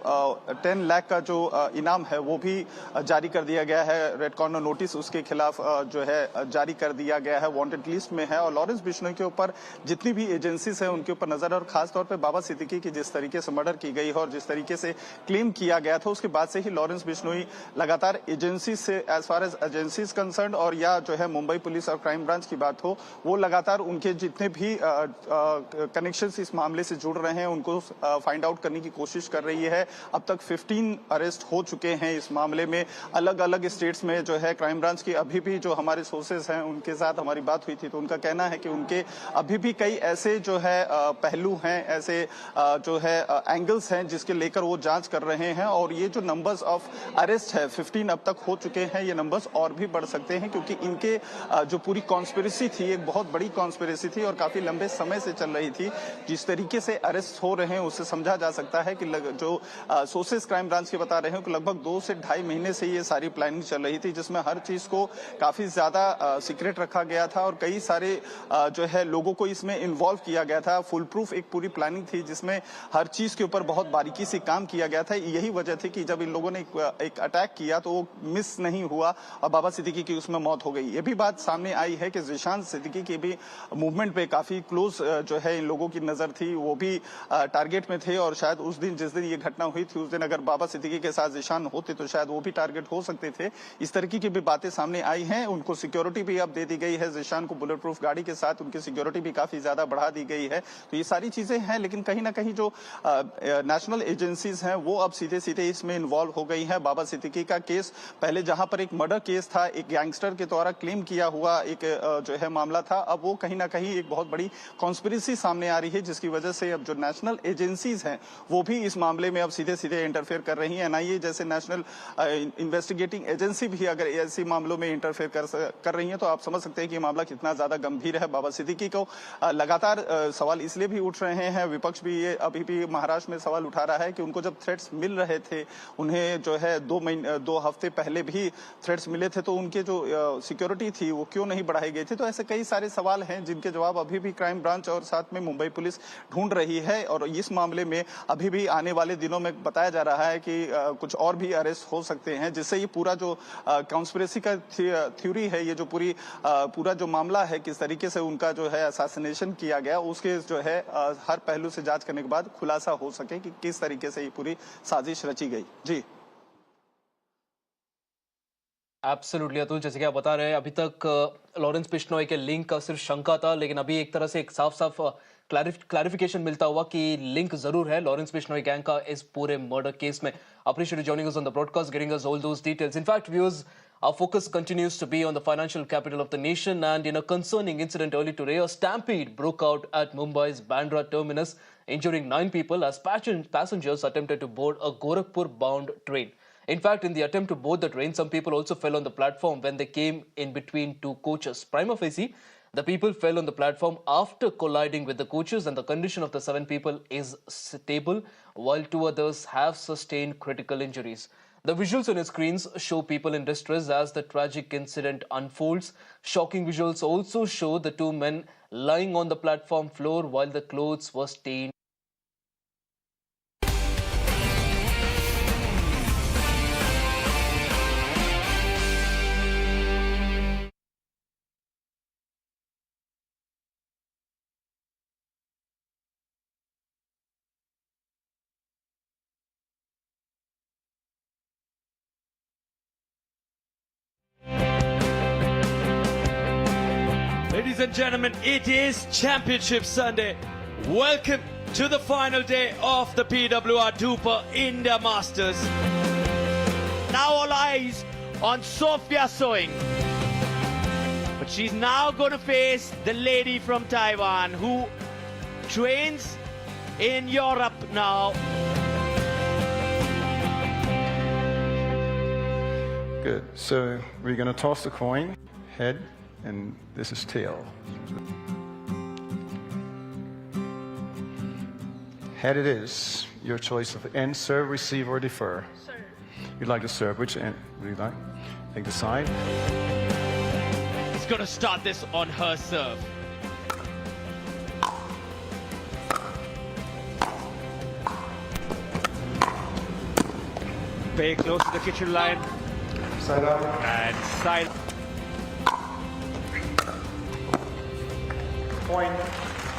Speaker 21: 10 लाख का जो इनाम है वो भी जारी कर दिया गया है। रेड कॉर्नर नोटिस उसके खिलाफ जो है जारी कर दिया गया है, वांटेड लिस्ट में है। और लॉरेंस बिश्नोई के ऊपर जितनी भी एजेंसीज हैं उनके ऊपर नजर, और खासतौर पे बाबा सिद्दीकी की जिस तरीके से मर्डर की गई है और जिस तरीके से क्लेम किया गया था, उसके बाद से ही लॉरेंस बिश्नोई लगातार एजेंसी से as far as agencies concern और या जो है मुंबई पुलिस और क्राइम ब्रांच की बात हो, वो लगातार उनके जितने भी कनेक्शंस इस मामले से जुड़ रहे हैं उनको फाइंड आउट करने की कोशिश कर रही है। अब तक 15 अरेस्ट हो चुके हैं इस मामले में, अलग अलग स्टेट्स में जो है क्राइम ब्रांच की। अभी भी जो हमारे सोर्सेज हैं उनके साथ हमारी बात हुई थी तो उनका कहना है कि उनके अभी भी कई ऐसे जो है पहलू हैं, ऐसे जो है एंगल्स हैं जिसके लेकर वो जांच कर रहे हैं। और ये जो नंबर्स ऑफ अरेस्ट है 15 अब तक हो चुके हैं, ये नंबर्स और भी बढ़ सकते हैं क्योंकि इनके जो पूरी कॉन्स्पिरेसी थी, एक बहुत बड़ी कॉन्स्पिरेसी थी और काफी लंबे समय से चल रही थी। जिस तरीके से अरेस्ट हो रहे हैं उससे समझा जा सकता है कि जो सोर्सेस क्राइम ब्रांच के बता रहे हैं कि लगभग 2 से ढाई महीने से ये सारी प्लानिंग चल रही थी, जिसमें हर चीज को काफी ज्यादा सीक्रेट रखा गया था और कई सारे जो है लोगों को इसमें इन्वॉल्व किया गया था। फुल प्रूफ एक पूरी प्लानिंग थी जिसमें हर चीज के ऊपर बहुत बारीकी से काम किया गया था। यही वजह थी कि जब इन लोगों ने एक अटैक किया तो वो मिस नहीं हुआ और बाबा सिद्दीकी की उसमें मौत हो गई। ये भी बात सामने आई है कि ज़ीशान सिद्दीकी के भी मूवमेंट पे काफी क्लोज जो है इन लोगों की नजर थी, वो भी टारगेट में थे और शायद उस दिन जिस दिन ये घटना हुई थी उस दिन अगर बाबा सिद्दीकी के साथ ज़ीशान होते तो शायद वो भी टारगेट हो सकते थे। इस तरीके की भी बातें सामने आई हैं। उनको सिक्योरिटी भी अब दे दी गई है, ज़ीशान को बुलेट प्रूफ गाड़ी के साथ उनकी सिक्योरिटी भी काफी ज्यादा बढ़ा दी गई है। तो ये सारी चीजें हैं, लेकिन कहीं ना कहीं जो नेशनल एजेंसीज हैं वो अब सीधे सीधे इसमें इन्वॉल्व हो गई है। बाबा सिद्दीकी का केस पहले जहां पर एक मर्डर केस था, एक गैंगस्टर के द्वारा क्लेम किया हुआ एक जो है मामला था, अब वो कहीं ना कहीं एक बहुत बड़ी कॉन्स्पिरेसी सामने आ रही है, जिसकी वजह से अब जो नेशनल एजेंसीज हैं वो भी इस मामले में अब सीधे सीधे इंटरफेयर कर रही है। एनआईए जैसे नेशनल इन्वेस्टिगेटिंग एजेंसी भी अगर ऐसे मामलों में इंटरफेयर कर रही है तो आप समझ सकते हैं कि ये मामला कितना ज्यादा गंभीर है। बाबा सिद्दीकी को लगातार सवाल इसलिए भी उठ रहे हैं, विपक्ष भी ये अभी भी महाराष्ट्र में सवाल उठा रहा है कि उनको जब थ्रेट्स मिल रहे थे, उन्हें जो है 2 हफ्ते पहले भी थ्रेट्स मिले थे, तो उनके जो सिक्योरिटी थी वो क्यों नहीं बढ़ाई गई थी। तो ऐसे कई सारे सवाल हैं जिनके जवाब अभी भी क्राइम ब्रांच और साथ में मुंबई पुलिस ढूंढ रही है। और इस मामले में अभी भी आने वाले दिनों में बताया जा रहा है कि कुछ और भी अरेस्ट हो सकते हैं, जिससे ये पूरा जो कॉन्स्पिरेसी का थ्योरी है, ये जो पूरा जो मामला है किस तरीके से उनका जो है असैसिनेशन किया गया, उसके जो है हर पहलू से जांच करने के बाद खुलासा हो सके कि किस तरीके से ये पूरी साजिश रची गई। जी
Speaker 3: एब्सोल्युटली अतुल, जैसे कि आप बता रहे हैं अभी तक लॉरेंस बिश्नोई के लिंक का सिर्फ शंका था, लेकिन अभी एक तरह से एक साफ क्लैरिफिकेशन मिलता हुआ कि लिंक जरूर है लॉरेंस बिश्नोई गैंग का इस पूरे मर्डर केस में। Appreciate you joining us on the broadcast, getting us all those details. In fact, viewers, our focus continues to be on the financial capital of the nation, and in a concerning incident early today, a stampede broke out at Mumbai's Bandra terminus, injuring 9 people as passengers attempted to board a Gorakhpur-bound train. In fact, in the attempt to board the train, some people also fell on the platform when they came in between 2 coaches. Prima facie, the people fell on the platform after colliding with the coaches, and the condition of the 7 people is stable, while 2 others have sustained critical injuries. The visuals on your screens show people in distress as the tragic incident unfolds. Shocking visuals also show the 2 men lying on the platform floor while the clothes were stained.
Speaker 1: Ladies and gentlemen, it is Championship Sunday. Welcome to the final day of the PWR DUPR India Masters. Now all eyes on Sophia Soing. But she's now going to face the lady from Taiwan who trains in Europe now.
Speaker 5: Good. So we're going to toss the coin, head, and this is tail. Head it is. Your choice of end, serve, receive, or defer. Serve. You'd like to serve. Which end would you like? Take the side.
Speaker 1: He's going to start this on her serve. Very close to the kitchen line.
Speaker 5: Side up.
Speaker 1: And side.
Speaker 5: Point.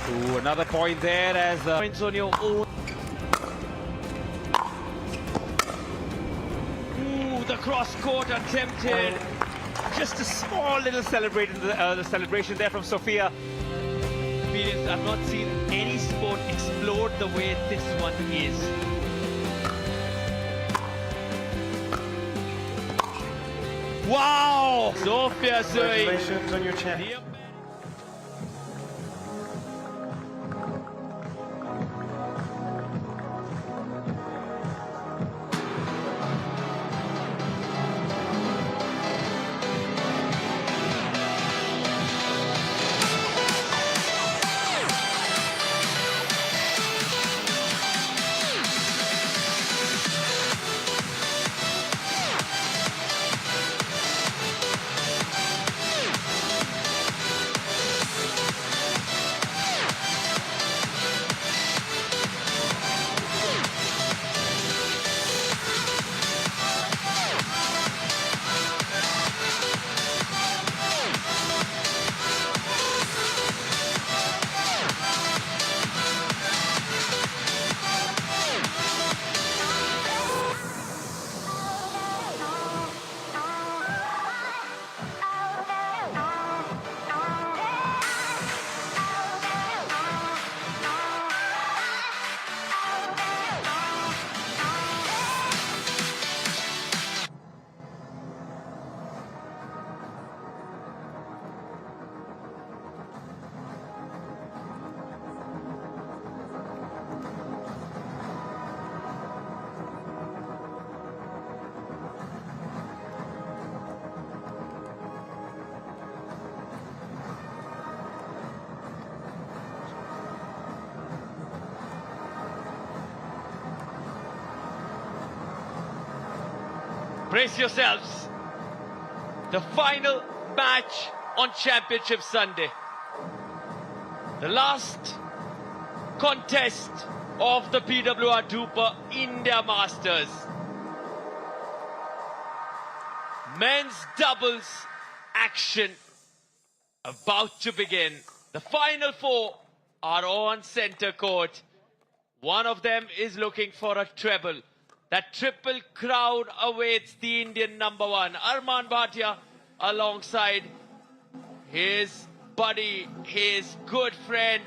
Speaker 1: Ooh, another point there as points on your own. Ooh, the cross court attempted. Just a small little celebration there from Sophia. I've not seen any sport explode the way this one is. Wow! Sophia Soing.
Speaker 5: Congratulations on your champion.
Speaker 1: Brace yourselves. The final match on Championship Sunday. The last contest of the PWR DUPR India Masters. Men's doubles action about to begin. The final four are on center court. One of them is looking for a treble. That triple crowd awaits the Indian number one, Arman Bhatia, alongside his buddy, his good friend,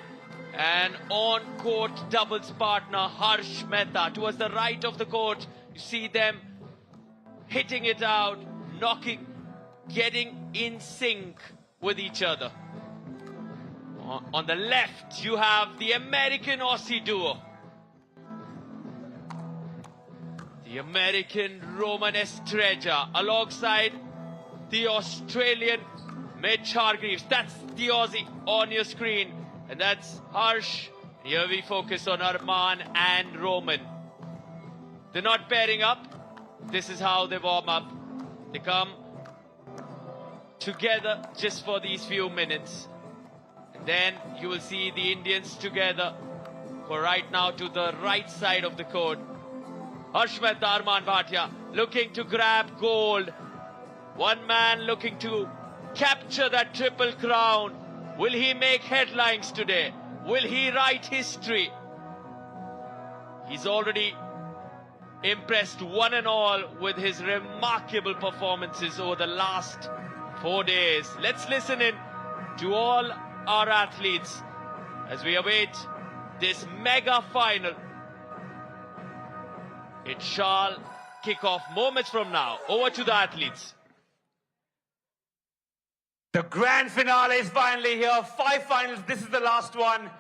Speaker 1: and on-court doubles partner, Harsh Mehta. Towards the right of the court, you see them hitting it out, knocking, getting in sync with each other. On the left, you have the American-Aussie duo. The American Roman Estrella alongside the Australian Mitch Hargreaves. That's the Aussie on your screen. And that's Harsh. Here we focus on Arman and Roman. They're not pairing up. This is how they warm up. They come together just for these few minutes. And then you will see the Indians together for right now to the right side of the court. Harsh Mehta, Arman Bhatia looking to grab gold. One man looking to capture that triple crown. Will he make headlines today? Will he write history? He's already impressed one and all with his remarkable performances over the last 4 days. Let's listen in to all our athletes as we await this mega final. It shall kick off moments from now. Over to the athletes.
Speaker 4: The grand finale is finally here. 5 finals. This is the last one.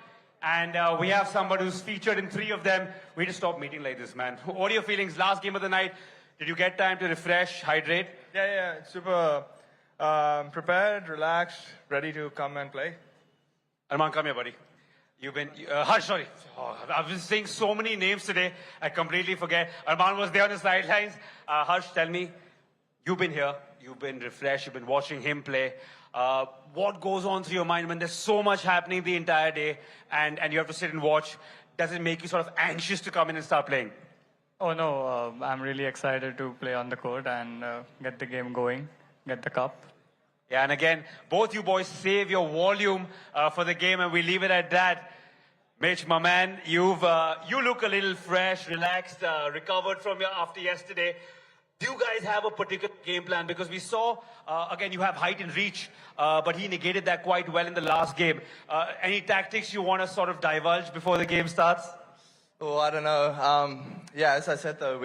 Speaker 4: And we have somebody who's featured in 3 of them. We just stopped meeting like this, man. What are your feelings? Last game of the night. Did you get time to refresh, hydrate?
Speaker 12: Yeah. Super prepared, relaxed, ready to come and play.
Speaker 4: Arman, come here, buddy. You've been... Harsh, sorry. Oh, I've been saying so many names today. I completely forget. Arman was there on the sidelines. Harsh, tell me, you've been here. You've been refreshed. You've been watching him play. What goes on through your mind when there's so much happening the entire day and you have to sit and watch? Does it make you sort of anxious to come in and start playing?
Speaker 7: Oh, no. I'm really excited to play on the court and get the game going, get the cup.
Speaker 4: Yeah, and again, both you boys save your volume for the game, and we leave it at that. Mitch, my man, you look a little fresh, relaxed, recovered from after yesterday. Do you guys have a particular game plan? Because we saw, again, you have height and reach, but he negated that quite well in the last game. Any tactics you want to sort of divulge before the game starts?
Speaker 16: Oh, I don't know. Yeah, as I said, though,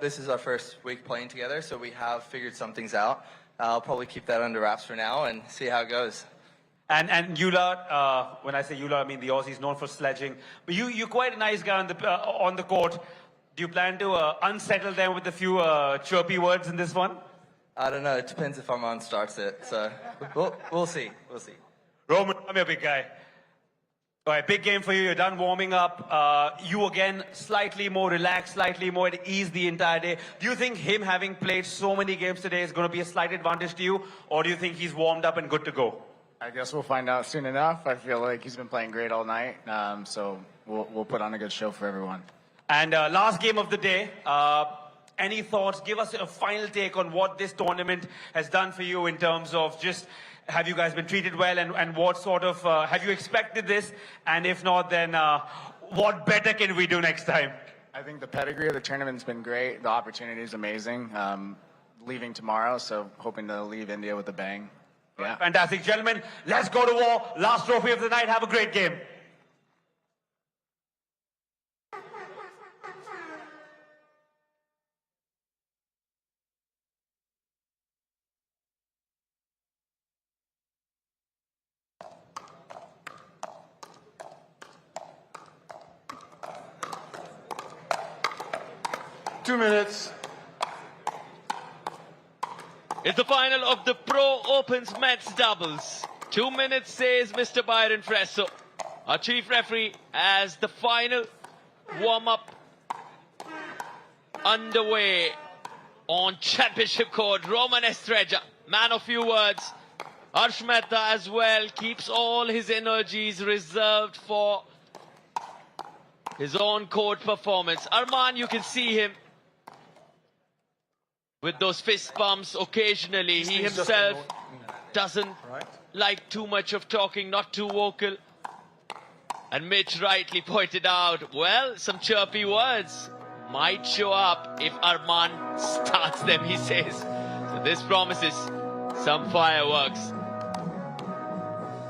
Speaker 16: this is our first week playing together, so we have figured some things out. I'll probably keep that under wraps for now and see how it goes.
Speaker 4: And Eulard, when I say Eulard, I mean the Aussie's known for sledging. But you're quite a nice guy on the court. Do you plan to unsettle them with a few chirpy words in this one?
Speaker 16: I don't know. It depends if Arman starts it. So we'll see. We'll see.
Speaker 4: Roman, I'm your big guy. All right, big game for you. You're done warming up. You again, slightly more relaxed, slightly more at ease the entire day. Do you think him having played so many games today is going to be a slight advantage to you? Or do you think he's warmed up and good to go?
Speaker 22: I guess we'll find out soon enough. I feel like he's been playing great all night. So we'll put on a good show for everyone.
Speaker 4: And last game of the day, any thoughts? Give us a final take on what this tournament has done for you in terms of just, have you guys been treated well and what sort of, have you expected this? And if not, then what better can we do next time?
Speaker 22: I think the pedigree of the tournament's been great. The opportunity is amazing. Leaving tomorrow, so hoping to leave India with a bang. Yeah.
Speaker 4: Fantastic. Gentlemen, let's go to war. Last trophy of the night. Have a great game.
Speaker 5: Two minutes.
Speaker 1: It's the final of the Pro Opens men's doubles. 2 minutes, says Mr. Byron Fresso, our chief referee, as the final warm-up underway. on championship court. Roman Estrella, man of few words. Harsh Mehta as well keeps all his energies reserved for his on-court performance. Arman, you can see him with those fist bumps occasionally. He himself doesn't like too much of talking, not too vocal. And Mitch rightly pointed out, well, some chirpy words might show up if Arman starts them, he says. So this promises some fireworks.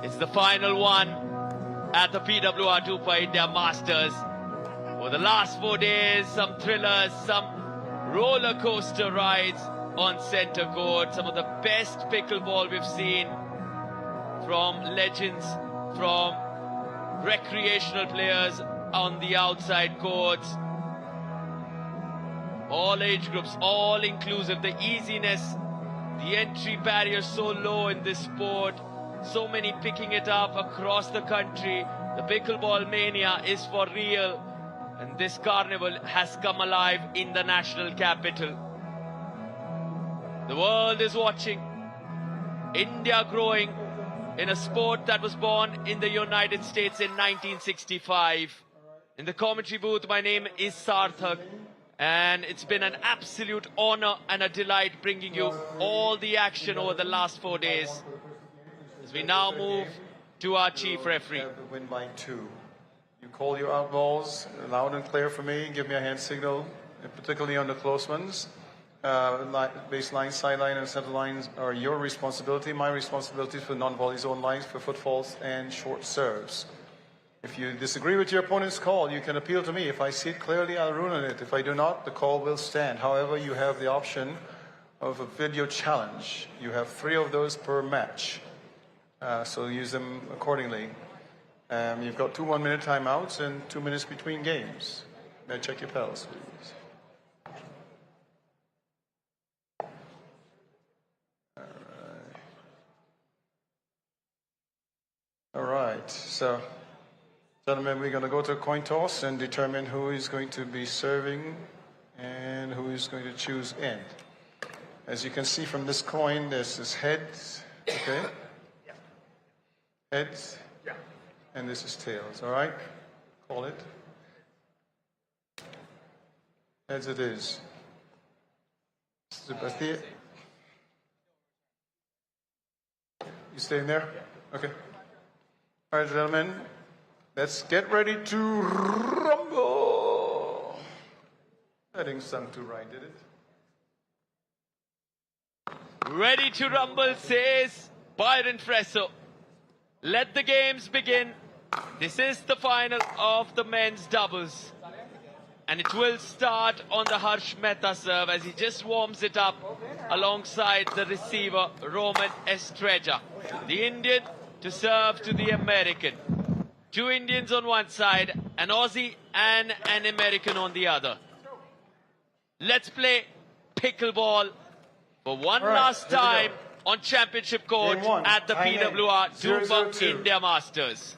Speaker 1: It's the final one at the PWR DUPR India Masters. For the last 4 days, some thrillers, some roller coaster rides on centre court. Some of the best pickleball we've seen from legends, from recreational players on the outside courts. All age groups, all inclusive. The easiness, the entry barrier so low in this sport. So many picking it up across the country. The pickleball mania is for real. And this carnival has come alive in the national capital. The world is watching. India growing in a sport that was born in the United States in 1965. In the commentary booth, my name is Sarthak. And it's been an absolute honor and a delight bringing you all the action over the last 4 days. As we now move to our chief referee.
Speaker 5: Win by 2. You call your out balls loud and clear for me. Give me a hand signal, particularly on the close ones. Baseline, sideline, and center lines are your responsibility. My responsibility is for non-volley zone lines, for footfalls and short serves. If you disagree with your opponent's call, you can appeal to me. If I see it clearly, I'll ruin it. If I do not, the call will stand. However, you have the option of a video challenge. You have 3 of those per match. So use them accordingly. You've got 2 1-minute timeouts and 2 minutes between games. May I check your pedals, please? All right. So, gentlemen, we're going to go to a coin toss and determine who is going to be serving and who is going to choose end. As you can see from this coin, this is heads. Okay. Heads, and this is tails, all right? Call it. Heads it is. Sebastian. You staying there? Okay. All right, gentlemen, let's get ready to rumble. That didn't sound too right, did it?
Speaker 1: Ready to rumble, says Byron Fresso. Let the games begin. This is the final of the men's doubles. And it will start on the Harsh Mehta serve as he just warms it up alongside the receiver, Roman Estrella. The Indian to serve to the American. 2 Indians on one side, an Aussie and an American on the other. Let's play pickleball for one last time on championship court at the PWR DUPR India Masters.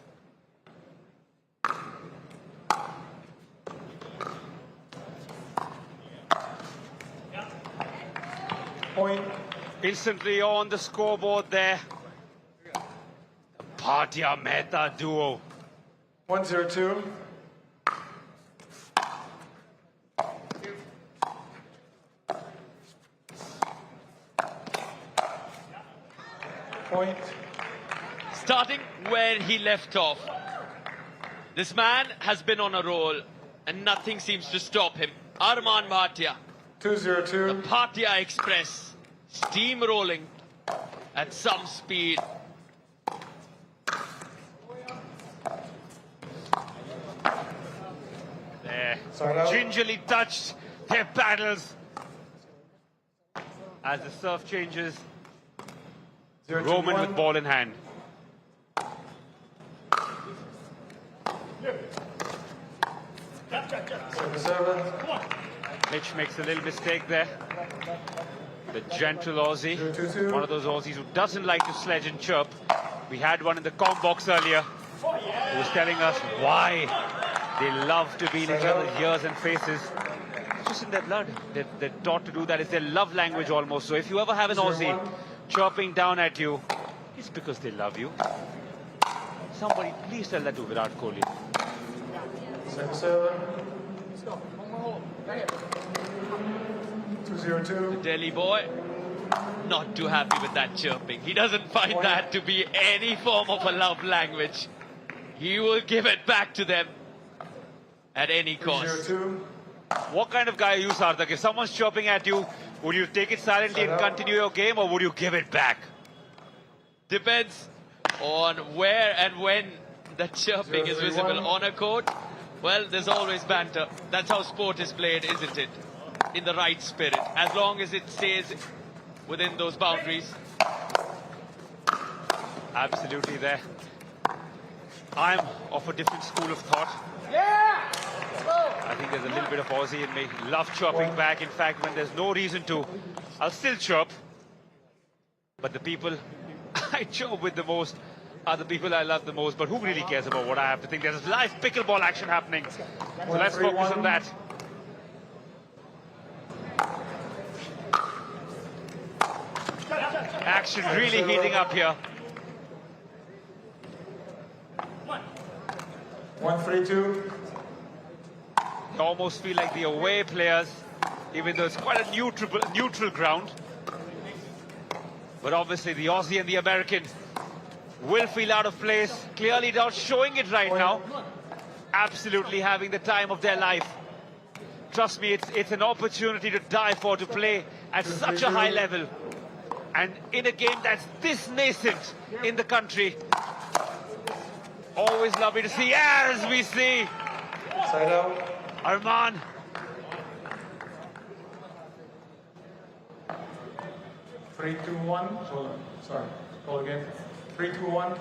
Speaker 4: Point. Instantly on the scoreboard there. Bhatia Mehta duo.
Speaker 5: 1-0-2. Point.
Speaker 1: Starting where he left off. This man has been on a roll and nothing seems to stop him. Arman Bhatia.
Speaker 5: 2-0-2.
Speaker 1: The Bhatia Express steamrolling at some speed.
Speaker 4: There. Gingerly touched their paddles. As the serve changes, Roman with ball in hand. Mitch makes a little mistake there. The gentle Aussie, one of those Aussies who doesn't like to sledge and chirp. We had one in the comm box earlier who was telling us why they love to be in each other's ears and faces. just in their blood. They're taught to do that. It's their love language almost. So if you ever have an Aussie chirping down at you, it's because they love you. Somebody please tell that to Virat Kohli.
Speaker 5: 7-7. 2-0-2.
Speaker 1: The Delhi boy, not too happy with that chirping. He doesn't find that to be any form of a love language. He will give it back to them at any cost.
Speaker 5: 2-0-2.
Speaker 4: What kind of guy are you, Sarthak? If someone's chirping at you, would you take it silently and continue your game, or would you give it back?
Speaker 1: Depends on where and when the chirping is visible. On a court, well, there's always banter. That's how sport is played, isn't it? In the right spirit, as long as it stays within those boundaries.
Speaker 4: Absolutely there. I'm of a different school of thought. I think there's a little bit of Aussie in me. Love chirping back. In fact, when there's no reason to, I'll still chirp. But the people I chirp with the most are the people I love the most. But who really cares about what I have to think? There's live pickleball action happening. So let's focus on that. Action really heating up here.
Speaker 5: 1-3-2.
Speaker 4: You almost feel like the away players, even though it's quite a neutral ground. But obviously the Aussie and the American will feel out of place. Clearly not showing it right now. Absolutely having the time of their life. Trust me, it's an opportunity to die for, to play at such a high level. And in a game that's this nascent in the country. Always lovely to see, as we see.
Speaker 5: Side out.
Speaker 4: Arman.
Speaker 5: Three, two, one. Sorry. Call again. 3-2-1.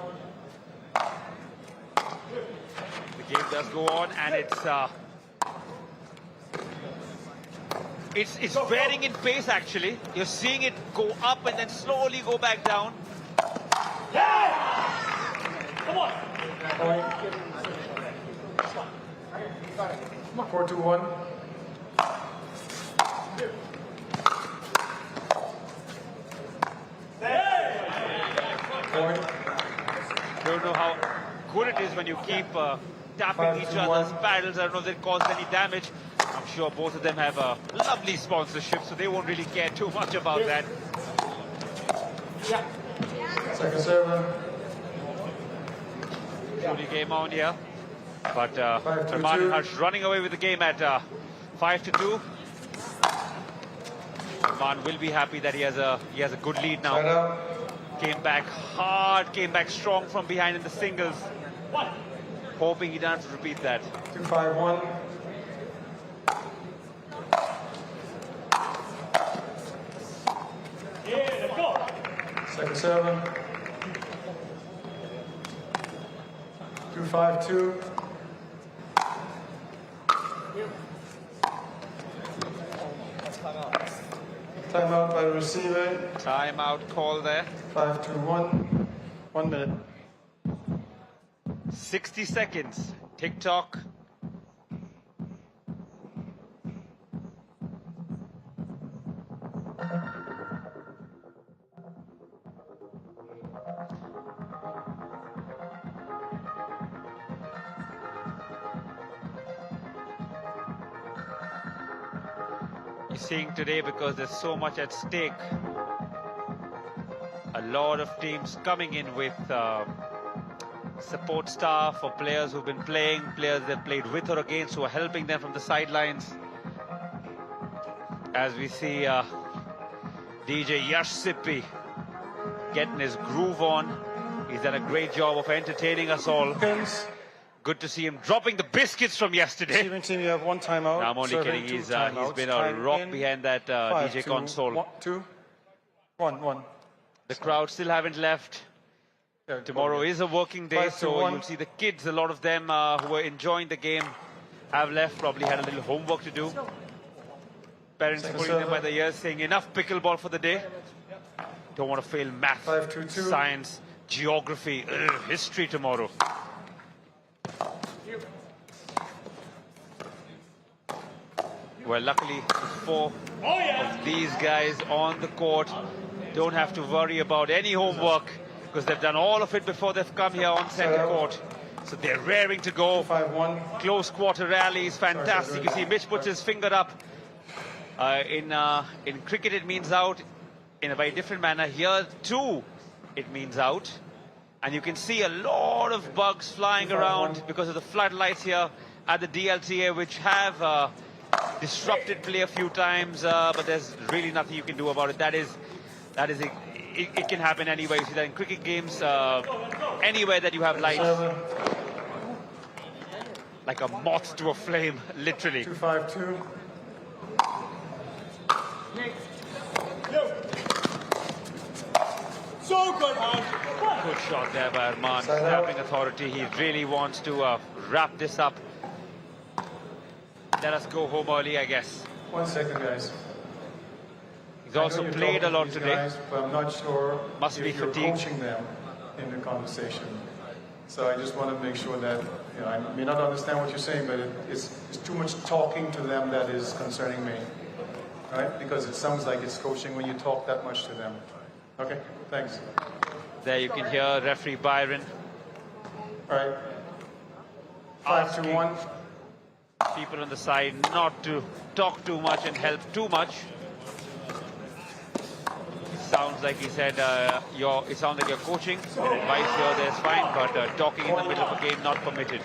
Speaker 4: The game does go on, and it's varying in pace. Actually, you're seeing it go up and then slowly go back down.
Speaker 5: Come on. 4-2-1.
Speaker 4: Don't know how good it is when you keep tapping each other's paddles. I don't know if it caused any damage. I'm sure both of them have a lovely sponsorship, so they won't really care too much about that.
Speaker 5: Second serve.
Speaker 4: Truly game on here. But Arman and Harsh running away with the game at 5-2. Arman will be happy that he has a good lead now. Came back hard, came back strong from behind in the singles. Hoping he doesn't repeat that.
Speaker 5: 2-5-1. Second serve. 2-5-2. Timeout by the receiver.
Speaker 4: Timeout call there.
Speaker 5: 5-2-1. 1 minute.
Speaker 4: 60 seconds. Tick-tock. You're seeing today, because there's so much at stake, a lot of teams coming in with support staff or players who've been playing, players they've played with or against, who are helping them from the sidelines. As we see DJ Yash Sippy getting his groove on. He's done a great job of entertaining us all. Good to see him dropping the biscuits from yesterday.
Speaker 5: Receiving team, you have one timeout.
Speaker 4: No, I'm only kidding. He's been a rock behind that DJ console.
Speaker 5: 1-2-1-1.
Speaker 4: The crowd still haven't left. Tomorrow is a working day, so you'll see the kids, a lot of them who were enjoying the game, have left, probably had a little homework to do. Parents pulling them by the ears, saying enough pickleball for the day. Don't want to fail math, science, geography, history tomorrow.
Speaker 1: Well, luckily, the four of these guys on the court don't have to worry about any homework because they've done all of it before they've come here on center court. So they're raring to go.
Speaker 5: 5-1.
Speaker 1: Close quarter rallies, fantastic. You see Mitch puts his finger up. In cricket, it means out in a very different manner. Here, too, it means out. And you can see a lot of bugs flying around because of the floodlights here at the DLTA, which have disrupted play a few times, but there's really nothing you can do about it. It can happen anywhere. You see that in cricket games, anywhere that you have lights, like a moth to a flame, literally.
Speaker 5: 2-5-2.
Speaker 1: So good, man. Good shot there by Arman, snapping authority. He really wants to wrap this up. Let us go home early, I guess.
Speaker 5: 1 second, guys.
Speaker 1: He's also played a lot today.
Speaker 5: Guys, but I'm not sure
Speaker 1: Must be
Speaker 5: if you're
Speaker 1: fatigued.
Speaker 5: coaching them in the conversation. So I just want to make sure that, I may not understand what you're saying, but it's too much talking to them that is concerning me. Right? Because it sounds like it's coaching when you talk that much to them. Okay, thanks.
Speaker 1: There you can hear referee Byron.
Speaker 5: All right. 5-1.
Speaker 1: People on the side not to talk too much and help too much. Sounds like he said, it sounds like you're coaching. And advice here, there's fine, but talking in the middle of a game not permitted.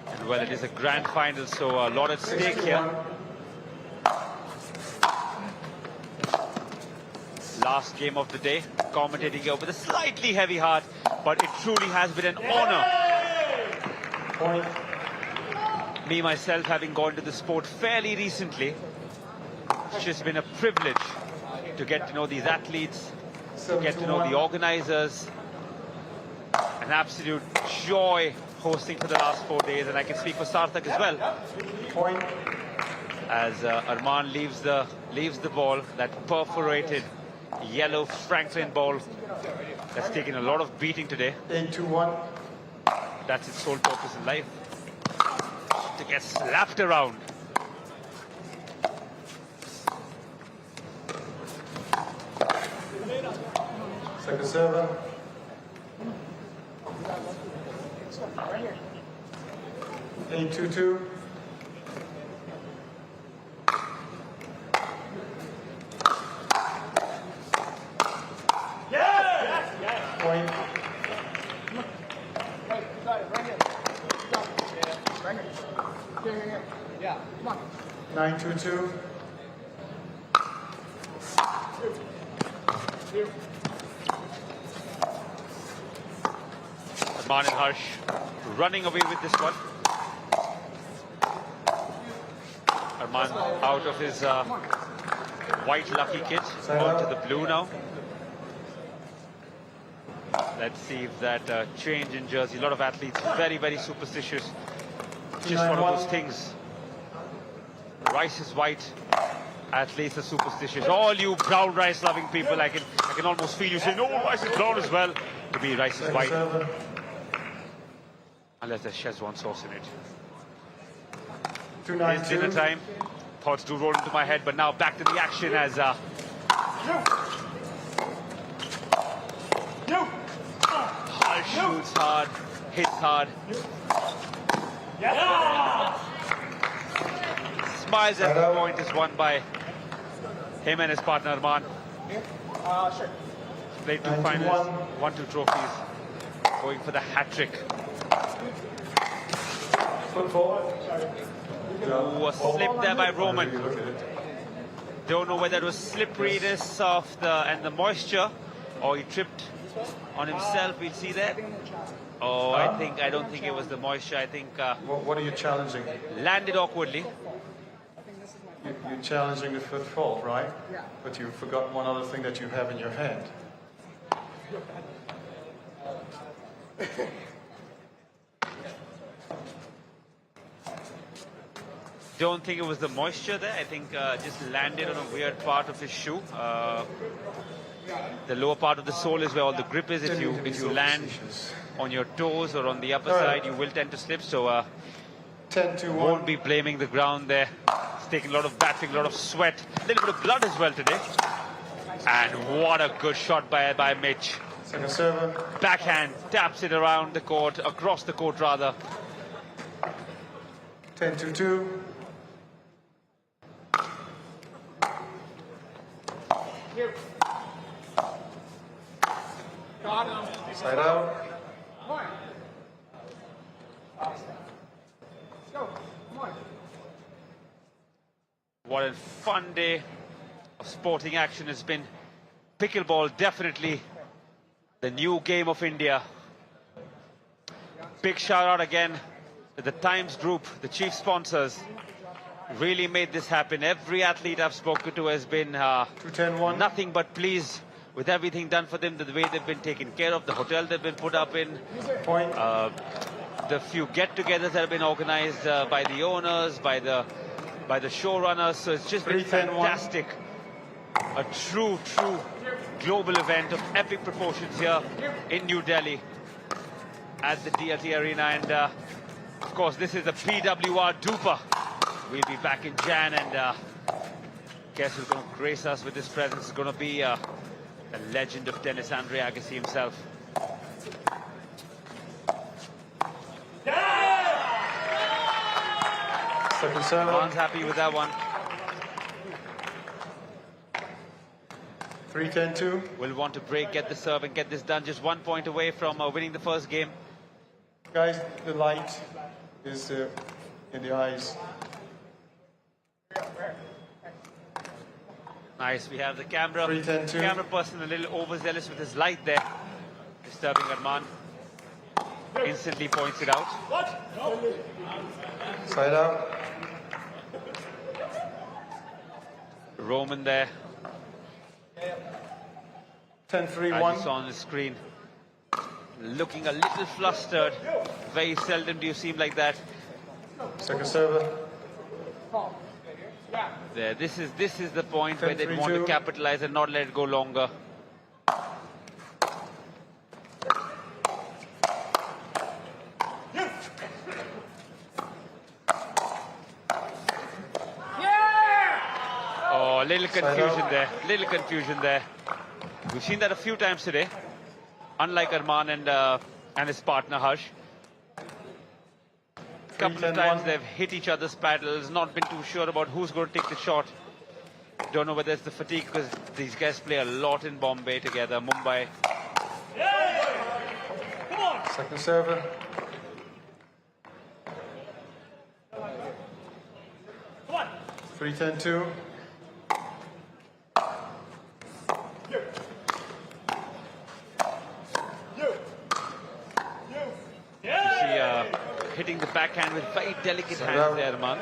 Speaker 1: And well, it is a grand final, so a lot at stake here. Last game of the day, commentating here with a slightly heavy heart, but it truly has been an honor.
Speaker 5: Point.
Speaker 1: Me, myself, having gone to the sport fairly recently, it's just been a privilege to get to know these athletes, to get to know the organizers. An absolute joy hosting for the last 4 days, and I can speak for Sarthak as well.
Speaker 5: Point.
Speaker 1: As Arman leaves the ball, that perforated yellow Franklin ball that's taken a lot of beating today.
Speaker 5: 8-2-1.
Speaker 1: That's its sole purpose in life, to get slapped around.
Speaker 5: Second server.
Speaker 6: Right here.
Speaker 5: 8-2-2. Point.
Speaker 6: Yeah, come on.
Speaker 5: 9-2-2.
Speaker 1: Arman and Harsh running away with this one. Arman out of his white lucky kit onto the blue now. Let's see if that change in jersey. A lot of athletes very, very superstitious. Just one of those things. Rice is white. Athletes are superstitious. All you brown rice loving people, I can almost feel you saying, no, rice is brown as well. To me, rice is white. Unless there's Szechuan sauce in it. It's dinner time. Thoughts do roll into my head, but now back to the action as Harsh shoots hard, hits hard. Smiles as the point is won by him and his partner Arman.
Speaker 6: Sure.
Speaker 1: Played 2 finals, won 2 trophies, going for the hat-trick.
Speaker 5: Foot forward.
Speaker 1: Ooh, a slip there by Roman. Don't know whether it was slipperiness of the moisture, or he tripped on himself. We'll see that. Oh, I don't think it was the moisture. I think.
Speaker 5: What are you challenging?
Speaker 1: Landed awkwardly.
Speaker 5: You're challenging the foot fault, right?
Speaker 6: Yeah.
Speaker 5: But you forgot one other thing that you have in your hand.
Speaker 1: Don't think it was the moisture there. I think just landed on a weird part of his shoe. The lower part of the sole is where all the grip is. If you land
Speaker 4: on your toes or on the upper side, you will tend to slip. So
Speaker 5: 10-1.
Speaker 4: Won't be blaming the ground there. It's taking a lot of battering, a lot of sweat, a little bit of blood as well today. And what a good shot by Mitch.
Speaker 5: Second server.
Speaker 4: Backhand, taps it around the court, across the court rather.
Speaker 5: 10-2. Side out.
Speaker 4: What a fun day of sporting action has been. Pickleball definitely the new game of India. Big shout out again to the Times Group, the chief sponsors. Really made this happen. Every athlete I've spoken to has been nothing but pleased with everything done for them, the way they've been taken care of, the hotel they've been put up in, the few get-togethers that have been organized by the owners, by the showrunners. So it's just been fantastic. A true global event of epic proportions here in New Delhi at the DLT Arena. And of course, this is the PWR DUPR. We'll be back in Jan, and guess who's going to grace us with his presence is going to be a legend of tennis, Andre Agassi himself.
Speaker 5: Second serve.
Speaker 4: Khan's happy with that one.
Speaker 5: 3-10-2.
Speaker 4: Will want to break, get the serve, and get this done. Just 1 point away from winning the first game.
Speaker 5: Guys, the light is in the eyes.
Speaker 4: Nice, we have the camera.
Speaker 5: 3-10-2.
Speaker 4: Camera person a little overzealous with his light there. Disturbing Arman. Instantly points it out.
Speaker 5: Side out.
Speaker 4: Roman there.
Speaker 5: 10-3-1.
Speaker 4: As you saw on the screen. Looking a little flustered. Very seldom do you seem like that.
Speaker 5: Second server.
Speaker 4: There, this is the point where they want to capitalize and not let it go longer. Oh, little confusion there. We've seen that a few times today. Unlike Arman and his partner Harsh. Couple of times they've hit each other's paddles, not been too sure about who's going to take the shot. Don't know whether it's the fatigue, because these guys play a lot in Bombay together, Mumbai.
Speaker 5: Second server.
Speaker 6: Come on.
Speaker 5: 3-10-2.
Speaker 4: Hitting the backhand with very delicate hands there, Arman.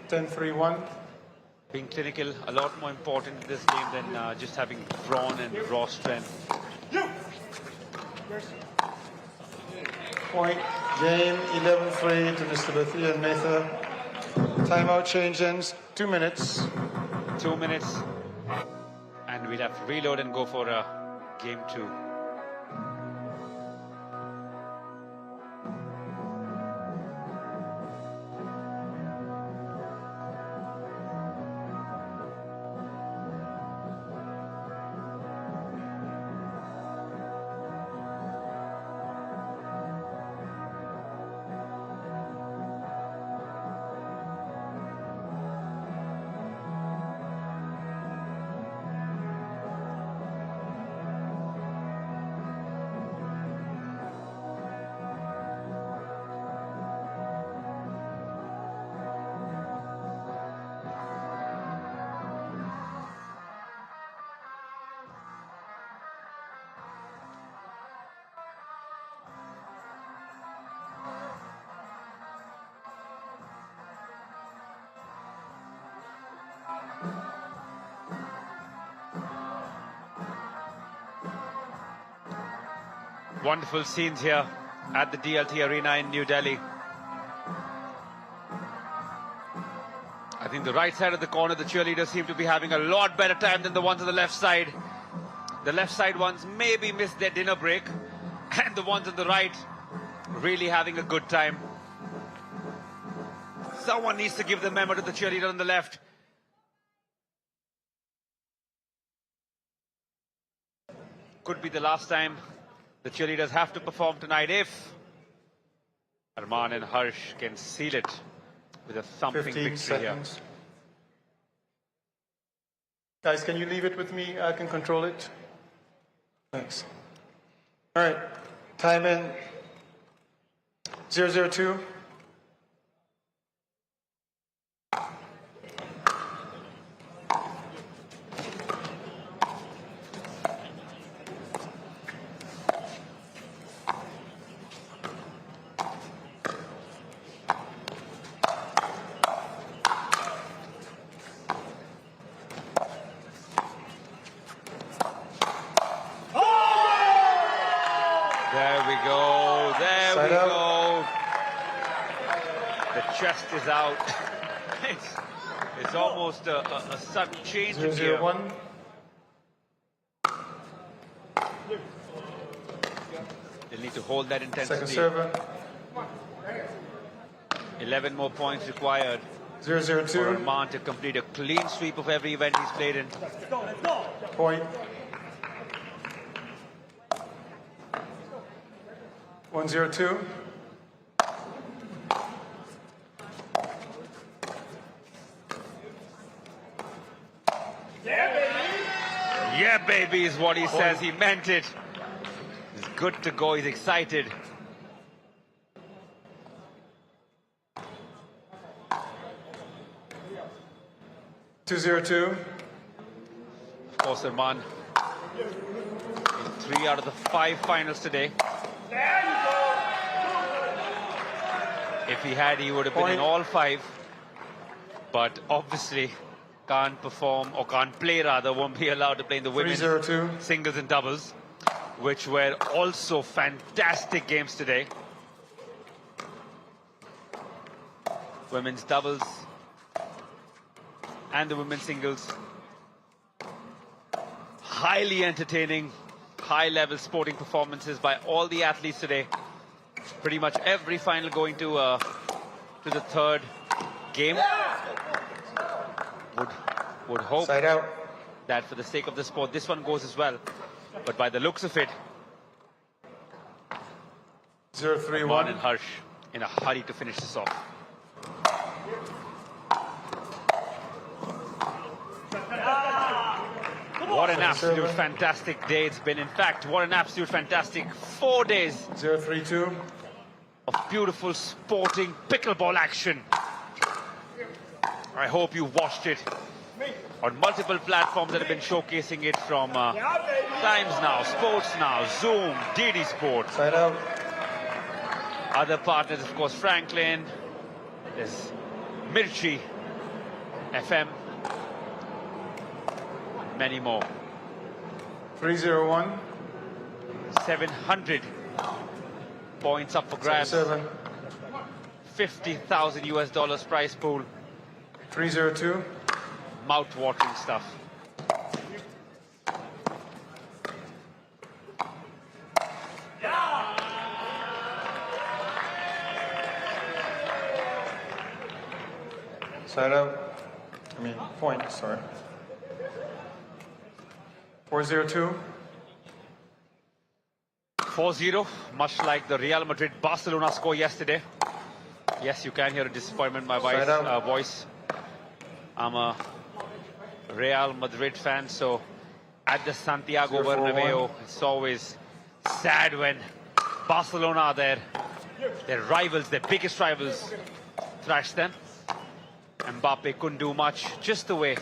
Speaker 5: 10-3-1.
Speaker 4: Being clinical, a lot more important in this game than just having brawn and raw strength.
Speaker 5: Point game 11-3 to Mr. Bathi and Mehta. Timeout change ends 2 minutes.
Speaker 4: 2 minutes. And we'll have to reload and go for game 2. Wonderful scenes here at the DLT Arena in New Delhi. think the right side of the corner, the cheerleaders seem to be having a lot better time than the ones on the left side. The left side ones maybe missed their dinner break, and the ones on the right really having a good time. Someone needs to give the memo to the cheerleader on the left. Could be the last time the cheerleaders have to perform tonight if Arman and Harsh can seal it with a thumping
Speaker 5: 15
Speaker 4: victory
Speaker 5: seconds.
Speaker 4: here.
Speaker 5: Guys, can you leave it with me? I can control it. Thanks. All right, time in 002.
Speaker 4: There we go, there
Speaker 5: Side
Speaker 4: we
Speaker 5: out.
Speaker 4: go. The chest is out. it's almost a sudden change in gear.
Speaker 5: 001.
Speaker 4: They'll need to hold that
Speaker 5: Second
Speaker 4: intensity.
Speaker 5: server.
Speaker 4: 11 more points required
Speaker 5: 002.
Speaker 4: for Arman to complete a clean sweep of every event he's played in.
Speaker 5: Point. 102.
Speaker 4: Yeah, baby, is what he says. He meant it. He's good to go. He's excited.
Speaker 5: $202.
Speaker 4: Of course, Arman in 3 out of the 5 finals today. If he had, he would have been in all 5. But obviously can't perform, or can't play rather, won't be allowed to play in the women's
Speaker 5: 302.
Speaker 4: singles and doubles, which were also fantastic games today. Women's doubles and the women's singles. Highly entertaining, high-level sporting performances by all the athletes today. Pretty much every final going to the third game. Would hope that for the sake of the sport, this one goes as well. But by the looks of it,
Speaker 5: 031.
Speaker 4: Arman and Harsh in a hurry to finish this off. What an absolute fantastic day it's been. In fact, what an absolute fantastic 4 days
Speaker 5: 032.
Speaker 4: of beautiful sporting pickleball action. I hope you watched it on multiple platforms that have been showcasing it, from Times Now, Sports Now, Zoom, DD Sport.
Speaker 5: Side out.
Speaker 4: Other partners, of course, Franklin, there's Mirchi, FM, many more.
Speaker 5: 301.
Speaker 4: 700 points up for grabs.
Speaker 5: 7.
Speaker 4: 50,000 US dollars prize pool.
Speaker 5: 302.
Speaker 4: Mouth-watering stuff.
Speaker 5: Side out. I mean, point, sorry. 402.
Speaker 4: 4-0, much like the Real Madrid-Barcelona score yesterday. Yes, you can hear a disappointment in my voice. I'm a Real Madrid fan, so at the Santiago Bernabeu, it's always sad when Barcelona are there. Their rivals, their biggest rivals, thrash them. Mbappe couldn't do much, just the way.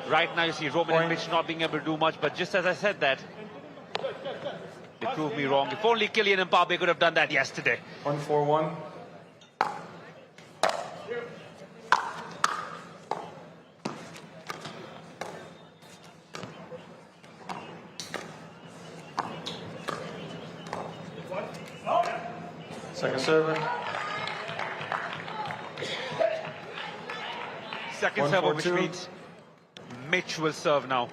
Speaker 4: Right now you see Roman and Mitch not being able to do much, but just as I said that, they proved me wrong. If only Kylian Mbappe could have done that yesterday.
Speaker 5: 141. Second server.
Speaker 4: Second server, which
Speaker 5: 142.
Speaker 4: means Mitch will serve now.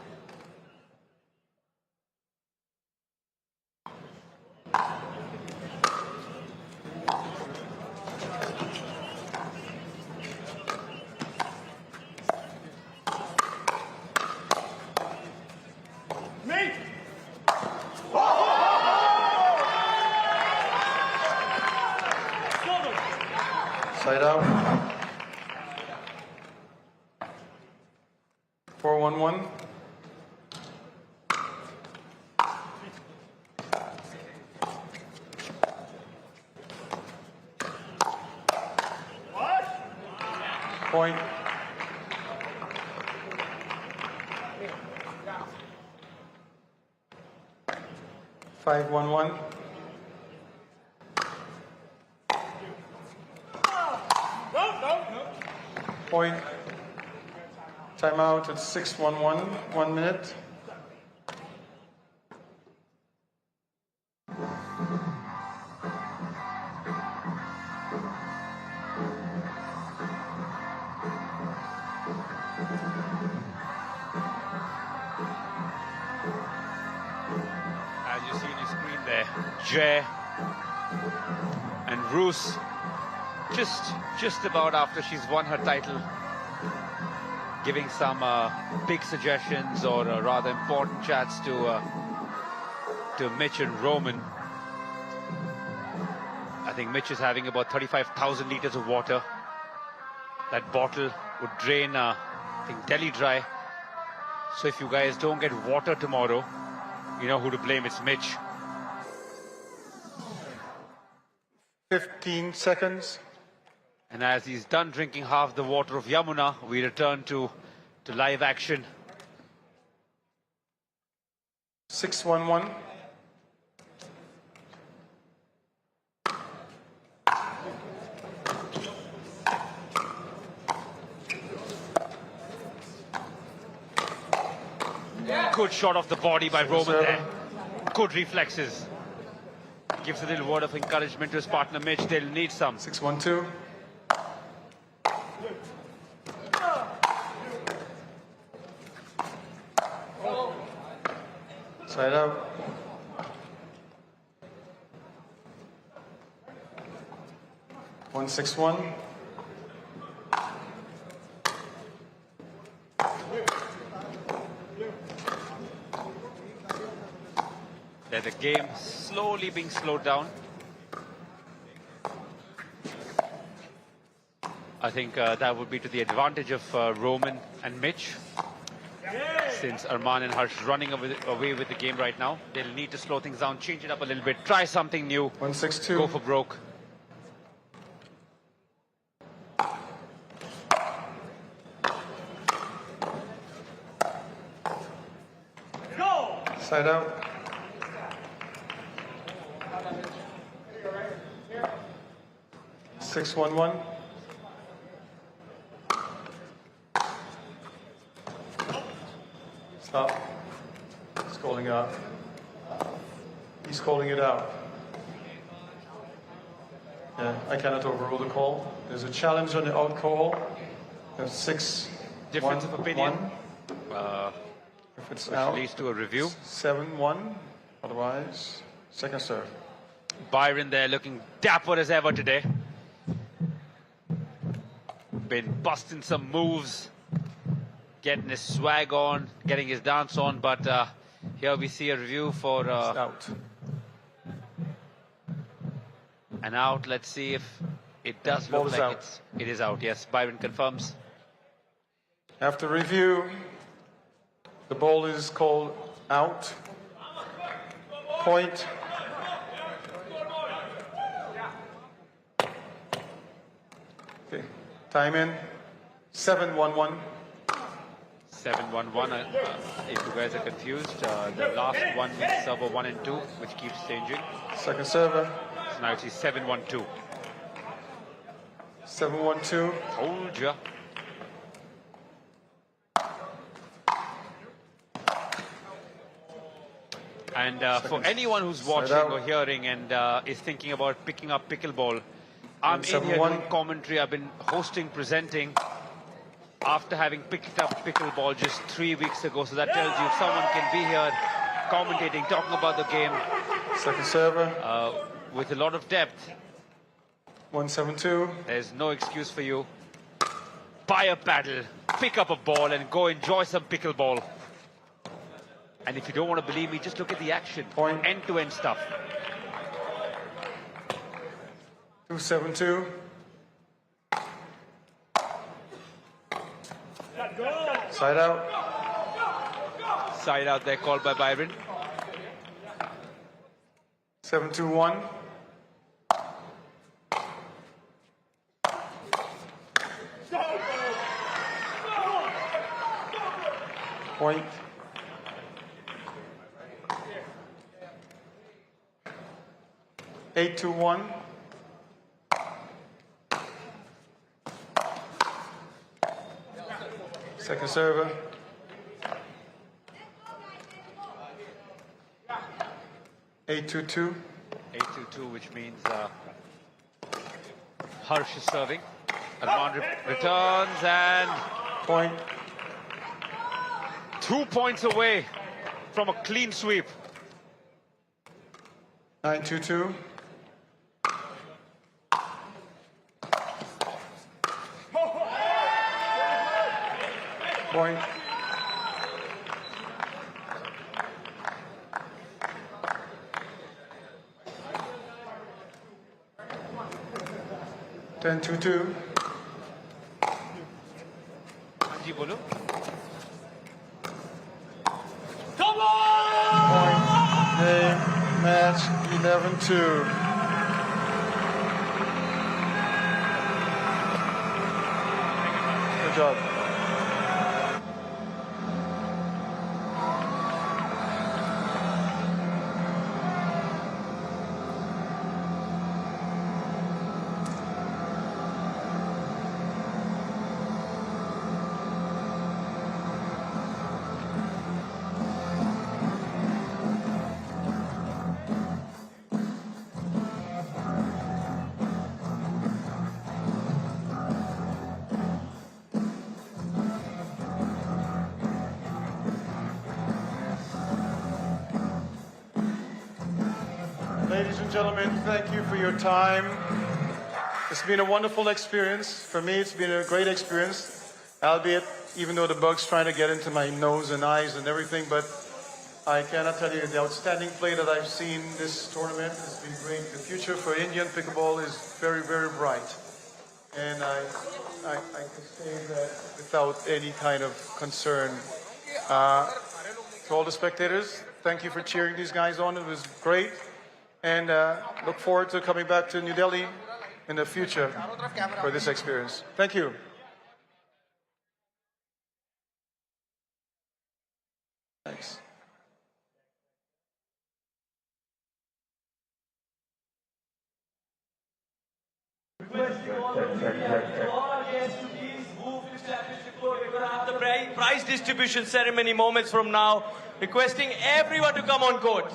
Speaker 5: Side out. 4-1-1. Point. Five, 1-1. Point. Timeout at 6-1-1. 1 minute.
Speaker 1: As you see on your screen there, Jay and Roos just about after she's won her title, giving some big suggestions or rather important chats to Mitch and Roman. I think Mitch is having about 35,000 liters of water. That bottle would drain, I think, Delhi dry. So if you guys don't get water tomorrow, you know who to blame. It's Mitch.
Speaker 5: 15 seconds.
Speaker 1: And as he's done drinking half the water of Yamuna, we return to live action.
Speaker 5: 6-1-1.
Speaker 1: Good shot off the body by Roman there. Good reflexes. Gives a little word of encouragement to his partner Mitch. They'll need some.
Speaker 5: 6-1-2. Side out. One, 6-1.
Speaker 1: There the game slowly being slowed down. I think that would be to the advantage of Roman and Mitch. Since Arman and Harsh running away with the game right now, they'll need to slow things down, change it up a little bit, try something new.
Speaker 5: 1-6-2.
Speaker 1: Go for broke.
Speaker 5: Go! Side out. 6-1-1. Stop. He's calling out. He's calling it out. Yeah, I cannot overrule the call. There's a challenge on the out call. There's 6.
Speaker 1: Difference of opinion.
Speaker 5: If it's
Speaker 1: which
Speaker 5: out,
Speaker 1: leads to a review.
Speaker 5: 7-1. Otherwise, second serve.
Speaker 1: Byron there looking dapper as ever today. Been busting some moves, getting his swag on, getting his dance on, but here we see a review for
Speaker 5: out.
Speaker 1: An out. Let's see if it does
Speaker 5: Ball
Speaker 1: look
Speaker 5: is
Speaker 1: like
Speaker 5: out.
Speaker 1: it is out. Yes, Byron confirms.
Speaker 5: After review, the ball is called out. Point. Okay, time in. 7-1-1.
Speaker 1: 7-1-1. If you guys are confused, the last one is server 1 and 2, which keeps changing.
Speaker 5: Second server.
Speaker 1: So now it's 7-1-2.
Speaker 5: 7-1-2.
Speaker 1: Told ya. And for anyone who's watching or hearing and is thinking about picking up pickleball, I'm in here doing commentary. I've been hosting, presenting after having picked up pickleball just 3 weeks ago. So that tells you if someone can be here commentating, talking about the game.
Speaker 5: Second server.
Speaker 1: With a lot of depth.
Speaker 5: 1-7-2.
Speaker 1: There's no excuse for you. Buy a paddle, pick up a ball and go enjoy some pickleball. And if you don't want to believe me, just look at the action. End-to-end stuff.
Speaker 5: 2-7-2. Side out.
Speaker 1: Side out there called by Byron.
Speaker 5: 7-2-1. Point. Eight, 2-1. Second server. 8-2-2.
Speaker 1: 8-2-2, which means Harsh is serving. Arman returns and
Speaker 5: point.
Speaker 1: 2 points away from a clean sweep.
Speaker 5: 9-2-2. Point. Ten, 2-2.
Speaker 1: जी बोलो.
Speaker 5: Come on! Point. Game, match, 11-2. Good job. Ladies and gentlemen, thank you for your time. It's been a wonderful experience. For me, it's been a great experience, albeit even though the bug's trying to get into my nose and eyes and everything, but I cannot tell you the outstanding play that I've seen this tournament has been great. The future for Indian pickleball is very, very bright. And I can say that without any kind of concern. To all the spectators, thank you for cheering these guys on. It was great. And look forward to coming back to New Delhi in the future for this experience. Thank you. Thanks.
Speaker 1: The prize distribution ceremony moments from now. Requesting everyone to come on court.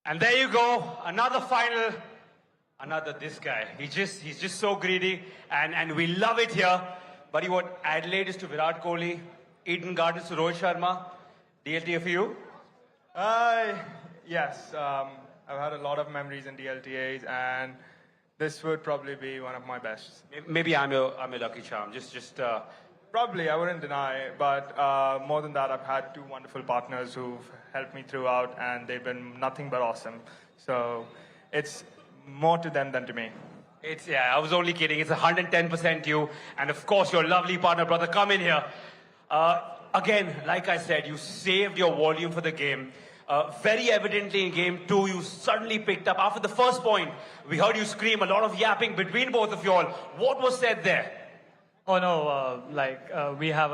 Speaker 1: And there you go, another final, another this guy. He's just so greedy, and we love it here. Buddy, what Adelaide is to Virat Kohli, Eden Gardens to Rohit Sharma, DLTA for you?
Speaker 12: Yes, I've had a lot of memories in DLTAs, and this would probably be one of my best.
Speaker 1: Maybe I'm your lucky charm.
Speaker 12: Probably, I wouldn't deny, but more than that, I've had two wonderful partners who've helped me throughout, and they've been nothing but awesome. So it's more to them than to me.
Speaker 1: I was only kidding. It's 110% you, and of course your lovely partner, brother. Come in here. Again, like I said, you saved your volume for the game. Very evidently in game 2, you suddenly picked up. After the first point, we heard you scream, a lot of yapping between both of you all. What was said there?
Speaker 7: Oh no, we have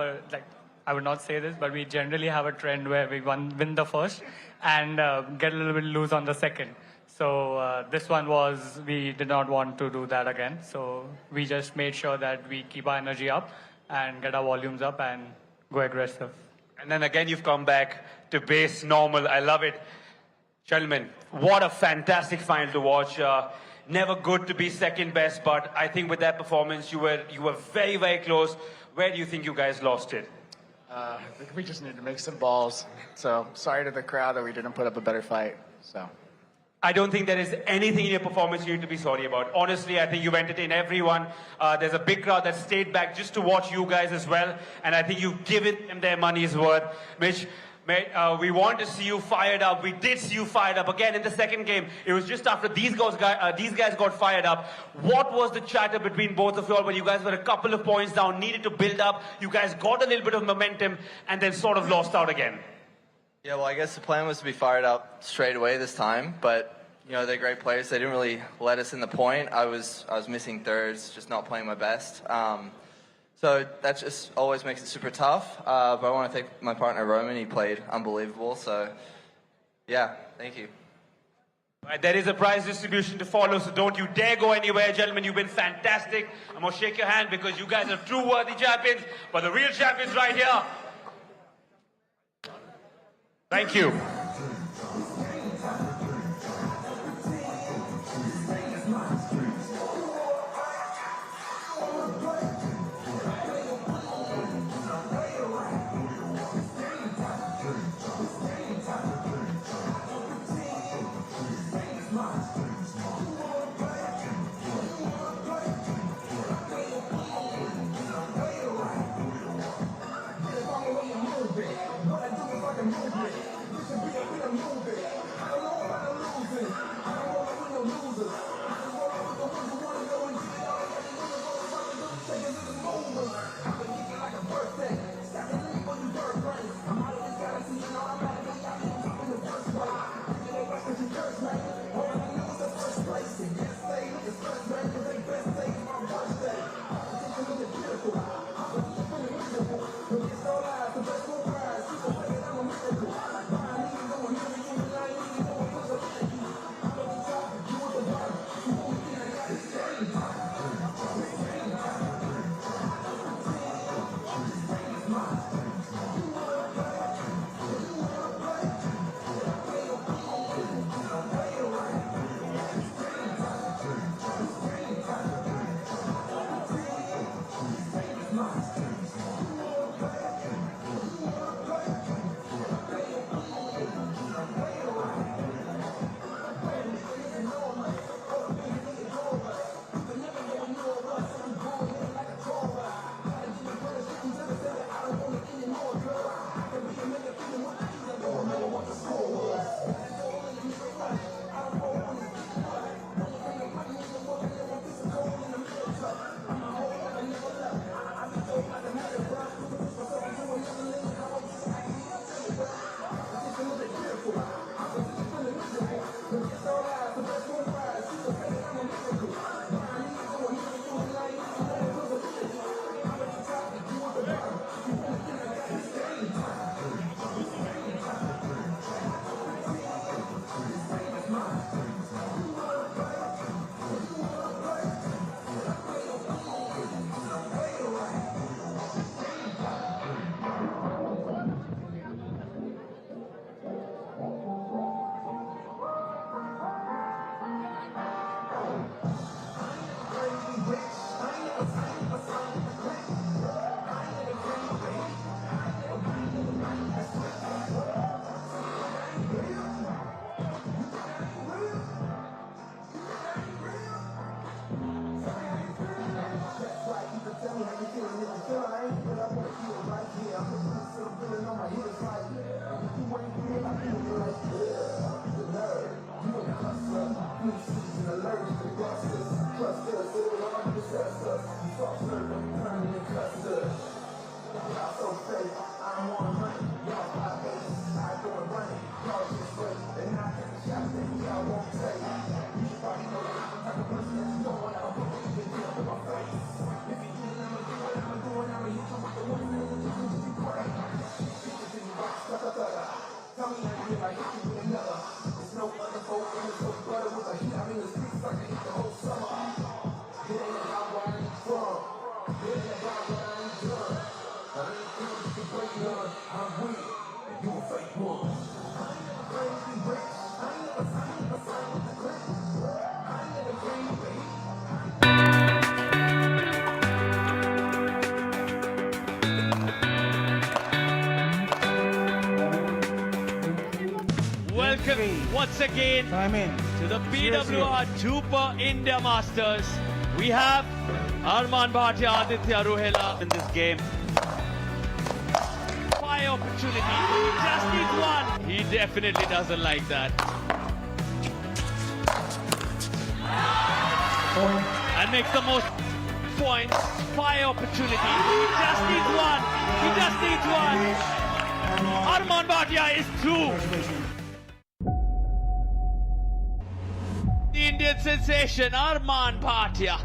Speaker 7: I would not say this, but we generally have a trend where we win the first and get a little bit loose on the second. So this one was, we did not want to do that again. So we just made sure that we keep our energy up and get our volumes up and go aggressive.
Speaker 4: And then again, you've come back to base normal. I love it. Gentlemen, what a fantastic final to watch. Never good to be second best, but I think with that performance, you were very, very close. Where do you think you guys lost it?
Speaker 22: I think we just need to make some balls. So sorry to the crowd that we didn't put up a better fight. So.
Speaker 4: I don't think there is anything in your performance you need to be sorry about. Honestly, I think you've entertained everyone. There's a big crowd that stayed back just to watch you guys as well. And I think you've given them their money's worth. Mitch, mate, we want to see you fired up. We did see you fired up again in the second game. It was just after these guys got fired up. What was the chatter between both of you all when you guys were a couple of points down, needed to build up? You guys got a little bit of momentum and then sort of lost out again.
Speaker 16: Yeah, well, I guess the plan was to be fired up straight away this time, but you know, they're great players. They didn't really let us in the point. I was missing thirds, just not playing my best. So that just always makes it super tough. But I want to thank my partner Roman. He played unbelievable. So yeah, thank you.
Speaker 4: Right, there is a prize distribution to follow, so don't you dare go anywhere, gentlemen. You've been fantastic. I'm going to shake your hand because you guys are true worthy champions, but the real champions right here. Thank you.
Speaker 1: welcome once again to the PWR DUPR India Masters. We have Arman Bhatia, Aditya Ruhela in this game. High opportunity. He just needs one. He definitely doesn't like that. And makes the most points. High opportunity. He just needs one. He just needs one. Arman Bhatia is through. The Indian sensation, Arman Bhatia.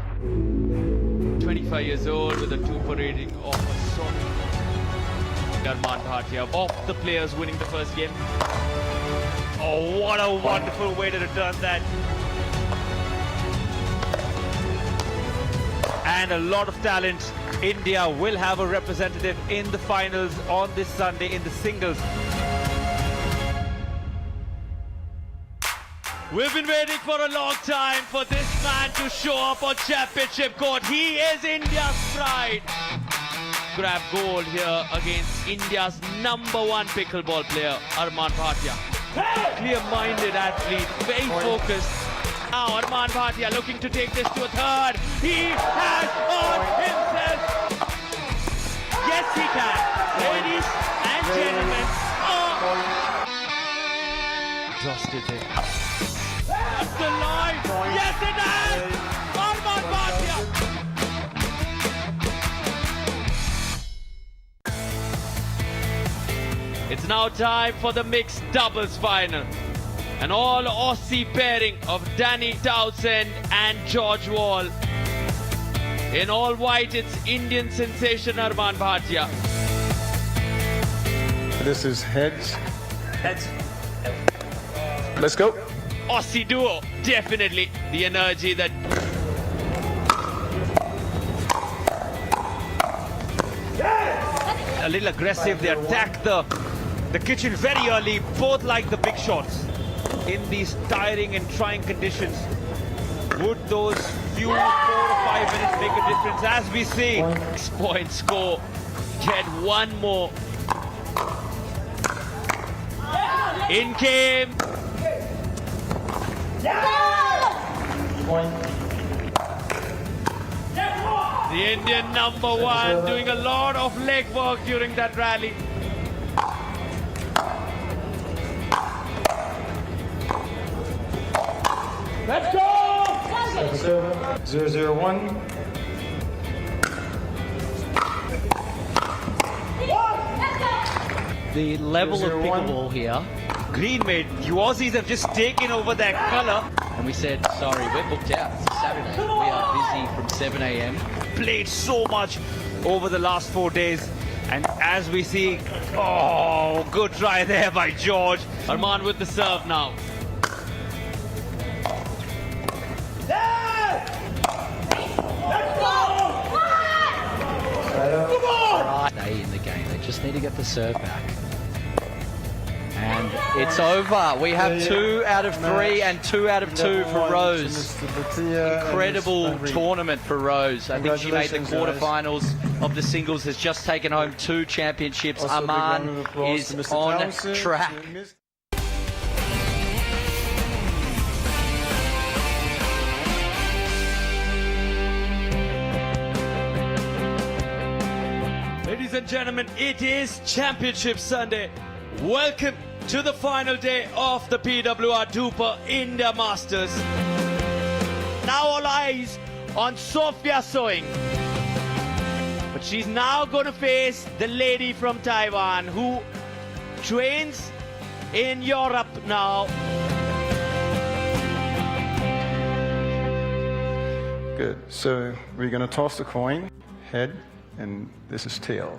Speaker 1: 25 years old with a DUPR rating of a solid. Arman Bhatia, of the players winning the first game. Oh, what a wonderful way to return that. And a lot of talent. India will have a representative in the finals on this Sunday in the singles. We've been waiting for a long time for this man to show up on championship court. He is India's pride. Grab gold here against India's #1 pickleball player, Arman Bhatia. Clear-minded athlete, very focused. Now Arman Bhatia looking to take this to a third. He has on himself. Yes, he can. Ladies and gentlemen. Exhausted him. That's the line. Yes, it is. Arman Bhatia. It's now time for the mixed doubles final. An all-Aussie pairing of Danny Townsend and George Wall. In all white, it's Indian sensation Arman Bhatia.
Speaker 5: This is heads. Heads. Let's go.
Speaker 1: Aussie duo, definitely the energy that... A little aggressive, they attack the kitchen very early, both like the big shots. In these tiring and trying conditions, would those few 4 or 5 minutes make a difference? As we see, 6-point score, get one more. In came. The Indian #1 doing a lot of leg work during that rally.
Speaker 6: Let's go!
Speaker 5: 0-0-1.
Speaker 14: The level of pickleball here.
Speaker 1: Green mate, the Aussies have just taken over that colour.
Speaker 14: And we said, sorry, we're booked out. It's Saturday. We are busy from 7 a.m.
Speaker 1: Played so much over the last 4 days. And as we see, oh, good try there by George. Arman with the serve now.
Speaker 14: Stay in the game. They just need to get the serve back. And it's over. We have 2 out of 3 and 2 out of 2 for Rose. Incredible tournament for Rose. I think she made the quarterfinals of the singles, has just taken home 2 championships. Arman is on track.
Speaker 1: Ladies and gentlemen, it is Championship Sunday. Welcome to the final day of the PWR DUPR India Masters. Now all eyes on Sophia Soing. But she's now going to face the lady from Taiwan who trains in Europe now.
Speaker 5: Good. So we're going to toss the coin, head, and this is tail.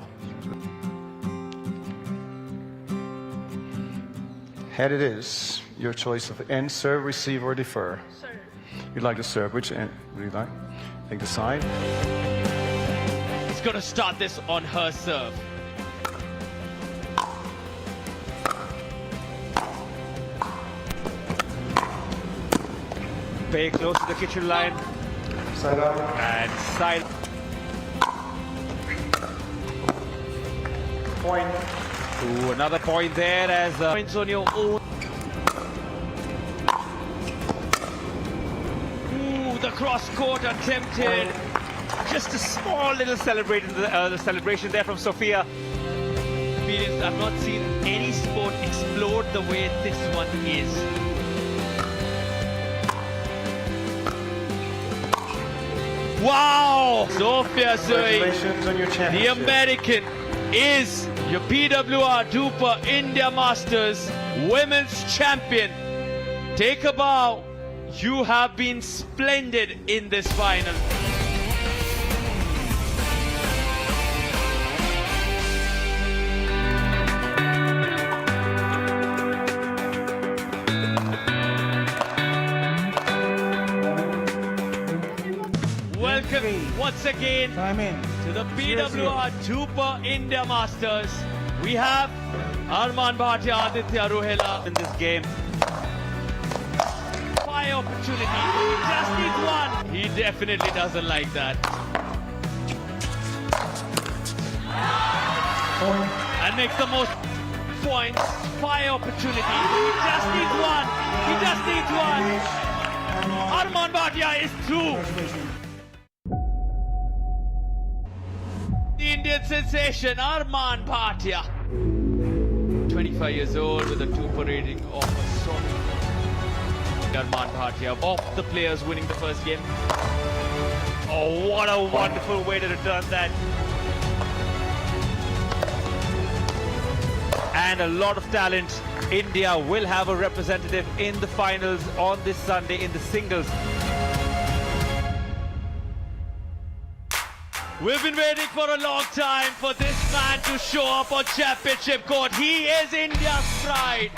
Speaker 5: Head it is. Your choice of end, serve, receive, or defer. Serve. You'd like to serve. Which end would you like? Take the side.
Speaker 1: He's going to start this on her serve.
Speaker 4: Very close to the kitchen line.
Speaker 5: Side up.
Speaker 4: And side. Point. Ooh, another point there as points on your own.
Speaker 1: cross-court attempted.
Speaker 4: Just a small little celebration there from Sophia.
Speaker 1: I've not seen any sport explode the way this one is. Wow! Sophia Soi, the American, is your PWR DUPR India Masters Women's Champion. Take a bow. You have been splendid in this final. Welcome once again to the PWR DUPR India Masters. We have Arman Bhatia, Aditya Rohela
Speaker 4: in this game.
Speaker 1: Fire opportunity. He just needs one. He definitely doesn't like that. And makes the most points. Fire opportunity. He just needs one. He just needs one. Arman Bhatia is through. The Indian sensation, Arman Bhatia. 25 years old with a DUPR rating of a solid. Arman Bhatia, of the players winning the first game.
Speaker 4: Oh, what a wonderful way to return that. And a lot of talent. India will have a representative in the finals on this Sunday in the singles.
Speaker 1: We've been waiting for a long time for this man to show up on championship court. He is India's pride.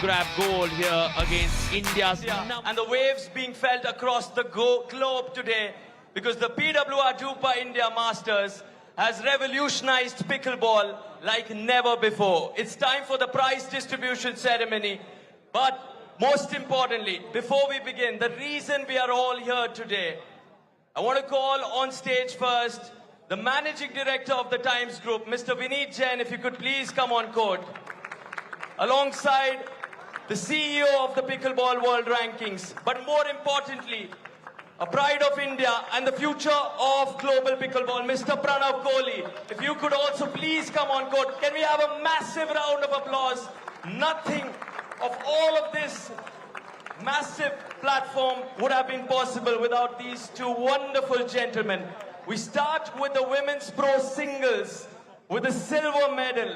Speaker 1: Grab gold here against India's
Speaker 13: and the waves being felt across the globe today because the PWR DUPR India Masters has revolutionized pickleball like never before. It's time for the prize distribution ceremony. But most importantly, before we begin, the reason we are all here today, I want to call on stage first the Managing Director of the Times Group, Mr. Vineet Jain, if you could please come on court. Alongside the CEO of the Pickleball World Rankings, but more importantly, a pride of India and the future of global pickleball, Mr. Pranav Kohli. If you could also please come on court. Can we have a massive round of applause? Nothing of all of this massive platform would have been possible without these two wonderful gentlemen. We start with the women's pro singles with a silver medal.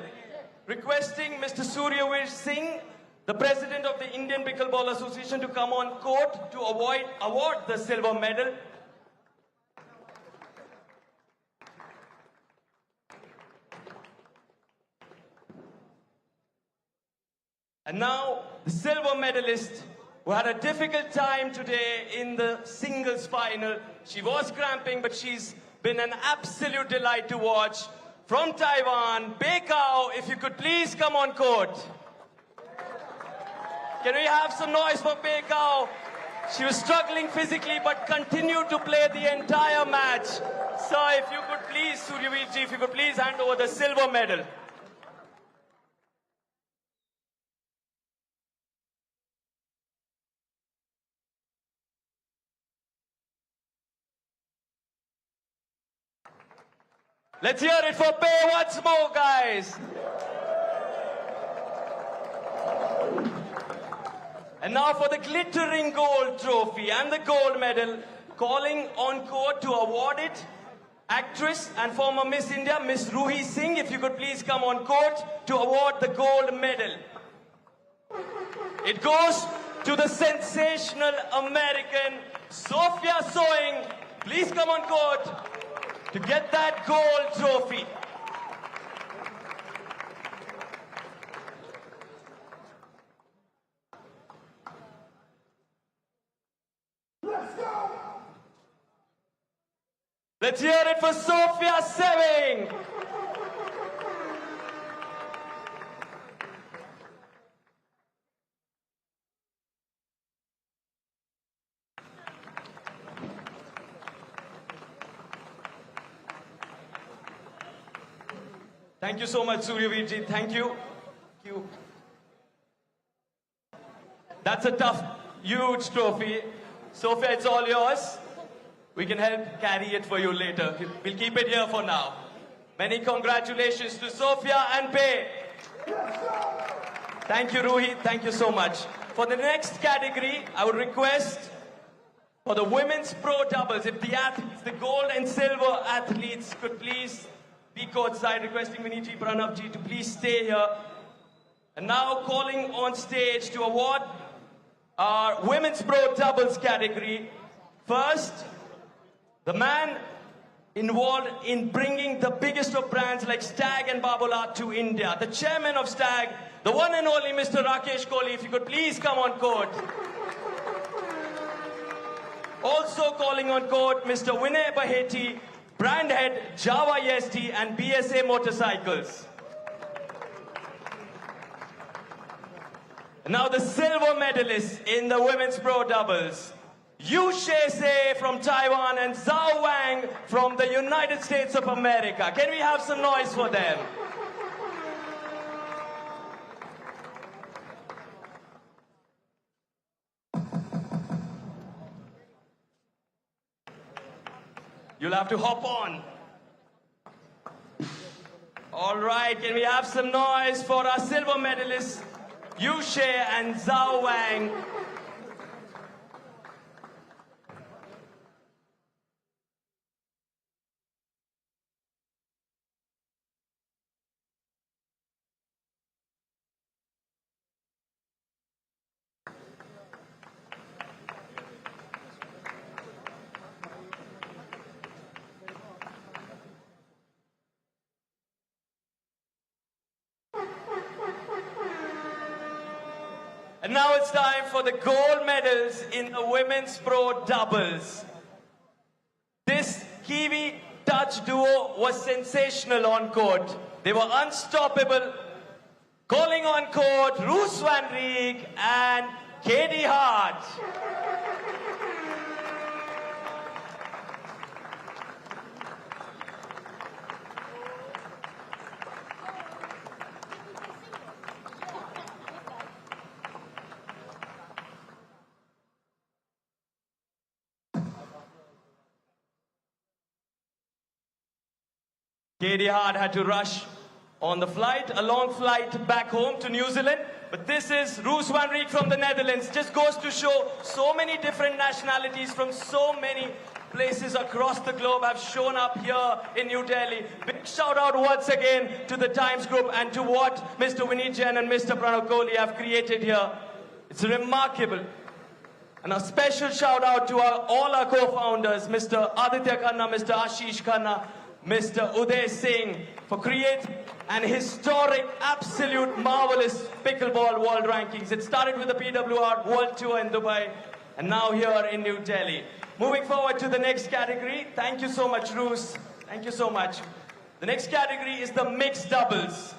Speaker 13: Requesting Mr. Suryaveer Singh, the president of the Indian Pickleball Association, to come on court to award the silver medal. And now the silver medalist who had a difficult time today in the singles final. She was cramping, but she's been an absolute delight to watch. From Taiwan, Beikao, if you could please come on court. Can we have some noise for Beikao? She was struggling physically, but continued to play the entire match. Sir, if you could please, Suryaveer, if you could please hand over the silver medal. Let's hear it for Pei once more, guys. And now for the glittering gold trophy and the gold medal, calling on court to award it, actress and former Miss India, Miss Ruhi Singh, if you could please come on court to award the gold medal. It goes to the sensational American Sophia Soi. Please come on court to get that gold trophy. Let's go! Let's hear it for Sophia Soi. Thank you so much, Suryaveer. Thank you. Thank you. That's a tough, huge trophy. Sophia, it's all yours. We can help carry it for you later. We'll keep it here for now. Many congratulations to Sophia and Pei. Thank you, Ruhi. Thank you so much. For the next category, I would request for the women's pro doubles, if the athletes, the gold and silver athletes could please be courtside, requesting Viniji Pranavji to please stay here. And now calling on stage to award our women's pro doubles category. First, the man involved in bringing the biggest of brands like Stag and Babolat to India. The chairman of Stag, the one and only Mr. Rakesh Kohli, if you could please come on court. Also calling on court, Mr. Vinay Baheti, brand head, Java EST and BSA Motorcycles. Now the silver medalists in the women's pro doubles. Yu Se from Taiwan and Zhao Wang from the United States of America. Can we have some noise for them? You'll have to hop on. All right, can we have some noise for our silver medalists, Yu She and Zhao Wang? And now it's time for the gold medals in the women's pro doubles. This Kiwi Dutch duo was sensational on court. They were unstoppable. Calling on court, Roos van Rijk and Katie Hart. Katie Hart had to rush on the flight, a long flight back home to New Zealand. But this is Roos van Rijk from the Netherlands. Just goes to show so many different nationalities from so many places across the globe have shown up here in New Delhi. Big shout out once again to the Times Group and to what Mr. Vinny Jain and Mr. Pranav Kohli have created here. It's remarkable. And a special shout out to all our co-founders, Mr. Aditya Khanna, Mr. Ashish Khanna, Mr. Uday Singh, for creating an historic, absolute marvelous pickleball world rankings. It started with the PWR World Tour in Dubai, and now here in New Delhi. Moving forward to the next category. Thank you so much, Roos. Thank you so much. The next category is the mixed doubles.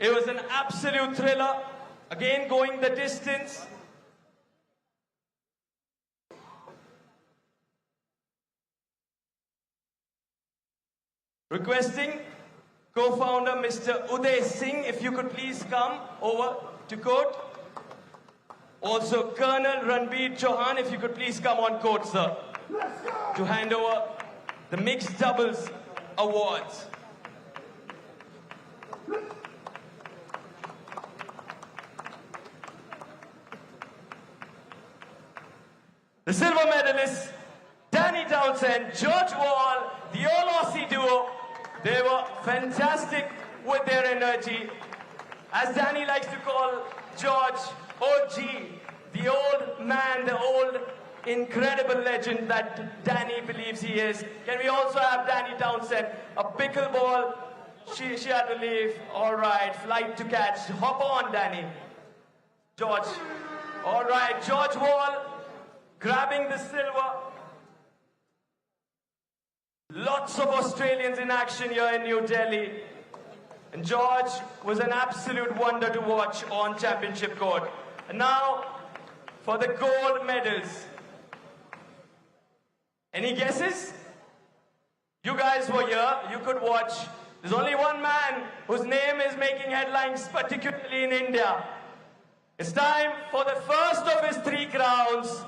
Speaker 13: It was an absolute thriller. Again, going the distance. Requesting co-founder Mr. Uday Singh, if you could please come over to court. Also Colonel Ranbir Chauhan, if you could please come on court, sir, to hand over the mixed doubles awards. The silver medalists, Danny Townsend, George Wall, the All-Aussie duo. They were fantastic with their energy. As Danny likes to call George, OG, the old man, the old incredible legend that Danny believes he is. Can we also have Danny Townsend, a pickleball? She had to leave. All right, flight to catch. Hop on, Danny. George. All right, George Wall grabbing the silver. Lots of Australians in action here in New Delhi. And George was an absolute wonder to watch on championship court. And now, for the gold medals. Any guesses? You guys were here, you could watch. There's only one man whose name is making headlines, particularly in India. It's time for the first of his 3 crowns.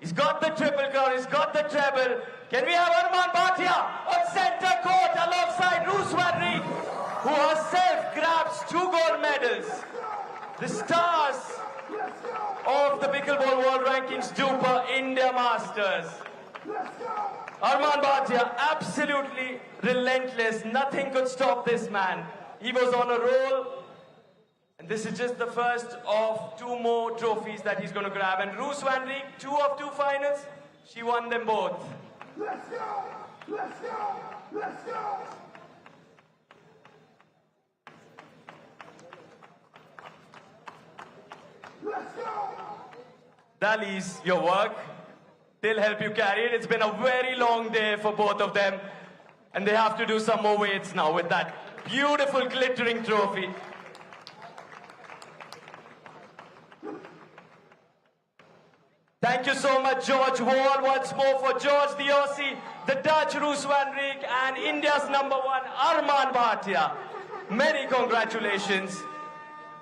Speaker 13: He's got the triple crown, he's got the treble. Can we have Arman Bhatia on center court alongside Roos van Rijk, who herself grabs 2 gold medals. The stars of the Pickleball World Rankings DUPR India Masters. Arman Bhatia, absolutely relentless. Nothing could stop this man. He was on a roll. And this is just the first of 2 more trophies that he's going to grab. And Roos van Rijk, 2 of 2 finals, she won them both.
Speaker 11: Let's go! Let's go! Let's go! Let's go!
Speaker 13: Dallies, your work. They'll help you carry it. It's been a very long day for both of them. And they have to do some more weights now with that beautiful glittering trophy. Thank you so much, George Wall. Once more for George the Aussie, the Dutch Roos van Rijk, and India's #1, Arman Bhatia. Many congratulations.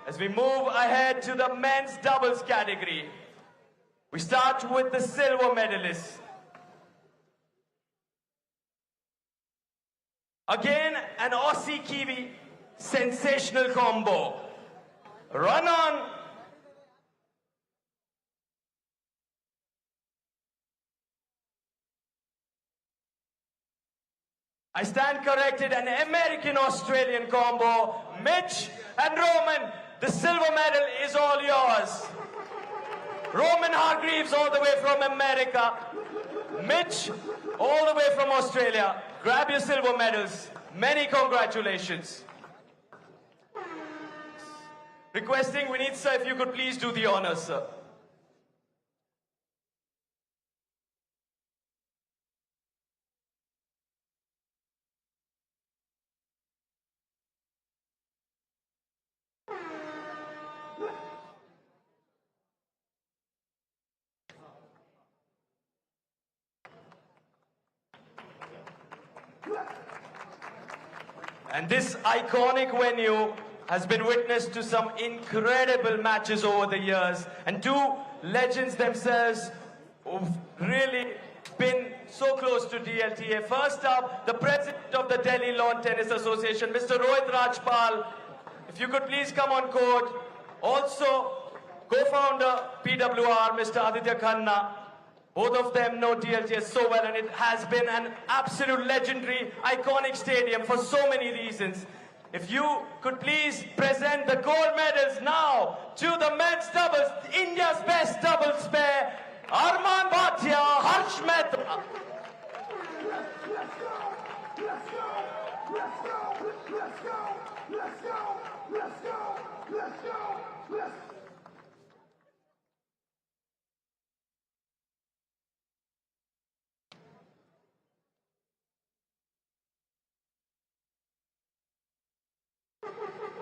Speaker 13: As we move ahead to the men's doubles category, we start with the silver medalists. Again, an Aussie-Kiwi sensational combo. Run on. I stand corrected, an American-Australian combo. Mitch and Roman, the silver medal is all yours. Roman Hargreaves all the way from America. Mitch all the way from Australia. Grab your silver medals. Many congratulations. Requesting Vinith sir, if you could please do the honors, sir. And this iconic venue has been witness to some incredible matches over the years, and 2 legends themselves who've really been so close to DLTA. First up, the president of the Delhi Lawn Tennis Association, Mr. Rohit Rajpal. If you could please come on court. Also, co-founder PWR, Mr. Aditya Khanna. Both of them know DLTA so well, and it has been an absolute legendary, iconic stadium for so many reasons. If you could please present the gold medals now to the men's doubles, India's best doubles pair, Arman Bhatia, Harsh Mehta.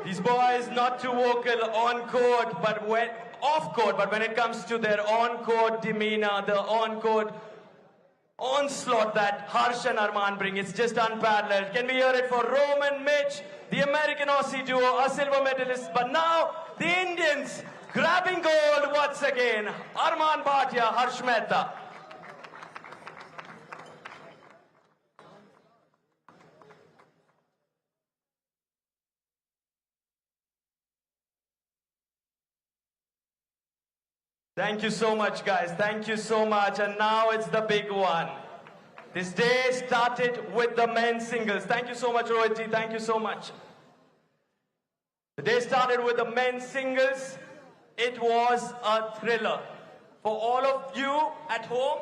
Speaker 13: These boys not too vocal on court, but when off court, but when it comes to their on-court demeanor, the on-court onslaught that Harsh and Arman bring, it's just unparalleled. Can we hear it for Roman, Mitch, the American-Aussie duo, our silver medalists, but now the Indians grabbing gold once again. Arman Bhatia, Harsh Mehta. Thank you so much, guys. Thank you so much. And now it's the big one. This day started with the men's singles. Thank you so much, Rohitji. Thank you so much. The day started with the men's singles. It was a thriller. For all of you at home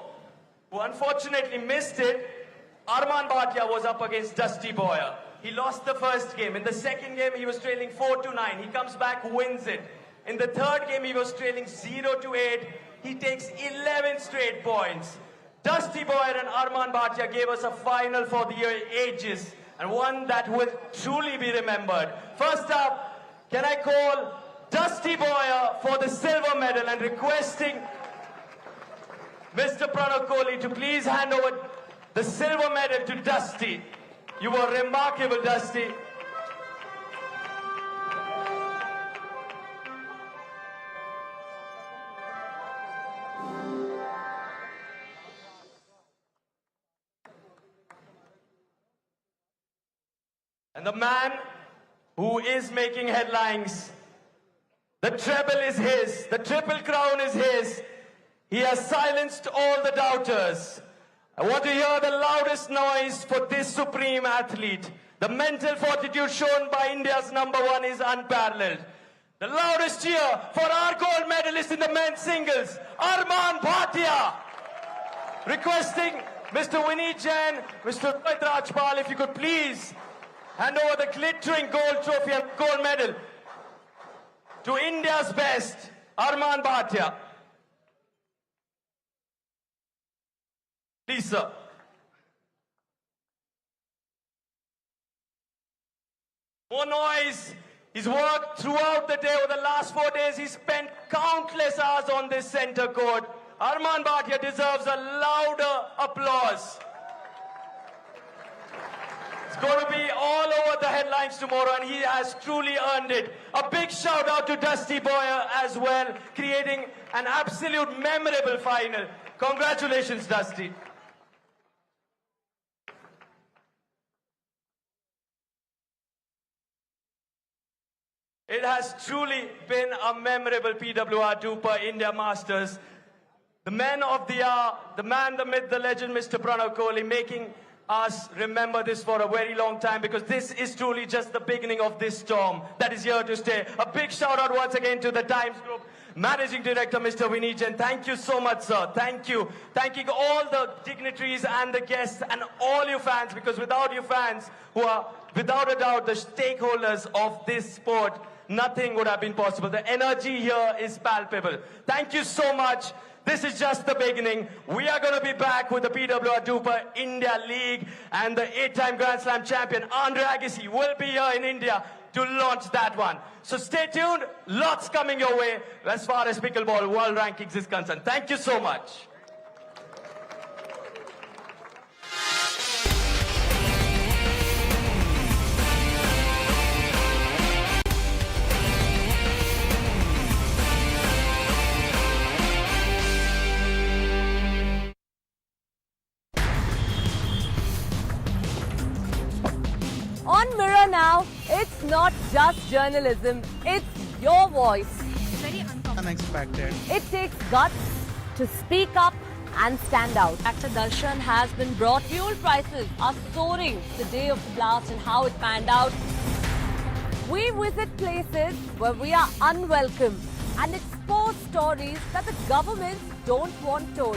Speaker 13: who unfortunately missed it, Arman Bhatia was up against Dusty Boyer. He lost the first game. In the second game, he was trailing 4-9. He comes back, wins it. In the third game, he was trailing 0-8. He takes 11 straight points. Dusty Boyer and Arman Bhatia gave us a final for the ages, and one that will truly be remembered. First up, can I call Dusty Boyer for the silver medal, and requesting Mr. Pranav Kohli to please hand over the silver medal to Dusty. You were remarkable, Dusty. And the man who is making headlines, the treble is his, the triple crown is his. He has silenced all the doubters. I want to hear the loudest noise for this supreme athlete. The mental fortitude shown by India's #1 is unparalleled. The loudest cheer for our gold medalist in the men's singles, Arman Bhatia. Requesting Mr. Vineet Jain, Mr. Rohit Rajpal, if you could please hand over the glittering gold trophy and gold medal to India's best, Arman Bhatia. Please, sir. More noise. He's worked throughout the day. Over the last 4 days, he's spent countless hours on this center court. Arman Bhatia deserves a louder applause. It's going to be all over the headlines tomorrow, and he has truly earned it. A big shout out to Dusty Boyer as well, creating an absolute memorable final. Congratulations, Dusty. It has truly been a memorable PWR DUPR India Masters. The man of the hour, the man, the myth, the legend, Mr. Pranav Kohli, making us remember this for a very long time, because this is truly just the beginning of this storm that is here to stay. A big shout out once again to the Times Group Managing Director, Mr. Vineet Jain. Thank you so much, sir. Thank you. Thanking all the dignitaries and the guests and all you fans, because without you fans, who are without a doubt the stakeholders of this sport, nothing would have been possible. The energy here is palpable. Thank you so much. This is just the beginning. We are going to be back with the PWR DUPR India League, and the 8-time Grand Slam champion, Andre Agassi, will be here in India to launch that one. So stay tuned. Lots coming your way as far as Pickleball World Rankings is concerned. Thank you so much.
Speaker 20: On Mirror now, it's not just journalism, it's your voice.
Speaker 18: Very unexpected.
Speaker 20: It takes guts to speak up and stand out. Actor Darshan has been brought. Fuel prices are soaring the day of the blast and how it panned out. We visit places where we are unwelcome and expose stories that the governments don't want told.